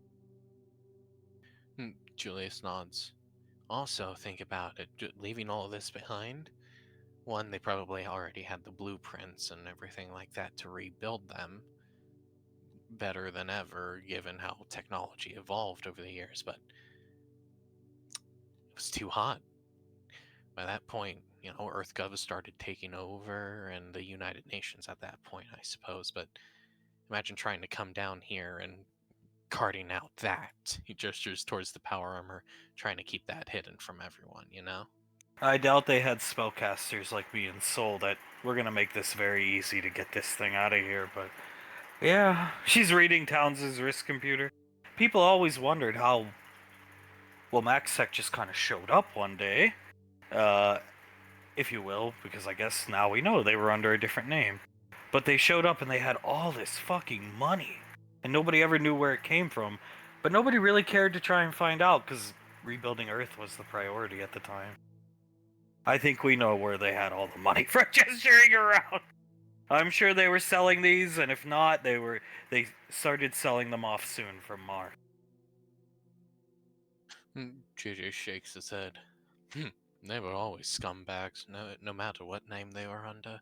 Julius nods. Also, think about it. Leaving all this behind, one, they probably already had the blueprints and everything like that to rebuild them better than ever, given how technology evolved over the years, but it was too hot. By that point, EarthGov started taking over, and the United Nations at that point, I suppose, but imagine trying to come down here and carting out that. He gestures towards the power armor, trying to keep that hidden from everyone, I doubt they had spellcasters like me and Soul that we're gonna make this very easy to get this thing out of here, but yeah, she's reading Towns' risk computer. People always wondered how, well, MaxTech just kind of showed up one day, if you will, because I guess now we know they were under a different name. But they showed up and they had all this fucking money, and nobody ever knew where it came from, but nobody really cared to try and find out, because rebuilding Earth was the priority at the time. I think we know where they had all the money from gesturing around. I'm sure they were selling these, and if not, they started selling them off soon from Mars. JJ shakes his head. They were always scumbags, no matter what name they were under.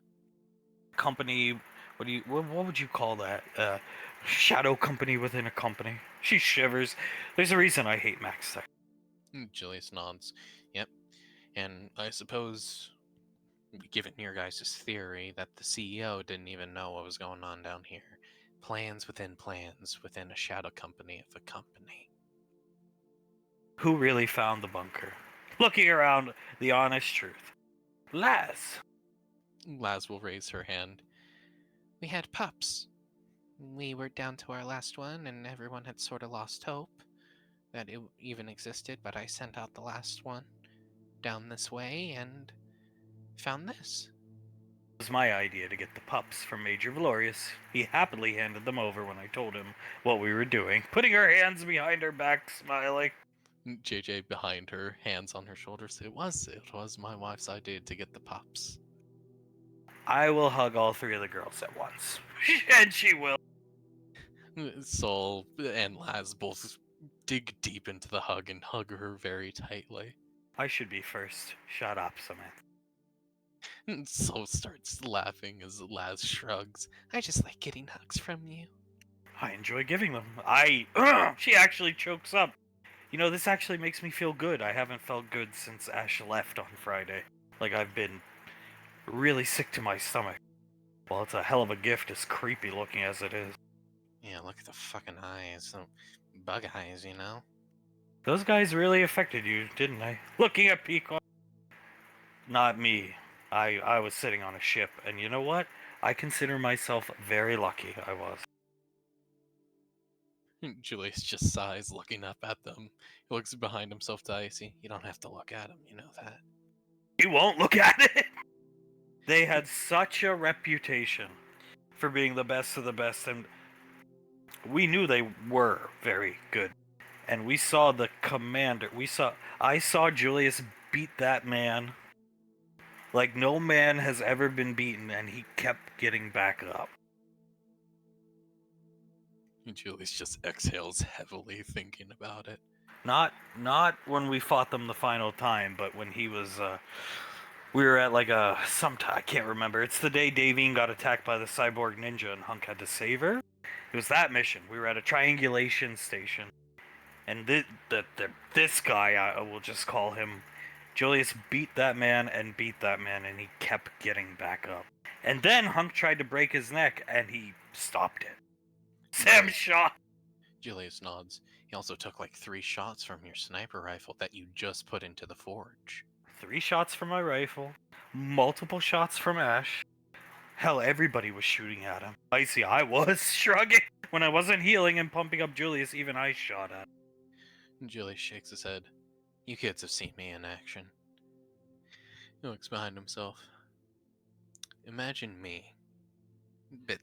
Company, what would you call that? Shadow company within a company. She shivers. There's a reason I hate MaxTech. Julius nods. Yep. And I suppose, given your guys' theory that the CEO didn't even know what was going on down here, plans within a shadow company of a company. Who really found the bunker? Looking around, the honest truth. Laz. Laz will raise her hand. We had pups. We were down to our last one, and everyone had sort of lost hope that it even existed, but I sent out the last one down this way and found this. It was my idea to get the pups from Major Valorius. He happily handed them over when I told him what we were doing, putting her hands behind her back, smiling. JJ behind her, hands on her shoulders. It was my wife's idea to get the pups. I will hug all three of the girls at once. And she will. Sol and Laz both dig deep into the hug and hug her very tightly. I should be first. Shut up, Samantha. Sol starts laughing as Laz shrugs. I just like getting hugs from you. I enjoy giving them. She actually chokes up. This actually makes me feel good. I haven't felt good since Ash left on Friday. Like, I've been really sick to my stomach. Well, it's a hell of a gift, as creepy looking as it is. Yeah, look at the fucking eyes. Bug eyes, Those guys really affected you, didn't they? Looking at Peacock. Not me. I was sitting on a ship, and you know what? I consider myself very lucky I was. Julius just sighs, looking up at them. He looks behind himself to Icy. You don't have to look at him, you know that. You won't look at it! They had such a reputation for being the best of the best, and we knew they were very good. And we saw the commander. I saw Julius beat that man like no man has ever been beaten, and he kept getting back up. Julius just exhales heavily, thinking about it. Not when we fought them the final time, but when he was, we were at like I can't remember. It's the day Davine got attacked by the cyborg ninja and Hunk had to save her. It was that mission. We were at a triangulation station. And this guy, I will just call him, Julius beat that man, and he kept getting back up. And then Hunk tried to break his neck, and he stopped it. Sam shot! Julius nods. He also took like 3 shots from your sniper rifle that you just put into the forge. 3 shots from my rifle, multiple shots from Ash, Hell, everybody was shooting at him. Icy, I was shrugging. When I wasn't healing and pumping up Julius, even I shot at him. Julius shakes his head. You kids have seen me in action. He looks behind himself. Imagine me. Bit,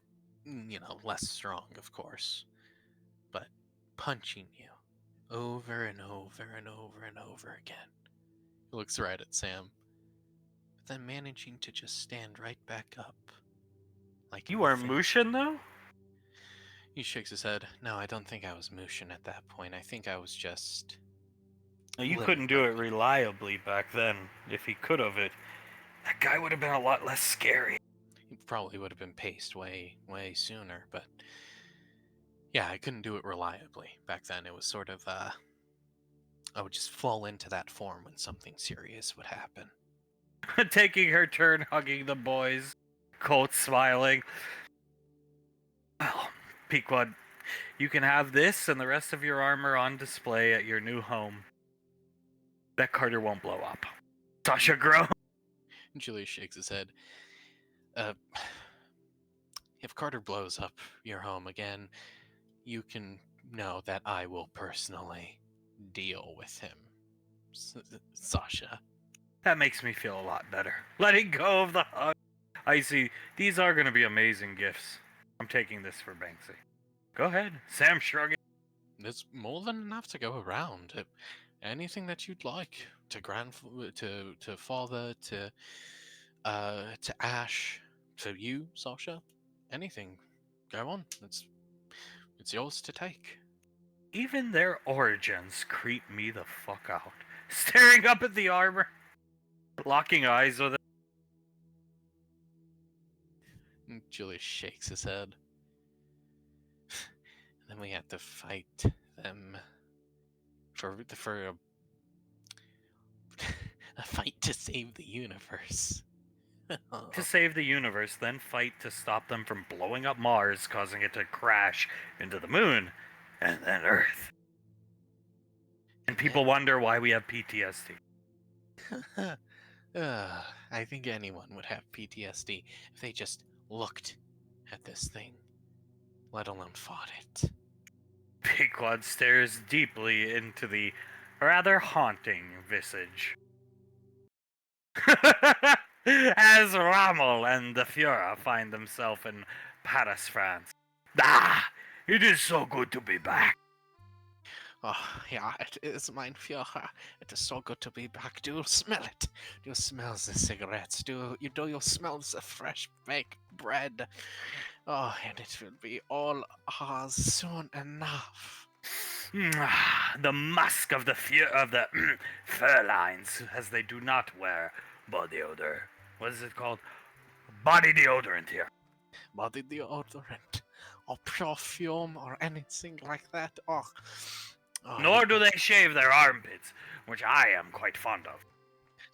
less strong, of course. But punching you over and over and over and over again. He looks right at Sam. But then managing to just stand right back up. Like You weren't nothing. Mushin, though? He shakes his head. No, I don't think I was Mushin at that point. I think I was just... You living couldn't do it right. reliably back then. If he could have that guy would have been a lot less scary. He probably would have been paced way, way sooner, but... Yeah, I couldn't do it reliably. Back then, it was sort of, I would just fall into that form when something serious would happen. Taking her turn hugging the boys. Colt smiling. Well, Pequod, you can have this and the rest of your armor on display at your new home. That Carter won't blow up. Sasha groaned. Julius shakes his head. If Carter blows up your home again, you can know that I will personally deal with him. Sasha. That makes me feel a lot better. Letting go of the hug. I see. These are going to be amazing gifts. I'm taking this for Banksy. Go ahead. Sam shrugging. There's more than enough to go around. Anything that you'd like. To father, to Ash, to you, Sasha. Anything. Go on. It's yours to take. Even their origins creep me the fuck out. Staring up at the armor. Locking eyes with it. Julius shakes his head. Then we have to fight them for a fight to save the universe. To save the universe, then fight to stop them from blowing up Mars, causing it to crash into the moon, and then Earth. And people wonder why we have PTSD. I think anyone would have PTSD if they just looked at this thing, let alone fought it. Pequod stares deeply into the rather haunting visage. As Rommel and the Führer find themselves in Paris, France. Ah! It is so good to be back. Oh, yeah, it is, mein Führer. It is so good to be back. Do you smell it? Do you smell the cigarettes? Do you smell the fresh baked bread? Oh, and it will be all ours soon enough. The musk of the fur lines, as they do not wear body odor. What is it called? Body deodorant here. Body deodorant, or perfume, or anything like that. Oh, Nor do they shave their armpits, which I am quite fond of.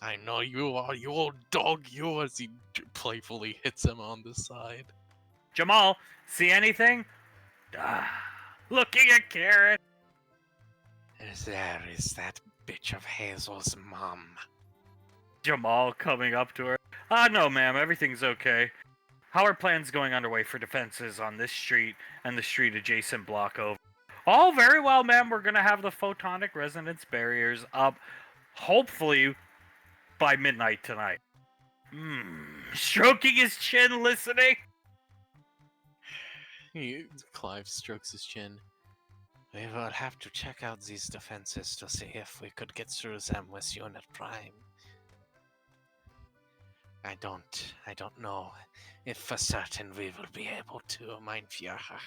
I know you are, you old dog, you, as he playfully hits him on the side. Jamal, see anything? Looking at Karen. There is that bitch of Hazel's mom. Jamal coming up to her. No, ma'am, everything's okay. How are plans going underway for defenses on this street and the street adjacent block over? All very well, ma'am. We're gonna have the photonic resonance barriers up, hopefully, by midnight tonight. Stroking his chin, listening. Clive strokes his chin. We will have to check out these defenses to see if we could get through them with Unit Prime. I don't know if for certain we will be able to, mein Führer.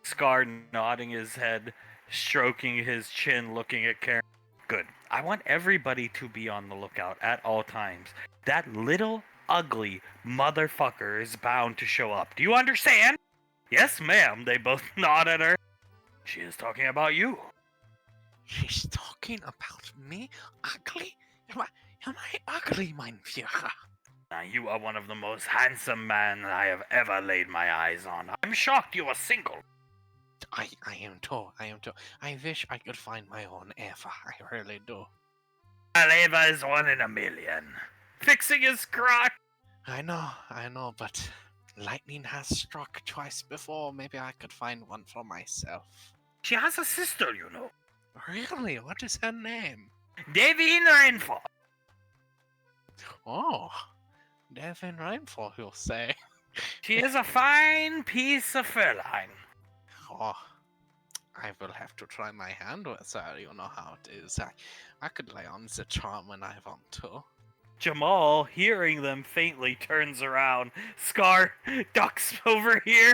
Scar nodding his head, stroking his chin, looking at Karen. Good. I want everybody to be on the lookout at all times. That little ugly motherfucker is bound to show up. Do you understand? Yes, ma'am. They both nod at her. She is talking about you. She's talking about me? Ugly? Am I ugly, mein Führer? Now, you are one of the most handsome men I have ever laid my eyes on. I'm shocked you are single. I am too. I wish I could find my own Eva. I really do. Well, Eva is one in a million. Fixing his crotch. I know, but Lightning has struck twice before. Maybe I could find one for myself. She has a sister, you know. Really? What is her name? Davine Rainfall. Oh, Devin Rainfall, you'll say. She is a fine piece of feline. Oh, I will have to try my hand with her. You know how it is. I could lay on the charm when I want to. Jamal, hearing them faintly, turns around. Scar ducks over here.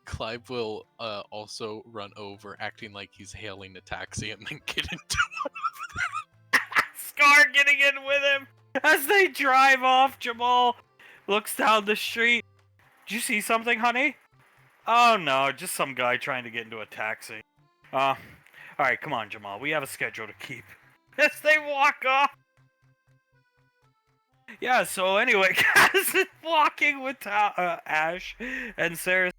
Clive will also run over, acting like he's hailing a taxi, and then get into Scar getting in with him. As they drive off, Jamal looks down the street. Did you see something, honey? Oh no, just some guy trying to get into a taxi. Alright, come on, Jamal. We have a schedule to keep. As they walk off. Yeah, so anyway, Kaz is walking with Ash and Sarah.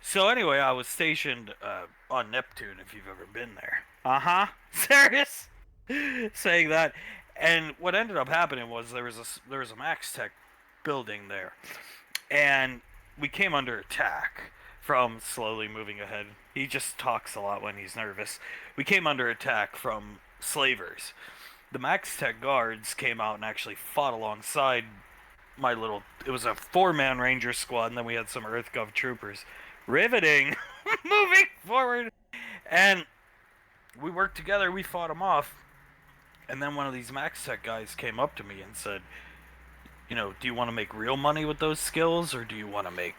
So anyway, I was stationed on Neptune, if you've ever been there. Uh-huh. Serious? Saying that. And what ended up happening was there was a Max Tech building there. And we came under attack from slowly moving ahead. He just talks a lot when he's nervous. We came under attack from slavers. The Max Tech guards came out and actually fought alongside it was a 4-man ranger squad, and then we had some EarthGov troopers. Riveting! Moving forward! And we worked together, we fought them off. And then one of these Max Tech guys came up to me and said, you know, do you want to make real money with those skills, or do you want to make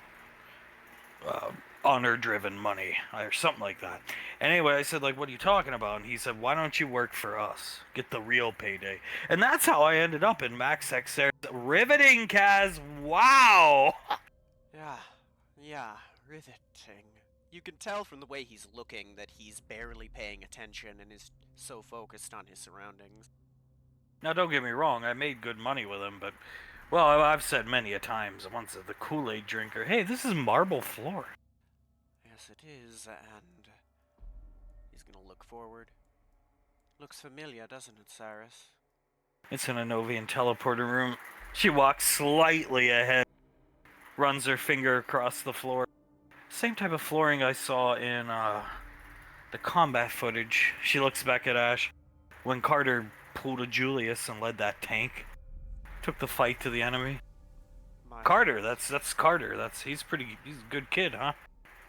honor-driven money, or something like that? Anyway, I said, like, what are you talking about? And he said, why don't you work for us? Get the real payday. And that's how I ended up in Max Tech. Riveting, Kaz! Wow! Yeah, riveting. You can tell from the way he's looking that he's barely paying attention and is so focused on his surroundings. Now, don't get me wrong, I made good money with him, but, well, I've said many a times, once the Kool-Aid drinker, hey, this is marble floor. Yes, it is, and he's gonna look forward. Looks familiar, doesn't it, Cyrus? It's in a Novian teleporter room. She walks slightly ahead, runs her finger across the floor. Same type of flooring I saw in the combat footage. She looks back at Ash. When Carter pulled a Julius and led that tank, took the fight to the enemy. Carter, that's Carter. He's a good kid, huh?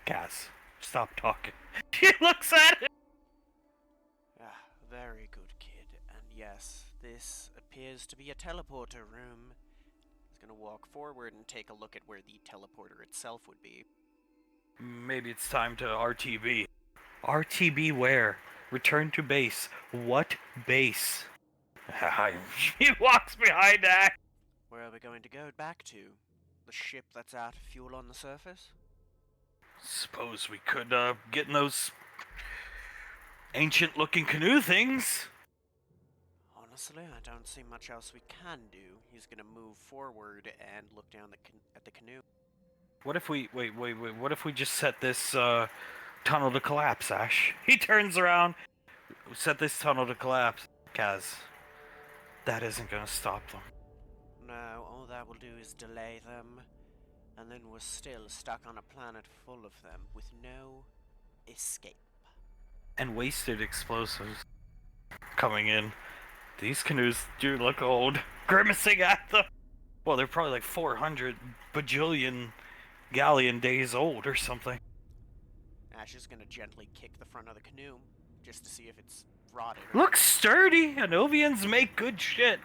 Cass, stop talking. She looks at him. Yeah, very good kid. And yes, this appears to be a teleporter room. He's gonna walk forward and take a look at where the teleporter itself would be. Maybe it's time to RTB. RTB where? Return to base. What base? He walks behind that. Where are we going to go back to? The ship that's out of fuel on the surface? Suppose we could get in those ancient-looking canoe things. Honestly, I don't see much else we can do. He's gonna move forward and look down at the canoe. What if we wait? What if we just set this tunnel to collapse, Ash? He turns around. Set this tunnel to collapse, Kaz. That isn't gonna stop them. No, all that will do is delay them, and then we're still stuck on a planet full of them with no escape. And wasted explosives coming in. These canoes do look old. Grimacing at them. Well, they're probably like 400 bajillion galleon days old or something. Ash is gonna gently kick the front of the canoe, just to see if it's rotted. Looks sturdy! Anovians make good shit.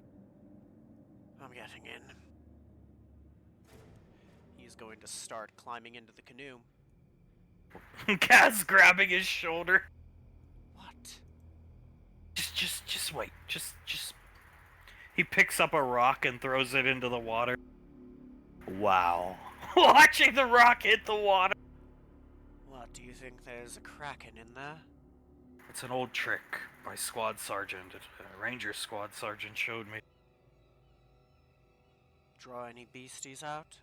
I'm getting in. He's going to start climbing into the canoe. Kaz grabbing his shoulder. What? Just wait. Just. He picks up a rock and throws it into the water. Wow. Watching the rock hit the water. What, do you think there's a kraken in there? It's an old trick my squad sergeant, a ranger squad sergeant, showed me. Draw any beasties out?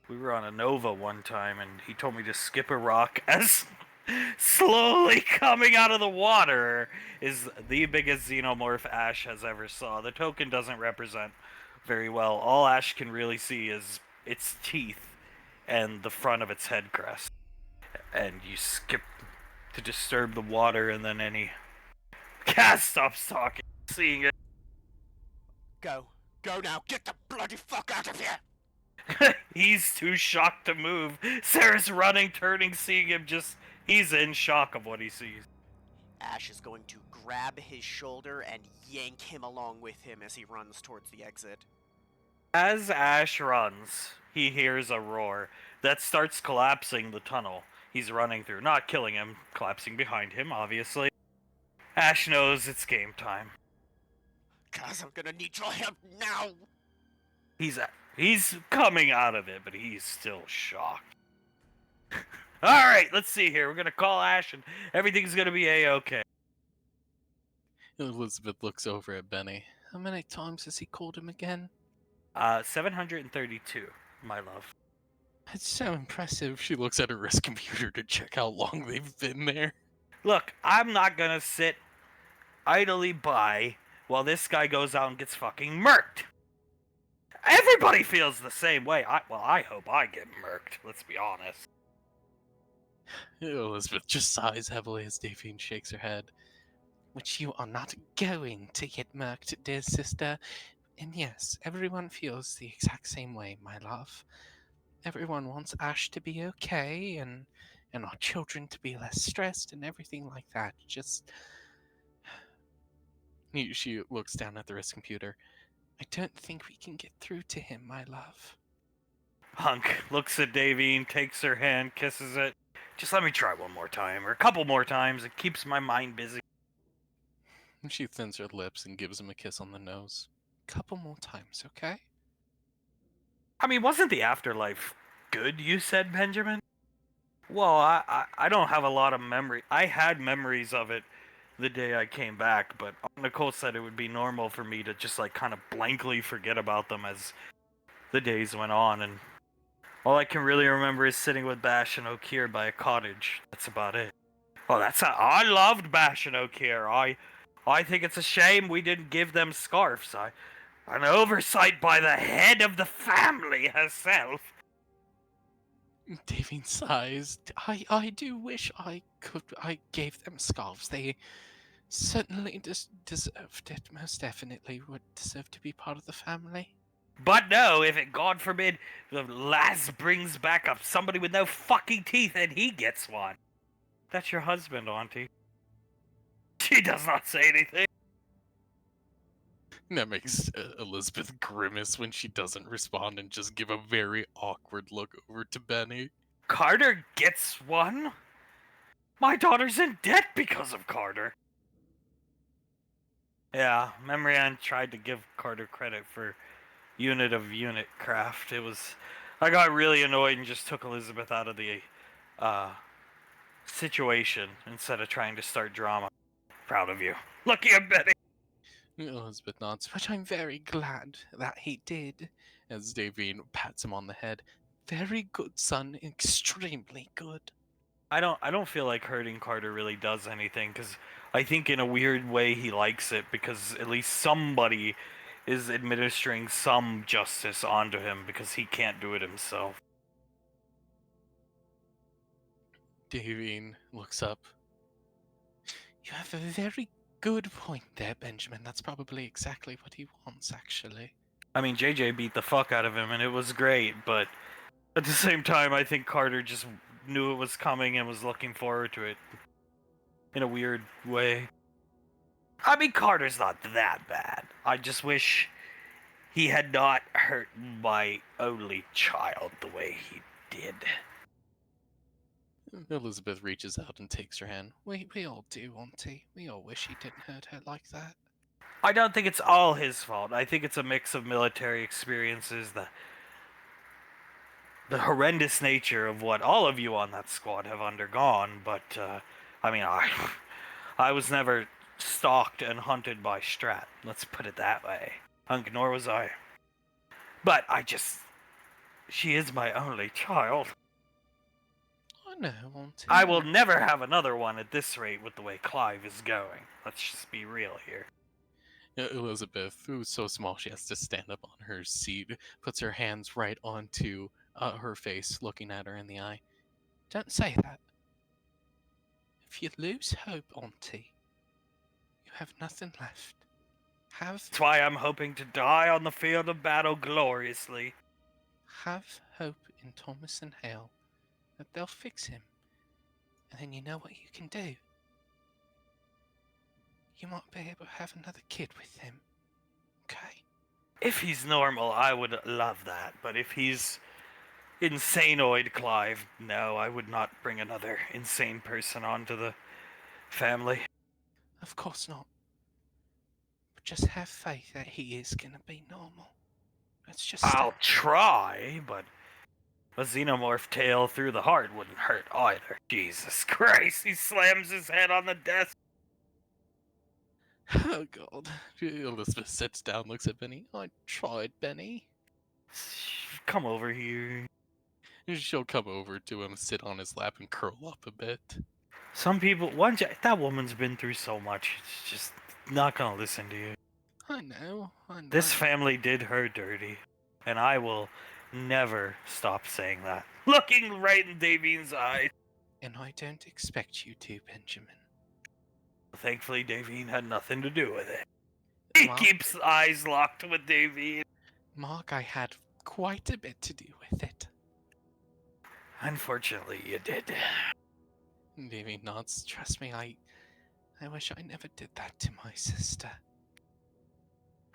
We were on a Nova one time, and he told me to skip a rock as slowly coming out of the water is the biggest xenomorph Ash has ever saw. The token doesn't represent very well. All Ash can really see is its teeth and the front of its head crest. And you skip to disturb the water, and then any cat stops talking, seeing it. Go. Go now. Get the bloody fuck out of here! He's too shocked to move. Sarah's running, turning, seeing him he's in shock of what he sees. Ash is going to grab his shoulder and yank him along with him as he runs towards the exit. As Ash runs, he hears a roar that starts collapsing the tunnel he's running through. Not killing him, collapsing behind him, obviously. Ash knows it's game time. Guys, I'm gonna need your help now! He's coming out of it, but he's still shocked. Alright, let's see here. We're gonna call Ash and everything's gonna be A-okay. Elizabeth looks over at Benny. How many times has he called him again? 732, my love. It's so impressive. She looks at her wrist computer to check how long they've been there. Look, I'm not gonna sit idly by while this guy goes out and gets fucking murked. Everybody feels the same way. I hope I get murked, let's be honest. Elizabeth just sighs heavily as Davine shakes her head. Which you are not going to get murked, dear sister. And yes, everyone feels the exact same way, my love. Everyone wants Ash to be okay, and our children to be less stressed, and everything like that. Just... She looks down at the wrist computer. I don't think we can get through to him, my love. Hunk looks at Davine, takes her hand, kisses it. Just let me try one more time, or a couple more times. It keeps my mind busy. She thins her lips and gives him a kiss on the nose. Couple more times, okay? I mean, wasn't the afterlife good, you said, Benjamin? Well, I don't have a lot of memory. I had memories of it the day I came back, but Nicole said it would be normal for me to just, like, kind of blankly forget about them as the days went on, and all I can really remember is sitting with Bash and Okir by a cottage. That's about it. Well, I loved Bash and Okir. I think it's a shame we didn't give them scarves. An oversight by the head of the family herself. Davine sighs. I do wish I gave them scarves. They certainly deserved it. Most definitely would deserve to be part of the family. But no, if it, God forbid, the lass brings back up somebody with no fucking teeth and he gets one. That's your husband, Auntie. She does not say anything. That makes Elizabeth grimace when she doesn't respond and just give a very awkward look over to Benny. Carter gets one? My daughter's in debt because of Carter. Yeah, Memrian tried to give Carter credit for unit craft. I got really annoyed and just took Elizabeth out of the situation instead of trying to start drama. Proud of you. Lucky I'm Betty. Elizabeth nods, but I'm very glad that he did, as Davine pats him on the head. Very good, son. Extremely good. I don't feel like hurting Carter really does anything, because I think in a weird way he likes it, because at least somebody is administering some justice onto him, because he can't do it himself. Davine looks up. You have a very good point there, Benjamin. That's probably exactly what he wants, actually. I mean, JJ beat the fuck out of him, and it was great, but at the same time, I think Carter just knew it was coming and was looking forward to it in a weird way. I mean, Carter's not that bad. I just wish he had not hurt my only child the way he did. Elizabeth reaches out and takes her hand. We all do, Auntie. We all wish he didn't hurt her like that. I don't think it's all his fault. I think it's a mix of military experiences, the horrendous nature of what all of you on that squad have undergone, but, I mean, I was never stalked and hunted by Strat. Let's put it that way. Hunk, nor was I. But she is my only child. I know, Auntie. I will never have another one at this rate with the way Clive is going. Let's just be real here. Elizabeth, who's so small she has to stand up on her seat, puts her hands right onto her face, looking at her in the eye. Don't say that. If you lose hope, Auntie, you have nothing left. That's why I'm hoping to die on the field of battle gloriously. Have hope in Thomas and Hale that they'll fix him, and then you know what you can do. You might be able to have another kid with him. Okay? If he's normal, I would love that. But if he's insanoid, Clive, no, I would not bring another insane person onto the family. Of course not. But just have faith that he is gonna be normal. Let's just I'll try, but a xenomorph tail through the heart wouldn't hurt either. Jesus Christ, he slams his head on the desk. Oh god. Elizabeth sits down, looks at Benny. I tried, Benny. Come over here. She'll come over to him, sit on his lap, and curl up a bit. Some people, that woman's been through so much, it's just not gonna listen to you. I know. This family did her dirty, and I will never stop saying that. Looking right in Davine's eyes. And I don't expect you to, Benjamin. Thankfully, Davine had nothing to do with it. He Mark? keeps eyes locked with Davine. Mark, I had quite a bit to do with it. Unfortunately, you did. Davy nods. Trust me, I wish I never did that to my sister.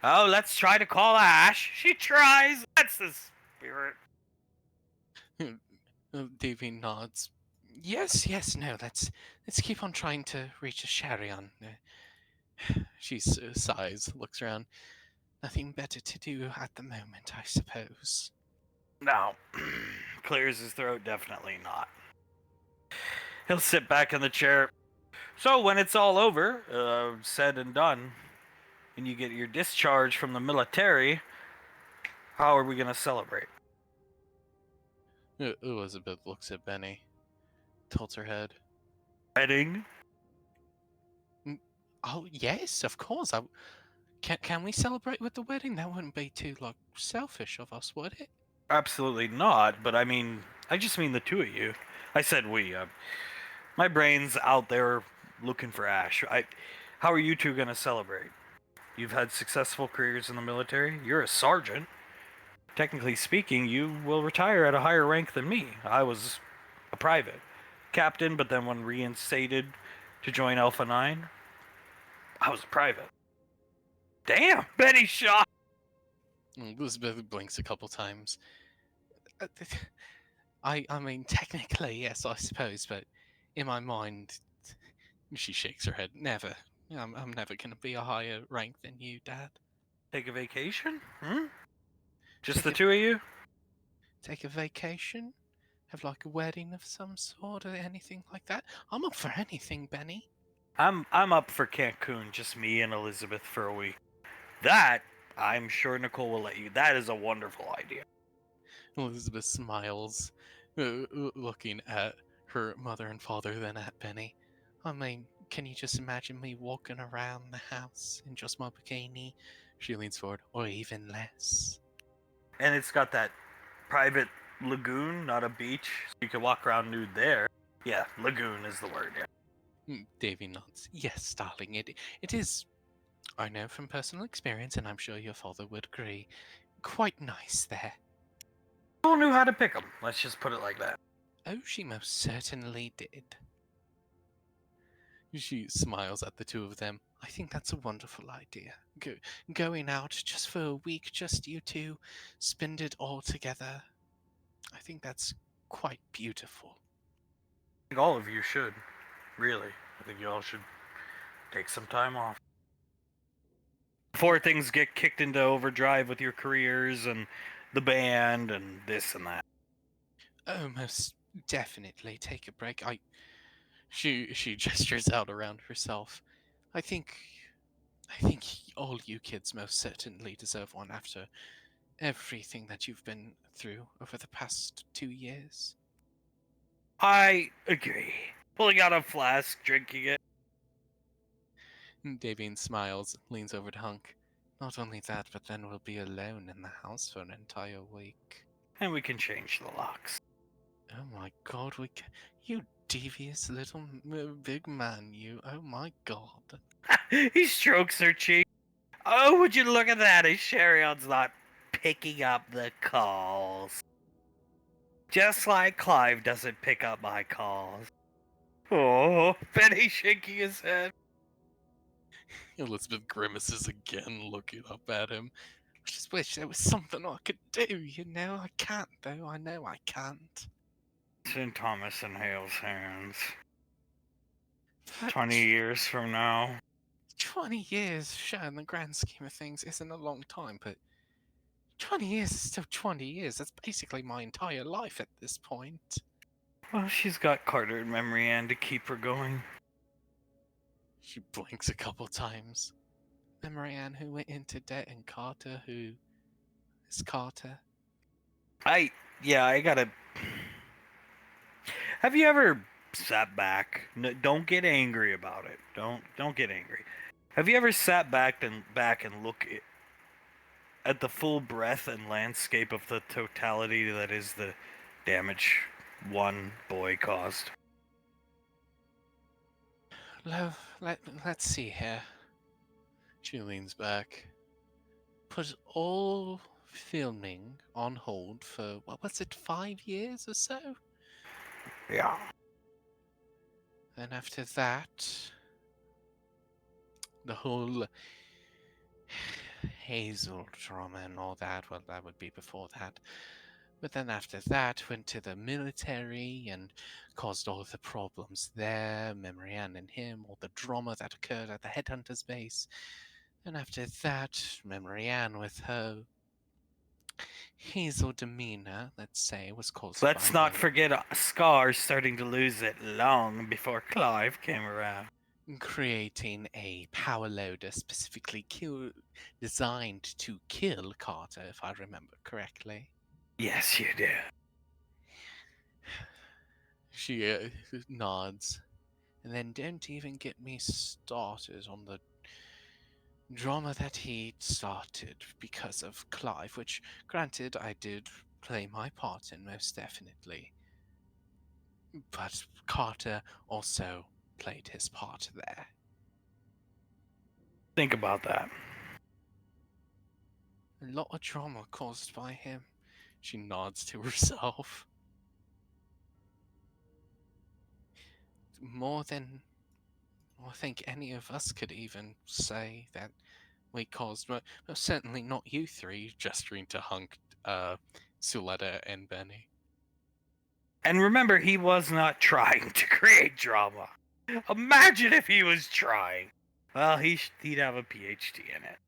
Oh, let's try to call Ash. She tries. That's the spirit. Davy nods. Yes, no, let's keep on trying to reach a Sharion. She sighs, looks around. Nothing better to do at the moment, I suppose. No. Clears his throat, definitely not. He'll sit back in the chair. So when it's all over, said and done, and you get your discharge from the military, how are we going to celebrate? Elizabeth looks at Benny, tilts her head. Wedding? Oh, yes, of course. Can we celebrate with the wedding? That wouldn't be too, selfish of us, would it? Absolutely not, but I just mean the two of you. I said we. My brain's out there looking for Ash. How are you two going to celebrate? You've had successful careers in the military. You're a sergeant. Technically speaking, you will retire at a higher rank than me. I was a private. Captain, but then when reinstated to join Alpha 9, I was a private. Damn, Betty shot! Elizabeth blinks a couple times. I mean, technically, yes, I suppose, but in my mind, she shakes her head. Never. I'm never going to be a higher rank than you, Dad. Take a vacation? Just the two of you? Take a vacation? Have a wedding of some sort or anything like that? I'm up for anything, Benny. I'm up for Cancun, just me and Elizabeth for a week. That, I'm sure Nicole will let you. That is a wonderful idea. Elizabeth smiles, looking at her mother and father, then at Benny. I mean, can you just imagine me walking around the house in just my bikini? She leans forward, or even less. And it's got that private lagoon, not a beach, so you can walk around nude there. Yeah, lagoon is the word, yeah. Davy nods. Yes, darling, it is, I know from personal experience, and I'm sure your father would agree, quite nice there. Who knew how to pick them? Let's just put it like that. Oh, she most certainly did. She smiles at the two of them. I think that's a wonderful idea. Going out just for a week, just you two, spend it all together. I think that's quite beautiful. I think all of you should. Really. I think you all should take some time off. Before things get kicked into overdrive with your careers and the band and this and that. Oh, most definitely take a break. She gestures out around herself. I think all you kids most certainly deserve one after everything that you've been through over the past 2 years. I agree. Pulling out a flask, drinking it. Davine smiles, leans over to Hunk. Not only that, but then we'll be alone in the house for an entire week. And we can change the locks. Oh my god, you devious little big man, you. Oh my god. He strokes her cheek. Oh, would you look at that? His Sherion's not picking up the calls. Just like Clive doesn't pick up my calls. Oh, Benny shaking his head. Elizabeth grimaces again, looking up at him. I just wish there was something I could do, you know? I can't, though. I know I can't. It's in Thomas and Hale's hands. But 20 years from now. 20 years, sure, in the grand scheme of things, isn't a long time, but 20 years is still 20 years. That's basically my entire life at this point. Well, she's got Carter and Memory Ann to keep her going. She blinks a couple times. Memory Ann who went into debt, and Carter who is Carter. I gotta... Have you ever sat back? No, don't get angry about it. Don't get angry. Have you ever sat back and look at the full breadth and landscape of the totality that is the damage one boy caused? Let's see here. She leans back. Put all filming on hold for, what was it, 5 years or so? Yeah. Then after that, the whole Hazel drama and all that, well, that would be before that. But then after that, went to the military and caused all the problems there, Memory Ann and him, all the drama that occurred at the Headhunter's base. And after that, Memory Ann with her Hazel demeanor, let's say, was caused Let's by not him forget Scar starting to lose it long before Clive came around. creating a power loader specifically designed to kill Carter, if I remember correctly. Yes, you do. She nods. And then don't even get me started on the drama that he started because of Clive, which, granted, I did play my part in, most definitely. But Carter also played his part there. Think about that. A lot of drama caused by him. She nods to herself. More than I think any of us could even say that we caused, but certainly not you three, gesturing to Hunk, Suletta, and Benny. And remember, he was not trying to create drama. Imagine if he was trying. Well, he'd have a PhD in it.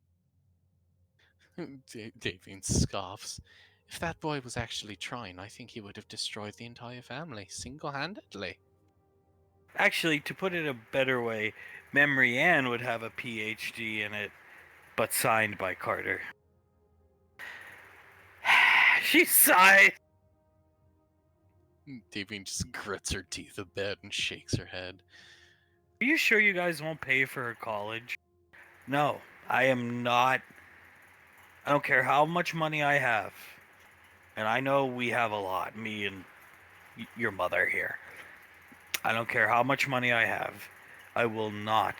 Davine scoffs. If that boy was actually trying, I think he would have destroyed the entire family, single-handedly. Actually, to put it a better way, Memory Ann would have a PhD in it, but signed by Carter. She sighs. Davine just grits her teeth a bit and shakes her head. Are you sure you guys won't pay for her college? No, I am not. I don't care how much money I have. And I know we have a lot, me and your mother here. I don't care how much money I have. I will not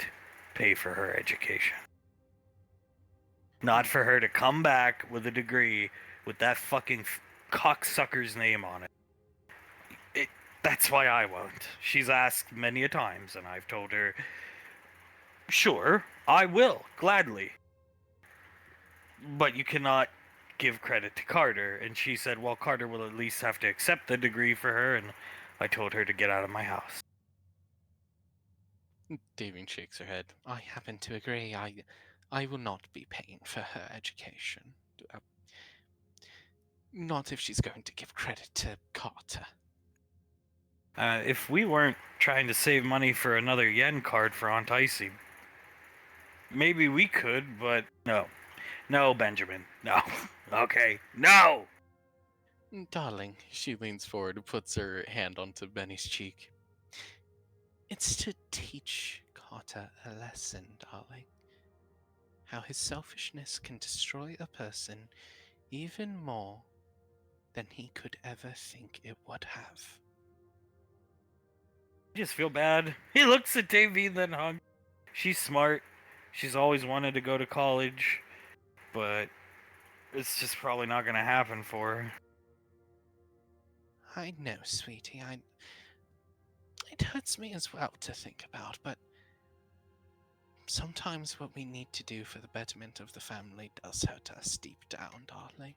pay for her education. Not for her to come back with a degree with that fucking cocksucker's name on it. That's why I won't. She's asked many a times, and I've told her, sure, I will, gladly. But you cannot give credit to Carter. And she said, well, Carter will at least have to accept the degree for her, and I told her to get out of my house. Davine shakes her head. I happen to agree. I will not be paying for her education. Not if she's going to give credit to Carter. If we weren't trying to save money for another yen card for Aunt Icy, maybe we could, but no. No, Benjamin. No. Okay. No! Darling, she leans forward and puts her hand onto Benny's cheek. It's to teach Carter a lesson, darling. How his selfishness can destroy a person even more than he could ever think it would have. I just feel bad. He looks at Davy, then Hunk. She's smart. She's always wanted to go to college, but it's just probably not going to happen for her. I know, sweetie. It hurts me as well to think about, but sometimes what we need to do for the betterment of the family does hurt us deep down, darling.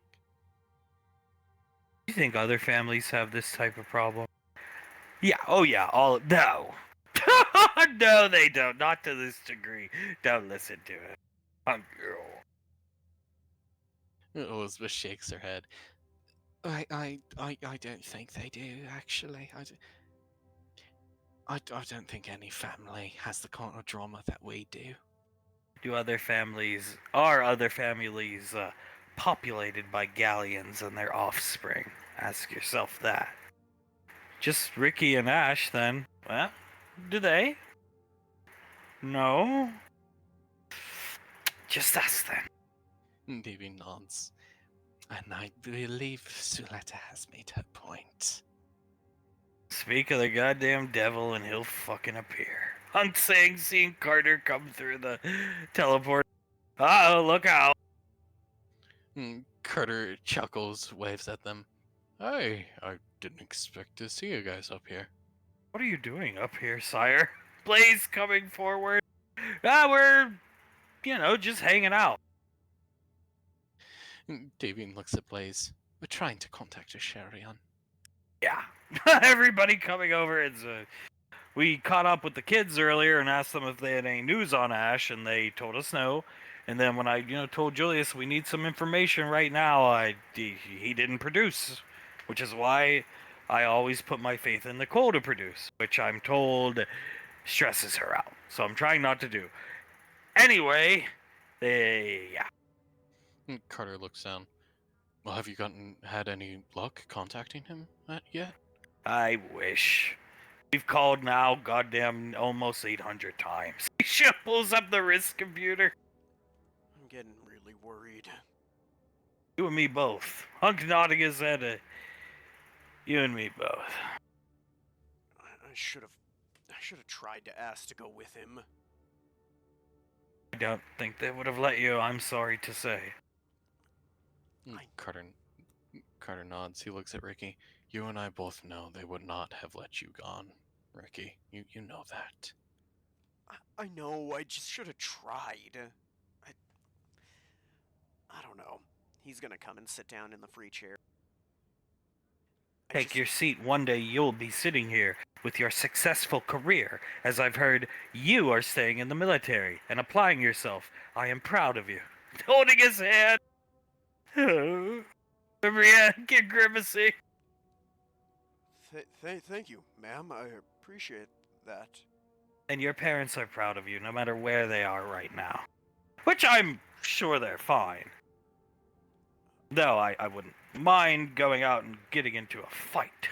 You think other families have this type of problem? Yeah, oh yeah, no. No, they don't. Not to this degree. Don't listen to it. Hunk girl. Elizabeth shakes her head. I don't think they do, actually. I don't think any family has the kind of drama that we do. Are other families populated by galleons and their offspring? Ask yourself that. Just Ricky and Ash, then. Well, do they? No? Just us, then. Davy nods. And I believe Suletta has made her point. Speak of the goddamn devil and he'll fucking appear. Hunk saying, seeing Carter come through the teleport. Uh-oh, look out. Carter chuckles, waves at them. Hey, I didn't expect to see you guys up here. What are you doing up here, sire? Blaze coming forward. We're, just hanging out. Davian looks at Blaze. We're trying to contact a Sherion. Yeah. Everybody coming over. We caught up with the kids earlier and asked them if they had any news on Ash, and they told us no. And then when I, told Julius we need some information right now, he didn't produce, which is why I always put my faith in Nicole to produce, which I'm told stresses her out. So I'm trying not to do. Anyway, yeah. Carter looks down. Well, have you had any luck contacting him yet? I wish. We've called now, goddamn, almost 800 times. He pulls up the wrist computer. I'm getting really worried. You and me both. Hunk nodding his head. You and me both. I should have tried to ask to go with him. I don't think they would have let you, I'm sorry to say. Carter nods. He looks at Ricky. You and I both know they would not have let you gone, Ricky. You know that. I know, I just should have tried. I don't know. He's gonna come and sit down in the free chair. Take your seat. One day you'll be sitting here with your successful career. As I've heard, you are staying in the military and applying yourself. I am proud of you. Holding his hand. Brienne, get grimacing. Thank you, ma'am. I appreciate that. And your parents are proud of you, no matter where they are right now. Which I'm sure they're fine. Though I wouldn't mind going out and getting into a fight.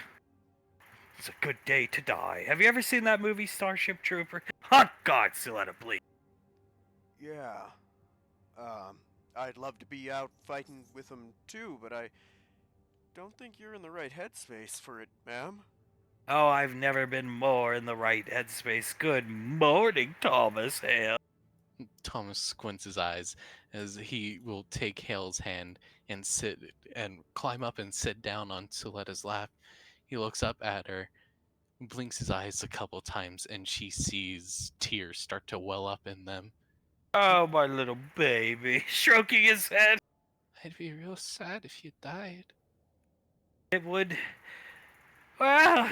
It's a good day to die. Have you ever seen that movie, Starship Trooper? Oh, God, still let it bleed. Yeah. I'd love to be out fighting with them too, but I don't think you're in the right headspace for it, ma'am. Oh, I've never been more in the right headspace. Good morning, Thomas Hale. Thomas squints his eyes as he will take Hale's hand and climb up and sit down on Suletta's lap. He looks up at her, blinks his eyes a couple times, and she sees tears start to well up in them. Oh, my little baby. Stroking his head. I'd be real sad if you died. It would. Well,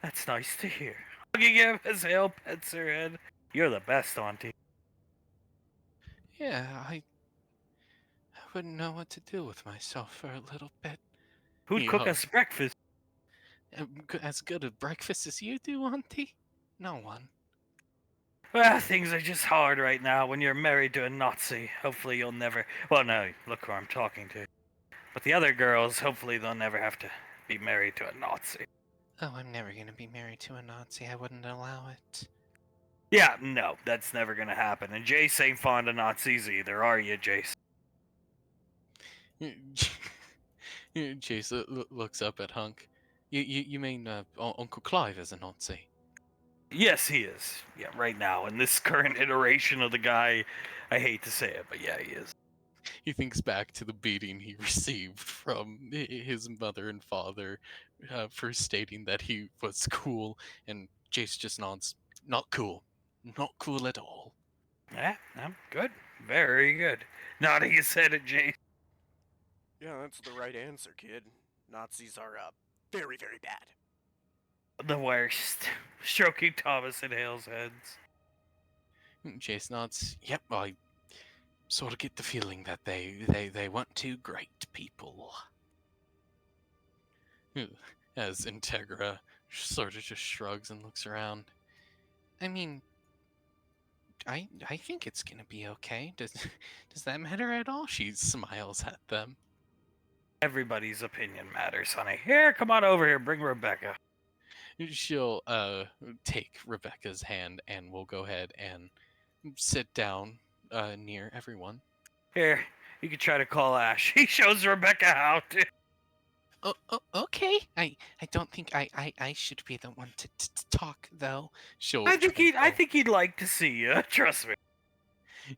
that's nice to hear. Hugging him as Hale pets her head. You're the best, Auntie. Yeah, I wouldn't know what to do with myself for a little bit. Who'd cook us breakfast? As good a breakfast as you do, Auntie? No one. Well, things are just hard right now when you're married to a Nazi. Hopefully you'll never... Well, no, look who I'm talking to. But the other girls, hopefully they'll never have to be married to a Nazi. Oh, I'm never gonna be married to a Nazi. I wouldn't allow it. Yeah, no, that's never gonna happen. And Jace ain't fond of Nazis either, are you, Jace? Jace looks up at Hunk. You mean Uncle Clive is a Nazi? Yes, he is. Yeah, right now, in this current iteration of the guy, I hate to say it, but yeah, he is. He thinks back to the beating he received from his mother and father for stating that he was cool, and Jace just nods. Not cool. Not cool at all. Yeah, I'm good. Very good. Nodding his head at Jace. Yeah, that's the right answer, kid. Nazis are very, very bad. The worst. Stroking Thomas and Hale's heads. Jace nods. Yep, I sort of get the feeling that they weren't too great people. As Integra sort of just shrugs and looks around. I mean, I think it's gonna be okay. Does that matter at all? She smiles at them. Everybody's opinion matters, honey. Here, come on over here. Bring Rebecca. She'll take Rebecca's hand and we'll go ahead and sit down near everyone. Here, you can try to call Ash. He shows Rebecca how to. Oh, okay. I don't think I should be the one to talk though. She'll. I think he'd like to see you. Trust me.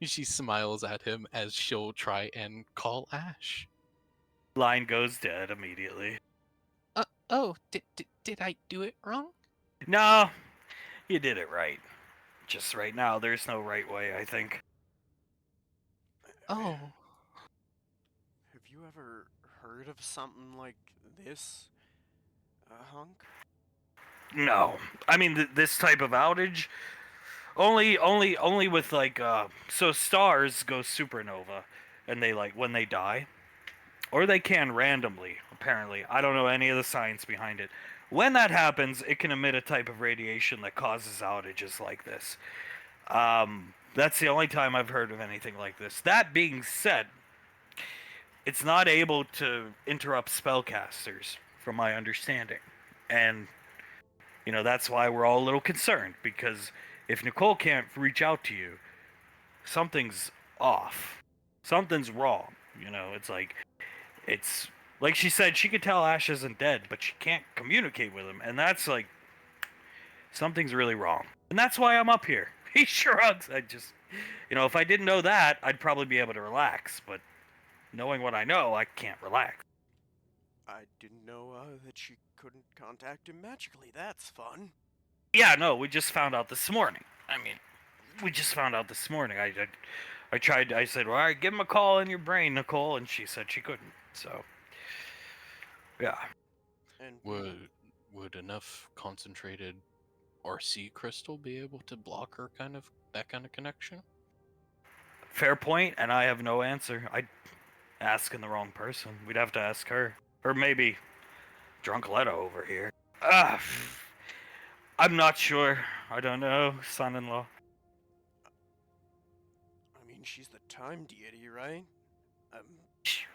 She smiles at him as she'll try and call Ash. Line goes dead immediately. Oh, did I do it wrong? No, you did it right. Just right now, there's no right way, I think. Oh. Have you ever heard of something like this, Hunk? No. I mean, this type of outage, only with, like, so stars go supernova, and they, like, when they die, or they can randomly, apparently. I don't know any of the science behind it. When that happens, it can emit a type of radiation that causes outages like this. That's the only time I've heard of anything like this. That being said, it's not able to interrupt spellcasters, from my understanding. And, you know, that's why we're all a little concerned, because if Nicole can't reach out to you, something's off. Something's wrong. You know, it's like she said, she could tell Ash isn't dead, but she can't communicate with him. And that's like, something's really wrong. And that's why I'm up here. He shrugs. If I didn't know that, I'd probably be able to relax. But knowing what I know, I can't relax. I didn't know that she couldn't contact him magically. That's fun. Yeah, no, we just found out this morning. I tried, I said, well, all right, give him a call in your brain, Nicole, and she said she couldn't. So, yeah. And Would enough concentrated RC crystal be able to block that kind of connection? Fair point, and I have no answer. I'd asking the wrong person. We'd have to ask her. Or maybe Drunk Leto over here. I'm not sure. I don't know, son-in-law. I mean, she's the time deity, right?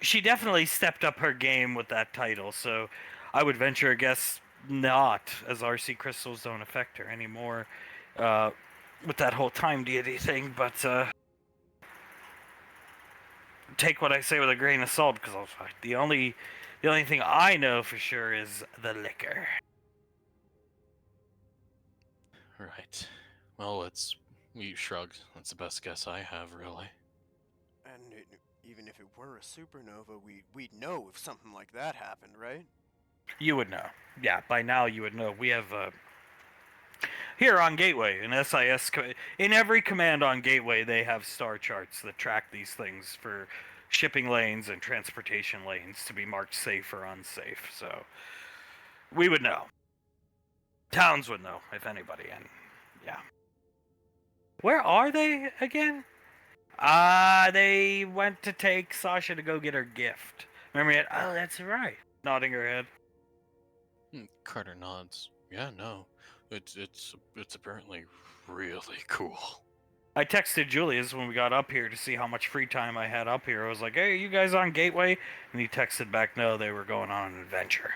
She definitely stepped up her game with that title, so I would venture a guess not, as RC crystals don't affect her anymore with that whole time deity thing, but take what I say with a grain of salt, because the only thing I know for sure is the liquor. Right. Well, we shrugged. That's the best guess I have, really. And even if it were a supernova, we'd know if something like that happened, right? You would know. Yeah, by now you would know. We have here on Gateway, in SIS, in every command on Gateway, they have star charts that track these things for shipping lanes and transportation lanes to be marked safe or unsafe. So we would know. Towns would know, if anybody, and yeah. Where are they again? They went to take Sasha to go get her gift. Remember it? Oh, that's right. Nodding her head. Carter nods. Yeah, no. It's apparently really cool. I texted Julius when we got up here to see how much free time I had up here. I was like, hey, you guys on Gateway? And he texted back, no, they were going on an adventure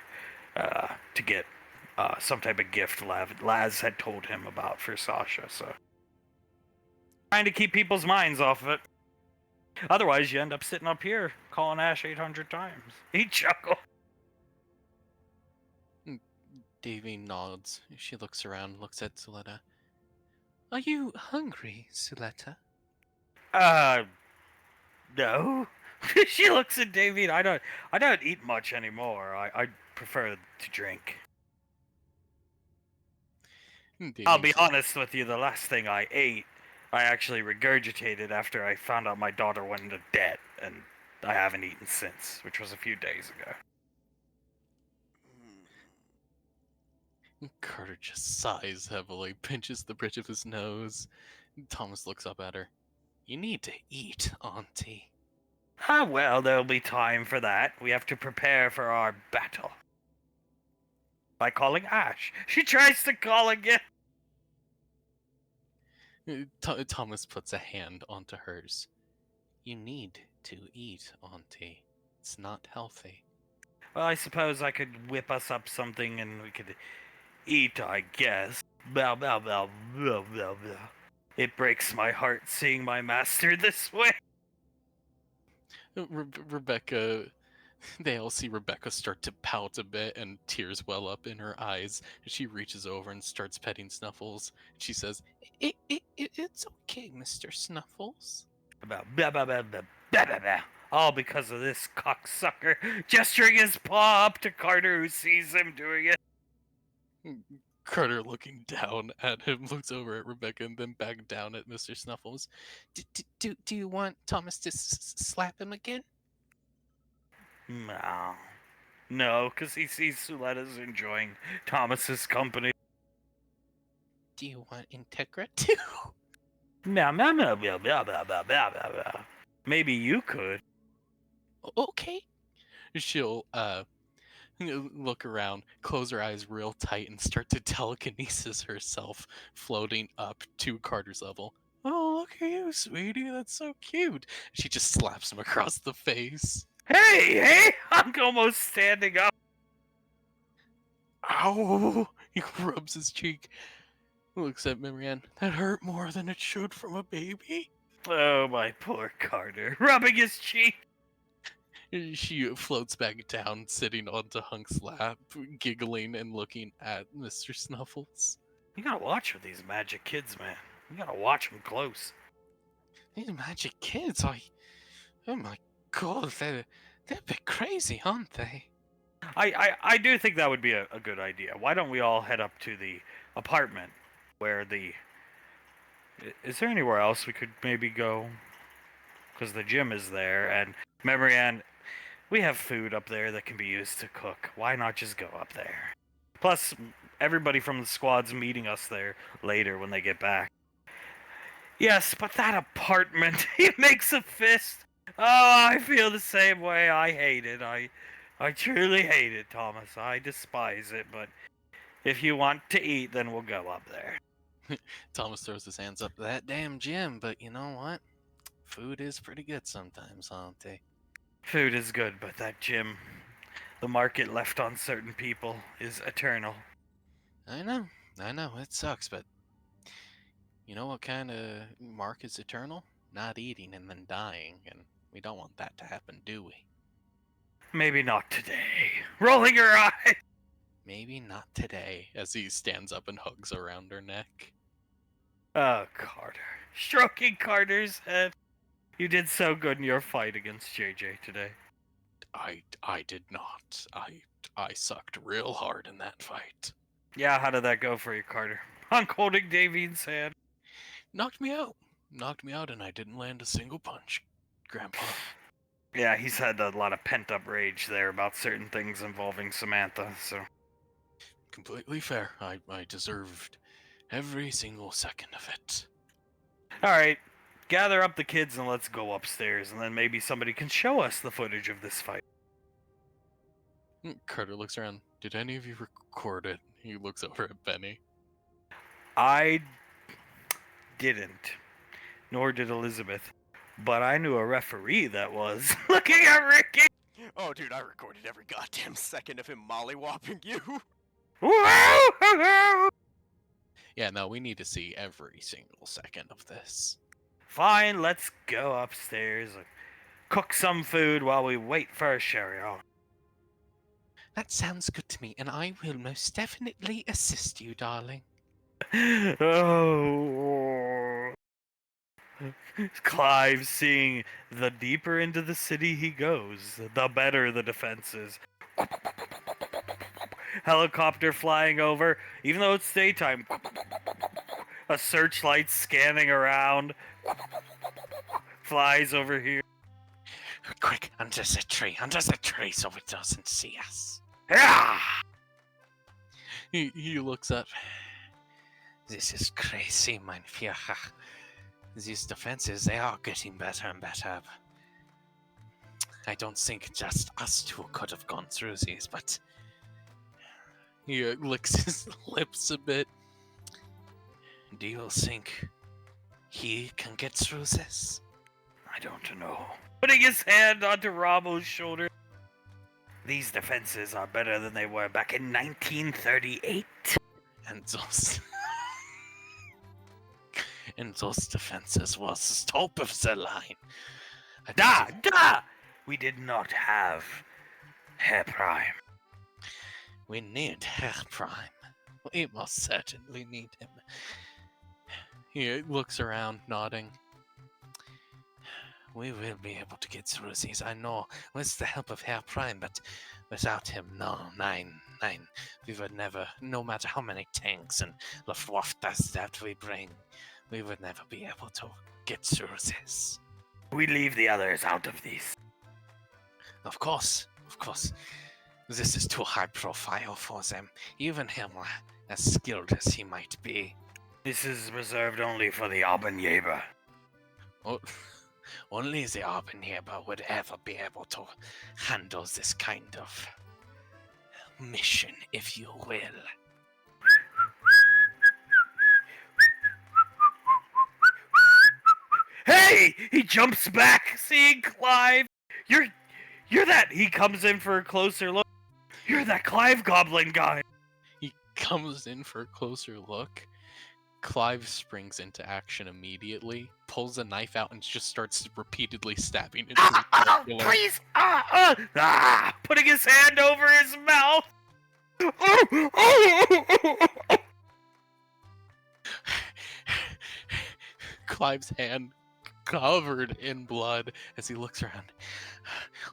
to get some type of gift Laz had told him about for Sasha. So trying to keep people's minds off of it. Otherwise, you end up sitting up here calling Ash 800 times. He chuckled. Davy nods. She looks around, looks at Suletta. Are you hungry, Suletta? No. She looks at Davy. I don't eat much anymore. I prefer to drink. I'll be honest with you, the last thing I ate, I actually regurgitated after I found out my daughter went into debt, and I haven't eaten since, which was a few days ago. Carter just sighs heavily, pinches the bridge of his nose. Thomas looks up at her. You need to eat, Auntie. Ah, well, there'll be time for that. We have to prepare for our battle. By calling Ash. She tries to call again. Thomas puts a hand onto hers. You need to eat, Auntie. It's not healthy. Well, I suppose I could whip us up something and we could eat, I guess. Blah, blah, blah, blah, blah, blah. It breaks my heart seeing my master this way. Rebecca, they all see Rebecca start to pout a bit and tears well up in her eyes. She reaches over and starts petting Snuffles. She says, It's okay, Mr. Snuffles. Blah, blah, blah, blah, blah, blah, blah, blah. All because of this cocksucker gesturing his paw up to Carter, who sees him doing it. Carter, looking down at him, looks over at Rebecca and then back down at Mr. Snuffles. Do you want Thomas to slap him again? No, because he sees Suletta's enjoying Thomas's company. Do you want Integra too? Blah, blah, blah, blah, blah, blah, blah, blah, blah. Maybe you could. Okay. She'll, look around, close her eyes real tight, and start to telekinesis herself, floating up to Carter's level. Oh, look at you, sweetie. That's so cute. She just slaps him across the face. Hey! I'm almost standing up. Ow! He rubs his cheek. Looks at Marianne. That hurt more than it should from a baby. Oh, my poor Carter. Rubbing his cheek. She floats back down, sitting onto Hunk's lap, giggling and looking at Mr. Snuffles. You gotta watch with these magic kids, man. You gotta watch them close. These magic kids, oh my god, they're a bit crazy, aren't they? I do think that would be a good idea. Why don't we all head up to the apartment where the... Is there anywhere else we could maybe go? Because the gym is there, and Marianne, we have food up there that can be used to cook. Why not just go up there? Plus, everybody from the squad's meeting us there later when they get back. Yes, but that apartment, he makes a fist. Oh, I feel the same way. I hate it. I truly hate it, Thomas. I despise it, but if you want to eat, then we'll go up there. Thomas throws his hands up. That damn gym, but you know what? Food is pretty good sometimes, aren't they? Food is good, but that gym, the market left on certain people is eternal. I know, it sucks, but you know what kind of mark is eternal? Not eating and then dying, and we don't want that to happen, do we? Maybe not today. Rolling her eyes. Maybe not today, as he stands up and hugs around her neck. Oh, Carter. Stroking Carter's head. You did so good in your fight against JJ today. I did not. I sucked real hard in that fight. Yeah, how did that go for you, Carter? I'm holding Davine's hand. Knocked me out, and I didn't land a single punch, Grandpa. Yeah, he's had a lot of pent-up rage there about certain things involving Samantha, so... Completely fair. I deserved every single second of it. Alright, gather up the kids and let's go upstairs, and then maybe somebody can show us the footage of this fight. Carter looks around. Did any of you record it? He looks over at Benny. I didn't, nor did Elizabeth, but I knew a referee that was. Looking at Ricky! Oh, dude, I recorded every goddamn second of him mollywopping you. Yeah, no, we need to see every single second of this. Fine, let's go upstairs and cook some food while we wait for Sherry. That sounds good to me, and I will most definitely assist you, darling. Oh. Clive, seeing the deeper into the city he goes, the better the defenses. Helicopter flying over, even though it's daytime. A searchlight scanning around. Flies over here. Quick, under the tree, so it doesn't see us. Yeah! He looks up. This is crazy, mein Führer. These defenses, they are getting better and better. I don't think just us two could have gone through these, but... He licks his lips a bit. Do you think he can get through this? I don't know. Putting his hand onto Ramo's shoulder. These defenses are better than they were back in 1938. And those... and those defenses was the top of the line. Da! We did not have Hair Prime. We need Hair Prime. We most certainly need him. He looks around, nodding. We will be able to get through these, I know, with the help of Hair Prime, but without him, no, nine. We would never, no matter how many tanks and Luftwaffe that we bring, we would never be able to get through this. We leave the others out of these. Of course. This is too high profile for them, even him, as skilled as he might be. This is reserved only for the Abendjäger. Oh, only the Abendjäger would ever be able to handle this kind of mission, if you will. Hey! He jumps back, seeing Clive. You're that. He comes in for a closer look. You're that Clive Goblin guy. He comes in for a closer look. Clive springs into action immediately, pulls a knife out, and just starts repeatedly stabbing into his jugular. Please! Putting his hand over his mouth. Clive's hand covered in blood as he looks around.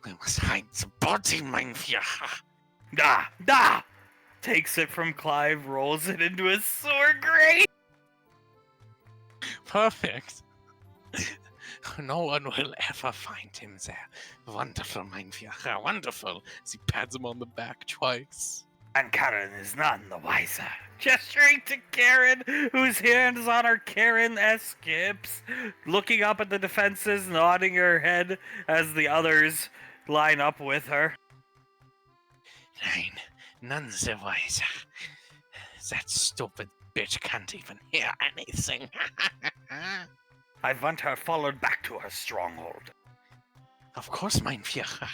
We must hide the body, mein Führer. Da! Takes it from Clive, rolls it into his sword grate. Perfect. No one will ever find him there. Wonderful, mein Führer, wonderful. As he pats him on the back twice. And Karen is none the wiser. Gesturing to Karen, whose hands on her Karen-esque hips, looking up at the defenses, nodding her head as the others line up with her. None the wiser. That stupid bitch can't even hear anything. I want her followed back to her stronghold. Of course, mein Führer.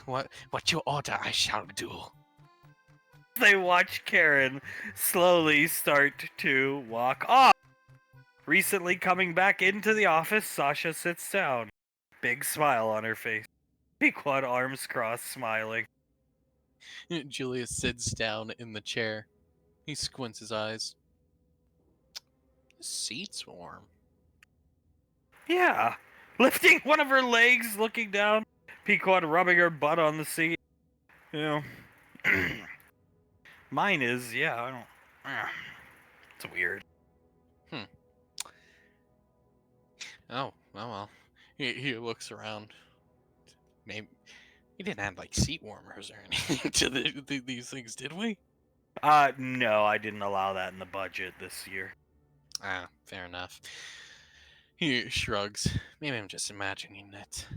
What you order, I shall do. They watch Karen slowly start to walk off. Recently coming back into the office, Sasha sits down. Big smile on her face. Pequod arms crossed, smiling. Julius sits down in the chair. He squints his eyes. The seat's warm. Yeah. Lifting one of her legs, looking down. Pequod rubbing her butt on the seat. You know. Mine is, yeah, I don't... It's weird. Oh, well. He looks around. Maybe we didn't have like seat warmers or anything to these things, did we? No, I didn't allow that in the budget this year. Ah, fair enough. He shrugs. Maybe I'm just imagining it.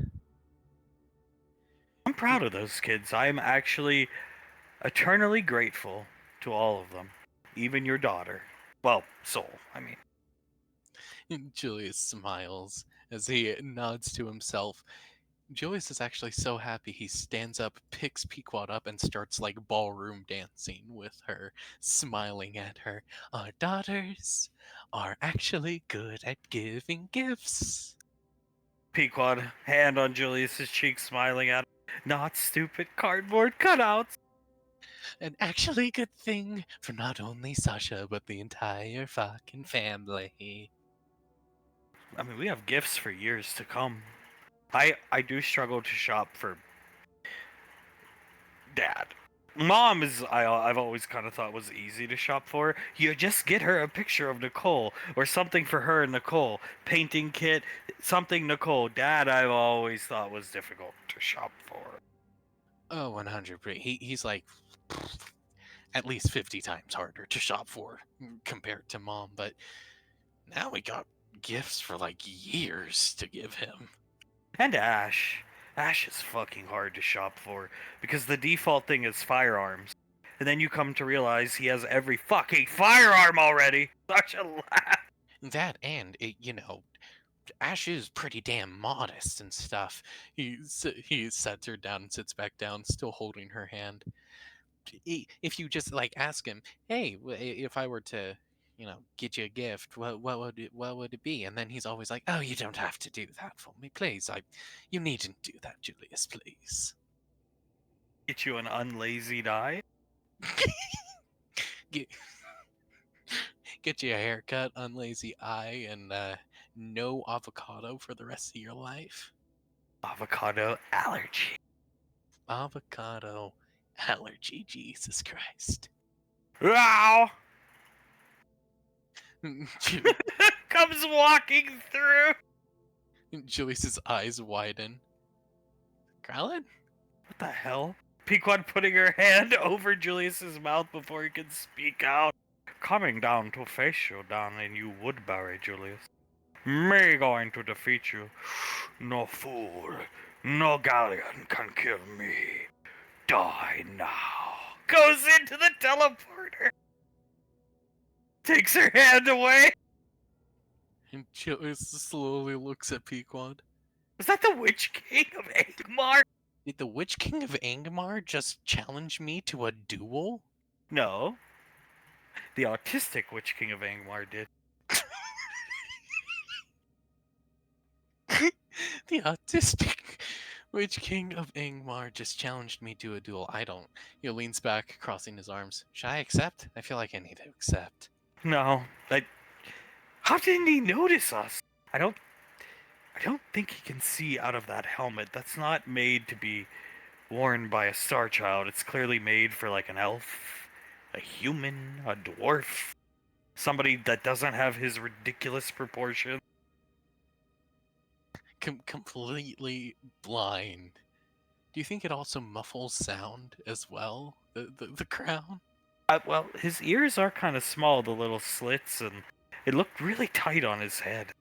I'm proud of those kids. I am actually eternally grateful to all of them. Even your daughter. Well, Soul, I mean. Julius smiles as he nods to himself. Julius is actually so happy he stands up, picks Pequod up, and starts like ballroom dancing with her, smiling at her. Our daughters are actually good at giving gifts. Pequod, hand on Julius's cheek, smiling at him. Not stupid cardboard cutouts. An actually good thing for not only Sasha, but the entire fucking family. I mean, we have gifts for years to come. I do struggle to shop for Dad. Mom is I've always kind of thought was easy to shop for. You just get her a picture of Nicole or something for her and Nicole, painting kit, something Nicole. Dad, I've always thought was difficult to shop for. Oh, 100. He's like at least 50 times harder to shop for compared to Mom, but now we got gifts for like years to give him. And Ash. Ash is fucking hard to shop for because the default thing is firearms. And then you come to realize he has every fucking firearm already. Such a laugh. That and Ash is pretty damn modest and stuff. He sets her down and sits back down, still holding her hand. If you just like ask him, hey, if I were to, get you a gift, what would it be? And then he's always like, oh, you don't have to do that for me, please. You needn't do that, Julius, please. Get you an unlazy eye. Get, get you a haircut, unlazy eye, and no avocado for the rest of your life. Avocado allergy. Avocado allergy, Jesus Christ. Wow! Ju- Comes walking through. Julius's eyes widen. Kralin? What the hell? Pequod putting her hand over Julius's mouth before he can speak out. Coming down to face you down in you Woodbury, Julius. Me going to defeat you. No fool, no galleon can kill me. Die now. Goes into the teleporter. Takes her hand away. And Julius slowly looks at Pequod. Was that the Witch King of Angmar? Did the Witch King of Angmar just challenge me to a duel? No. The autistic Witch King of Angmar did. The autistic Witch King of Angmar just challenged me to a duel. I don't. He leans back, crossing his arms. Should I accept? I feel like I need to accept. No. How didn't he notice us? I don't think he can see out of that helmet. That's not made to be worn by a star child. It's clearly made for like an elf, a human, a dwarf, somebody that doesn't have his ridiculous proportions. Completely blind. Do you think it also muffles sound as well? The crown? Well, his ears are kind of small, the little slits, and it looked really tight on his head.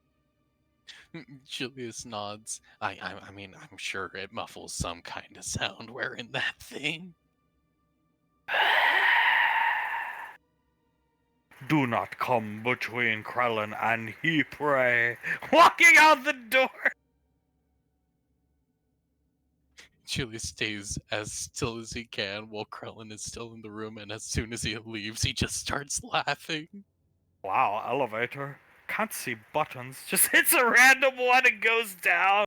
Julius nods. I mean, I'm sure it muffles some kind of sound wearing that thing. Do not come between Krellin and he pray. Walking out the door. Julius stays as still as he can while Krellin is still in the room, and as soon as he leaves, he just starts laughing. Wow, elevator. Can't see buttons. Just hits a random one and goes down.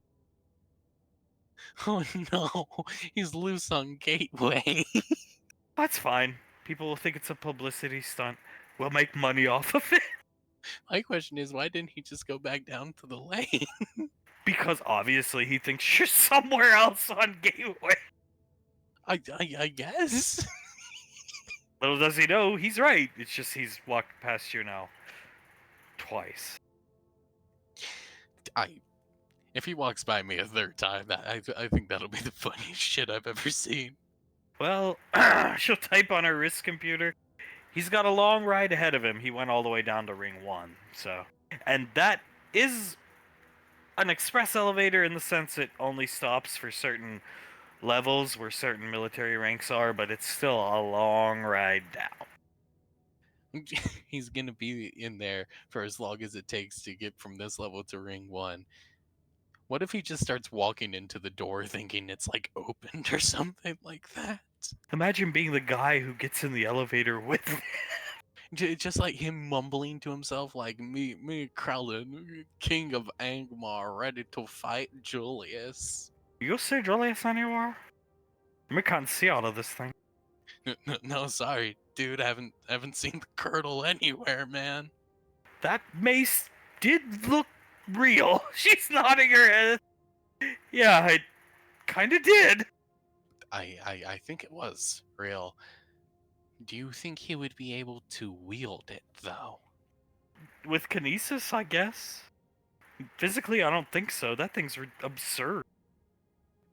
Oh no, he's loose on Gateway. That's fine. People will think it's a publicity stunt. We'll make money off of it. My question is, why didn't he just go back down to the lane? Because obviously he thinks you're somewhere else on Gateway. I guess. Little does he know, he's right. It's just he's walked past you now. Twice. If he walks by me a third time, I think that'll be the funniest shit I've ever seen. Well, she'll type on her wrist computer. He's got a long ride ahead of him. He went all the way down to Ring 1, so. And that is an express elevator in the sense it only stops for certain levels where certain military ranks are, but it's still a long ride down. He's gonna be in there for as long as it takes to get from this level to Ring 1. What if he just starts walking into the door thinking it's like opened or something like that? Imagine being the guy who gets in the elevator with. Just like him mumbling to himself, like me, Krellin, king of Angmar, ready to fight Julius. You say Julius anywhere? We can't see out of this thing. No, sorry, dude. I haven't seen the Curdle anywhere, man. That mace did look real. She's nodding her head. Yeah, I kind of did. I think it was real. Do you think he would be able to wield it, though? With kinesis, I guess. Physically, I don't think so. That thing's absurd.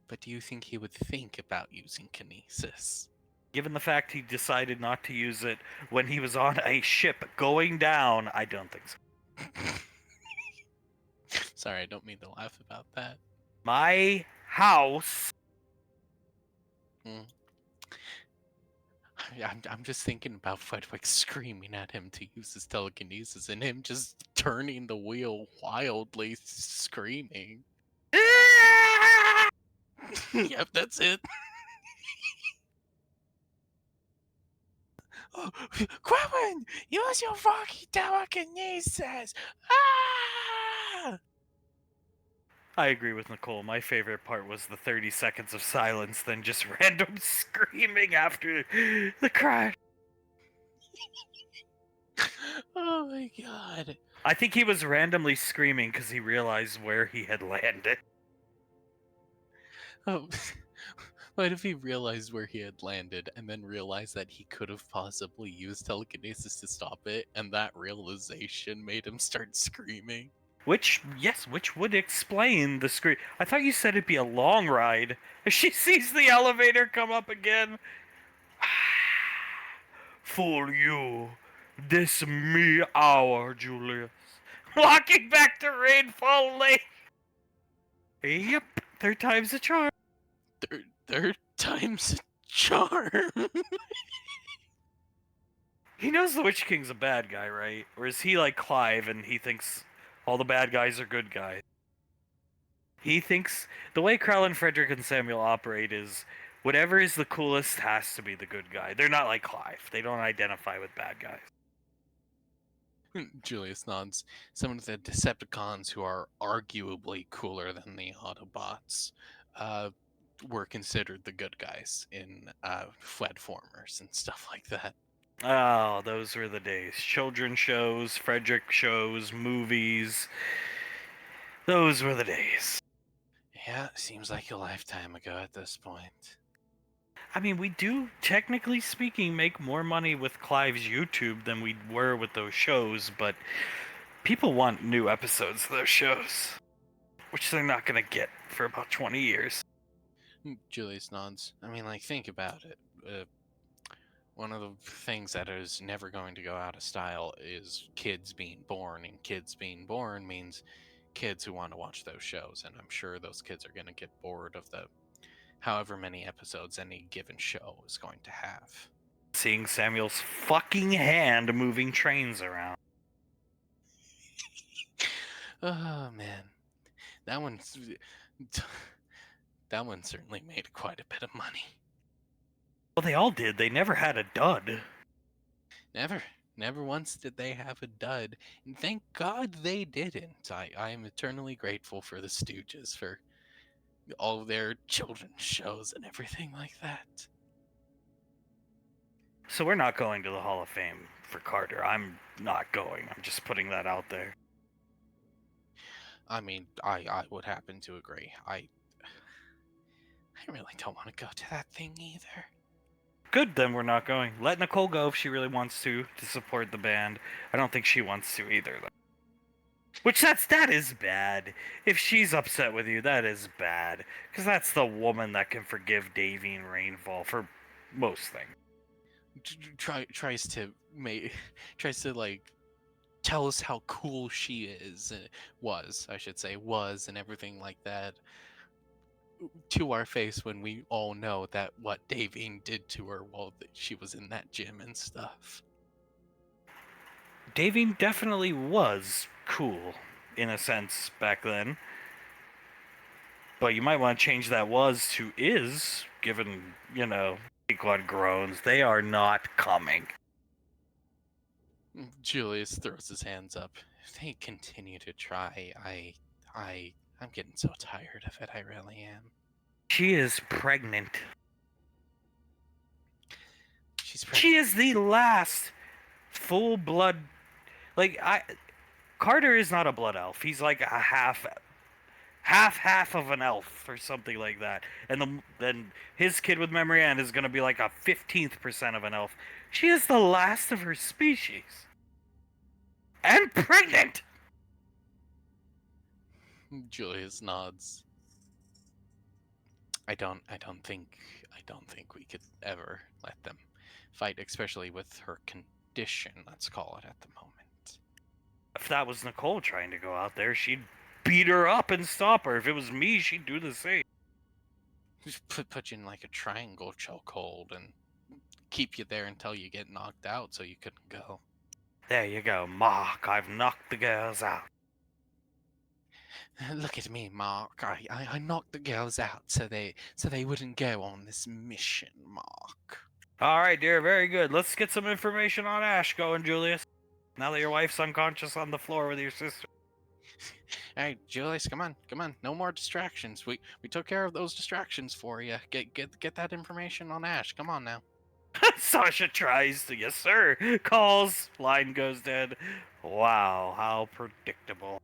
But do you think he would think about using kinesis? Given the fact he decided not to use it when he was on a ship going down, I don't think so. Sorry, I don't mean to laugh about that. My house. I'm just thinking about Fredwick screaming at him to use his telekinesis and him just turning the wheel wildly, screaming. Yep, that's it. Oh, Quentin, use your fucking telekinesis! Ah! I agree with Nicole. My favorite part was the 30 seconds of silence, then just random screaming after the crash. Oh my god. I think he was randomly screaming because he realized where he had landed. Oh, what if he realized where he had landed and then realized that he could have possibly used telekinesis to stop it, and that realization made him start screaming? Which would explain the scream. I thought you said it'd be a long ride. She sees the elevator come up again. For you, this me hour, Julius. Walking back to Rainfall Lake. Yep, third time's a charm. Third time's a charm. He knows the Witch King's a bad guy, right? Or is he like Clive and he thinks all the bad guys are good guys? He thinks the way Krellin, Frederick, and Samuel operate is whatever is the coolest has to be the good guy. They're not like Clive. They don't identify with bad guys. Julius nods. Some of the Decepticons who are arguably cooler than the Autobots were considered the good guys in Fled Formers and stuff like that. Oh, those were the days. Children shows, Frederick shows, movies. Those were the days. Yeah, seems like a lifetime ago at this point. I mean, we do, technically speaking, make more money with Clive's YouTube than we were with those shows, but people want new episodes of those shows, which they're not going to get for about 20 years. Julius nods. I mean, like, think about it. One of the things that is never going to go out of style is kids being born, and kids being born means kids who want to watch those shows, and I'm sure those kids are going to get bored of the however many episodes any given show is going to have. Seeing Samuel's fucking hand moving trains around. Oh man, that one certainly made quite a bit of money. Well, they all did. They never had a dud. Never once did they have a dud, and thank God they didn't. I am eternally grateful for the Stooges for all of their children's shows and everything like that. So we're not going to the Hall of Fame for Carter. I'm not going. I'm just putting that out there. I mean, I would happen to agree. I really don't want to go to that thing either. Good, then we're not going. Let Nicole go if she really wants to support the band. I don't think she wants to either, though. Which that is bad. If she's upset with you, that is bad. Because that's the woman that can forgive Davy and Rainfall for most things. Tries to like tell us how cool she is, was and everything like that to our face when we all know that what Davine did to her while she was in that gym and stuff. Davine definitely was cool, in a sense, back then. But you might want to change that was to is, given, Pequod groans. They are not coming. Julius throws his hands up. If they continue to try, I'm getting so tired of it. I really am. She is pregnant. She's pregnant. She is the last full-blood... Carter is not a blood elf. He's like a half of an elf or something like that. And then his kid with memory end is going to be like a 15th% of an elf. She is the last of her species. And pregnant! Julius nods. I don't think we could ever let them fight, especially with her condition, let's call it, at the moment. If that was Nicole trying to go out there, she'd beat her up and stop her. If it was me, she'd do the same. Just put you in like a triangle chokehold and keep you there until you get knocked out so you couldn't go. There you go, Mark. I've knocked the girls out. Look at me, Mark. I knocked the girls out so they wouldn't go on this mission, Mark. All right, dear. Very good. Let's get some information on Ash going, Julius. Now that your wife's unconscious on the floor with your sister. Hey, Julius, come on. No more distractions. We took care of those distractions for you. Get that information on Ash. Come on now. Sasha tries to, yes sir, calls, line goes dead. Wow, how predictable.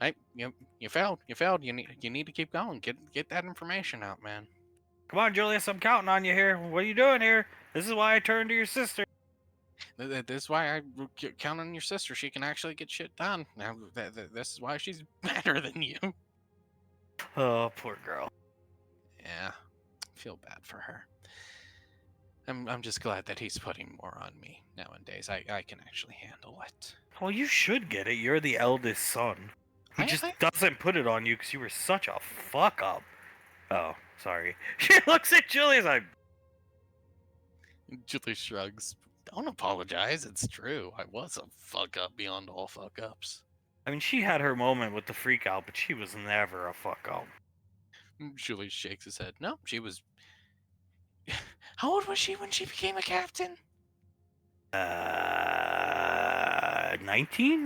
Hey, you failed. You need to keep going. Get that information out, man. Come on, Julius, I'm counting on you here. What are you doing here? This is why I turned to your sister. This is why I count on your sister. She can actually get shit done. Now, this is why she's better than you. Oh, poor girl. Yeah, feel bad for her. I'm just glad that he's putting more on me nowadays. I can actually handle it. Well, you should get it. You're the eldest son. He just doesn't put it on you because you were such a fuck up. Oh, sorry. She looks at Julius like... Julius shrugs. Don't apologize. It's true. I was a fuck up beyond all fuck ups. I mean, she had her moment with the freak out, but she was never a fuck up. Julius shakes his head. No, she was... How old was she when she became a captain? 19,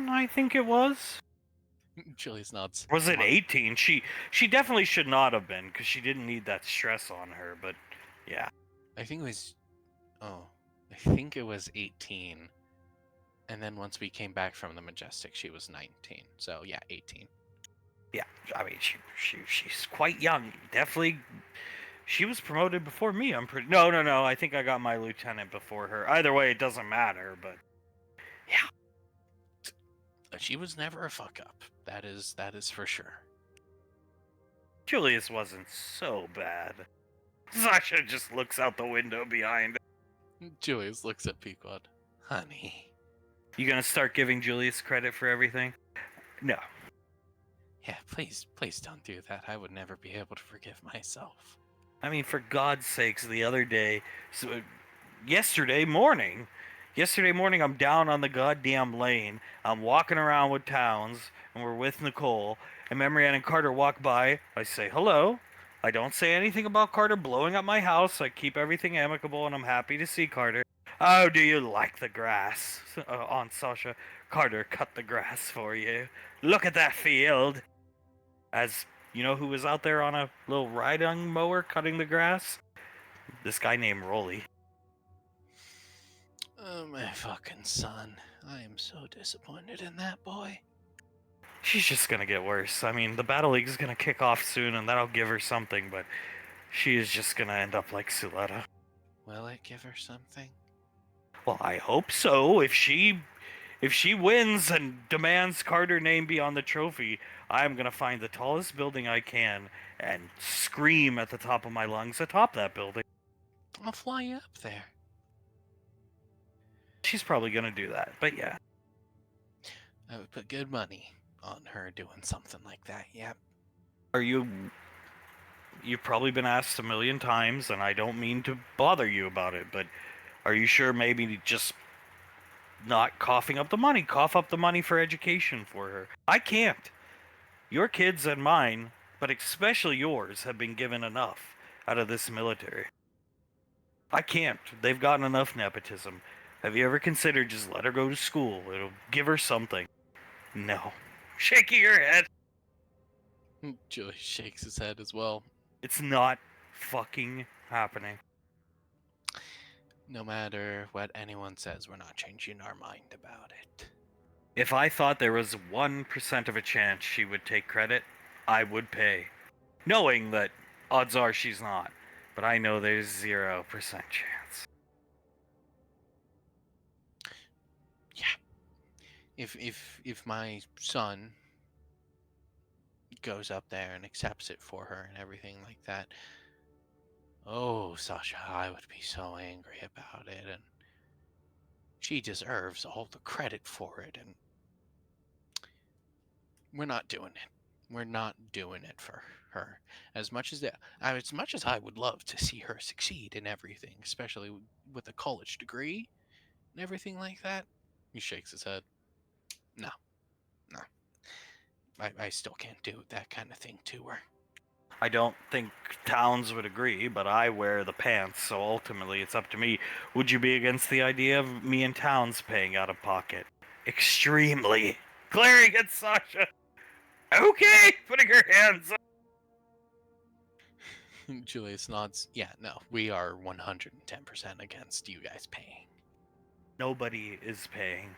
I think it was. Julius nods. Was it 18? She definitely should not have been, because she didn't need that stress on her, but yeah. I think it was 18. And then once we came back from the Majestic, she was 19. So yeah, 18. Yeah, I mean, she's quite young. Definitely, she was promoted before me. I'm pretty... No. I think I got my lieutenant before her. Either way, it doesn't matter, but yeah. She was never a fuck up. That is for sure. Julius wasn't so bad. Sasha just looks out the window behind. Julius looks at Pequod. Honey. You gonna start giving Julius credit for everything? No. Yeah, please don't do that. I would never be able to forgive myself. I mean, for God's sakes, the other day, yesterday morning, I'm down on the goddamn lane. I'm walking around with Towns, and we're with Nicole, and Memory Ann and Carter walk by. I say hello. I don't say anything about Carter blowing up my house. I keep everything amicable, and I'm happy to see Carter. Oh, do you like the grass? Aunt Sasha, Carter cut the grass for you. Look at that field. As you know who was out there on a little riding mower cutting the grass? This guy named Rolly. Oh, my fucking son. I am so disappointed in that boy. She's just gonna get worse. I mean, the Battle League's gonna kick off soon, and that'll give her something, but she is just gonna end up like Suletta. Will it give her something? Well, I hope so. If she wins and demands Carter name be on the trophy, I'm gonna find the tallest building I can and scream at the top of my lungs atop that building. I'll fly you up there. She's probably gonna do that, but yeah. I would put good money on her doing something like that, yep. You've probably been asked a million times, and I don't mean to bother you about it, but are you sure maybe just not coughing up the money? Cough up the money for education for her. I can't. Your kids and mine, but especially yours, have been given enough out of this military. I can't. They've gotten enough nepotism. Have you ever considered just let her go to school? It'll give her something. No. Shaking your head. Julius shakes his head as well. It's not fucking happening. No matter what anyone says, we're not changing our mind about it. If I thought there was 1% of a chance she would take credit, I would pay. Knowing that odds are she's not. But I know there's 0% chance. Yeah. If my son goes up there and accepts it for her and everything like that, oh, Sasha, I would be so angry about it, and she deserves all the credit for it, and we're not doing it. We're not doing it for her. As much as I would love to see her succeed in everything, especially with a college degree and everything like that, he shakes his head. No. I still can't do that kind of thing to her. I don't think Towns would agree, but I wear the pants, so ultimately it's up to me. Would you be against the idea of me and Towns paying out of pocket? Extremely. Glaring at Sasha. Okay, putting her hands up. Julius nods. Yeah, no, we are 110% against you guys paying. Nobody is paying.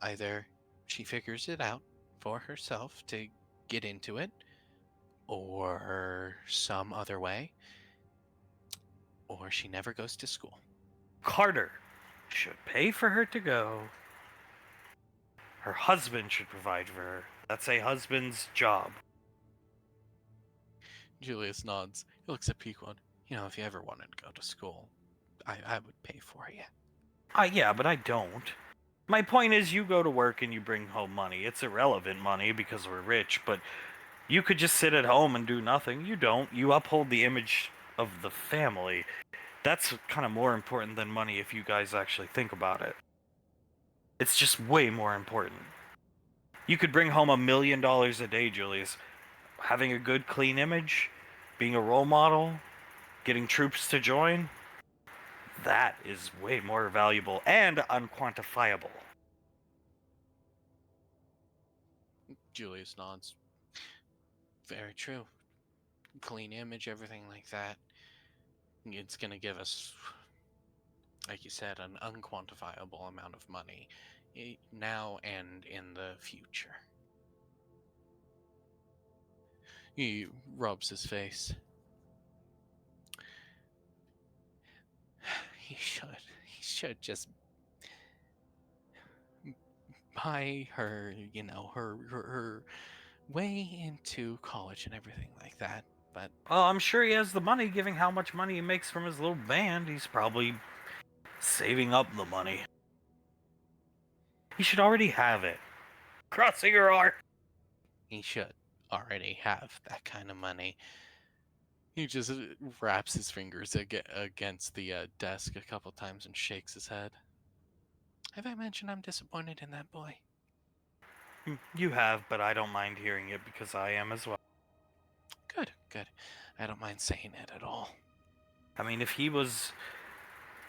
Either she figures it out for herself to get into it, or some other way, or she never goes to school. Carter should pay for her to go. Her husband should provide for her. That's a husband's job. Julius nods. He looks at Pequod. You know, if you ever wanted to go to school, I would pay for you. Yeah, but I don't. My point is, you go to work and you bring home money. It's irrelevant money because we're rich, but you could just sit at home and do nothing. You don't. You uphold the image of the family. That's kind of more important than money if you guys actually think about it. It's just way more important. You could bring home $1 million a day, Julius. Having a good, clean image, being a role model, getting troops to join, that is way more valuable and unquantifiable. Julius nods. Very true. Clean image, everything like that. It's going to give us, like you said, an unquantifiable amount of money now and in the future. He rubs his face. He should just buy her, you know, her way into college and everything like that. But Well, I'm sure he has the money, given how much money he makes from his little band. He's probably saving up the money. He should already have it. Crossing your heart. he should already have that kind of money. He just wraps his fingers against the desk a couple times and shakes his head. Have I mentioned I'm disappointed in that boy? You have, but I don't mind hearing it because I am as well. Good. I don't mind saying it at all. I mean, if he was,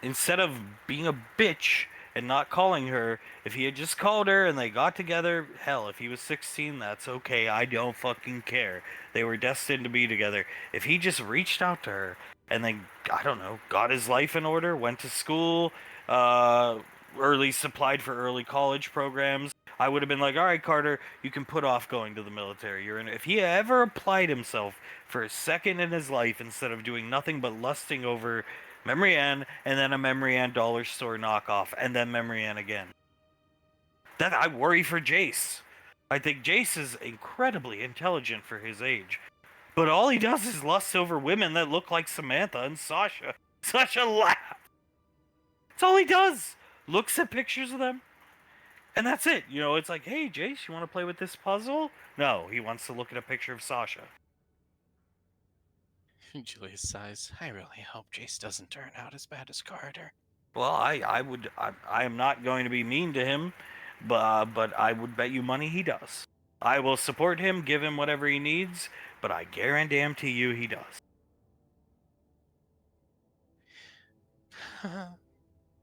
instead of being a bitch and not calling her, if he had just called her and they got together, hell, if he was 16, that's okay. I don't fucking care. They were destined to be together. If he just reached out to her and then, I don't know, got his life in order, went to school, early applied for early college programs, I would have been like, all right, Carter, you can put off going to the military. If he ever applied himself for a second in his life instead of doing nothing but lusting over Memory Ann, and then a Memory Ann dollar store knockoff, and then Memory Ann again. That I worry for Jace. I think Jace is incredibly intelligent for his age. But all he does is lust over women that look like Samantha and Sasha. Sasha laughs. That's all he does. Looks at pictures of them. And that's it. You know, it's like, hey, Jace, you want to play with this puzzle? No, he wants to look at a picture of Sasha. Julius sighs. I really hope Jace doesn't turn out as bad as Carter. Well, I am not going to be mean to him, but I would bet you money he does. I will support him, give him whatever he needs, but I guarantee you he does.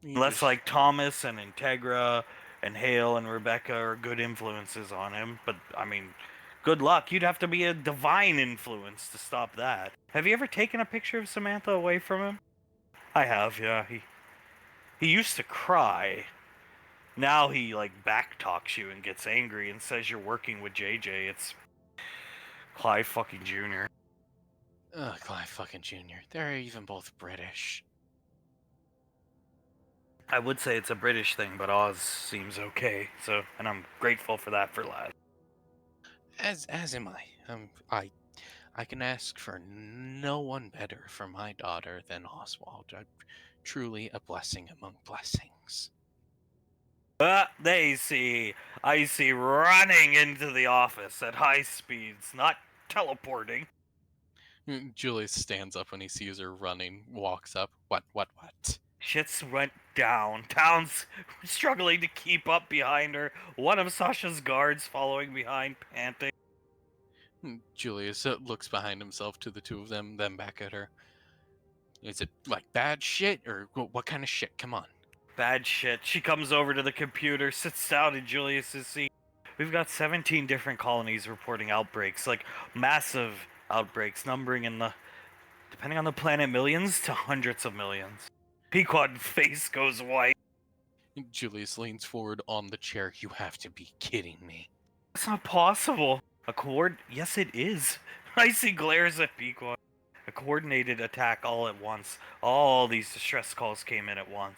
Unless, like, Thomas and Integra and Hale and Rebecca are good influences on him. But, I mean, good luck. You'd have to be a divine influence to stop that. Have you ever taken a picture of Samantha away from him? I have, yeah. He used to cry. Now he, like, backtalks you and gets angry and says you're working with JJ. It's Clive fucking Jr. Ugh, Clive fucking Jr. They're even both British. I would say it's a British thing, but Oz seems okay. So, and I'm grateful for that for Lad. As am I. I can ask for no one better for my daughter than Oswald. Truly a blessing among blessings. I see running into the office at high speeds, not teleporting. Julius stands up when he sees her running, walks up. What? Shit's went down. Town's struggling to keep up behind her. One of Sasha's guards following behind, panting. Julius looks behind himself to the two of them, then back at her. Is it like bad shit, or what kind of shit? Come on. Bad shit. She comes over to the computer, sits down in Julius's seat. We've got 17 different colonies reporting outbreaks, like massive outbreaks, numbering in the, depending on the planet, millions to hundreds of millions. Pequod face goes white. Julius leans forward on the chair. You have to be kidding me. It's not possible. Yes, it is. Icy glares at Pequod. A coordinated attack all at once. All these distress calls came in at once.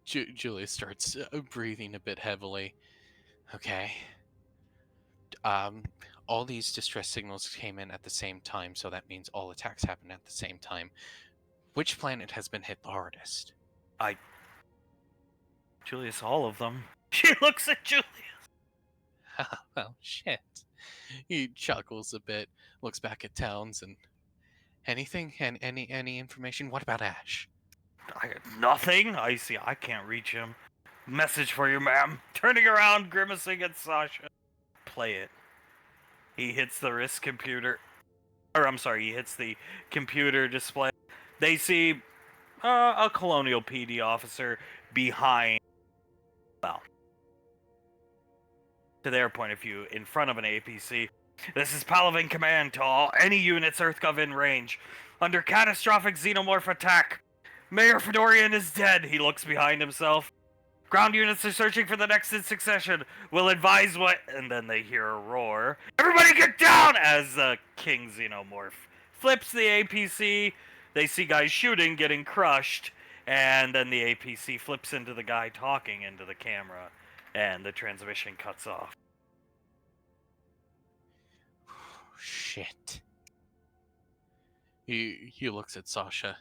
Julius starts breathing a bit heavily. Okay. All these distress signals came in at the same time, so that means all attacks happened at the same time. Which planet has been hit the hardest? Julius, all of them. She looks at Julius. Well, shit. He chuckles a bit, looks back at Towns, and anything? And any information? What about Ash? Nothing. Icy, I can't reach him. Message for you, ma'am. Turning around, grimacing at Sasha. Play it. He hits the wrist computer. He hits the computer display. They see a Colonial PD officer behind, well, to their point of view, in front of an APC. This is Palavan Command to all any units EarthGov in range. Under catastrophic xenomorph attack. Mayor Fedorian is dead. He looks behind himself. Ground units are searching for the next in succession. We'll advise what... And then they hear a roar. Everybody get down! As the King Xenomorph flips the APC. They see guys shooting, getting crushed. And then the APC flips into the guy talking into the camera. And the transmission cuts off. Shit. He looks at Sasha.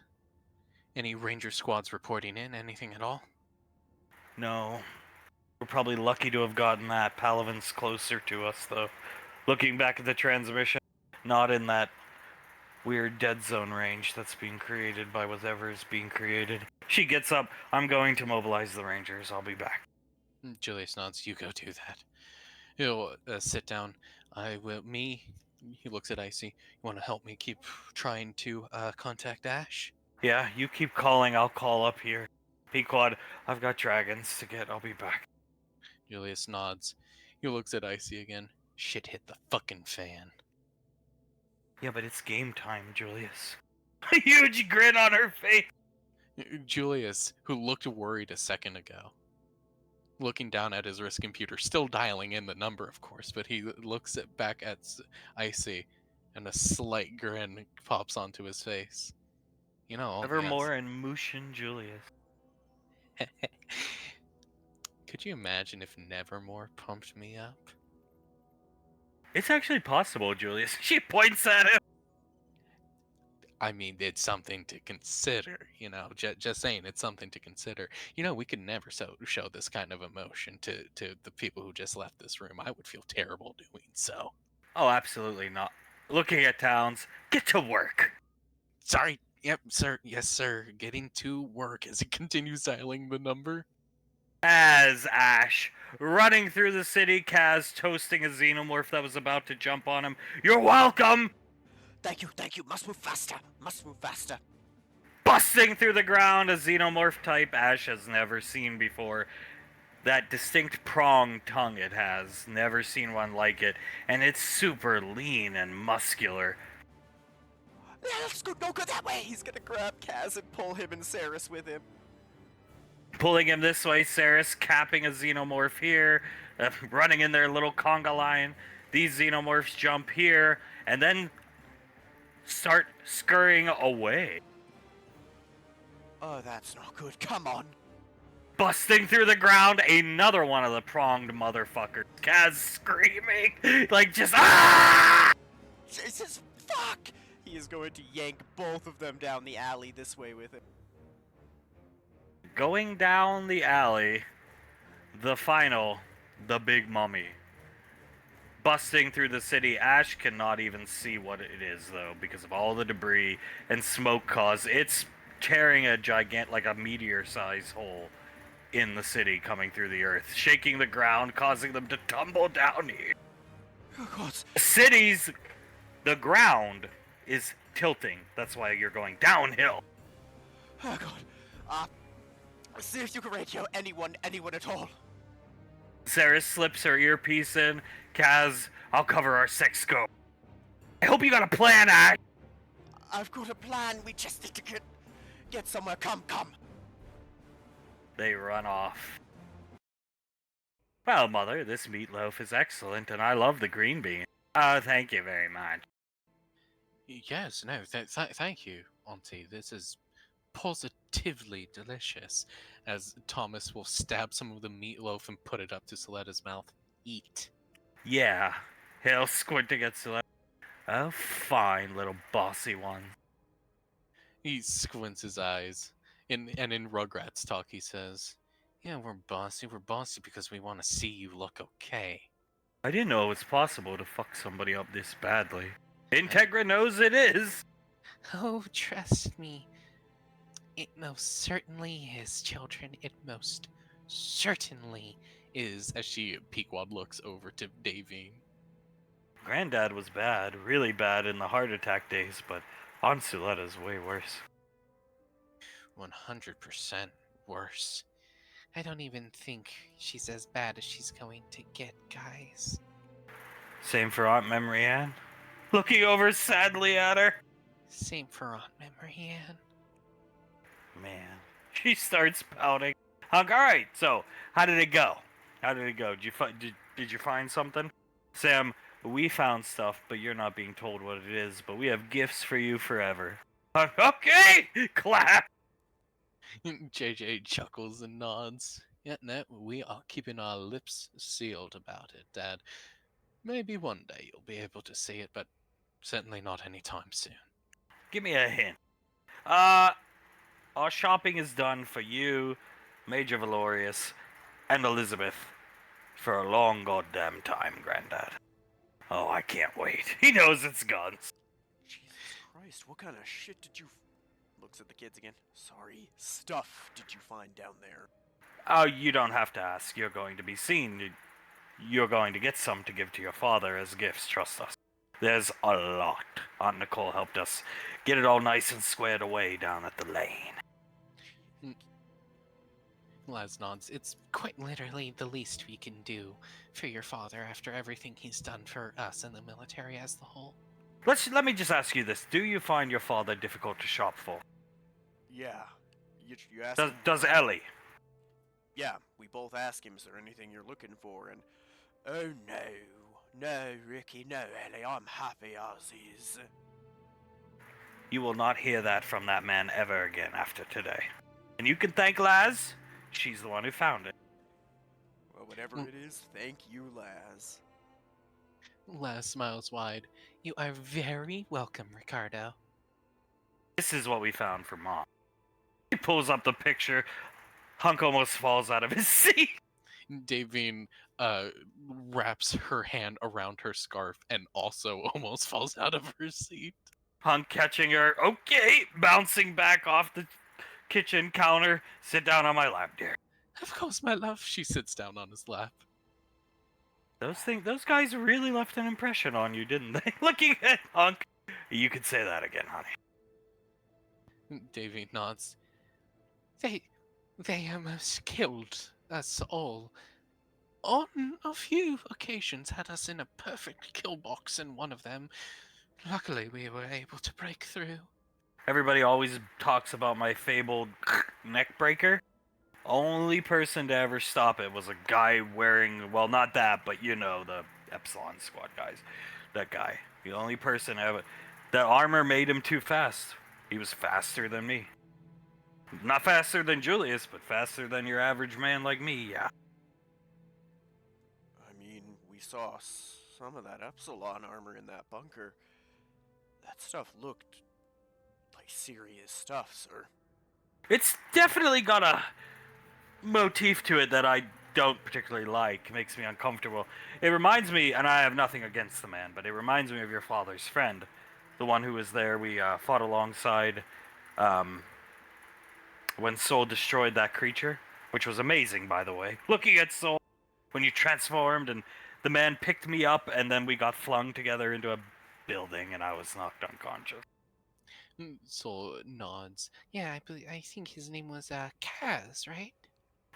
Any Ranger squads reporting in? Anything at all? No. We're probably lucky to have gotten that. Palavan's closer to us, though. Looking back at the transmission, not in that weird dead zone range that's being created by whatever is being created. She gets up. I'm going to mobilize the Rangers. I'll be back. Julius nods. You go do that. He'll sit down. He looks at Icy. You want to help me keep trying to contact Ash? Yeah, you keep calling. I'll call up here. Pequod, I've got dragons to get. I'll be back. Julius nods. He looks at Icy again. Shit hit the fucking fan. Yeah, but it's game time, Julius. A huge grin on her face. Julius, who looked worried a second ago, looking down at his wrist computer, still dialing in the number, of course, but he looks back at Icy, and a slight grin pops onto his face. You know, Evermore and Mushin Julius. Could you imagine if Nevermore pumped me up? It's actually possible, Julius. She points at him. I mean, it's something to consider, you know, just saying it's something to consider. You know, we could never show this kind of emotion to the people who just left this room. I would feel terrible doing so. Oh, absolutely not. Looking at Towns, get to work. Sorry. Yep, sir. Yes, sir. Getting to work as he continues dialing the number. as Ash running through the city, Kaz toasting a xenomorph that was about to jump on him. You're welcome! Thank you. Must move faster. Busting through the ground, a xenomorph type Ash has never seen before. That distinct prong tongue it has, never seen one like it, and it's super lean and muscular. Yeah, let's go that way. He's gonna grab Kaz and pull him and Saris with him. Pulling him this way, Saris capping a xenomorph here, running in their little conga line. These xenomorphs jump here, and then start scurrying away. Oh, that's not good. Come on. Busting through the ground, another one of the pronged motherfuckers. Kaz screaming, like just ah! Jesus, fuck! He is going to yank both of them down the alley this way with him. Going down the alley, the big mummy. Busting through the city, Ash cannot even see what it is though, because of all the debris and smoke cause. It's tearing a like a meteor-sized hole in the city coming through the earth, shaking the ground, causing them to tumble down here. Oh, God. The ground is tilting. That's why you're going downhill. Oh, God. See if you can radio anyone at all. Sarah slips her earpiece in. Kaz, I'll cover our sex scope. I hope you got a plan, Ash. I've got a plan. We just need to get somewhere. Come. They run off. Well, Mother, this meatloaf is excellent, and I love the green bean. Oh, thank you very much. Yes, no, thank you, Auntie. This is positively delicious. As Thomas will stab some of the meatloaf and put it up to Soletta's mouth. Eat. Yeah, he'll squint against the Oh, fine, little bossy one. He squints his eyes. And in Rugrats talk, he says, yeah, we're bossy because we want to see you look okay. I didn't know it was possible to fuck somebody up this badly. Integra knows it is. Oh, trust me. It most certainly is, children. It most certainly is, as she Pequod looks over to Davine. Granddad was bad, really bad in the heart attack days, but Aunt Suletta's way worse. 100% worse. I don't even think she's as bad as she's going to get, guys. Same for Aunt Memory Ann. Looking over sadly at her. Same for Aunt Memory Ann. Man, she starts pouting. Hunk, alright, so, how did it go? Did you find something? Sam, we found stuff, but you're not being told what it is, but we have gifts for you forever. Hunk, okay! Clap! JJ chuckles and nods. Yeah, no, we are keeping our lips sealed about it, Dad. Maybe one day you'll be able to see it, but certainly not anytime soon. Give me a hint. Our shopping is done for you, Major Valorius, and Elizabeth for a long goddamn time, Granddad. Oh, I can't wait. He knows it's guns. Jesus Christ, what kind of shit did you... Looks at the kids again. Sorry, stuff did you find down there? Oh, you don't have to ask. You're going to be seen. You're going to get some to give to your father as gifts, trust us. There's a lot. Aunt Nicole helped us get it all nice and squared away down at the lane. Laz nods. It's quite literally the least we can do for your father after everything he's done for us and the military as the whole. Let me just ask you this. Do you find your father difficult to shop for? Yeah. You asked him? Does Ellie? Yeah, we both ask him, is there anything you're looking for? And, oh no, Ricky, no, Ellie, I'm happy as is. You will not hear that from that man ever again after today. And you can thank Laz. She's the one who found it. Well, whatever it is, thank you, Laz. Laz smiles wide. You are very welcome, Ricardo. This is what we found for Mom. He pulls up the picture. Hunk almost falls out of his seat. Davine wraps her hand around her scarf and also almost falls out of her seat. Hunk catching her. Okay, bouncing back off the kitchen counter. Sit down on my lap, dear. Of course, my love. She sits down on his lap. Those guys really left an impression on you, didn't they? Looking at Hunk. You could say that again, honey. Davy nods. They almost killed us all. On a few occasions had us in a perfect kill box in one of them. Luckily, we were able to break through. Everybody always talks about my fabled neck breaker. Only person to ever stop it was a guy wearing, well, not that, but you know, the Epsilon Squad guys. That guy. The only person ever. The armor made him too fast. He was faster than me. Not faster than Julius, but faster than your average man like me, yeah. I mean, we saw some of that Epsilon armor in that bunker. That stuff looked like serious stuff, sir. It's definitely got a motif to it that I don't particularly like. It makes me uncomfortable. It reminds me, and I have nothing against the man, but it reminds me of your father's friend. The one who was there, we fought alongside when Soul destroyed that creature, which was amazing, by the way. Looking at Soul when you transformed, and the man picked me up, and then we got flung together into a building, and I was knocked unconscious. Soul nods. Yeah, I think his name was Kaz, right?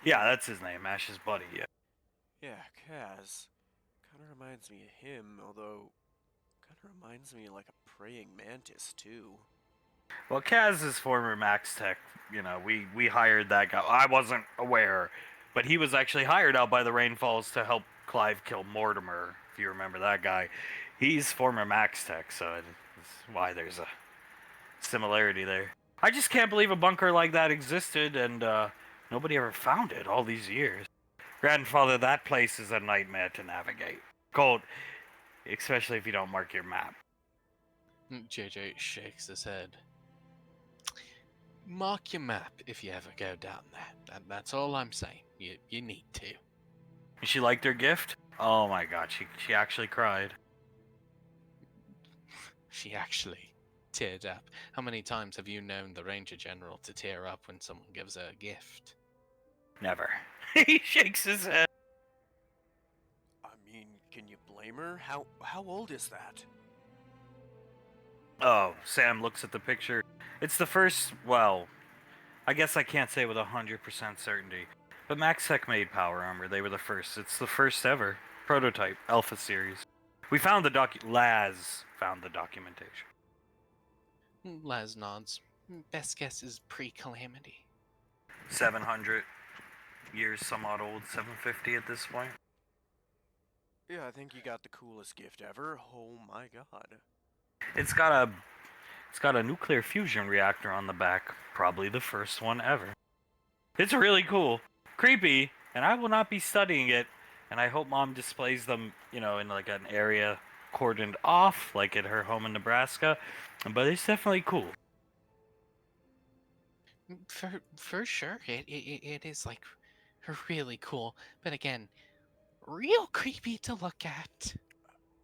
Yeah, that's his name, Ash's buddy, yeah. Yeah, Kaz. Kinda reminds me of him, although kinda reminds me of like a praying mantis, too. Well, Kaz is former Max Tech. You know, we hired that guy. I wasn't aware, but he was actually hired out by the Rainfalls to help Clive kill Mortimer, if you remember that guy. He's former Max Tech, so that's why there's a similarity there. I just can't believe a bunker like that existed, and nobody ever found it all these years. Grandfather, that place is a nightmare to navigate. Cold, especially if you don't mark your map. JJ shakes his head. Mark your map if you ever go down there. That's all I'm saying. You need to. She liked her gift? Oh my god, she actually cried. She actually teared up. How many times have you known the Ranger General to tear up when someone gives her a gift? Never. He shakes his head. I mean, can you blame her? How old is that? Oh, Sam looks at the picture. It's the first, well, I guess I can't say with 100% certainty, but Max Tech made power armor. They were the first. It's the first ever prototype, Alpha series. We found Laz found the documentation. Laz nods. Best guess is pre-calamity. 700 years some odd old, 750 at this point. Yeah, I think you got the coolest gift ever. Oh my god. It's got a nuclear fusion reactor on the back, probably the first one ever. It's really cool, creepy, and I will not be studying it. And I hope Mom displays them, you know, in like an area cordoned off, like at her home in Nebraska. But it's definitely cool. For sure, it is like really cool. But again, real creepy to look at.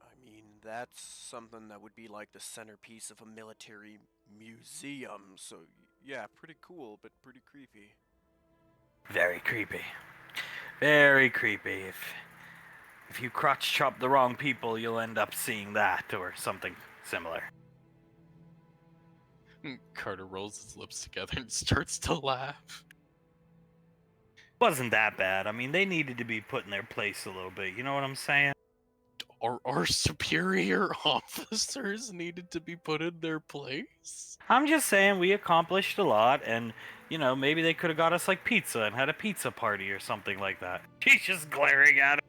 I mean, that's something that would be like the centerpiece of a military museum, so yeah, pretty cool, but pretty creepy. Very creepy. Very creepy. If you crotch chop the wrong people, you'll end up seeing that or something similar. Carter rolls his lips together and starts to laugh. Wasn't that bad. I mean, they needed to be put in their place a little bit. You know what I'm saying? Our superior officers needed to be put in their place? I'm just saying we accomplished a lot, and, you know, maybe they could have got us like pizza and had a pizza party or something like that. She's just glaring at him.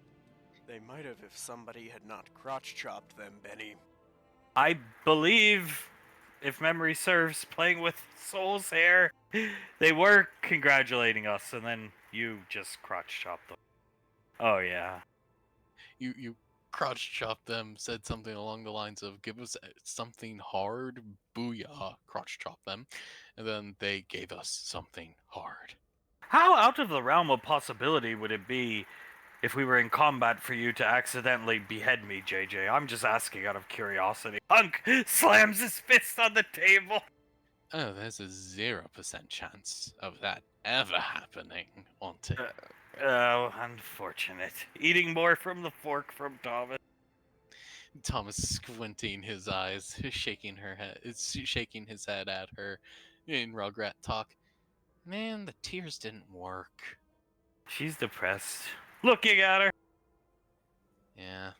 They might have if somebody had not crotch chopped them, Benny. I believe, if memory serves, playing with Soul's hair, they were congratulating us, and then you just crotch chopped them. Oh, yeah. You crotch chopped them, said something along the lines of, give us something hard, booyah, crotch chop them, and then they gave us something hard. How out of the realm of possibility would it be if we were in combat for you to accidentally behead me, JJ? I'm just asking out of curiosity. Hunk slams his fist on the table. Oh, there's a 0% chance of that ever happening, won't it? Oh, unfortunate. Eating more from the fork from Thomas. Thomas squinting his eyes, shaking his head at her in Rugrat talk. Man, the tears didn't work. She's depressed. Looking at her. Yeah.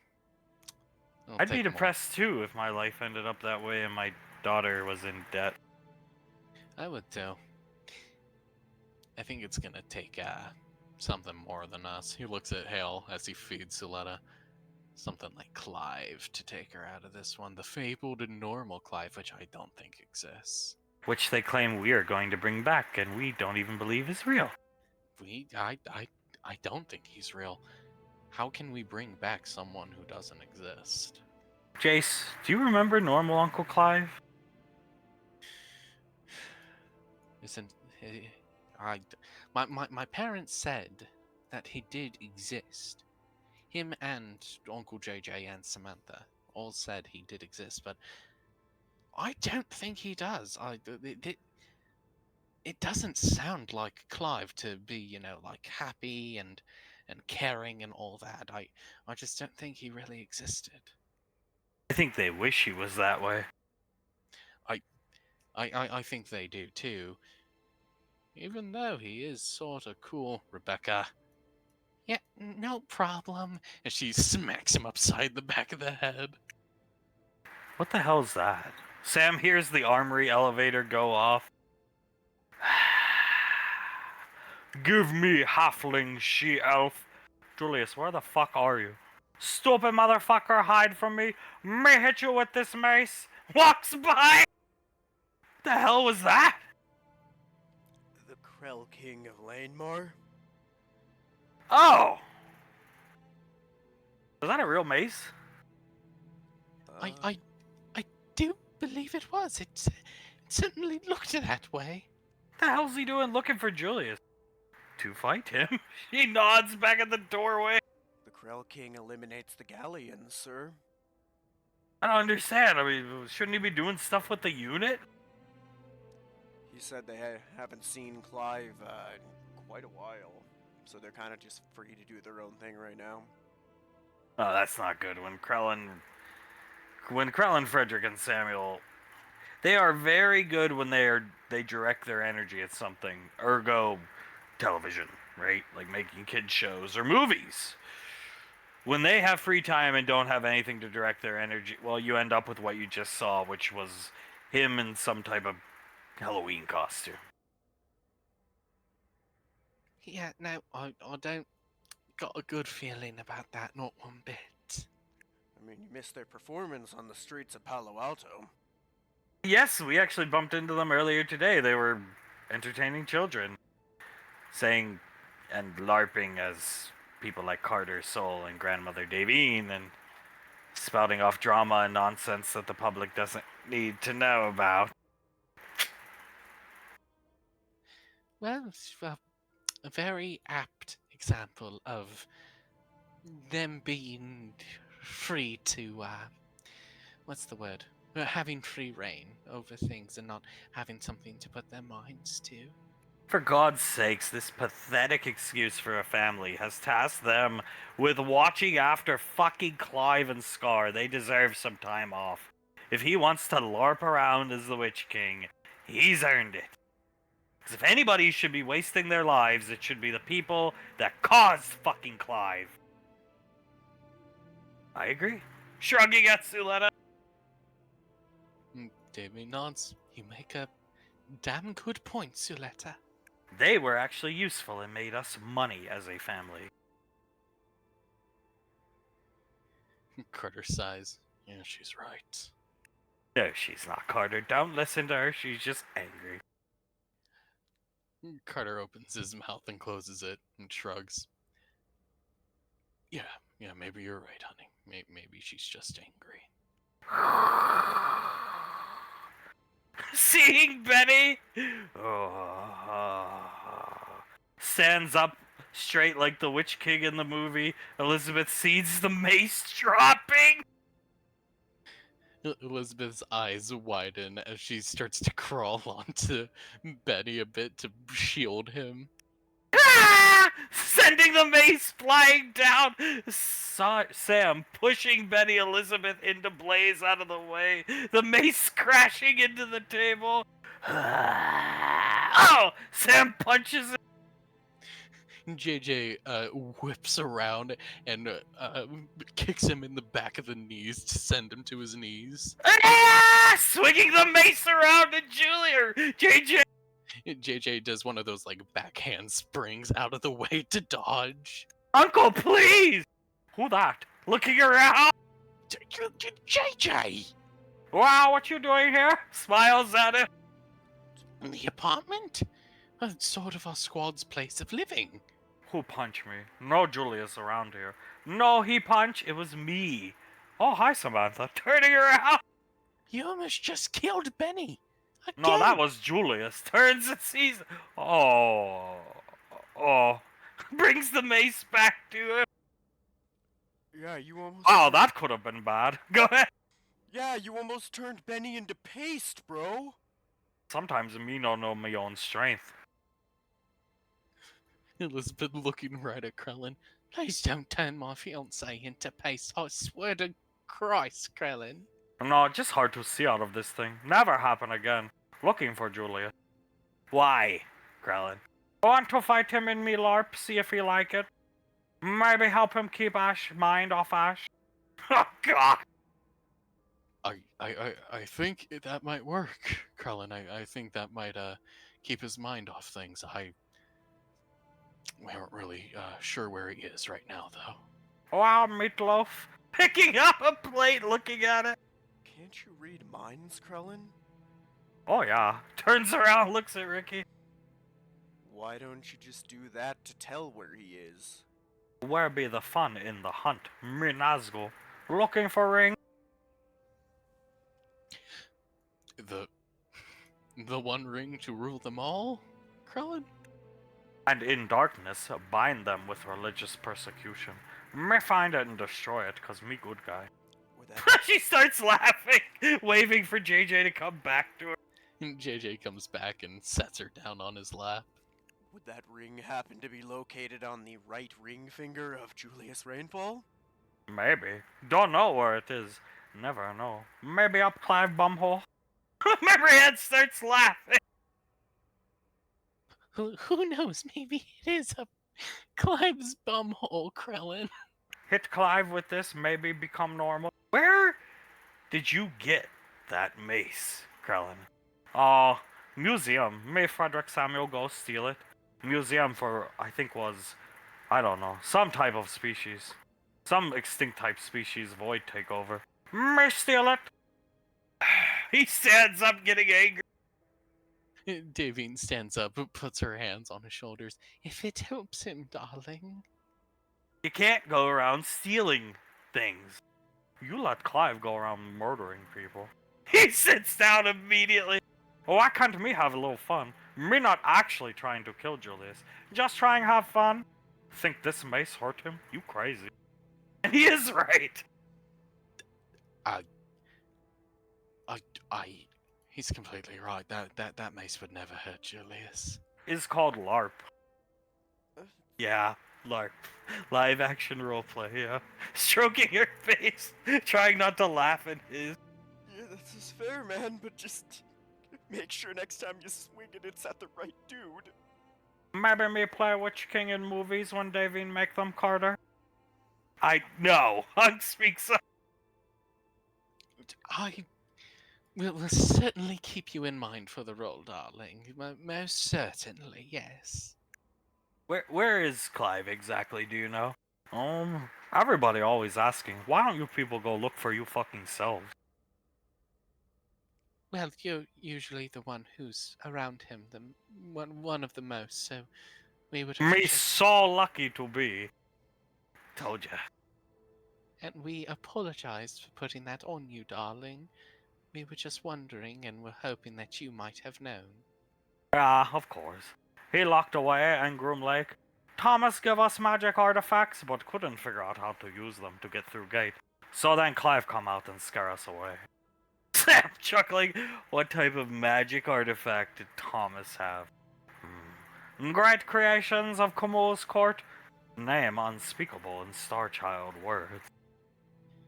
It'll I'd be take more. depressed too if my life ended up that way and my daughter was in debt. I would too. I think it's gonna take something more than us. He looks at Hale as he feeds Suletta. Something like Clive to take her out of this one. The fabled and normal Clive, which I don't think exists. Which they claim we are going to bring back, and we don't even believe is real. I don't think he's real. How can we bring back someone who doesn't exist? Jace, do you remember normal Uncle Clive? Isn't he, my parents said that he did exist. Him and Uncle JJ and Samantha all said he did exist, but I don't think he does. It doesn't sound like Clive to be, like happy and caring and all that. I just don't think he really existed. I think they wish he was that way. I think they do too. Even though he is sort of cool, Rebecca. Yeah, no problem. And she smacks him upside the back of the head. What the hell's that? Sam hears the armory elevator go off. Give me halfling she-elf. Julius, where the fuck are you? Stupid motherfucker, hide from me. May hit you with this mace. Walks by. The hell was that? The Krell King of Lanemar? Oh! Was that a real mace? I do believe it was. It certainly looked that way. What the hell's he doing looking for Julius? To fight him? He nods back at the doorway. The Krell King eliminates the Galleons, sir. I don't understand. I mean, shouldn't he be doing stuff with the unit? He said they haven't seen Clive in quite a while, so they're kind of just free to do their own thing right now. Oh, that's not good. When Krellin, Frederick, and Samuel, they are very good when they direct their energy at something. Ergo, television, right? Like making kid shows or movies. When they have free time and don't have anything to direct their energy, well, you end up with what you just saw, which was him in some type of Halloween costume. Yeah, no, I don't got a good feeling about that, not one bit. I mean, you missed their performance on the streets of Palo Alto. Yes, we actually bumped into them earlier today. They were entertaining children, saying and LARPing as people like Carter Soul and Grandmother Davine, and spouting off drama and nonsense that the public doesn't need to know about. Well, it's a very apt example of them being free to, what's the word? Having free reign over things and not having something to put their minds to. For God's sakes, this pathetic excuse for a family has tasked them with watching after fucking Clive and Scar. They deserve some time off. If he wants to LARP around as the Witch King, he's earned it. Because if anybody should be wasting their lives, it should be the people that caused fucking Clive. I agree. Shrugging at Suletta. Davy nods. You make a damn good point, Suletta. They were actually useful and made us money as a family. Carter sighs. Yeah, she's right. No, she's not, Carter. Don't listen to her. She's just angry. Carter opens his mouth and closes it and shrugs. Yeah, maybe you're right, honey. Maybe she's just angry. Seeing Benny stands up straight like the Witch King in the movie. Elizabeth sees the mace dropping. Elizabeth's eyes widen as she starts to crawl onto Benny a bit to shield him. Ah! Sending the mace flying down. Sam pushing Benny Elizabeth into Blaze out of the way. The mace crashing into the table. Oh! Sam punches him. JJ whips around and kicks him in the back of the knees to send him to his knees. Ah! Swinging the mace around at Julia. JJ does one of those like backhand springs out of the way to dodge. Uncle, please! Who that? Looking around? JJ! Wow, what you doing here? Smiles at him. In the apartment? It's sort of our squad's place of living. Who punched me? No Julius around here. No, he punched. It was me. Oh, hi, Samantha. Turning around. You almost just killed Benny. Again. No, that was Julius. Turns and sees. Oh. Brings the mace back to him. Yeah, you almost. Oh, that could have been bad. Go ahead. Yeah, you almost turned Benny into paste, bro. Sometimes me don't know my own strength. Elizabeth looking right at Krellin. Please don't turn my fiancé into paste. I swear to Christ, Krellin. No, just hard to see out of this thing. Never happen again. Looking for Julius. Why, Krellin? Want to fight him in me LARP, see if he like it? Maybe help him keep mind off Ash? Oh, God! I think that might work, Krellin. I think that might keep his mind off things. We aren't really sure where he is right now, though. Wow, Meatloaf. Picking up a plate, looking at it. Can't you read minds, Krellin? Oh, yeah. Turns around, looks at Ricky. Why don't you just do that to tell where he is? Where be the fun in the hunt? Me Nazgul. Looking for ring? The one ring to rule them all, Krellin? And in darkness, bind them with religious persecution. Me find it and destroy it, cause me good guy. She starts laughing, waving for JJ to come back to her. And JJ comes back and sets her down on his lap. Would that ring happen to be located on the right ring finger of Julius Rainfall? Maybe. Don't know where it is. Never know. Maybe up Clive Bumhole. Marianne starts laughing. Who knows? Maybe it is up Clive's bumhole, Krellin. Hit Clive with this, maybe become normal. Where did you get that mace, Krellin? Oh, museum. May Frederick Samuel go steal it. Museum for, I think was, I don't know, some type of species. Some extinct type species void take over. May steal it. He stands up getting angry. Davine stands up, puts her hands on his shoulders. If it helps him, darling. You can't go around stealing things. You let Clive go around murdering people. He sits down immediately. Why can't me have a little fun? Me not actually trying to kill Julius. Just trying to have fun. Think this mace hurt him? You crazy. And he is right. He's completely right. That mace would never hurt Julius. It's called LARP. Yeah, LARP. Live action roleplay, yeah. Stroking her face, trying not to laugh at his. Yeah, this is fair, man, but just make sure next time you swing it, it's at the right dude. Maybe me play Witch King in movies when Davine make them, Carter? I know. Hunk speaks up. We'll certainly keep you in mind for the role, darling. Most certainly, yes. Where is Clive exactly, do you know? Everybody always asking, why don't you people go look for you fucking selves? Well, you're usually the one who's around him, one of the most, so we would have... Me so lucky to be. Told ya. And we apologized for putting that on you, darling. We were just wondering and were hoping that you might have known. Yeah, of course. He locked away in Groom Lake. Thomas gave us magic artifacts, but couldn't figure out how to use them to get through gate. So then Clive come out and scare us away. Sam chuckling. What type of magic artifact did Thomas have? Great creations of Kumo's court. Name unspeakable in Starchild words.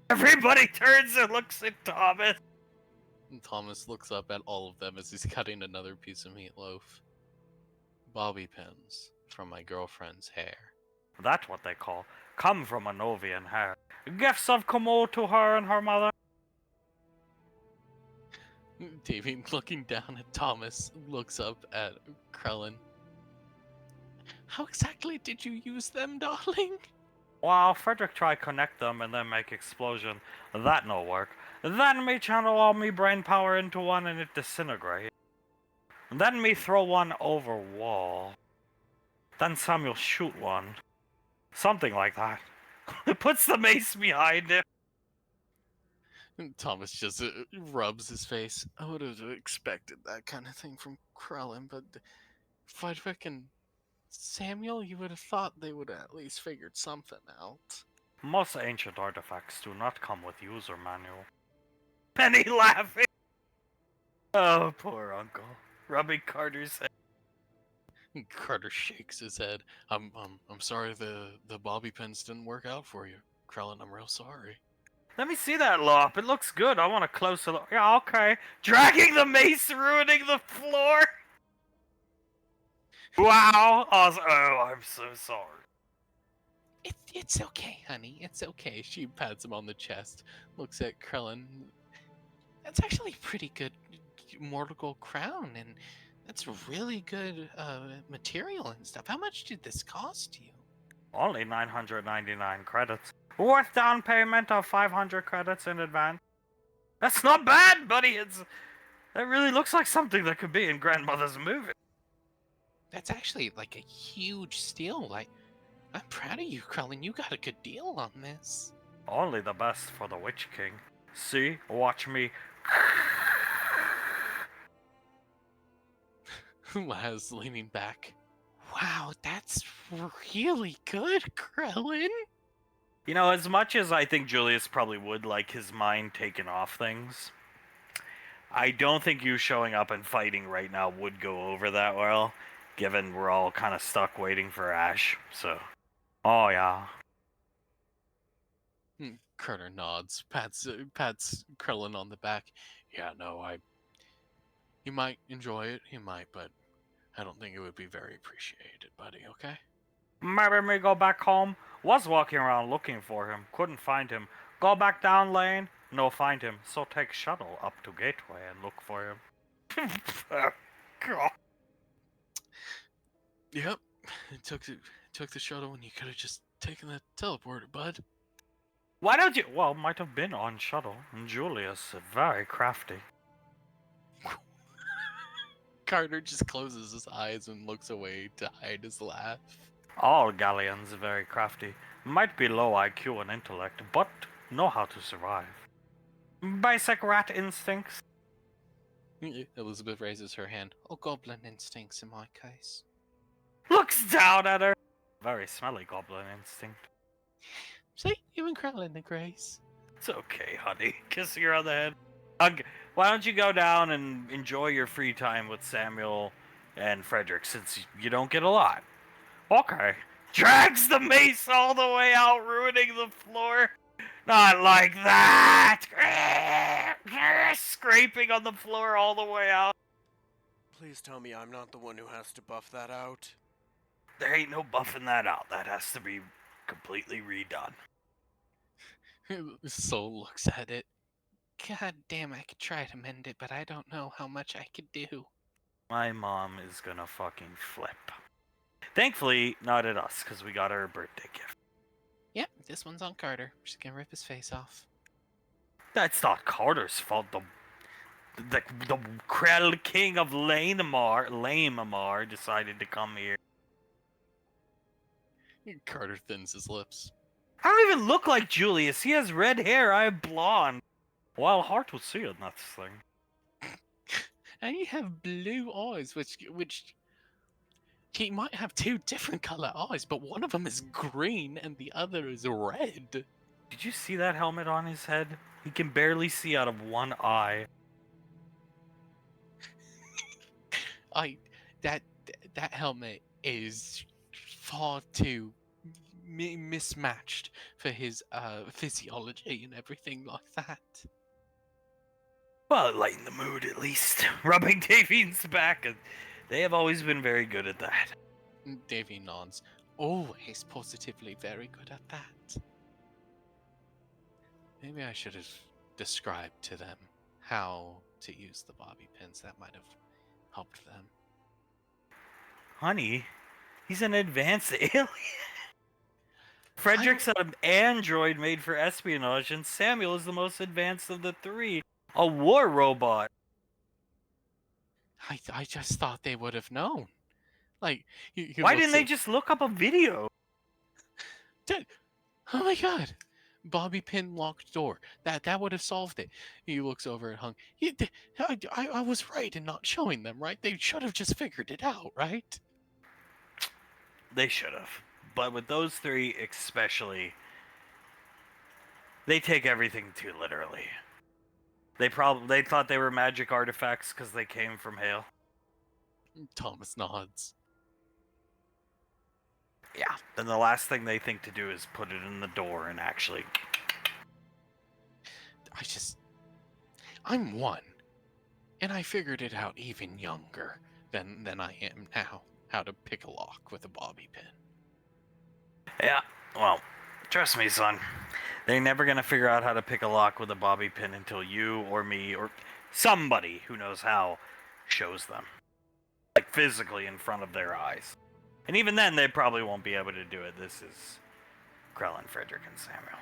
Everybody turns and looks at Thomas. And Thomas looks up at all of them as he's cutting another piece of meatloaf. Bobby pins from my girlfriend's hair. That's what they call come from a Novian hair. Gifts of Kumo to her and her mother. Davy, looking down at Thomas, looks up at Krellin. How exactly did you use them, darling? While Frederick try connect them and then make explosion, that no work. Then me channel all me brain power into one and it disintegrate. Then me throw one over wall. Then Samuel shoot one. Something like that. Puts the mace behind him. Thomas just rubs his face. I would have expected that kind of thing from Krellin, but Frederick and Samuel, you would have thought they would have at least figured something out. Most ancient artifacts do not come with user manual. Penny laughing. Oh, poor uncle. Rubbing Carter's head. Carter shakes his head. I'm sorry the bobby pins didn't work out for you, Krellin. I'm real sorry. Let me see that lop. It looks good. I want a closer look. Yeah, okay. Dragging the mace, ruining the floor. Wow. Oh, I'm so sorry. It's okay, honey. It's okay. She pats him on the chest, looks at Krellin. That's actually pretty good mortal gold crown, and that's really good material and stuff. How much did this cost you? Only 999 credits. Worth down payment of 500 credits in advance. That's not bad, buddy. That really looks like something that could be in Grandmother's movie. That's actually like a huge steal. Like, I'm proud of you, Krellin. You got a good deal on this. Only the best for the Witch King. See? Watch me. Laz leaning back. Wow, that's really good, Krellin. You know, as much as I think Julius probably would like his mind taken off things, I don't think you showing up and fighting right now would go over that well, given we're all kind of stuck waiting for Ash, so... Oh, yeah. Carter nods, pats Krellin on the back. Yeah, no, you might enjoy it, you might, but I don't think it would be very appreciated, buddy, okay? Maybe me go back home. Was walking around looking for him. Couldn't find him. Go back down lane. No find him. So take shuttle up to Gateway and look for him. God. Yep. It took the shuttle and you could have just taken the teleporter, bud. Why don't you... Well, might have been on shuttle. Julius, very crafty. Carter just closes his eyes and looks away to hide his laugh. All galleons very crafty. Might be low IQ and intellect, but know how to survive. Basic rat instincts. Elizabeth raises her hand. Oh, goblin instincts in my case. Looks down at her. Very smelly goblin instinct. See, you and Krellin the Grace. It's okay, honey. Kiss her on the head. Why don't you go down and enjoy your free time with Samuel and Frederick, since you don't get a lot. Okay. Drags the mace all the way out, ruining the floor. Not like that! Scraping on the floor all the way out. Please tell me I'm not the one who has to buff that out. There ain't no buffing that out. That has to be completely redone. Soul looks at it. God damn, I could try to mend it, but I don't know how much I could do. My mom is gonna fucking flip. Thankfully, not at us, because we got her a birthday gift. Yep, this one's on Carter. She's gonna rip his face off. That's not Carter's fault. The Krell King of Lamemar decided to come here. Carter thins his lips. I don't even look like Julius. He has red hair. I have blonde. Wild Heart will see in that thing. And you have blue eyes, which he might have two different color eyes, but one of them is green and the other is red. Did you see that helmet on his head? He can barely see out of one eye. I that that helmet is far too mismatched for his physiology and everything like that. Well, it lightened the mood at least. Rubbing Davine's back, and they have always been very good at that. Davy nods. Always positively very good at that. Maybe I should have described to them how to use the bobby pins. That might have helped them. Honey, he's an advanced alien. Frederick's an android made for espionage, and Samuel is the most advanced of the three. A war robot. I just thought they would have known. Like, he Why looks didn't they at- just look up a video? Oh my god! Bobby pin locked door. That would have solved it. He looks over at Hung. I was right in not showing them, right? They should have just figured it out, right? They should have. But with those three especially, they take everything too literally. They thought they were magic artifacts because they came from Hale. Thomas nods. Yeah. Then the last thing they think to do is put it in the door and actually. I'm one, and I figured it out even younger than I am now. How to pick a lock with a bobby pin. Yeah. Well, trust me, son. They're never gonna figure out how to pick a lock with a bobby pin until you or me or somebody who knows how shows them. Like physically in front of their eyes. And even then, they probably won't be able to do it. This is Krellin, Frederick, and Samuel.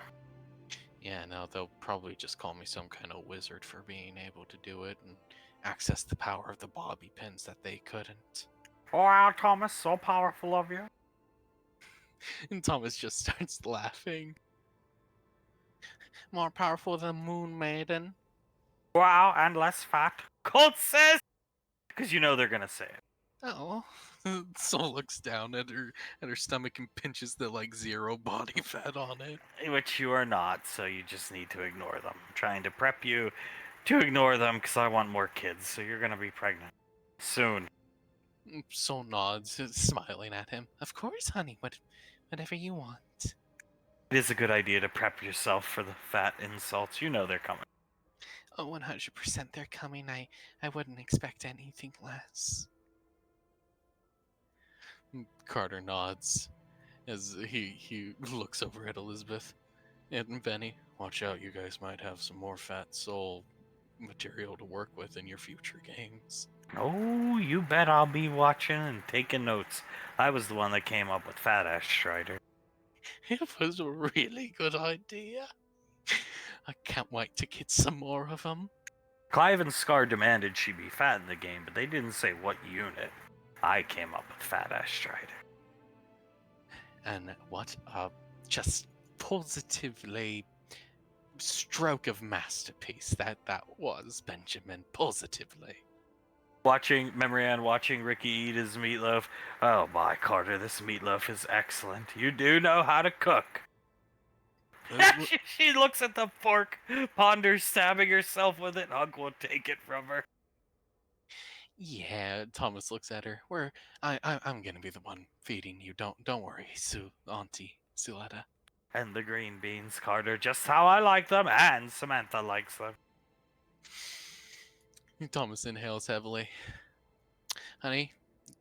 Yeah, no, they'll probably just call me some kind of wizard for being able to do it and access the power of the bobby pins that they couldn't. Wow, Thomas, so powerful of you. And Thomas just starts laughing. More powerful than Moon Maiden. Wow, and less fat. Colt says! Because you know they're gonna say it. Oh. Soul looks down at her stomach and pinches the like 0 body fat on it. Which you are not, so you just need to ignore them. I'm trying to prep you to ignore them because I want more kids, so you're gonna be pregnant. Soon. Soul nods, smiling at him. Of course, honey, whatever you want. It is a good idea to prep yourself for the fat insults. You know they're coming. Oh, 100% they're coming. I wouldn't expect anything less. Carter nods as he looks over at Elizabeth. And Benny, watch out, you guys might have some more fat soul material to work with in your future games. Oh, you bet I'll be watching and taking notes. I was the one that came up with Fat Ass Strider. It was a really good idea. I can't wait to get some more of them. Clive and Scar demanded she be fat in the game, but they didn't say what unit. I came up with Fat Ass Strider. And what a just positively stroke of masterpiece that was, Benjamin. Positively. Watching Ricky eat his meatloaf. Oh my, Carter, this meatloaf is excellent. You do know how to cook. She looks at the fork, ponders stabbing herself with it. Hunk will take it from her. Yeah, Thomas looks at her. I'm gonna be the one feeding you. Don't worry, Auntie Suletta. And the green beans, Carter, just how I like them, and Samantha likes them. Thomas inhales heavily. Honey,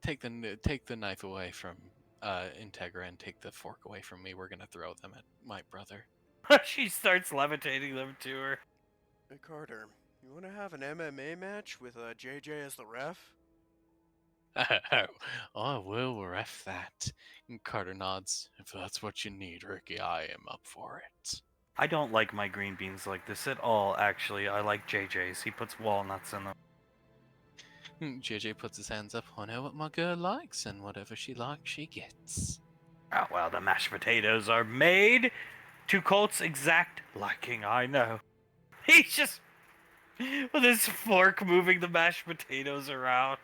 take the knife away from Integra and take the fork away from me. We're gonna throw them at my brother. She starts levitating them to her. Hey, Carter, you want to have an MMA match with JJ as the ref? I will ref that. And Carter nods. If that's what you need, Ricky, I am up for it. I don't like my green beans like this at all, actually. I like JJ's. He puts walnuts in them. JJ puts his hands up. I know what my girl likes, and whatever she likes, she gets. Oh, well, the mashed potatoes are made to Colt's exact liking, I know. He's just with his fork moving the mashed potatoes around.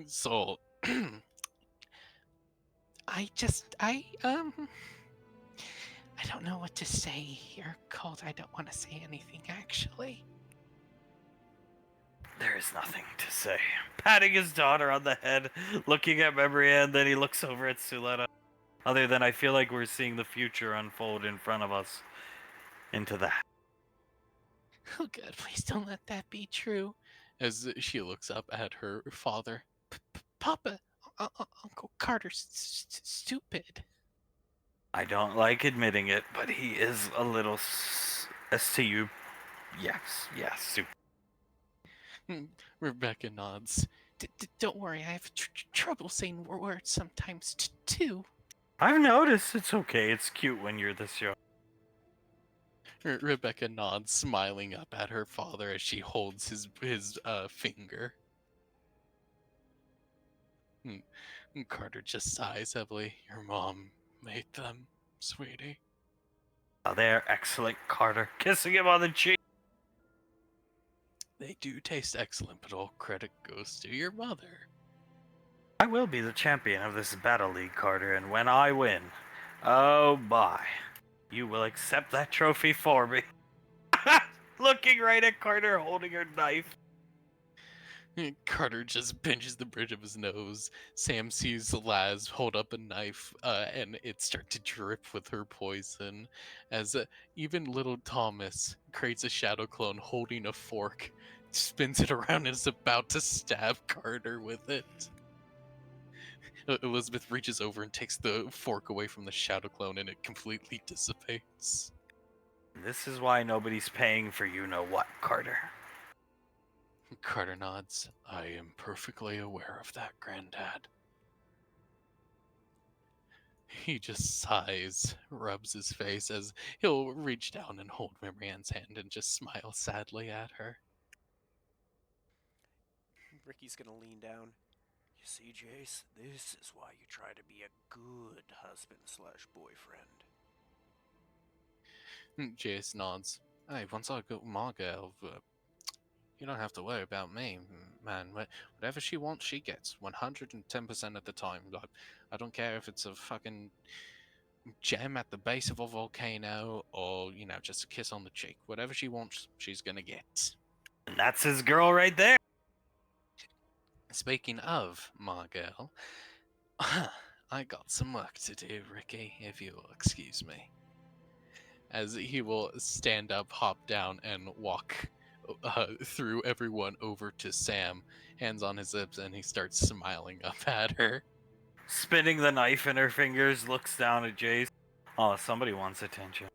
So, I don't know what to say here, Colt. I don't want to say anything, actually. There is nothing to say. Patting his daughter on the head, looking at Memory, and then he looks over at Suletta. Other than I feel like we're seeing the future unfold in front of us into that. Oh God, please don't let that be true. As she looks up at her father. Papa, Uncle Carter's stupid. I don't like admitting it, but he is a little STU. Yes, super. Rebecca nods. Don't worry, I have trouble saying words sometimes too. I've noticed. It's okay. It's cute when you're this young. Rebecca nods, smiling up at her father as she holds his finger. Carter just sighs heavily. Your mom made them, sweetie. Oh, they're excellent, Carter. Kissing him on the cheek. They do taste excellent, but all credit goes to your mother. I will be the champion of this battle league, Carter, and when I win, oh my, you will accept that trophy for me. Looking right at Carter holding her knife. Carter just pinches the bridge of his nose. Sam sees Laz hold up a knife, and it starts to drip with her poison. As even little Thomas creates a shadow clone holding a fork, spins it around, and is about to stab Carter with it. Elizabeth reaches over and takes the fork away from the shadow clone, and it completely dissipates. This is why nobody's paying for you know what, Carter. Carter nods. I am perfectly aware of that, Granddad. He just sighs, rubs his face as he'll reach down and hold Marianne's hand and just smile sadly at her. Ricky's gonna lean down. You see, Jace, this is why you try to be a good husband/boyfriend. Jace nods. Hey, once I got my girl, you don't have to worry about me, man. Whatever she wants, she gets 110% of the time. Like, I don't care if it's a fucking gem at the base of a volcano or, just a kiss on the cheek. Whatever she wants, she's gonna get. And that's his girl right there. Speaking of my girl, I got some work to do, Ricky, if you'll excuse me. As he will stand up, hop down, and walk through everyone over to Sam, hands on his lips, and he starts smiling up at her. Spinning the knife in her fingers, looks down at Jace. Oh, somebody wants attention.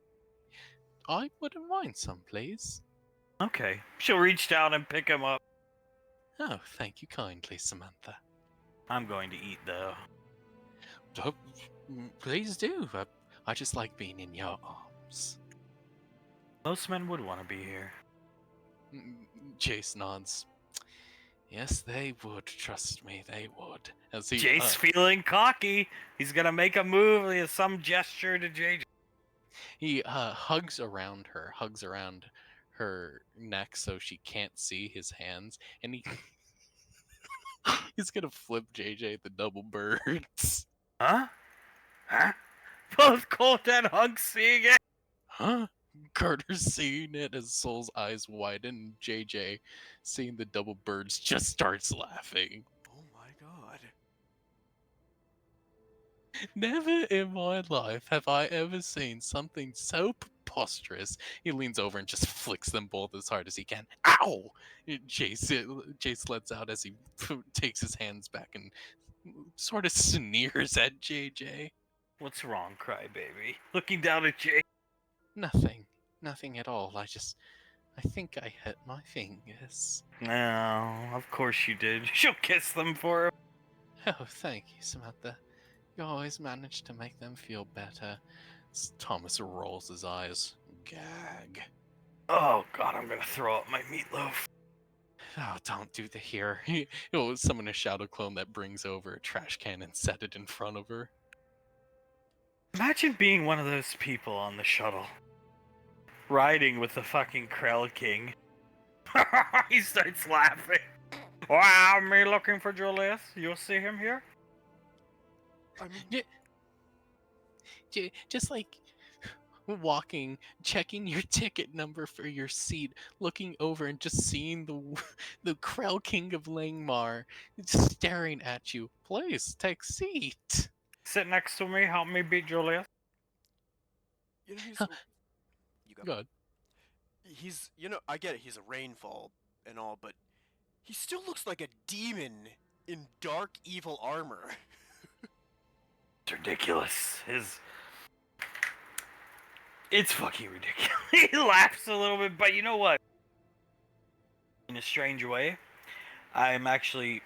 I wouldn't mind some, please. Okay. She'll reach down and pick him up. Oh, thank you kindly, Samantha. I'm going to eat, though. Oh, please do. I just like being in your arms. Most men would want to be here. Jace nods. Yes, they would. Trust me, they would. As he, Jace feeling cocky. He's gonna make a move. He has some gesture to JJ. He hugs around her neck so she can't see his hands, and he's gonna flip JJ the double birds. Huh? Both Colt and Hunk seeing it. Huh? Carter's seeing it as Soul's eyes widen. JJ, seeing the double birds, just starts laughing. Oh my god. Never in my life have I ever seen something so preposterous. He leans over and just flicks them both as hard as he can. Ow! Jace lets out as he takes his hands back and sort of sneers at JJ. What's wrong, crybaby? Looking down at Jay. Nothing at all. I think I hurt my fingers. No, of course you did. She'll kiss them for him. Oh, thank you, Samantha. You always manage to make them feel better. Thomas rolls his eyes. Gag. Oh god, I'm gonna throw up my meatloaf. Oh, don't do the here. He'll summon a shadow clone that brings over a trash can and set it in front of her. Imagine being one of those people on the shuttle. Riding with the fucking Krell King. He starts laughing. Wow, me looking for Julius? You'll see him here? Just like walking, checking your ticket number for your seat, looking over and just seeing the Krell King of Langmar staring at you. Please take seat. Sit next to me, help me beat Julius. You know, you go. Good. I get it, he's a rainfall and all, but he still looks like a demon in dark, evil armor. It's ridiculous. It's fucking ridiculous. He laughs a little bit, but you know what? In a strange way, I'm actually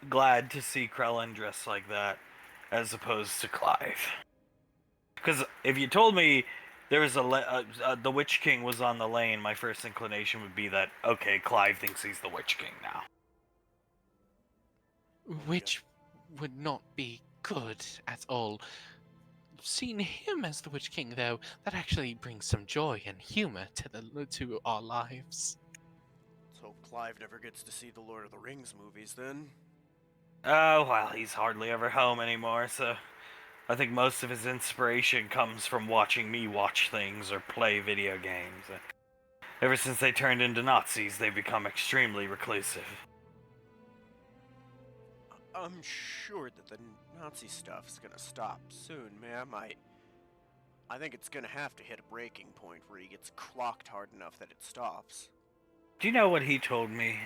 glad to see Krellin dressed like that, as opposed to Clive. Because if you told me there was the Witch King was on the lane, my first inclination would be that, okay, Clive thinks he's the Witch King now. Which would not be good at all. Seeing him as the Witch King, though, that actually brings some joy and humor to our lives. Let's hope Clive never gets to see the Lord of the Rings movies then. Oh, well, he's hardly ever home anymore, so I think most of his inspiration comes from watching me watch things or play video games. Ever since they turned into Nazis, they've become extremely reclusive. I'm sure that the Nazi stuff's gonna stop soon, ma'am. I think it's gonna have to hit a breaking point where he gets clocked hard enough that it stops. Do you know what he told me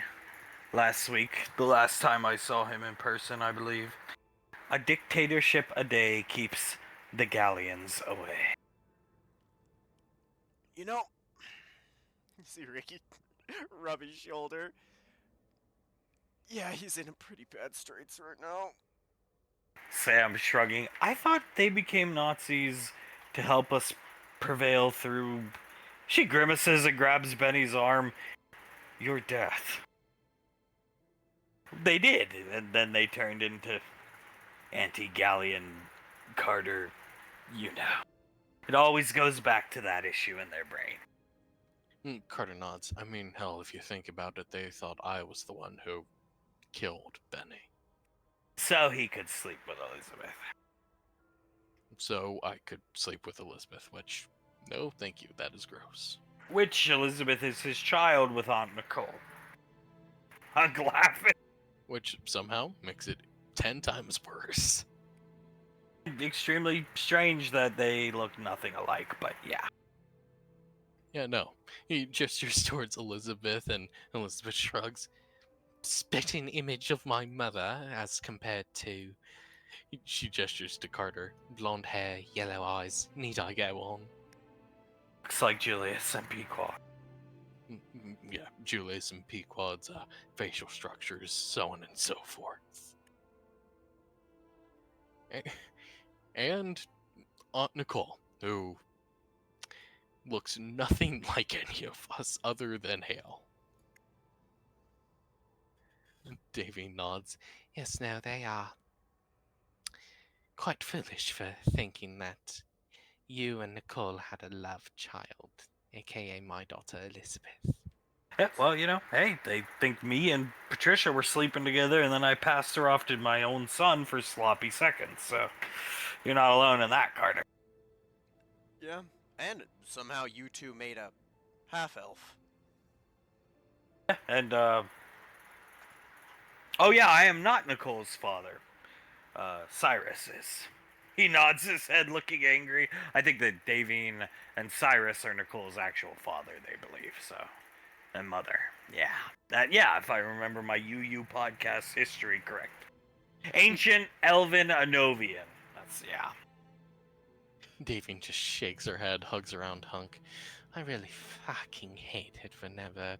last week? The last time I saw him in person, I believe. A dictatorship a day keeps the galleons away. You know, see Ricky rub his shoulder. Yeah, he's in a pretty bad straits right now. Sam shrugging. I thought they became Nazis to help us prevail through... She grimaces and grabs Benny's arm. Your death. They did, and then they turned into anti-Galleon Carter, you know. It always goes back to that issue in their brain. Carter nods. I mean, hell, if you think about it, they thought I was the one who killed Benny. So he could sleep with Elizabeth. So I could sleep with Elizabeth, which, no, thank you, that is gross. Which Elizabeth is his child with Aunt Nicole. I'm laughing. Which somehow makes it 10 times worse. Extremely strange that they look nothing alike, but yeah. Yeah, no. He gestures towards Elizabeth, and Elizabeth shrugs. Spitting image of my mother, as compared to... She gestures to Carter. Blonde hair, yellow eyes. Need I go on? Looks like Julius and Pequod. Yeah, Julius and Pequod's facial structures, so on and so forth. And Aunt Nicole, who looks nothing like any of us other than Hale. Davy nods. Yes, no, they are quite foolish for thinking that you and Nicole had a love child, aka my daughter Elizabeth. Yeah, well, you know, hey, they think me and Patricia were sleeping together, and then I passed her off to my own son for sloppy seconds, so you're not alone in that, Carter. Yeah, and somehow you two made a half-elf. And, oh yeah, I am not Nicole's father. Cyrus is. He nods his head looking angry. I think that Davine and Cyrus are Nicole's actual father, they believe, so... And mother. Yeah, if I remember my UU podcast history correct. Ancient Elven Anovian. Yeah. Davine just shakes her head, hugs around Hunk. I really fucking hate it whenever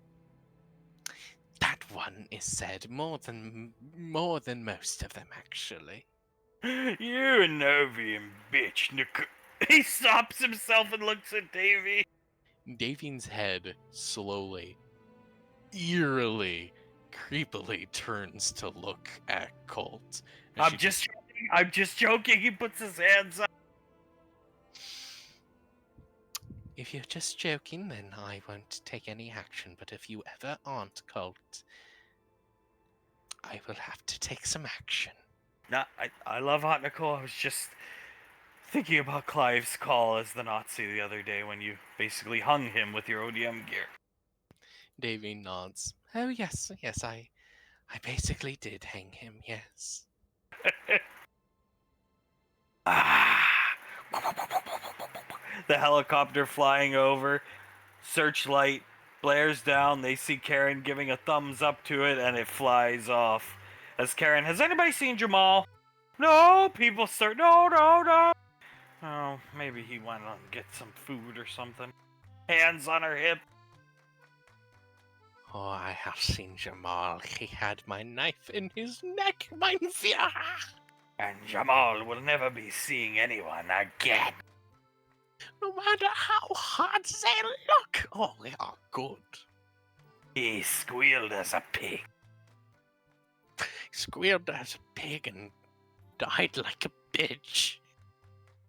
that one is said. More than most of them, actually. You Anovian bitch, He stops himself and looks at Davy. Davine's head slowly, eerily, creepily turns to look at Colt. I'm just joking. He puts his hands up. If you're just joking, then I won't take any action. But if you ever aren't, Colt, I will have to take some action. No, I love Hot Nicole. I was just Thinking about Clive's call as the Nazi the other day when you basically hung him with your ODM gear. Davy nods. Oh yes, I basically did hang him, yes. Ah. The helicopter flying over, searchlight blares down. They see Karen giving a thumbs up to it, and it flies off. As Karen, has anybody seen Jamal? No, people start, no, no, no. Oh, maybe he went on to get some food or something. Hands on her hip. Oh, I have seen Jamal. He had my knife in his neck, mein Führer. And Jamal will never be seeing anyone again. No matter how hard they look. Oh, they are good. He squealed as a pig. Squealed as a pig and died like a bitch.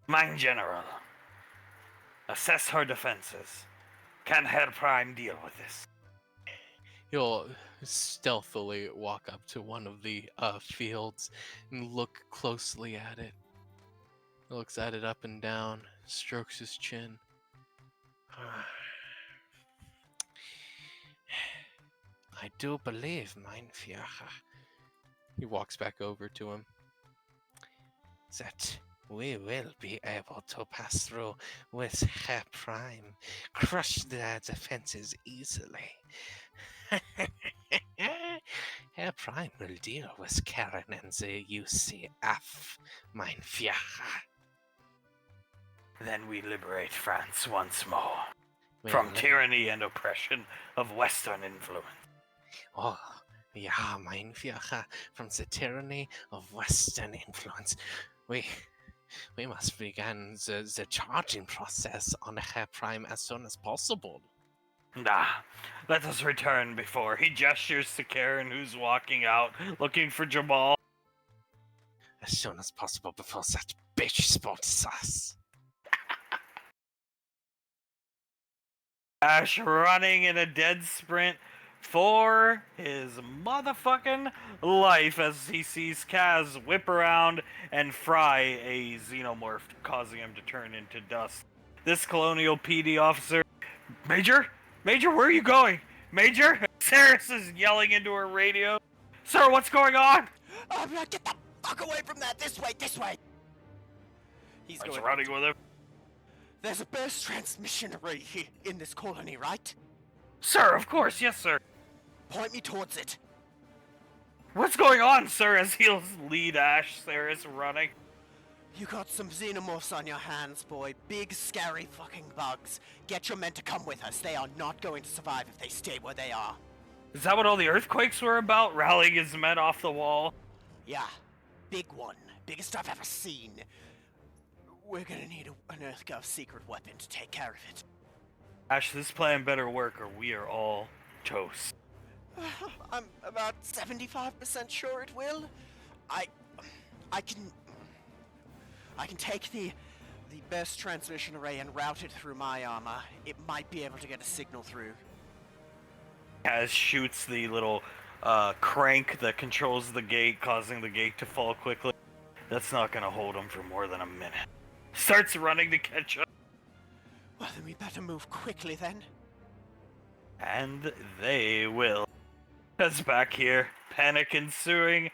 Mein General, assess her defenses. Can Herr Prime deal with this? He'll stealthily walk up to one of the fields and look closely at it. He looks at it up and down, strokes his chin. I do believe, mein Führer. He walks back over to him. That we will be able to pass through with Herr Prime, crush their defenses easily. Herr Prime will deal with Karen and the UCF, mein Führer. Then we liberate France once more We'll from li- tyranny and oppression of Western influence. Oh, yeah, mein Führer, from the tyranny of Western influence. We must begin the charging process on Herr Prime as soon as possible. Nah, let us return before he gestures to Karen, who's walking out looking for Jamal. As soon as possible before that bitch spots us. Ash running in a dead sprint for his motherfucking life as he sees Kaz whip around and fry a xenomorph, causing him to turn into dust. This Colonial PD officer, Major? Major, where are you going? Major? Saris is yelling into her radio. Sir, what's going on? Get the fuck away from that! This way, this way! He's I was going. running with him. There's a burst transmission array here in this colony, right? Sir, of course, yes, sir. Point me towards it. What's going on, sir? As he'll lead Ash, Saris running. You got some xenomorphs on your hands, boy. Big, scary fucking bugs. Get your men to come with us. They are not going to survive if they stay where they are. Is that what all the earthquakes were about? Rallying his men off the wall? Yeah. Big one. Biggest I've ever seen. We're gonna need an EarthGov secret weapon to take care of it. Ash, this plan better work or we are all toast. I'm about 75% sure it will. I can take the burst transmission array and route it through my armor. It might be able to get a signal through. Kaz shoots the little crank that controls the gate, causing the gate to fall quickly. That's not gonna hold him for more than a minute. Starts running to catch up. Well, then we better move quickly then. And they will. As back here, panic ensuing.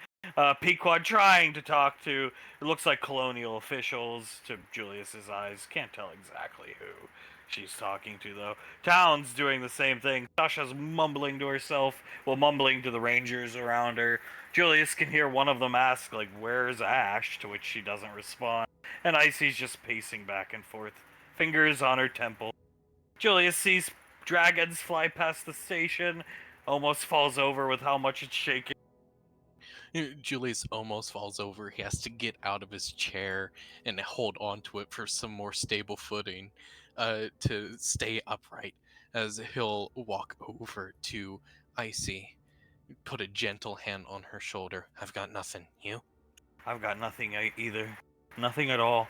Pequod trying to talk to, it looks like colonial officials to Julius's eyes. Can't tell exactly who she's talking to, though. Town's doing the same thing. Sasha's mumbling to herself, while mumbling to the rangers around her. Julius can hear one of them ask, like, where's Ash? To which she doesn't respond. And Icy's just pacing back and forth, fingers on her temple. Julius sees dragons fly past the station, almost falls over with how much it's shaking. Julius almost falls over. He has to get out of his chair and hold on to it for some more stable footing to stay upright as he'll walk over to Icy, put a gentle hand on her shoulder. I've got nothing. You? I've got nothing either. Nothing at all.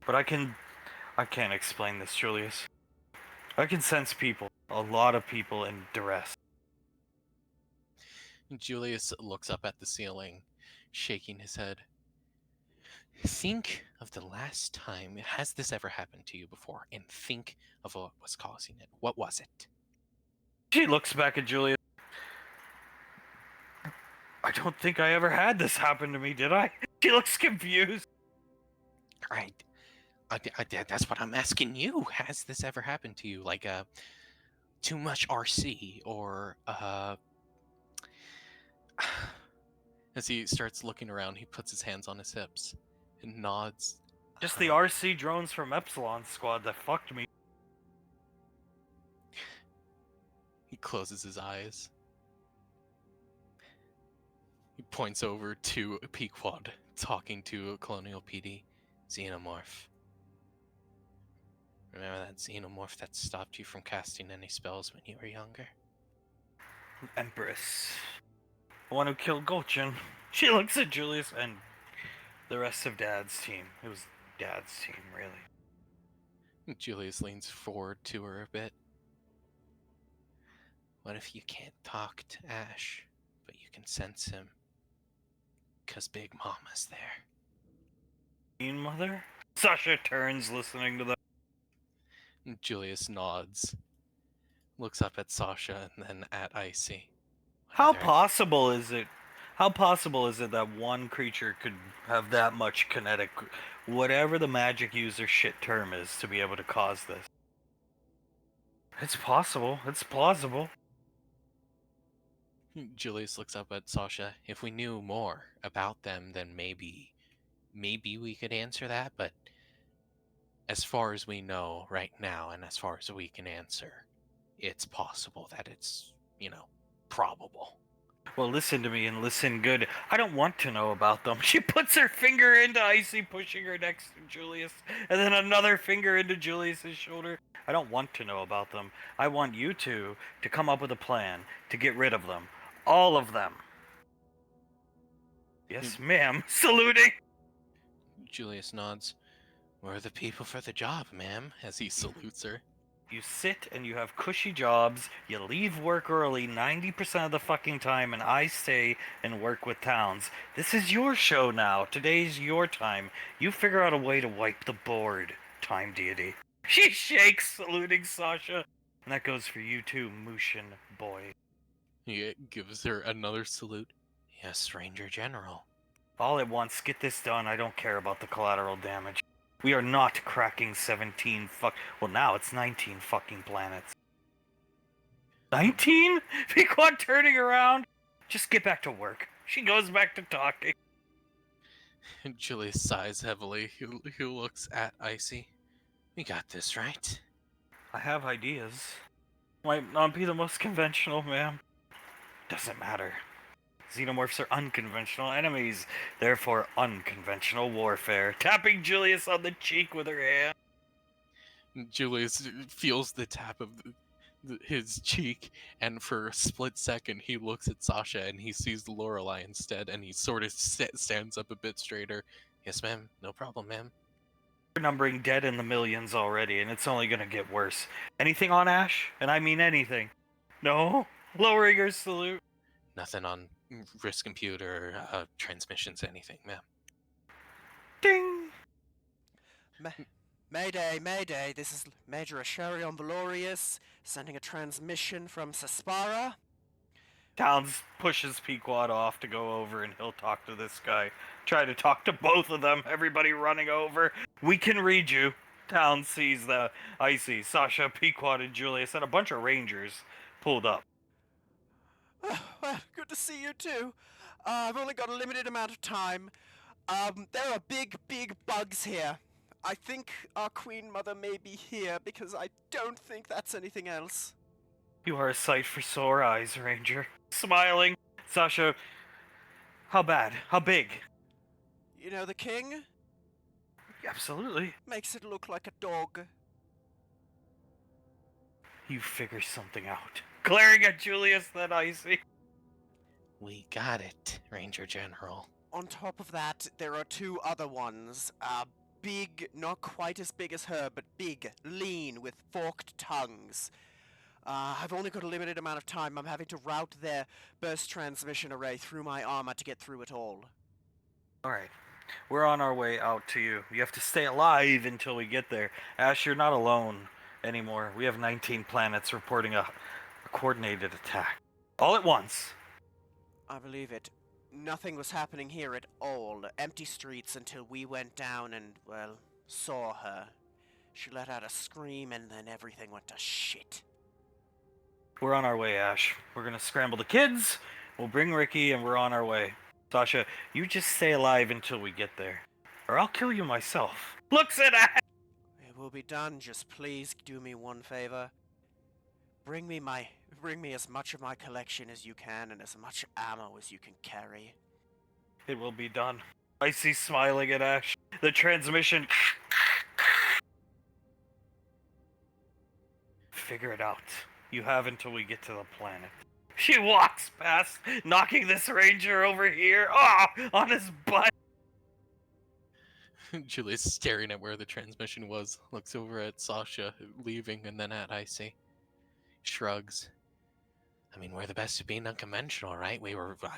But I can't explain this, Julius. I can sense people, a lot of people in duress. Julius looks up at the ceiling, shaking his head. Think of the last time. Has this ever happened to you before? And think of what was causing it. What was it? She looks back at Julius. I don't think I ever had this happen to me, did I? She looks confused. Right. That's what I'm asking you. Has this ever happened to you? Like, too much RC or, As he starts looking around, he puts his hands on his hips and nods. Just the RC drones from Epsilon Squad that fucked me. He closes his eyes. He points over to Pequod, talking to Colonial PD. Xenomorph. Remember that xenomorph that stopped you from casting any spells when you were younger? Empress. The one who killed Gulchin. She looks at Julius and the rest of Dad's team. It was Dad's team, really. Julius leans forward to her a bit. What if you can't talk to Ash, but you can sense him? 'Cause Big Mama's there. Queen Mother? Sasha turns, listening to them. Julius nods, looks up at Sasha and then at Icy. How possible is it? How possible is it that one creature could have that much kinetic, whatever the magic user shit term is, to be able to cause this? It's possible. It's plausible. Julius looks up at Sasha. If we knew more about them, then maybe we could answer that, but as far as we know right now, and as far as we can answer, it's possible that it's, probable. Well, listen to me and listen good. I don't want to know about them. She puts her finger into Icy, pushing her next to Julius, and then another finger into Julius's shoulder. I don't want to know about them. I want you two to come up with a plan to get rid of them. All of them. Yes, ma'am. Saluting. Julius nods. We're the people for the job, ma'am, as he salutes her. You sit and you have cushy jobs, you leave work early 90% of the fucking time, and I stay and work with Towns. This is your show now. Today's your time. You figure out a way to wipe the board, time deity. She shakes, saluting Sasha. And that goes for you too, Mushin boy. He gives her another salute. Yes, Ranger General. All at once, get this done. I don't care about the collateral damage. We are not cracking 17 well, now it's 19 fucking planets. 19? Pequod turning around? Just get back to work. She goes back to talking. Julius sighs heavily. He looks at Icy. We got this, right? I have ideas. Might not be the most conventional, ma'am. Doesn't matter. Xenomorphs are unconventional enemies, therefore unconventional warfare. Tapping Julius on the cheek with her hand. Julius feels the tap of his cheek, and for a split second he looks at Sasha and he sees Lorelei instead, and he sort of stands up a bit straighter. Yes, ma'am. No problem, ma'am. We're numbering dead in the millions already, and it's only gonna get worse. Anything on Ash? And I mean anything. No? Lowering her salute. Nothing on risk computer, transmissions, anything, ma'am. Ding! Mayday, Mayday, this is Major Asharion Valorius, sending a transmission from Saspara. Towns pushes Pequod off to go over and he'll talk to this guy. Try to talk to both of them, everybody running over. We can read you. Towns sees the Icy, Sasha, Pequod, and Julius, and a bunch of rangers pulled up. Well, good to see you too. I've only got a limited amount of time. There are big bugs here. I think our Queen Mother may be here, because I don't think that's anything else. You are a sight for sore eyes, Ranger. Smiling. Sasha, how bad? How big? You know the king? Absolutely. Makes it look like a dog. You figure something out. Glaring at Julius, then Icy. We got it, Ranger General. On top of that, there are two other ones. Big, not quite as big as her, but big, lean, with forked tongues. I've only got a limited amount of time. I'm having to route their burst transmission array through my armor to get through it all. Alright. We're on our way out to you. You have to stay alive until we get there. Ash, you're not alone anymore. We have 19 planets reporting a coordinated attack. All at once. I believe it. Nothing was happening here at all. Empty streets until we went down and, well, saw her. She let out a scream and then everything went to shit. We're on our way, Ash. We're gonna scramble the kids, we'll bring Ricky, and we're on our way. Sasha, you just stay alive until we get there. Or I'll kill you myself. Looks at Ash! It will be done, just please do me one favor. Bring me as much of my collection as you can and as much ammo as you can carry. It will be done. I see smiling at Ash. The transmission. Figure it out. You have until we get to the planet. She walks past, knocking this ranger over here, on his butt. Julia's staring at where the transmission was, looks over at Sasha leaving, and then at Icy. Shrugs. I mean, we're the best at being unconventional, right?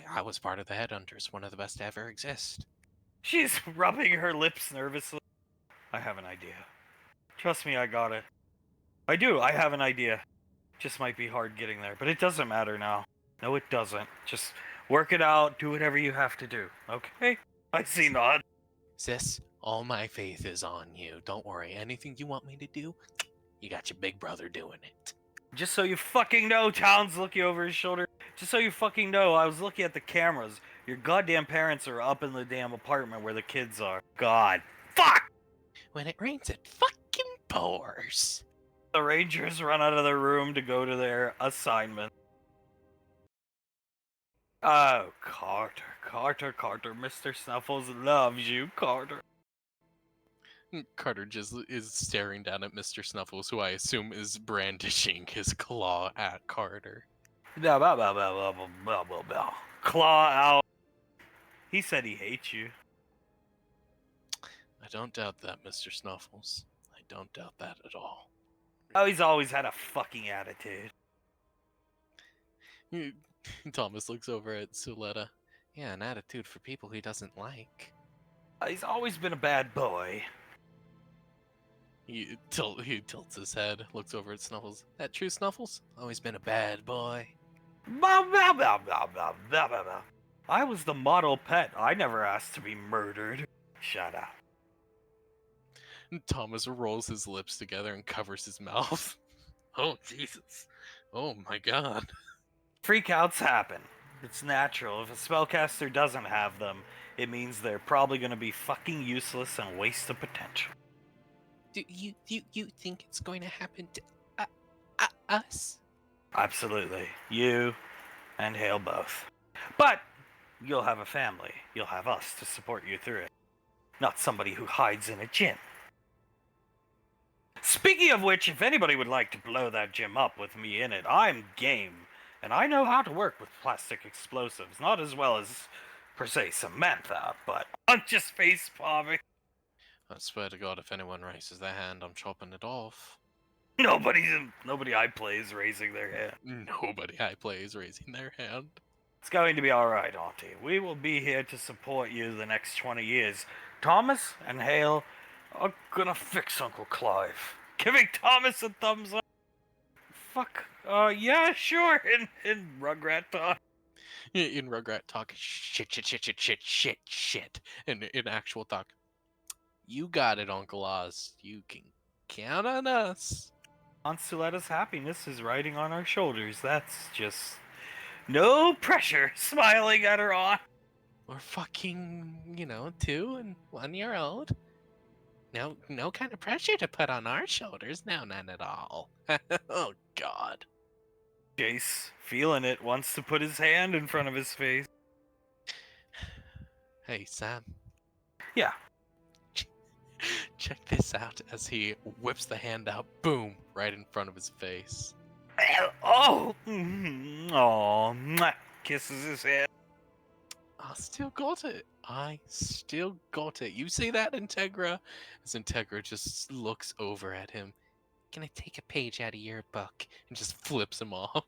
I was part of the Headhunters, one of the best to ever exist. She's rubbing her lips nervously. I have an idea. Trust me, I got it. I do, I have an idea. Just might be hard getting there, but it doesn't matter now. No, it doesn't. Just work it out, do whatever you have to do, okay? I see nod. Sis, all my faith is on you. Don't worry, anything you want me to do, you got your big brother doing it. Just so you fucking know, Towns looking over his shoulder. Just so you fucking know, I was looking at the cameras. Your goddamn parents are up in the damn apartment where the kids are. God. Fuck! When it rains, it fucking pours. The Rangers run out of the room to go to their assignment. Oh, Carter, Mr. Snuffles loves you, Carter. Carter just is staring down at Mr. Snuffles, who I assume is brandishing his claw at Carter. Blah, blah, blah, blah, blah, blah, blah, blah, blah. Claw out. He said he hates you. I don't doubt that, Mr. Snuffles. I don't doubt that at all. Oh, he's always had a fucking attitude. Thomas looks over at Suletta. Yeah, an attitude for people he doesn't like. He's always been a bad boy. He tilts his head, looks over at Snuffles. That true, Snuffles? Always been a bad boy. Blah, blah, blah, blah, blah, blah, blah, blah. I was the model pet. I never asked to be murdered. Shut up. Thomas rolls his lips together and covers his mouth. Oh, Jesus. Oh, my God. Freakouts happen. It's natural. If a spellcaster doesn't have them, it means they're probably going to be fucking useless and waste of potential. Do you think it's going to happen to us? Absolutely. You and Hale both. But you'll have a family. You'll have us to support you through it. Not somebody who hides in a gym. Speaking of which, if anybody would like to blow that gym up with me in it, I'm game. And I know how to work with plastic explosives. Not as well as, per se, Samantha, but I'm just face palming. I swear to God, if anyone raises their hand, I'm chopping it off. Nobody I play is raising their hand. Nobody I play is raising their hand. It's going to be alright, Auntie. We will be here to support you the next 20 years. Thomas and Hale are gonna fix Uncle Clive. Giving Thomas a thumbs up. Fuck. Yeah, sure. In Rugrat talk. In Rugrat talk, shit. And in actual talk, you got it, Uncle Oz. You can count on us. Aunt Suletta's happiness is riding on our shoulders. That's just no pressure. Smiling at her aunt. We're fucking, 2 and 1 year old. No kind of pressure to put on our shoulders. No, none at all. Oh, God. Jace, feeling it, wants to put his hand in front of his face. Hey, Sam. Yeah. Check this out as he whips the hand out. Boom! Right in front of his face. Oh! Oh, kisses his head. I still got it. You see that, Integra? As Integra just looks over at him. Gonna take a page out of your book and just flips him off.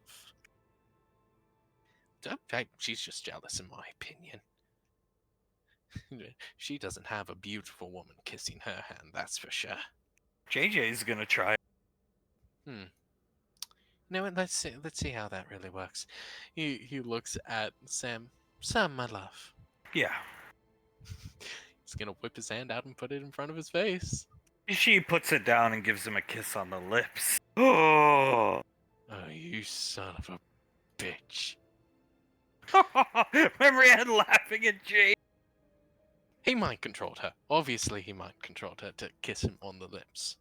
She's just jealous, in my opinion. She doesn't have a beautiful woman kissing her hand, that's for sure. JJ's gonna try. Hmm. No, let's see how that really works. He looks at Sam. Sam, my love. Yeah. He's gonna whip his hand out and put it in front of his face. She puts it down and gives him a kiss on the lips. Oh! Oh, you son of a bitch. Remember he had laughing at Jay? He mind controlled her. Obviously, he mind controlled her to kiss him on the lips.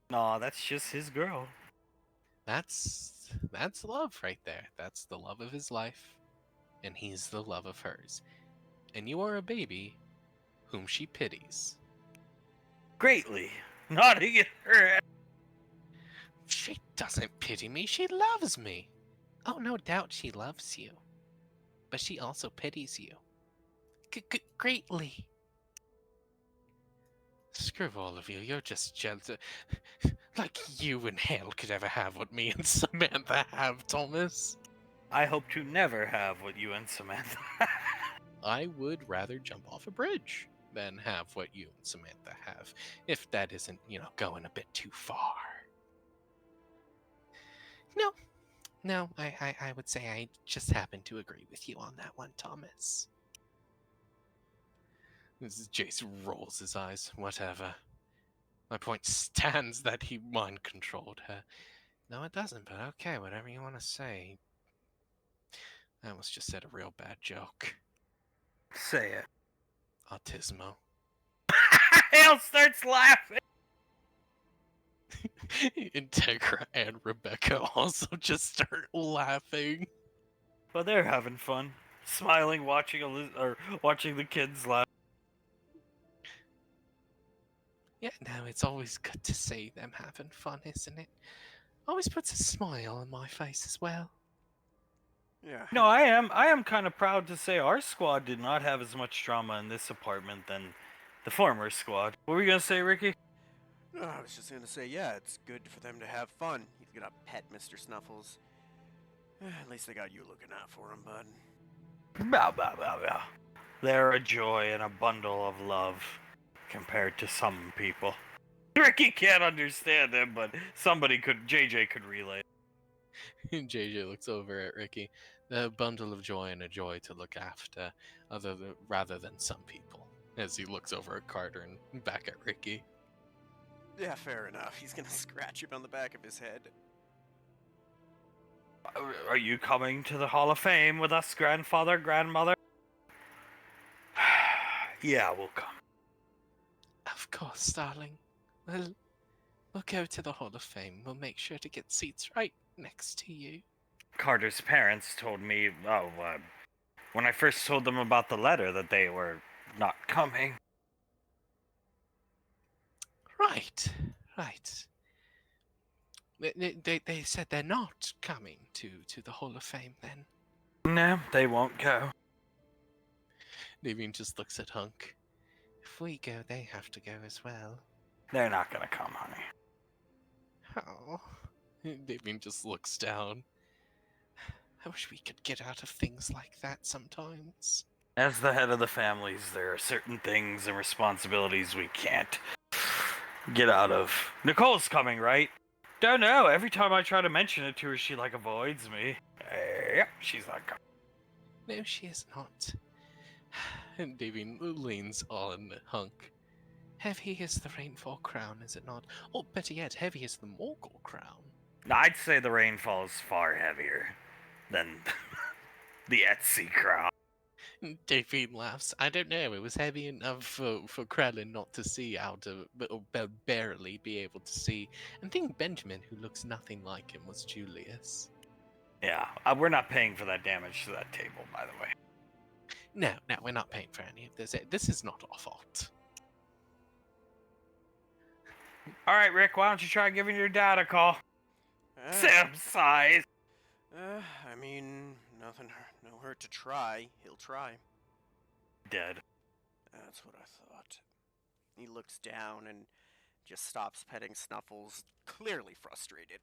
Nah, that's just his girl. That's love right there. That's the love of his life, and he's the love of hers. And you are a baby whom she pities. Greatly. Nodding at her head. She doesn't pity me, she loves me. Oh, no doubt she loves you. But she also pities you. Greatly. Screw all of you, you're just jealous. Like you in hell could ever have what me and Samantha have, Thomas. I hope to never have what you and Samantha I would rather jump off a bridge than have what you and Samantha have, if that isn't, going a bit too far. No, I would say I just happen to agree with you on that one, Thomas. Jace rolls his eyes. Whatever. My point stands that he mind controlled her. No, it doesn't, but okay, whatever you want to say. I almost just said a real bad joke. say it. Autismo. Hale starts laughing. Integra and Rebecca also just start laughing. But they're having fun, smiling, watching watching the kids laugh. Yeah, no, it's always good to see them having fun, isn't it? Always puts a smile on my face as well. Yeah. No, I am kind of proud to say our squad did not have as much drama in this apartment than the former squad. What were you gonna say, Ricky? No, I was just gonna say, yeah, it's good for them to have fun. He's gonna pet Mr. Snuffles. At least they got you looking out for him, bud. Bow, bow, bow, bow. They're a joy and a bundle of love compared to some people. Ricky can't understand them, but JJ could relate. JJ looks over at Ricky. The bundle of joy and a joy to look after, rather than some people. As he looks over at Carter and back at Ricky. Yeah, fair enough. He's gonna scratch him on the back of his head. Are you coming to the Hall of Fame with us, grandfather, grandmother? Yeah, we'll come. Of course, darling. We'll go to the Hall of Fame. We'll make sure to get seats right next to you. Carter's parents told me, when I first told them about the letter, that they were not coming. Right. They said they're not coming to the Hall of Fame then. No, they won't go. Naveen just looks at Hunk. If we go, they have to go as well. They're not gonna come, honey. Oh. Naveen just looks down. I wish we could get out of things like that sometimes. As the head of the families, there are certain things and responsibilities we can't get out of. Nicole's coming, right? Don't know. Every time I try to mention it to her, she avoids me. Yep, she's not coming. No, she is not. And Davy leans on Hunk. Heavy is the Rainfall Crown, is it not? Or better yet, heavy is the Morgul Crown. I'd say the Rainfall is far heavier than the Etsy crown. Davy laughs. I don't know, it was heavy enough for Krellin not to see out of, or barely be able to see. And think Benjamin, who looks nothing like him, was Julius. Yeah, we're not paying for that damage to that table, by the way. No, we're not paying for any of this. This is not our fault. Alright, Rick, why don't you try giving your dad a call? Sam sighs. I mean, no hurt to try. He'll try. Dead. That's what I thought. He looks down and just stops petting Snuffles, clearly frustrated.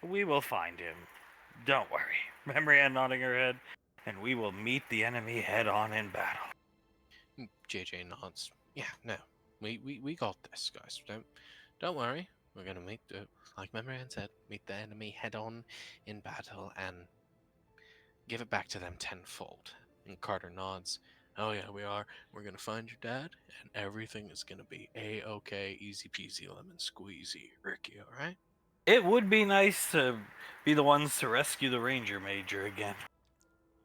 We will find him. Don't worry. Memory Ann nodding her head. And we will meet the enemy head on in battle. JJ nods. Yeah, no, we got this, guys. Don't worry. We're gonna meet the, like my man said, meet the enemy head on in battle and give it back to them tenfold. And Carter nods. Oh yeah, we are. We're gonna find your dad, and everything is gonna be a-okay, easy peasy, lemon squeezy, Ricky. All right? It would be nice to be the ones to rescue the Ranger Major again.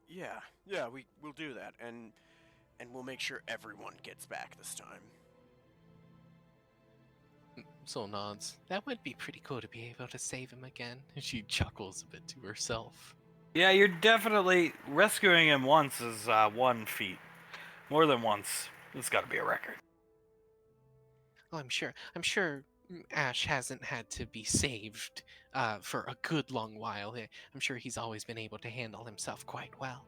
Yeah, we'll do that, and we'll make sure everyone gets back this time. Soul nods. That would be pretty cool to be able to save him again. She chuckles a bit to herself. Yeah, you're definitely rescuing him once is 1 feat. More than once, it's got to be a record. Well, I'm sure Ash hasn't had to be saved for a good long while. I'm sure he's always been able to handle himself quite well.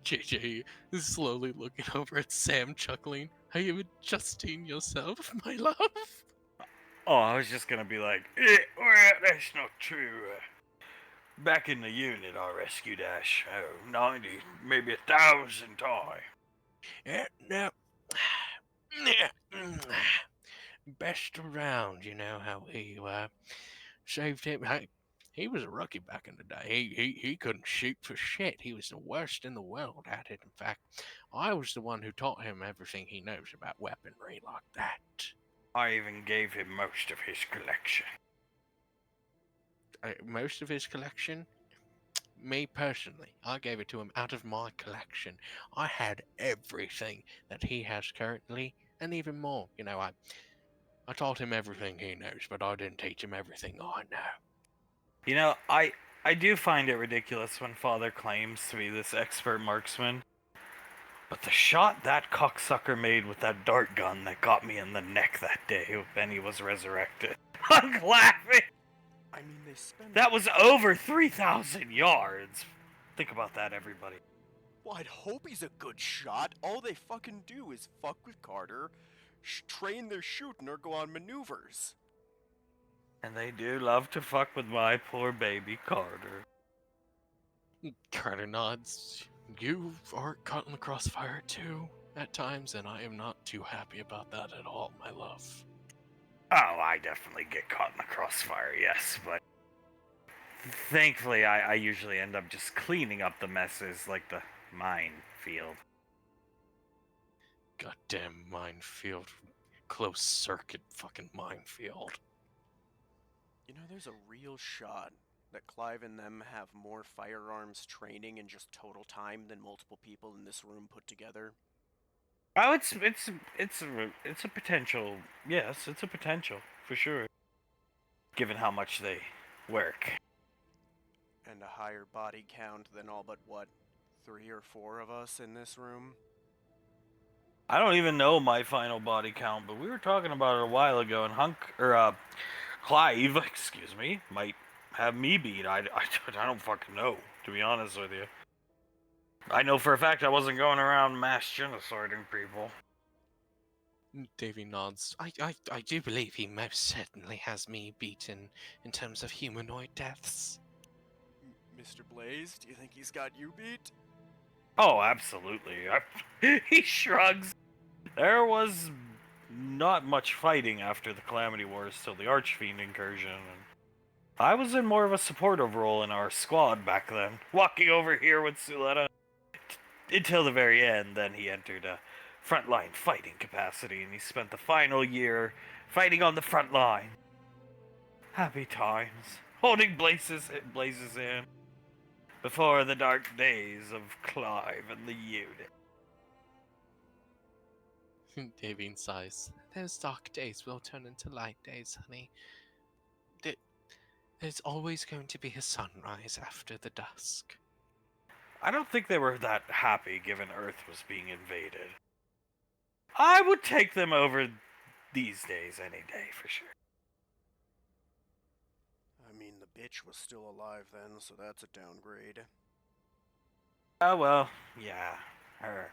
JJ is slowly looking over at Sam, chuckling. Are you adjusting yourself, my love? Oh, I was just gonna be like, well, that's not true. Back in the unit, I rescued Ash 90, maybe 1,000 times. Yeah, no. Yeah. Best around, you know how he saved him. He was a rookie back in the day. He couldn't shoot for shit. He was the worst in the world at it. In fact, I was the one who taught him everything he knows about weaponry like that. I even gave him most of his collection. Most of his collection? Me personally, I gave it to him out of my collection. I had everything that he has currently, and even more. You know, I taught him everything he knows, but I didn't teach him everything I know. You know, I do find it ridiculous when Father claims to be this expert marksman. But the shot that cocksucker made with that dart gun that got me in the neck that day when he was resurrected. I'm laughing! I mean, they spend... That was over 3,000 yards. Think about that, everybody. Well, I'd hope he's a good shot. All they fucking do is fuck with Carter, train their shooting, or go on maneuvers. And they do love to fuck with my poor baby Carter. Carter nods. You are caught in the crossfire too, at times, and I am not too happy about that at all, my love. Oh, I definitely get caught in the crossfire, yes, but thankfully I usually end up just cleaning up the messes like the minefield. Goddamn minefield. Closed circuit fucking minefield. You know, there's a real shot that Clive and them have more firearms training in just total time than multiple people in this room put together. Oh, it's a potential. Yes, it's a potential for sure. Given how much they work. And a higher body count than all but, what, 3 or 4 of us in this room? I don't even know my final body count, but we were talking about it a while ago, and Clive, excuse me, might have me beat. I don't fucking know, to be honest with you. I know for a fact I wasn't going around mass genociding people. Davy nods. I do believe he most certainly has me beaten in terms of humanoid deaths. Mr. Blaze, do you think he's got you beat? Oh, absolutely. He shrugs. There was not much fighting after the Calamity Wars till the Archfiend Incursion, and I was in more of a supportive role in our squad back then, walking over here with Suletta until the very end. Then he entered a frontline fighting capacity, and he spent the final year fighting on the front line. Happy times, holding Blaze's hand before the dark days of Clive and the unit. Davine sighs. Those dark days will turn into light days, honey. There's always going to be a sunrise after the dusk. I don't think they were that happy given Earth was being invaded. I would take them over these days any day for sure. I mean, the bitch was still alive then, so that's a downgrade. Oh well, yeah, her.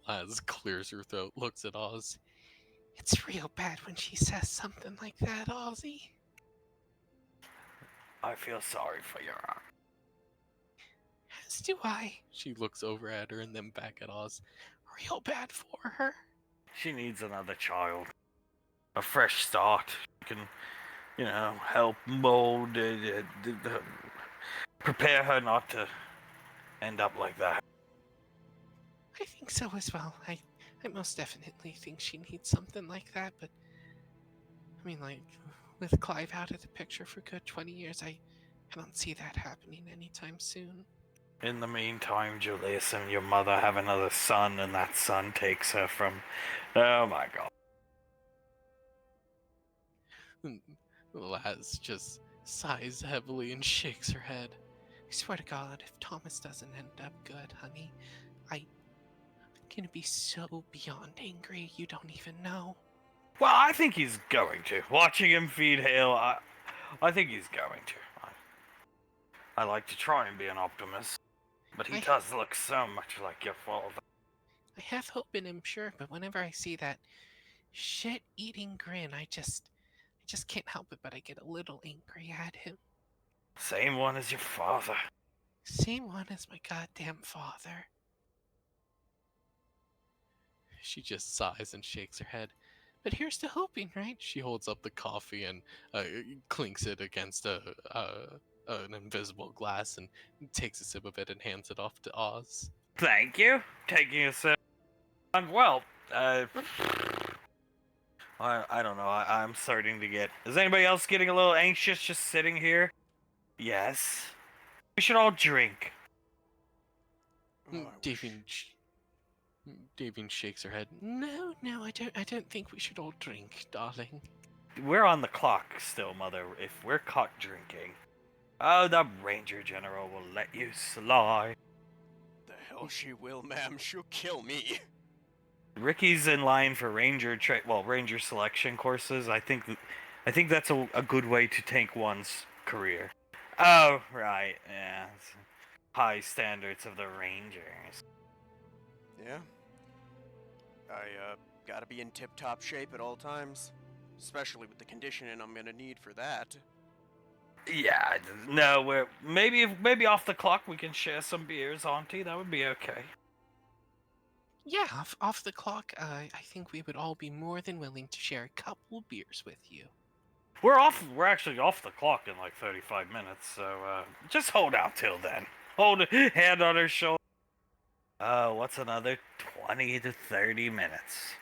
Laz clears her throat, looks at Oz. It's real bad when she says something like that, Ozzy. I feel sorry for your aunt. As do I. She looks over at her and then back at Oz. Real bad for her. She needs another child. A fresh start. She can, help mold, prepare her not to end up like that. I think so as well. I most definitely think she needs something like that, but I mean, like, with Clive out of the picture for good 20 years, I don't see that happening anytime soon. In the meantime, Julius and your mother have another son, and that son takes her from... Oh my god. Laz just sighs heavily and shakes her head. I swear to God, if Thomas doesn't end up good, honey, I'm gonna be so beyond angry you don't even know. Well, I think he's going to. Watching him feed Hale, I think he's going to. I like to try and be an optimist, but he does look so much like your father. I have hope in him, sure, but whenever I see that shit-eating grin, I just can't help it but I get a little angry at him. Same one as your father. Same one as my goddamn father. She just sighs and shakes her head. But here's to hoping, right? She holds up the coffee and clinks it against an invisible glass and takes a sip of it and hands it off to Oz. Thank you. Taking a sip. Well, I don't know. I'm starting to get... Is anybody else getting a little anxious just sitting here? Yes. We should all drink. Davin shakes her head. No, I don't think we should all drink, darling. We're on the clock still, Mother. If we're caught drinking, oh, the Ranger General will let you slide. The hell she will, ma'am. She'll kill me. Ricky's in line for Ranger selection courses. I think that's a good way to tank one's career. Oh, right, yeah. High standards of the Rangers. Yeah. I gotta be in tip-top shape at all times. Especially with the conditioning I'm gonna need for that. Yeah, no, we're maybe off the clock we can share some beers, Auntie. That would be okay. Yeah, off the clock, I think we would all be more than willing to share a couple beers with you. We're actually off the clock in like 35 minutes, so just hold out till then. Hold a hand on her shoulder. What's another 20 to 30 minutes?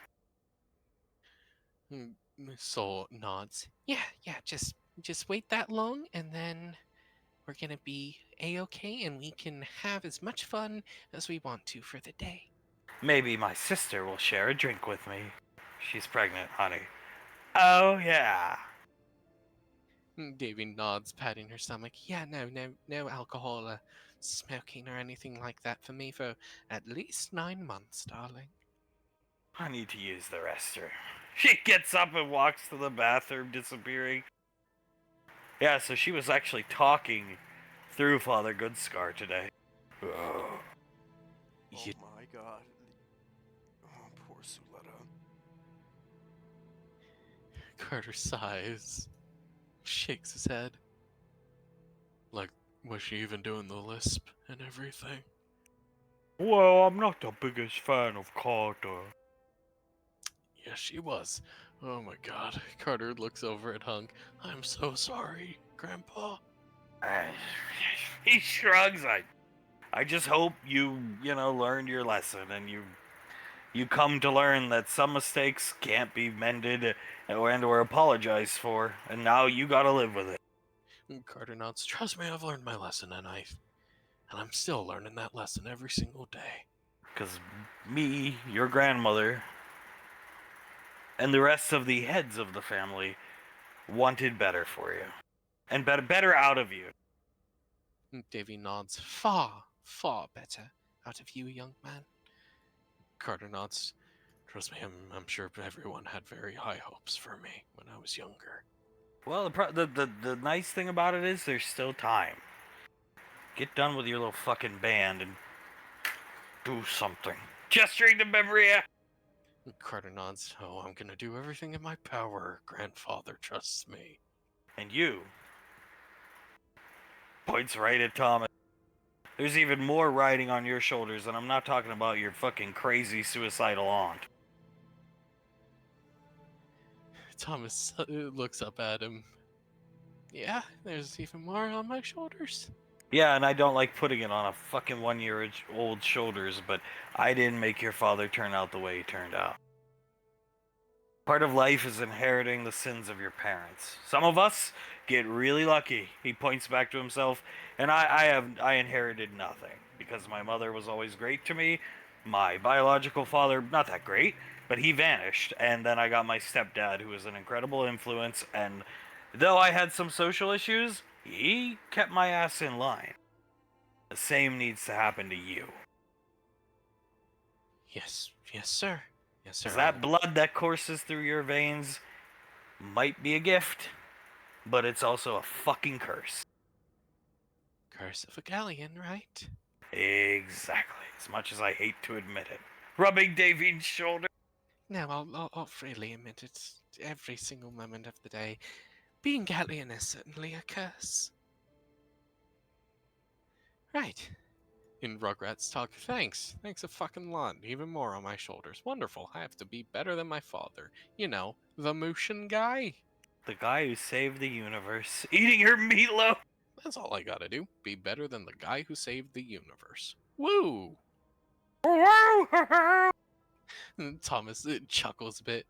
Soul nods. Yeah, just wait that long, and then we're gonna be a-okay, and we can have as much fun as we want to for the day. Maybe my sister will share a drink with me. She's pregnant, honey. Oh, yeah. Davy nods, patting her stomach. Yeah, no alcohol, smoking or anything like that for me for at least 9 months, darling. I need to use the restroom. She gets up and walks to the bathroom, disappearing. Yeah, so she was actually talking through Father Goodscar today. Oh. Oh my god. Oh, poor Suletta. Carter sighs, shakes his head. Like, was she even doing the lisp and everything? Well, I'm not the biggest fan of Carter. Yes, she was. Oh my god. Carter looks over at Hunk. I'm so sorry, Grandpa. He shrugs. I just hope you learned your lesson and you come to learn that some mistakes can't be mended or apologized for, and now you gotta live with it. Carter nods. Trust me, I've learned my lesson, and I'm still learning that lesson every single day. Because me, your grandmother, and the rest of the heads of the family wanted better for you. And better out of you. Davy nods. Far better out of you, young man. Carter nods. Trust me, I'm sure everyone had very high hopes for me when I was younger. Well, the nice thing about it is there's still time. Get done with your little fucking band and do something. Gesturing to Beverly. Carter nods. Oh, I'm gonna do everything in my power. Grandfather trusts me. And you Points right at Thomas. There's even more riding on your shoulders, and I'm not talking about your fucking crazy suicidal aunt. Thomas looks up at him. Yeah, there's even more on my shoulders. Yeah, and I don't like putting it on a fucking 1-year-old shoulders, but I didn't make your father turn out the way he turned out. Part of life is inheriting the sins of your parents. Some of us get really lucky. He points back to himself, and I inherited nothing because my mother was always great to me. My biological father, not that great, but he vanished, and then I got my stepdad, who was an incredible influence, and though I had some social issues, he kept my ass in line. The same needs to happen to you. Yes, sir. Yes, sir. 'Cause that blood that courses through your veins might be a gift, but it's also a fucking curse. Curse of a galleon, right? Exactly. As much as I hate to admit it. Rubbing Davine's shoulder. No, I'll freely admit it. Every single moment of the day, being galleon is certainly a curse. Right. In Rugrats talk, thanks a fucking lot. Even more on my shoulders. Wonderful. I have to be better than my father. You know, the Mooshin guy. The guy who saved the universe. Eating her meatloaf. That's all I gotta do. Be better than the guy who saved the universe. Woo! And Thomas chuckles a bit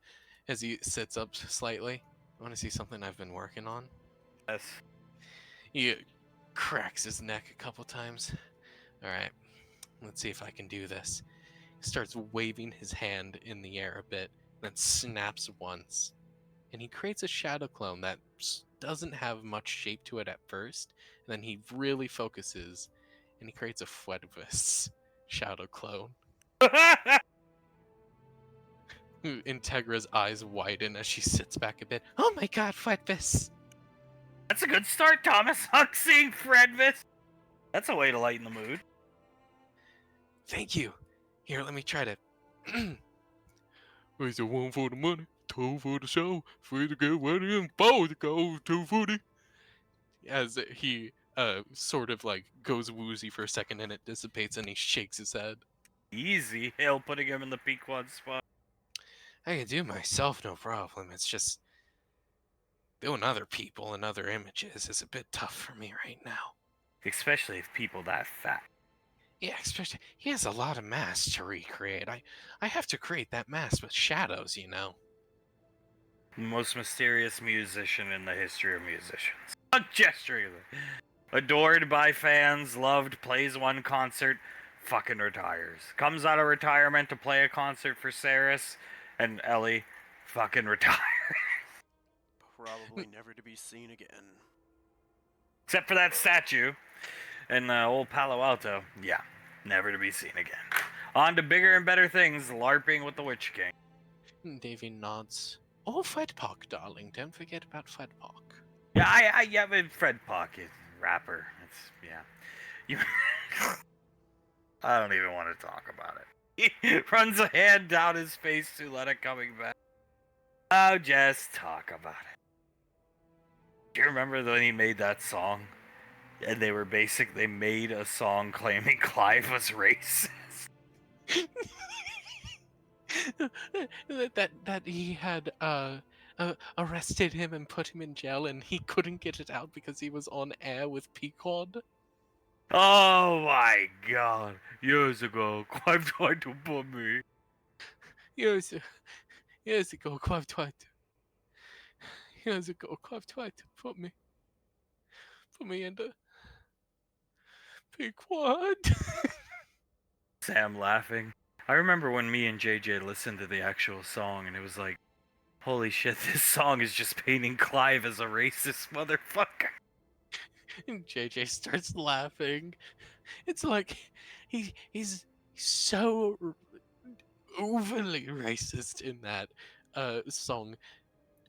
as he sits up slightly. Want to see something I've been working on? Yes. He cracks his neck a couple times. Alright, let's see if I can do this. He starts waving his hand in the air a bit, then snaps once. And he creates a shadow clone that doesn't have much shape to it at first. And then he really focuses, and he creates a Fwedvis shadow clone. Integra's eyes widen as she sits back a bit. Oh my god, Fwedvis! That's a good start, Thomas. Huck seeing Fredvis. That's a way to lighten the mood. Thank you. Here, let me try to. Is it 1 for the money, 2 for the show, 3 to get ready, and 4 to go to footy? As he sort of like goes woozy for a second and it dissipates and he shakes his head. Easy. Hale putting him in the Pequod spot. I can do myself, no problem. It's just doing other people and other images is a bit tough for me right now. Especially if people that fat. Yeah, especially he has a lot of masks to recreate. I have to create that mask with shadows, you know. Most mysterious musician in the history of musicians. A gesture. Adored by fans, loved, plays one concert, fucking retires. Comes out of retirement to play a concert for Saris and Ellie, fucking retires. Probably never to be seen again. Except for that statue in old Palo Alto. Yeah, never to be seen again. On to bigger and better things, LARPing with the Witch King. Davy nods. Oh, Fredpock, darling. Don't forget about Fredpock. Yeah, but Fred Pocket, rapper. It's, yeah. You, I don't even want to talk about it. He runs a hand down his face to let it coming back. Oh, just talk about it. Do you remember when he made that song? And they made a song claiming Clive was racist. that he had arrested him and put him in jail, and he couldn't get it out because he was on air with Pequod. Oh my god. Years ago, Clive tried to put me. Years ago, Clive tried to put me into Pequod. Sam laughing. I remember when me and JJ listened to the actual song, and it was like, holy shit, this song is just painting Clive as a racist motherfucker. And JJ starts laughing. It's like he's so overly racist in that song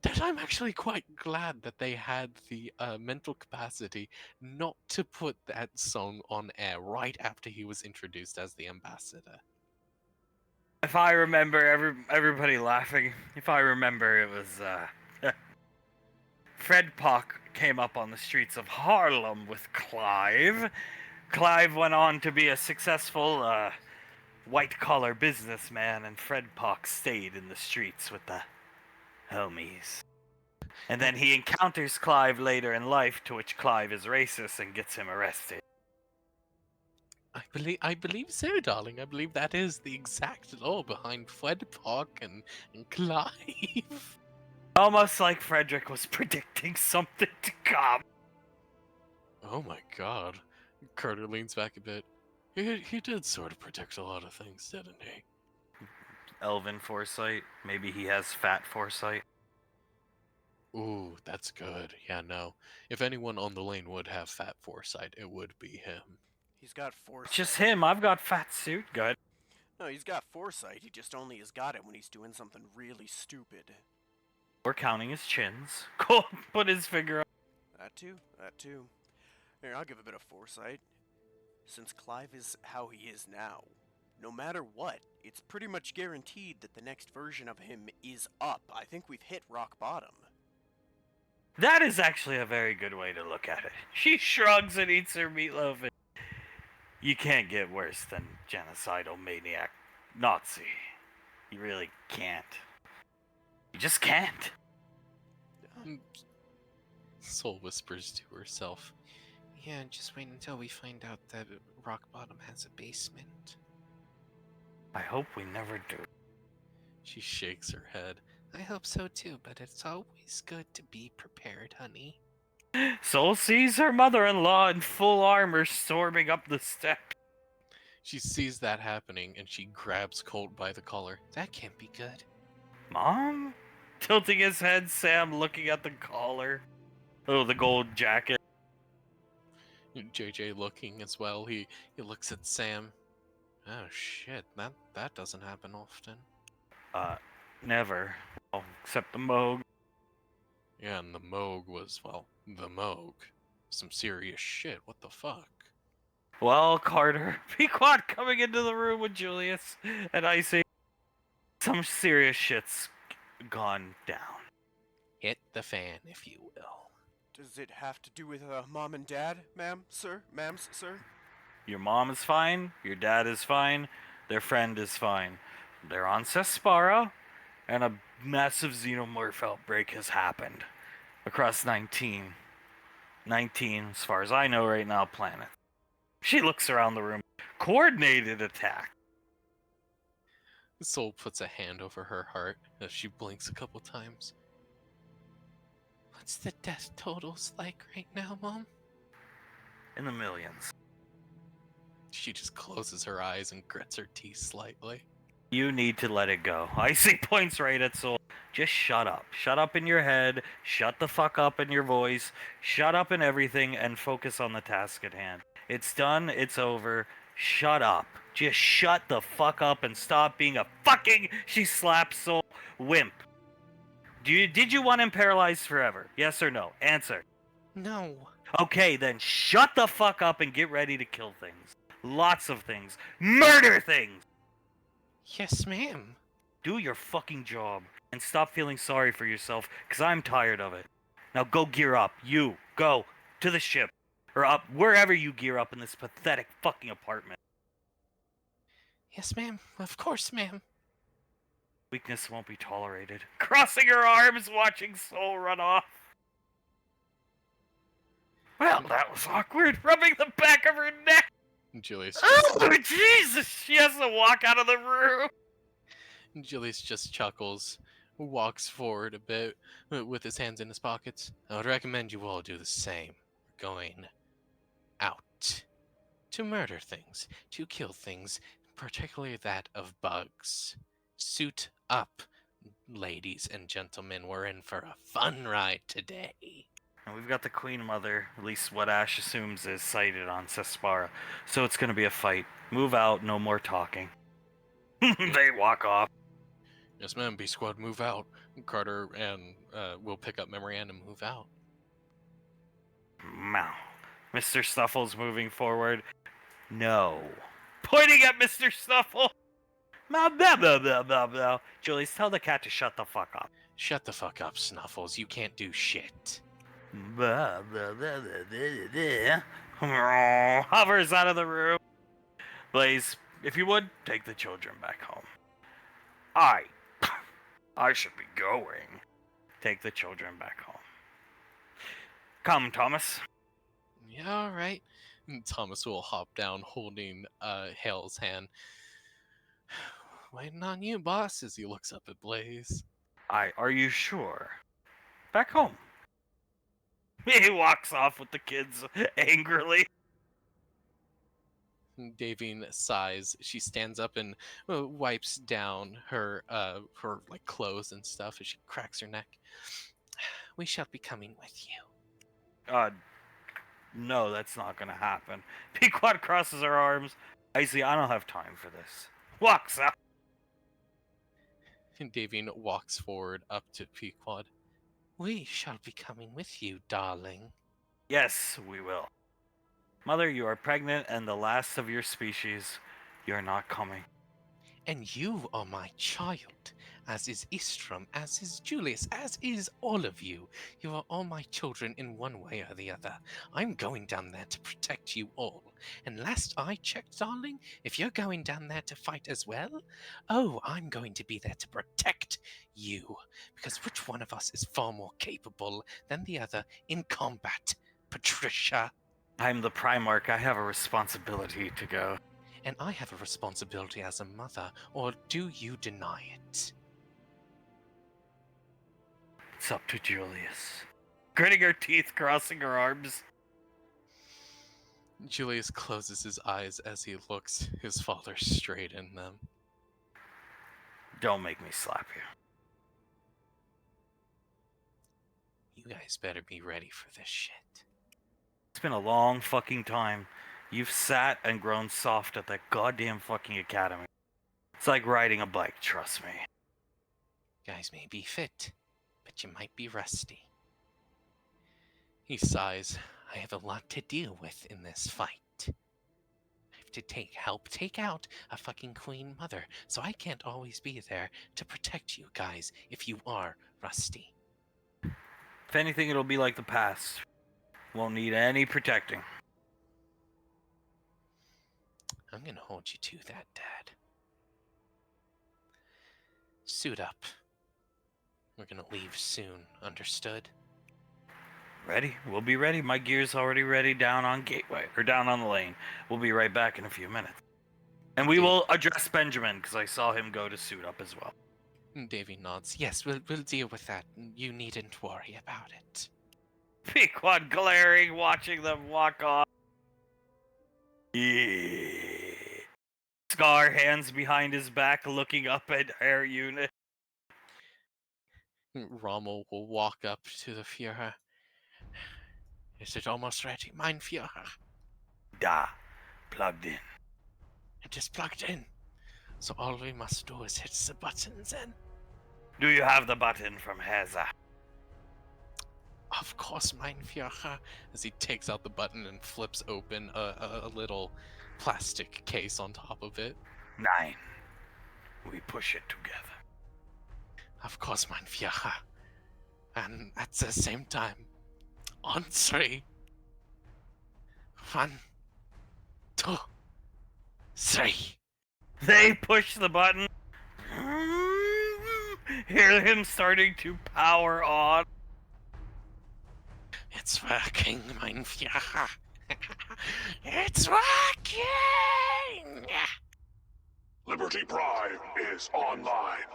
that I'm actually quite glad that they had the mental capacity not to put that song on air right after he was introduced as the ambassador. If I remember everybody laughing, if I remember it was Fred Pock came up on the streets of Harlem with Clive. Clive went on to be a successful white-collar businessman, and Fred Pox stayed in the streets with the homies. And then he encounters Clive later in life, to which Clive is racist and gets him arrested. I believe so, darling. I believe that is the exact law behind Fred Park and Clive. Almost like Frederick was predicting something to come. Oh my god. Carter leans back a bit. He did sort of predict a lot of things, didn't he? Elven foresight. Maybe he has fat foresight. Ooh, that's good. Yeah, no. If anyone on the lane would have fat foresight, it would be him. He's got foresight. Just him. I've got fat suit. Good. No, he's got foresight. He just only has got it when he's doing something really stupid. We're counting his chins. Cole put his finger up. That too. Here, I'll give a bit of foresight. Since Clive is how he is now, no matter what, it's pretty much guaranteed that the next version of him is up. I think we've hit rock bottom. That is actually a very good way to look at it. She shrugs and eats her meatloaf. And you can't get worse than genocidal maniac Nazi. You really can't. You just can't. Soul whispers to herself. Yeah, just wait until we find out that Rock Bottom has a basement. I hope we never do. She shakes her head. I hope so too, but it's always good to be prepared, honey. Soul sees her mother-in-law in full armor storming up the steps. She sees that happening and she grabs Colt by the collar. That can't be good. Mom? Tilting his head, Sam looking at the collar. Oh, the gold jacket. JJ looking as well. He looks at Sam. Oh shit, that doesn't happen often. Never. Well, except the Moog. Yeah, and the Moog was, well, the Moog. Some serious shit, what the fuck? Well, Carter, Pequot coming into the room with Julius and Icy. Some serious shit's gone down. Hit the fan, if you will. Does it have to do with mom and dad, ma'am, sir, ma'ams, sir? Your mom is fine, your dad is fine, their friend is fine. They're on Cespara, and a massive xenomorph outbreak has happened across 19, as far as I know right now, planets. She looks around the room. Coordinated attack. Soul puts a hand over her heart as she blinks a couple times. What's the death totals like right now, Mom? In the millions. She just closes her eyes and grits her teeth slightly. You need to let it go. Icy points right at Soul. Just shut up. Shut up in your head. Shut the fuck up in your voice. Shut up in everything and focus on the task at hand. It's done. It's over. Shut up. Just shut the fuck up and stop being a fucking, she slaps Soul, wimp. Did you want him paralyzed forever? Yes or no? Answer. No. Okay, then shut the fuck up and get ready to kill things. Lots of things. Murder things! Yes, ma'am. Do your fucking job and stop feeling sorry for yourself, because I'm tired of it. Now go gear up. You, go to the ship. Or up wherever you gear up in this pathetic fucking apartment. Yes, ma'am. Of course, ma'am. Weakness won't be tolerated. Crossing her arms, watching Soul run off. Well, that was awkward. Rubbing the back of her neck. Julius Oh, Jesus! She has to walk out of the room. Julius just chuckles, walks forward a bit with his hands in his pockets. I would recommend you all do the same. We're going out to murder things, to kill things, particularly that of bugs. Suit up, ladies and gentlemen. We're in for a fun ride today. And we've got the Queen Mother, at least what Ash assumes is sighted on Cespara. So it's gonna be a fight. Move out, no more talking. They walk off. Yes, ma'am. B Squad, move out. Carter and will pick up Memory and move out. Meow. Mr. Snuffle's moving forward. No. Pointing at Mr. Snuffle. Blah, blah, blah, blah, blah, blah. Julius, tell the cat to shut the fuck up. Shut the fuck up, Snuffles. You can't do shit. Hovers out of the room. Blaze, if you would, take the children back home. I should be going. Take the children back home. Come, Thomas. Yeah, all right. And Thomas will hop down, holding Hale's hand. Waiting on you, boss, as he looks up at Blaze. Are you sure? Back home. He walks off with the kids angrily. Davine sighs. She stands up and wipes down her like clothes and stuff as she cracks her neck. We shall be coming with you. No, that's not gonna happen. Pequod crosses her arms. Icy, I don't have time for this. Walks out. And Davine walks forward up to Pequod. We shall be coming with you, darling. Yes, we will. Mother, you are pregnant and the last of your species. You're not coming. And you are my child, as is Istrom, as is Julius, as is all of you. You are all my children in one way or the other. I'm going down there to protect you all. And last I checked, darling, if you're going down there to fight as well, oh, I'm going to be there to protect you. Because which one of us is far more capable than the other in combat, Patricia? I'm the Primarch. I have a responsibility to go. And I have a responsibility as a mother, or do you deny it? It's up to Julius. Gritting her teeth, crossing her arms. Julius closes his eyes as he looks his father straight in them. Don't make me slap you. You guys better be ready for this shit. It's been a long fucking time. You've sat and grown soft at that goddamn fucking academy. It's like riding a bike, trust me. Guys may be fit, but you might be rusty. He sighs. I have a lot to deal with in this fight. I have to help take out a fucking queen mother, so I can't always be there to protect you guys if you are rusty. If anything, it'll be like the past. Won't need any protecting. I'm gonna hold you to that, Dad. Suit up. We're gonna leave soon, understood? Ready? We'll be ready. My gear's already ready down on Gateway, or down on the lane. We'll be right back in a few minutes. And we will address Benjamin, because I saw him go to suit up as well. Davy nods. Yes, we'll deal with that. You needn't worry about it. Pequod glaring, watching them walk off. Yeah. Scar, hands behind his back, looking up at her unit. Rommel will walk up to the Führer. Is it almost ready, mein Führer? Da. Plugged in. It is plugged in. So all we must do is hit the buttons and... Do you have the button from Heza? Of course, mein Führer. As he takes out the button and flips open a little plastic case on top of it. 9. We push it together. Of course, mein Führer. And at the same time, on 3. 1, 2, 3. They push the button. Hear him starting to power on. It's working, mein Führer. It's working! Liberty Prime is online.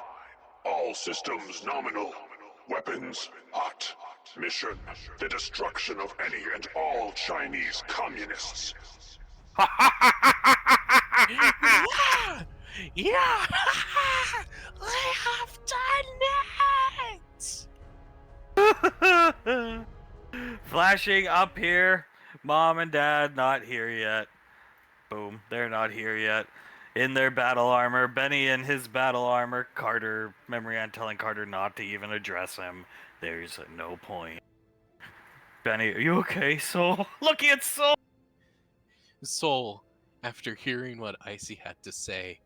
All systems nominal. Weapons hot. Mission: the destruction of any and all Chinese communists. Yeah! I have done it! Flashing up here. Mom and Dad not here yet. Boom. They're not here yet. In their battle armor. Benny in his battle armor. Carter. Memorian telling Carter not to even address him. There's no point. Benny, are you okay, Soul? Looking at Soul! Soul, after hearing what Icy had to say,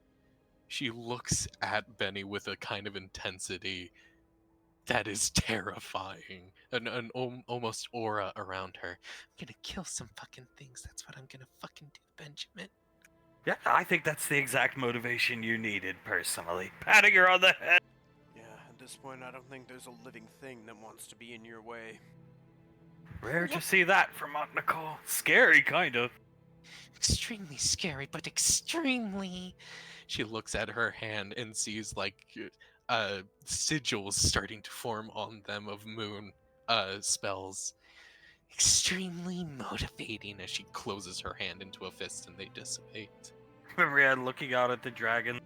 she looks at Benny with a kind of intensity that is terrifying. Almost aura around her. I'm gonna kill some fucking things. That's what I'm gonna fucking do, Benjamin. Yeah, I think that's the exact motivation you needed, personally. Patting her on the head. Yeah, at this point, I don't think there's a living thing that wants to be in your way. Rare Yeah. to see that from Aunt Nicole. Scary, kind of. Extremely scary, but extremely. She looks at her hand and sees like sigils starting to form on them of moon spells. Extremely motivating as she closes her hand into a fist and they dissipate. Marianne looking out at the dragon.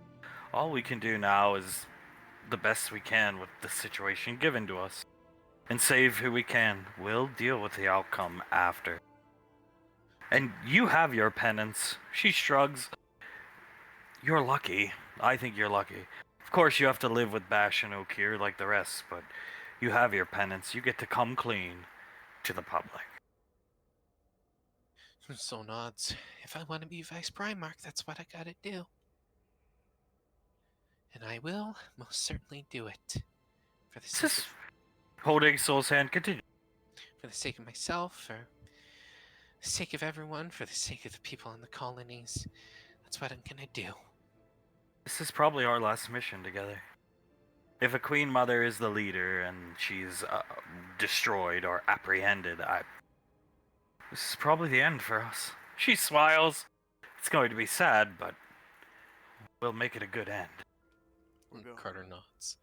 All we can do now is the best we can with the situation given to us. And save who we can. We'll deal with the outcome after. And you have your penance. She shrugs. You're lucky. I think you're lucky. Of course, you have to live with Bash and Okir like the rest, but you have your penance. You get to come clean to the public. So nods. If I want to be Vice Primarch, that's what I gotta do. And I will most certainly do it. For the sake of, Holding Soul's hand, continue. for the sake of myself, for the sake of everyone, for the sake of the people in the colonies. That's what I'm gonna do. This is probably our last mission together. If a Queen Mother is the leader and she's destroyed or apprehended, this is probably the end for us. She smiles. It's going to be sad, but we'll make it a good end. Carter nods.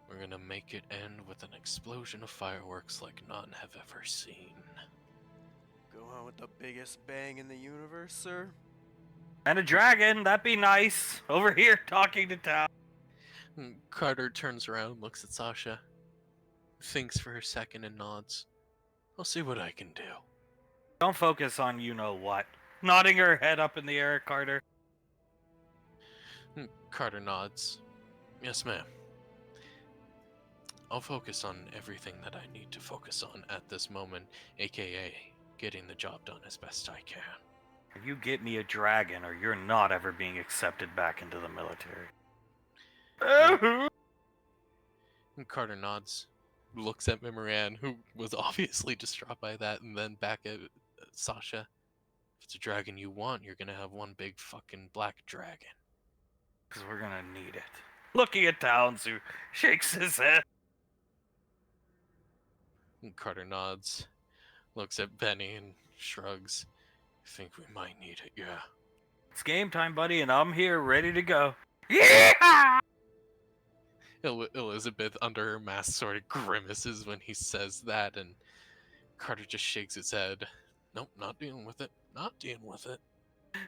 We're gonna make it end with an explosion of fireworks like none have ever seen. Go on with the biggest bang in the universe, sir? And a dragon, that'd be nice. Over here talking to town. Carter turns around, looks at Sasha, thinks for a second and nods. I'll see what I can do. Don't focus on you know what. Nodding her head up in the air, Carter. Carter nods. Yes, ma'am. I'll focus on everything that I need to focus on at this moment, aka getting the job done as best I can. You get me a dragon or you're not ever being accepted back into the military. And Carter nods, looks at Mimiran, who was obviously distraught by that, and then back at Sasha. If it's a dragon you want, you're gonna have one big fucking black dragon. Because we're gonna need it. Looking at Towns, who shakes his head. And Carter nods, looks at Benny and shrugs. I think we might need it, yeah. It's game time, buddy, and I'm here ready to go. Yeah! Elizabeth, under her mask, sort of grimaces when he says that, and Carter just shakes his head. Nope, not dealing with it. Not dealing with it.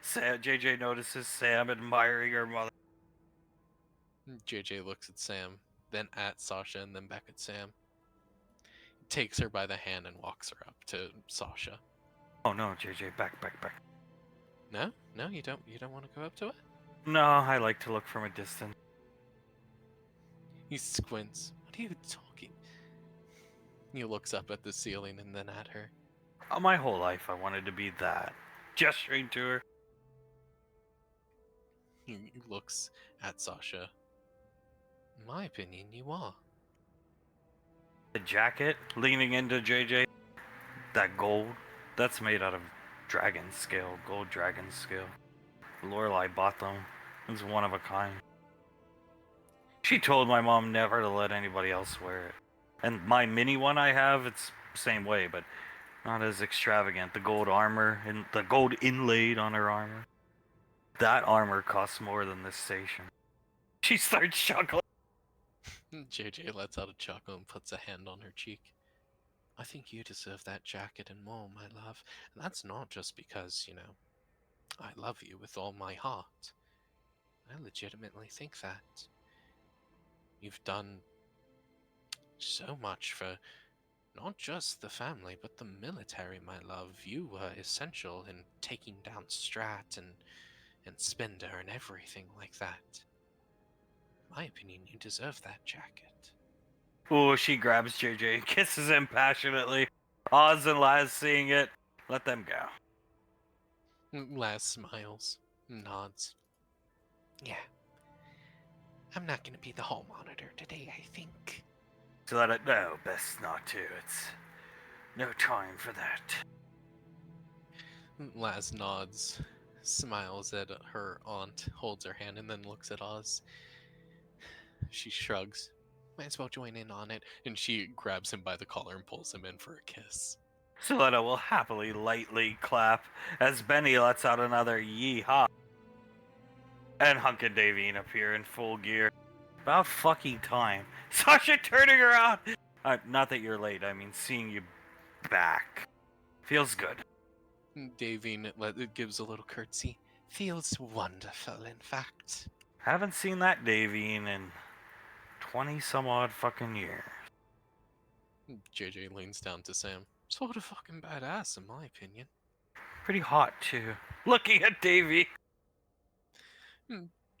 JJ notices Sam admiring her mother. JJ looks at Sam, then at Sasha, and then back at Sam. He takes her by the hand and walks her up to Sasha. Oh no, JJ, back. No, you don't want to go up to it? No, I like to look from a distance. He squints. What are you talking? He looks up at the ceiling and then at her. My whole life I wanted to be that. Gesturing to her. He looks at Sasha. In my opinion, you are. The jacket, leaning into JJ. That gold, that's made out of dragon scale, gold dragon scale. Lorelei bought them. It's one of a kind. She told my mom never to let anybody else wear it. And my mini one I have, it's the same way, but not as extravagant. The gold armor and the gold inlaid on her armor. That armor costs more than this station. She starts chuckling. JJ lets out a chuckle and puts a hand on her cheek. I think you deserve that jacket and more, my love. And that's not just because, I love you with all my heart. I legitimately think that. You've done so much for not just the family, but the military, my love. You were essential in taking down Strat and Spender and everything like that. In my opinion, you deserve that jacket. Ooh, she grabs JJ and kisses him passionately. Oz and Laz seeing it, let them go. Laz smiles, nods. Yeah. I'm not gonna be the hall monitor today, I think. So that no, best not to. It's no time for that. Laz nods, smiles at her aunt, holds her hand, and then looks at Oz. She shrugs. Might as well join in on it. And she grabs him by the collar and pulls him in for a kiss. Soletta will happily lightly clap as Benny lets out another yee-haw. And Hunk and Davine appear in full gear. About fucking time. Sasha turning around! Not that you're late, I mean seeing you back. Feels good. Davine gives a little curtsy. Feels wonderful, in fact. Haven't seen that Davine in 20 some odd fucking years. JJ leans down to Sam. Sort of fucking badass, in my opinion. Pretty hot, too. Looking at Davy.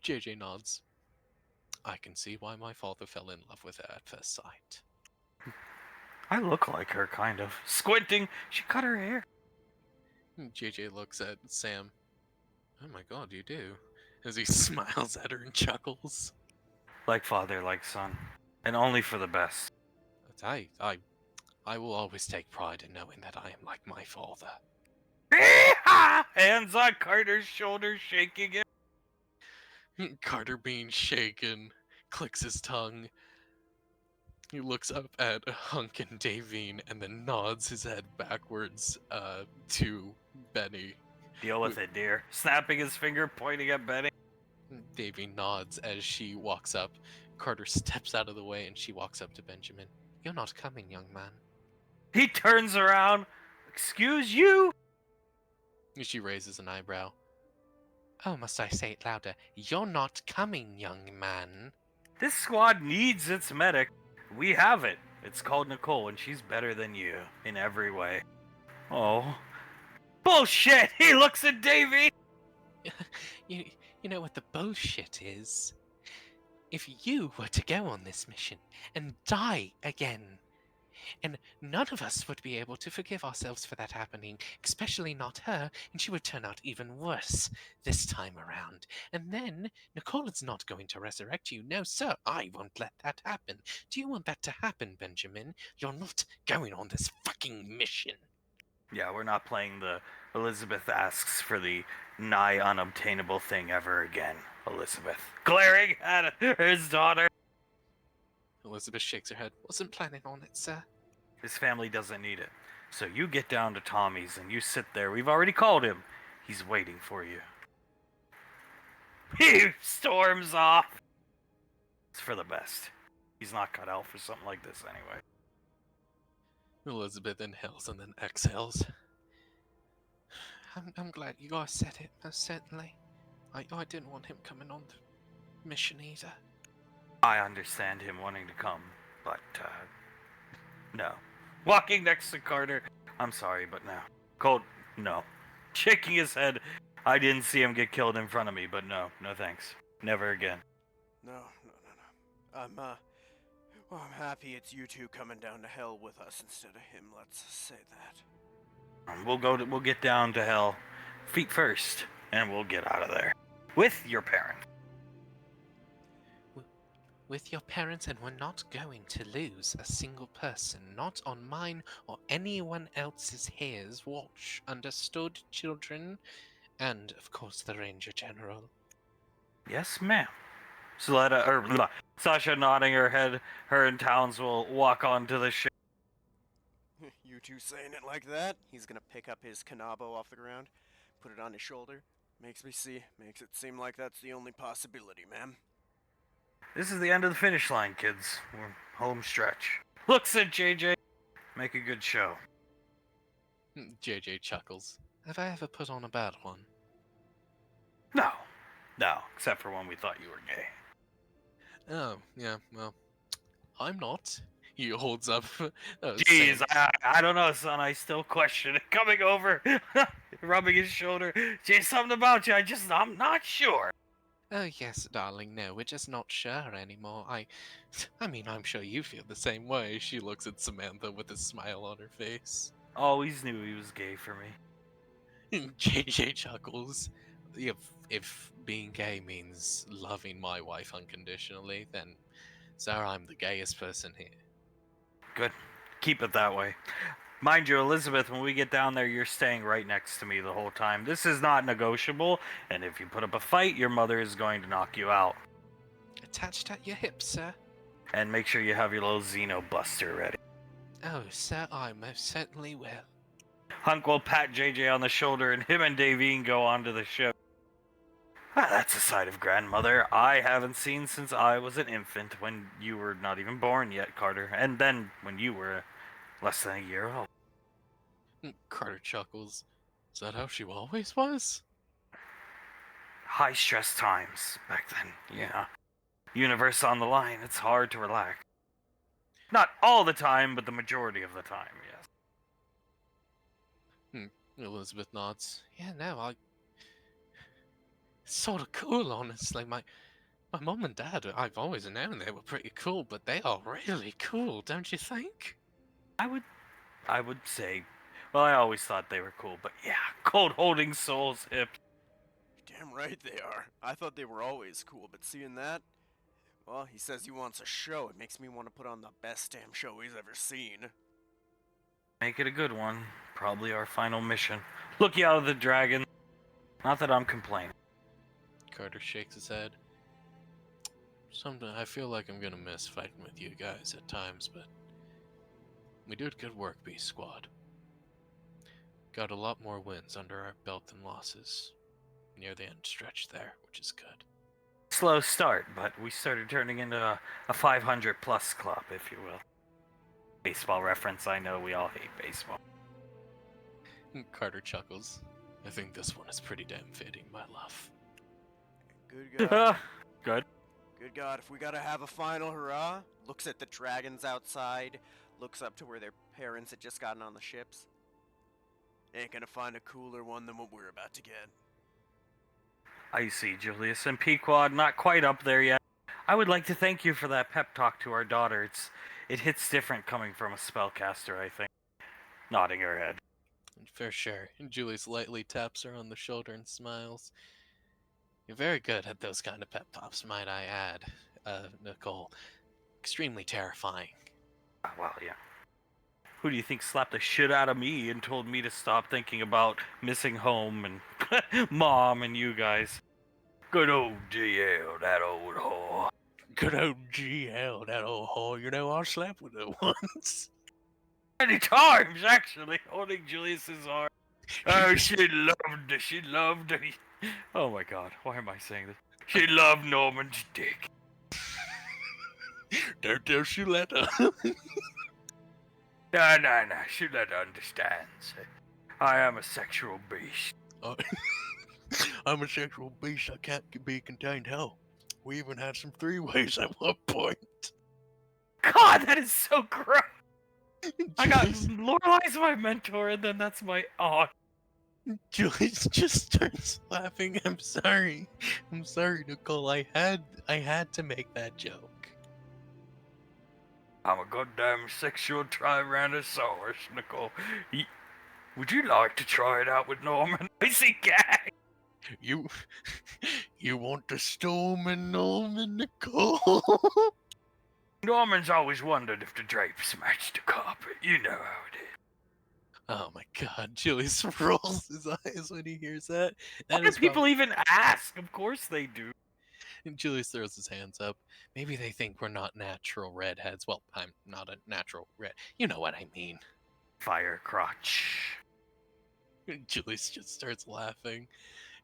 JJ nods. I can see why my father fell in love with her at first sight. I look like her, kind of. Squinting, she cut her hair. JJ looks at Sam. Oh my god, you do. As he smiles at her and chuckles. Like father, like son. And only for the best. But I will always take pride in knowing that I am like my father. Hands on Carter's shoulder, shaking it. Carter being shaken, clicks his tongue. He looks up at Hunk and Davine and then nods his head backwards to Benny. Deal with it, dear. Snapping his finger, pointing at Benny. Davine nods as she walks up. Carter steps out of the way and she walks up to Benjamin. You're not coming, young man. He turns around. Excuse you? She raises an eyebrow. Oh, must I say it louder? You're not coming, young man. This squad needs its medic. We have it. It's called Nicole, and she's better than you in every way. Oh. Bullshit! He looks at Davy! You know what the bullshit is? If you were to go on this mission and die again, and none of us would be able to forgive ourselves for that happening, especially not her, and she would turn out even worse this time around. And then Nicole is not going to resurrect you. No, sir, I won't let that happen. Do you want that to happen, Benjamin? You're not going on this fucking mission. Yeah, we're not playing the Elizabeth asks for the nigh unobtainable thing ever again, Elizabeth. Glaring at his daughter. Elizabeth shakes her head. Wasn't planning on it, sir. His family doesn't need it. So you get down to Tommy's and you sit there. We've already called him. He's waiting for you. He storms off. It's for the best. He's not cut out for something like this anyway. Elizabeth inhales and then exhales. I'm glad you guys said it, most certainly. I didn't want him coming on the mission either. I understand him wanting to come, but, no. Walking next to Carter, I'm sorry, but no. Cold, no. Shaking his head, I didn't see him get killed in front of me, but no thanks. Never again. No. I'm happy it's you two coming down to hell with us instead of him, let's say that. We'll get down to hell, feet first, and we'll get out of there. With your parents. With your parents, and we're not going to lose a single person, not on mine or anyone else's hair's watch. Understood, children? And, of course, the Ranger General. Yes, ma'am. Sasha nodding her head, her and Towns will walk onto the ship. You two saying it like that? He's gonna pick up his Kanabo off the ground, put it on his shoulder. Makes it seem like that's the only possibility, ma'am. This is the end of the finish line, kids. We're home stretch. Looks at JJ. Make a good show. JJ chuckles. Have I ever put on a bad one? No, except for when we thought you were gay. Oh, yeah, well, I'm not. He holds up. Jeez, Sam. I don't know, son. I still question it. Coming over, rubbing his shoulder. Jay, something about you. I'm not sure. Oh, yes, darling, no, we're just not sure anymore. I mean, I'm sure you feel the same way. She looks at Samantha with a smile on her face. Always knew he was gay for me. JJ chuckles. If being gay means loving my wife unconditionally, then, sir, I'm the gayest person here. Good. Keep it that way. Mind you, Elizabeth, when we get down there, you're staying right next to me the whole time. This is not negotiable, and if you put up a fight, your mother is going to knock you out. Attached at your hip, sir. And make sure you have your little Xeno Buster ready. Oh, sir, I most certainly will. Hunk will pat JJ on the shoulder, and him and Davine go onto the ship. Ah, that's a side of grandmother I haven't seen since I was an infant, when you were not even born yet, Carter. And then when you were less than a year old. Carter chuckles. Is that how she always was? High stress times back then, yeah. Universe on the line, it's hard to relax. Not all the time, but the majority of the time, yes. Elizabeth nods. Yeah, no, it's sort of cool, honestly. My mom and dad, I've always known they were pretty cool, but they are really cool, don't you think? I would say, well, I always thought they were cool, but yeah, cold holding souls hips. Damn right they are. I thought they were always cool, but seeing that, well, he says he wants a show. It makes me want to put on the best damn show he's ever seen. Make it a good one. Probably our final mission. Look you out of the dragon. Not that I'm complaining. Carter shakes his head. Sometimes I feel like I'm gonna miss fighting with you guys at times, but we did good work, Beast Squad. Got a lot more wins under our belt than losses. Near the end stretch there, which is good. Slow start, but we started turning into a 500 plus club, if you will. Baseball reference, I know we all hate baseball. Carter chuckles. I think this one is pretty damn fitting, my love. Good God. Good. Good God, if we gotta have a final hurrah, looks at the dragons outside, looks up to where their parents had just gotten on the ships. Ain't gonna find a cooler one than what we're about to get. I see, Julius and Pequod, not quite up there yet. I would like to thank you for that pep talk to our daughter. It hits different coming from a spellcaster, I think. Nodding her head. For sure. And Julius lightly taps her on the shoulder and smiles. You're very good at those kind of pep talks, might I add, Nicole. Extremely terrifying. Well, yeah. Who do you think slapped the shit out of me and told me to stop thinking about missing home and mom and you guys? Good old GL, that old whore. Good old GL, that old whore. You know, I slept with her once. Many times, actually, holding Julius's arm. Oh, she loved it. Oh my god, why am I saying this? She loved Norman's dick. Don't tell Shuletta. No, Shuletta understands. I am a sexual beast. I'm a sexual beast. I can't be contained. Hell, we even had some three-ways at one point. God, that is so gross. I got Lorelai's my mentor, and then that's my aunt. Julius just starts laughing. I'm sorry, Nicole. I had to make that joke. I'm a goddamn sexual Tyrannosaurus, Nicole. Would you like to try it out with Norman? I see gag. You want to storm and Norman, Nicole? Norman's always wondered if the drapes match the carpet. You know how it is. Oh my god, Julius rolls his eyes when he hears that. Why do people even ask? Of course they do. And Julius throws his hands up. Maybe they think we're not natural redheads. Well, I'm not a natural red. You know what I mean. Fire crotch. Julius just starts laughing,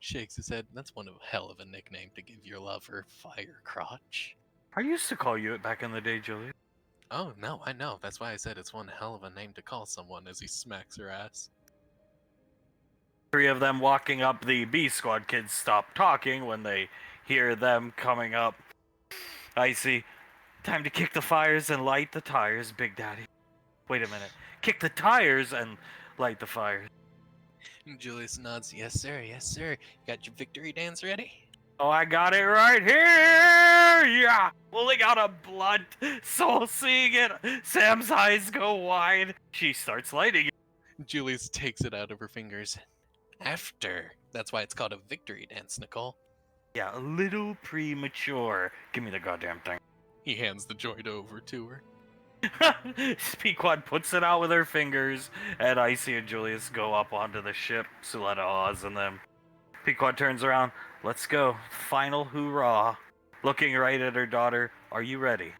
shakes his head. That's one hell of a nickname to give your lover, Fire Crotch. I used to call you it back in the day, Julius. Oh, no, I know. That's why I said it's one hell of a name to call someone as he smacks her ass. Three of them walking up, the B Squad kids stop talking when they hear them coming up. I see. Time to kick the fires and light the tires, Big Daddy. Wait a minute. Kick the tires and light the fires. And Julius nods. Yes, sir. Yes, sir. You got your victory dance ready? Oh, I got it right here! Yeah! Pulling out a blunt, soul seeing it. Sam's eyes go wide. She starts lighting it. Julius takes it out of her fingers. After. That's why it's called a victory dance, Nicole. Yeah, a little premature. Give me the goddamn thing. He hands the joint over to her. Pequod puts it out with her fingers, and Icy and Julius go up onto the ship. Suletta awes in them. Pequod turns around. Let's go. Final hoorah. Looking right at her daughter. Are you ready?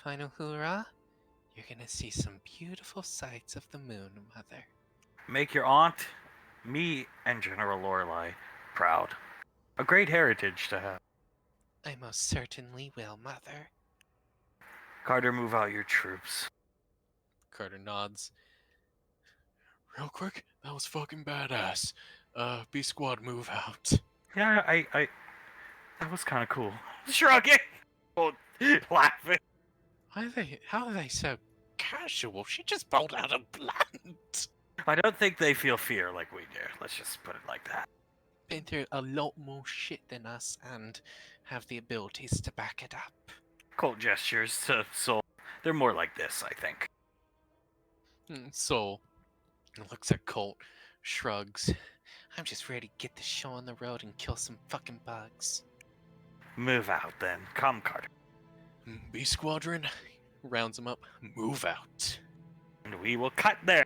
Final hoorah? You're gonna see some beautiful sights of the moon, Mother. Make your aunt, me, and General Lorelei proud. A great heritage to have. I most certainly will, Mother. Carter, move out your troops. Carter nods. Real quick, that was fucking badass. B squad, move out. Yeah, that was kind of cool. Shrugging. Oh, laughing. How are they so casual? She just pulled out a blunt. I don't think they feel fear like we do. Let's just put it like that. Been through a lot more shit than us and have the abilities to back it up. Colt gestures to Soul. They're more like this, I think. Soul looks at Colt, shrugs. I'm just ready to get the show on the road and kill some fucking bugs. Move out then. Come, Carter. B Squadron rounds him up. Move out. And we will cut there.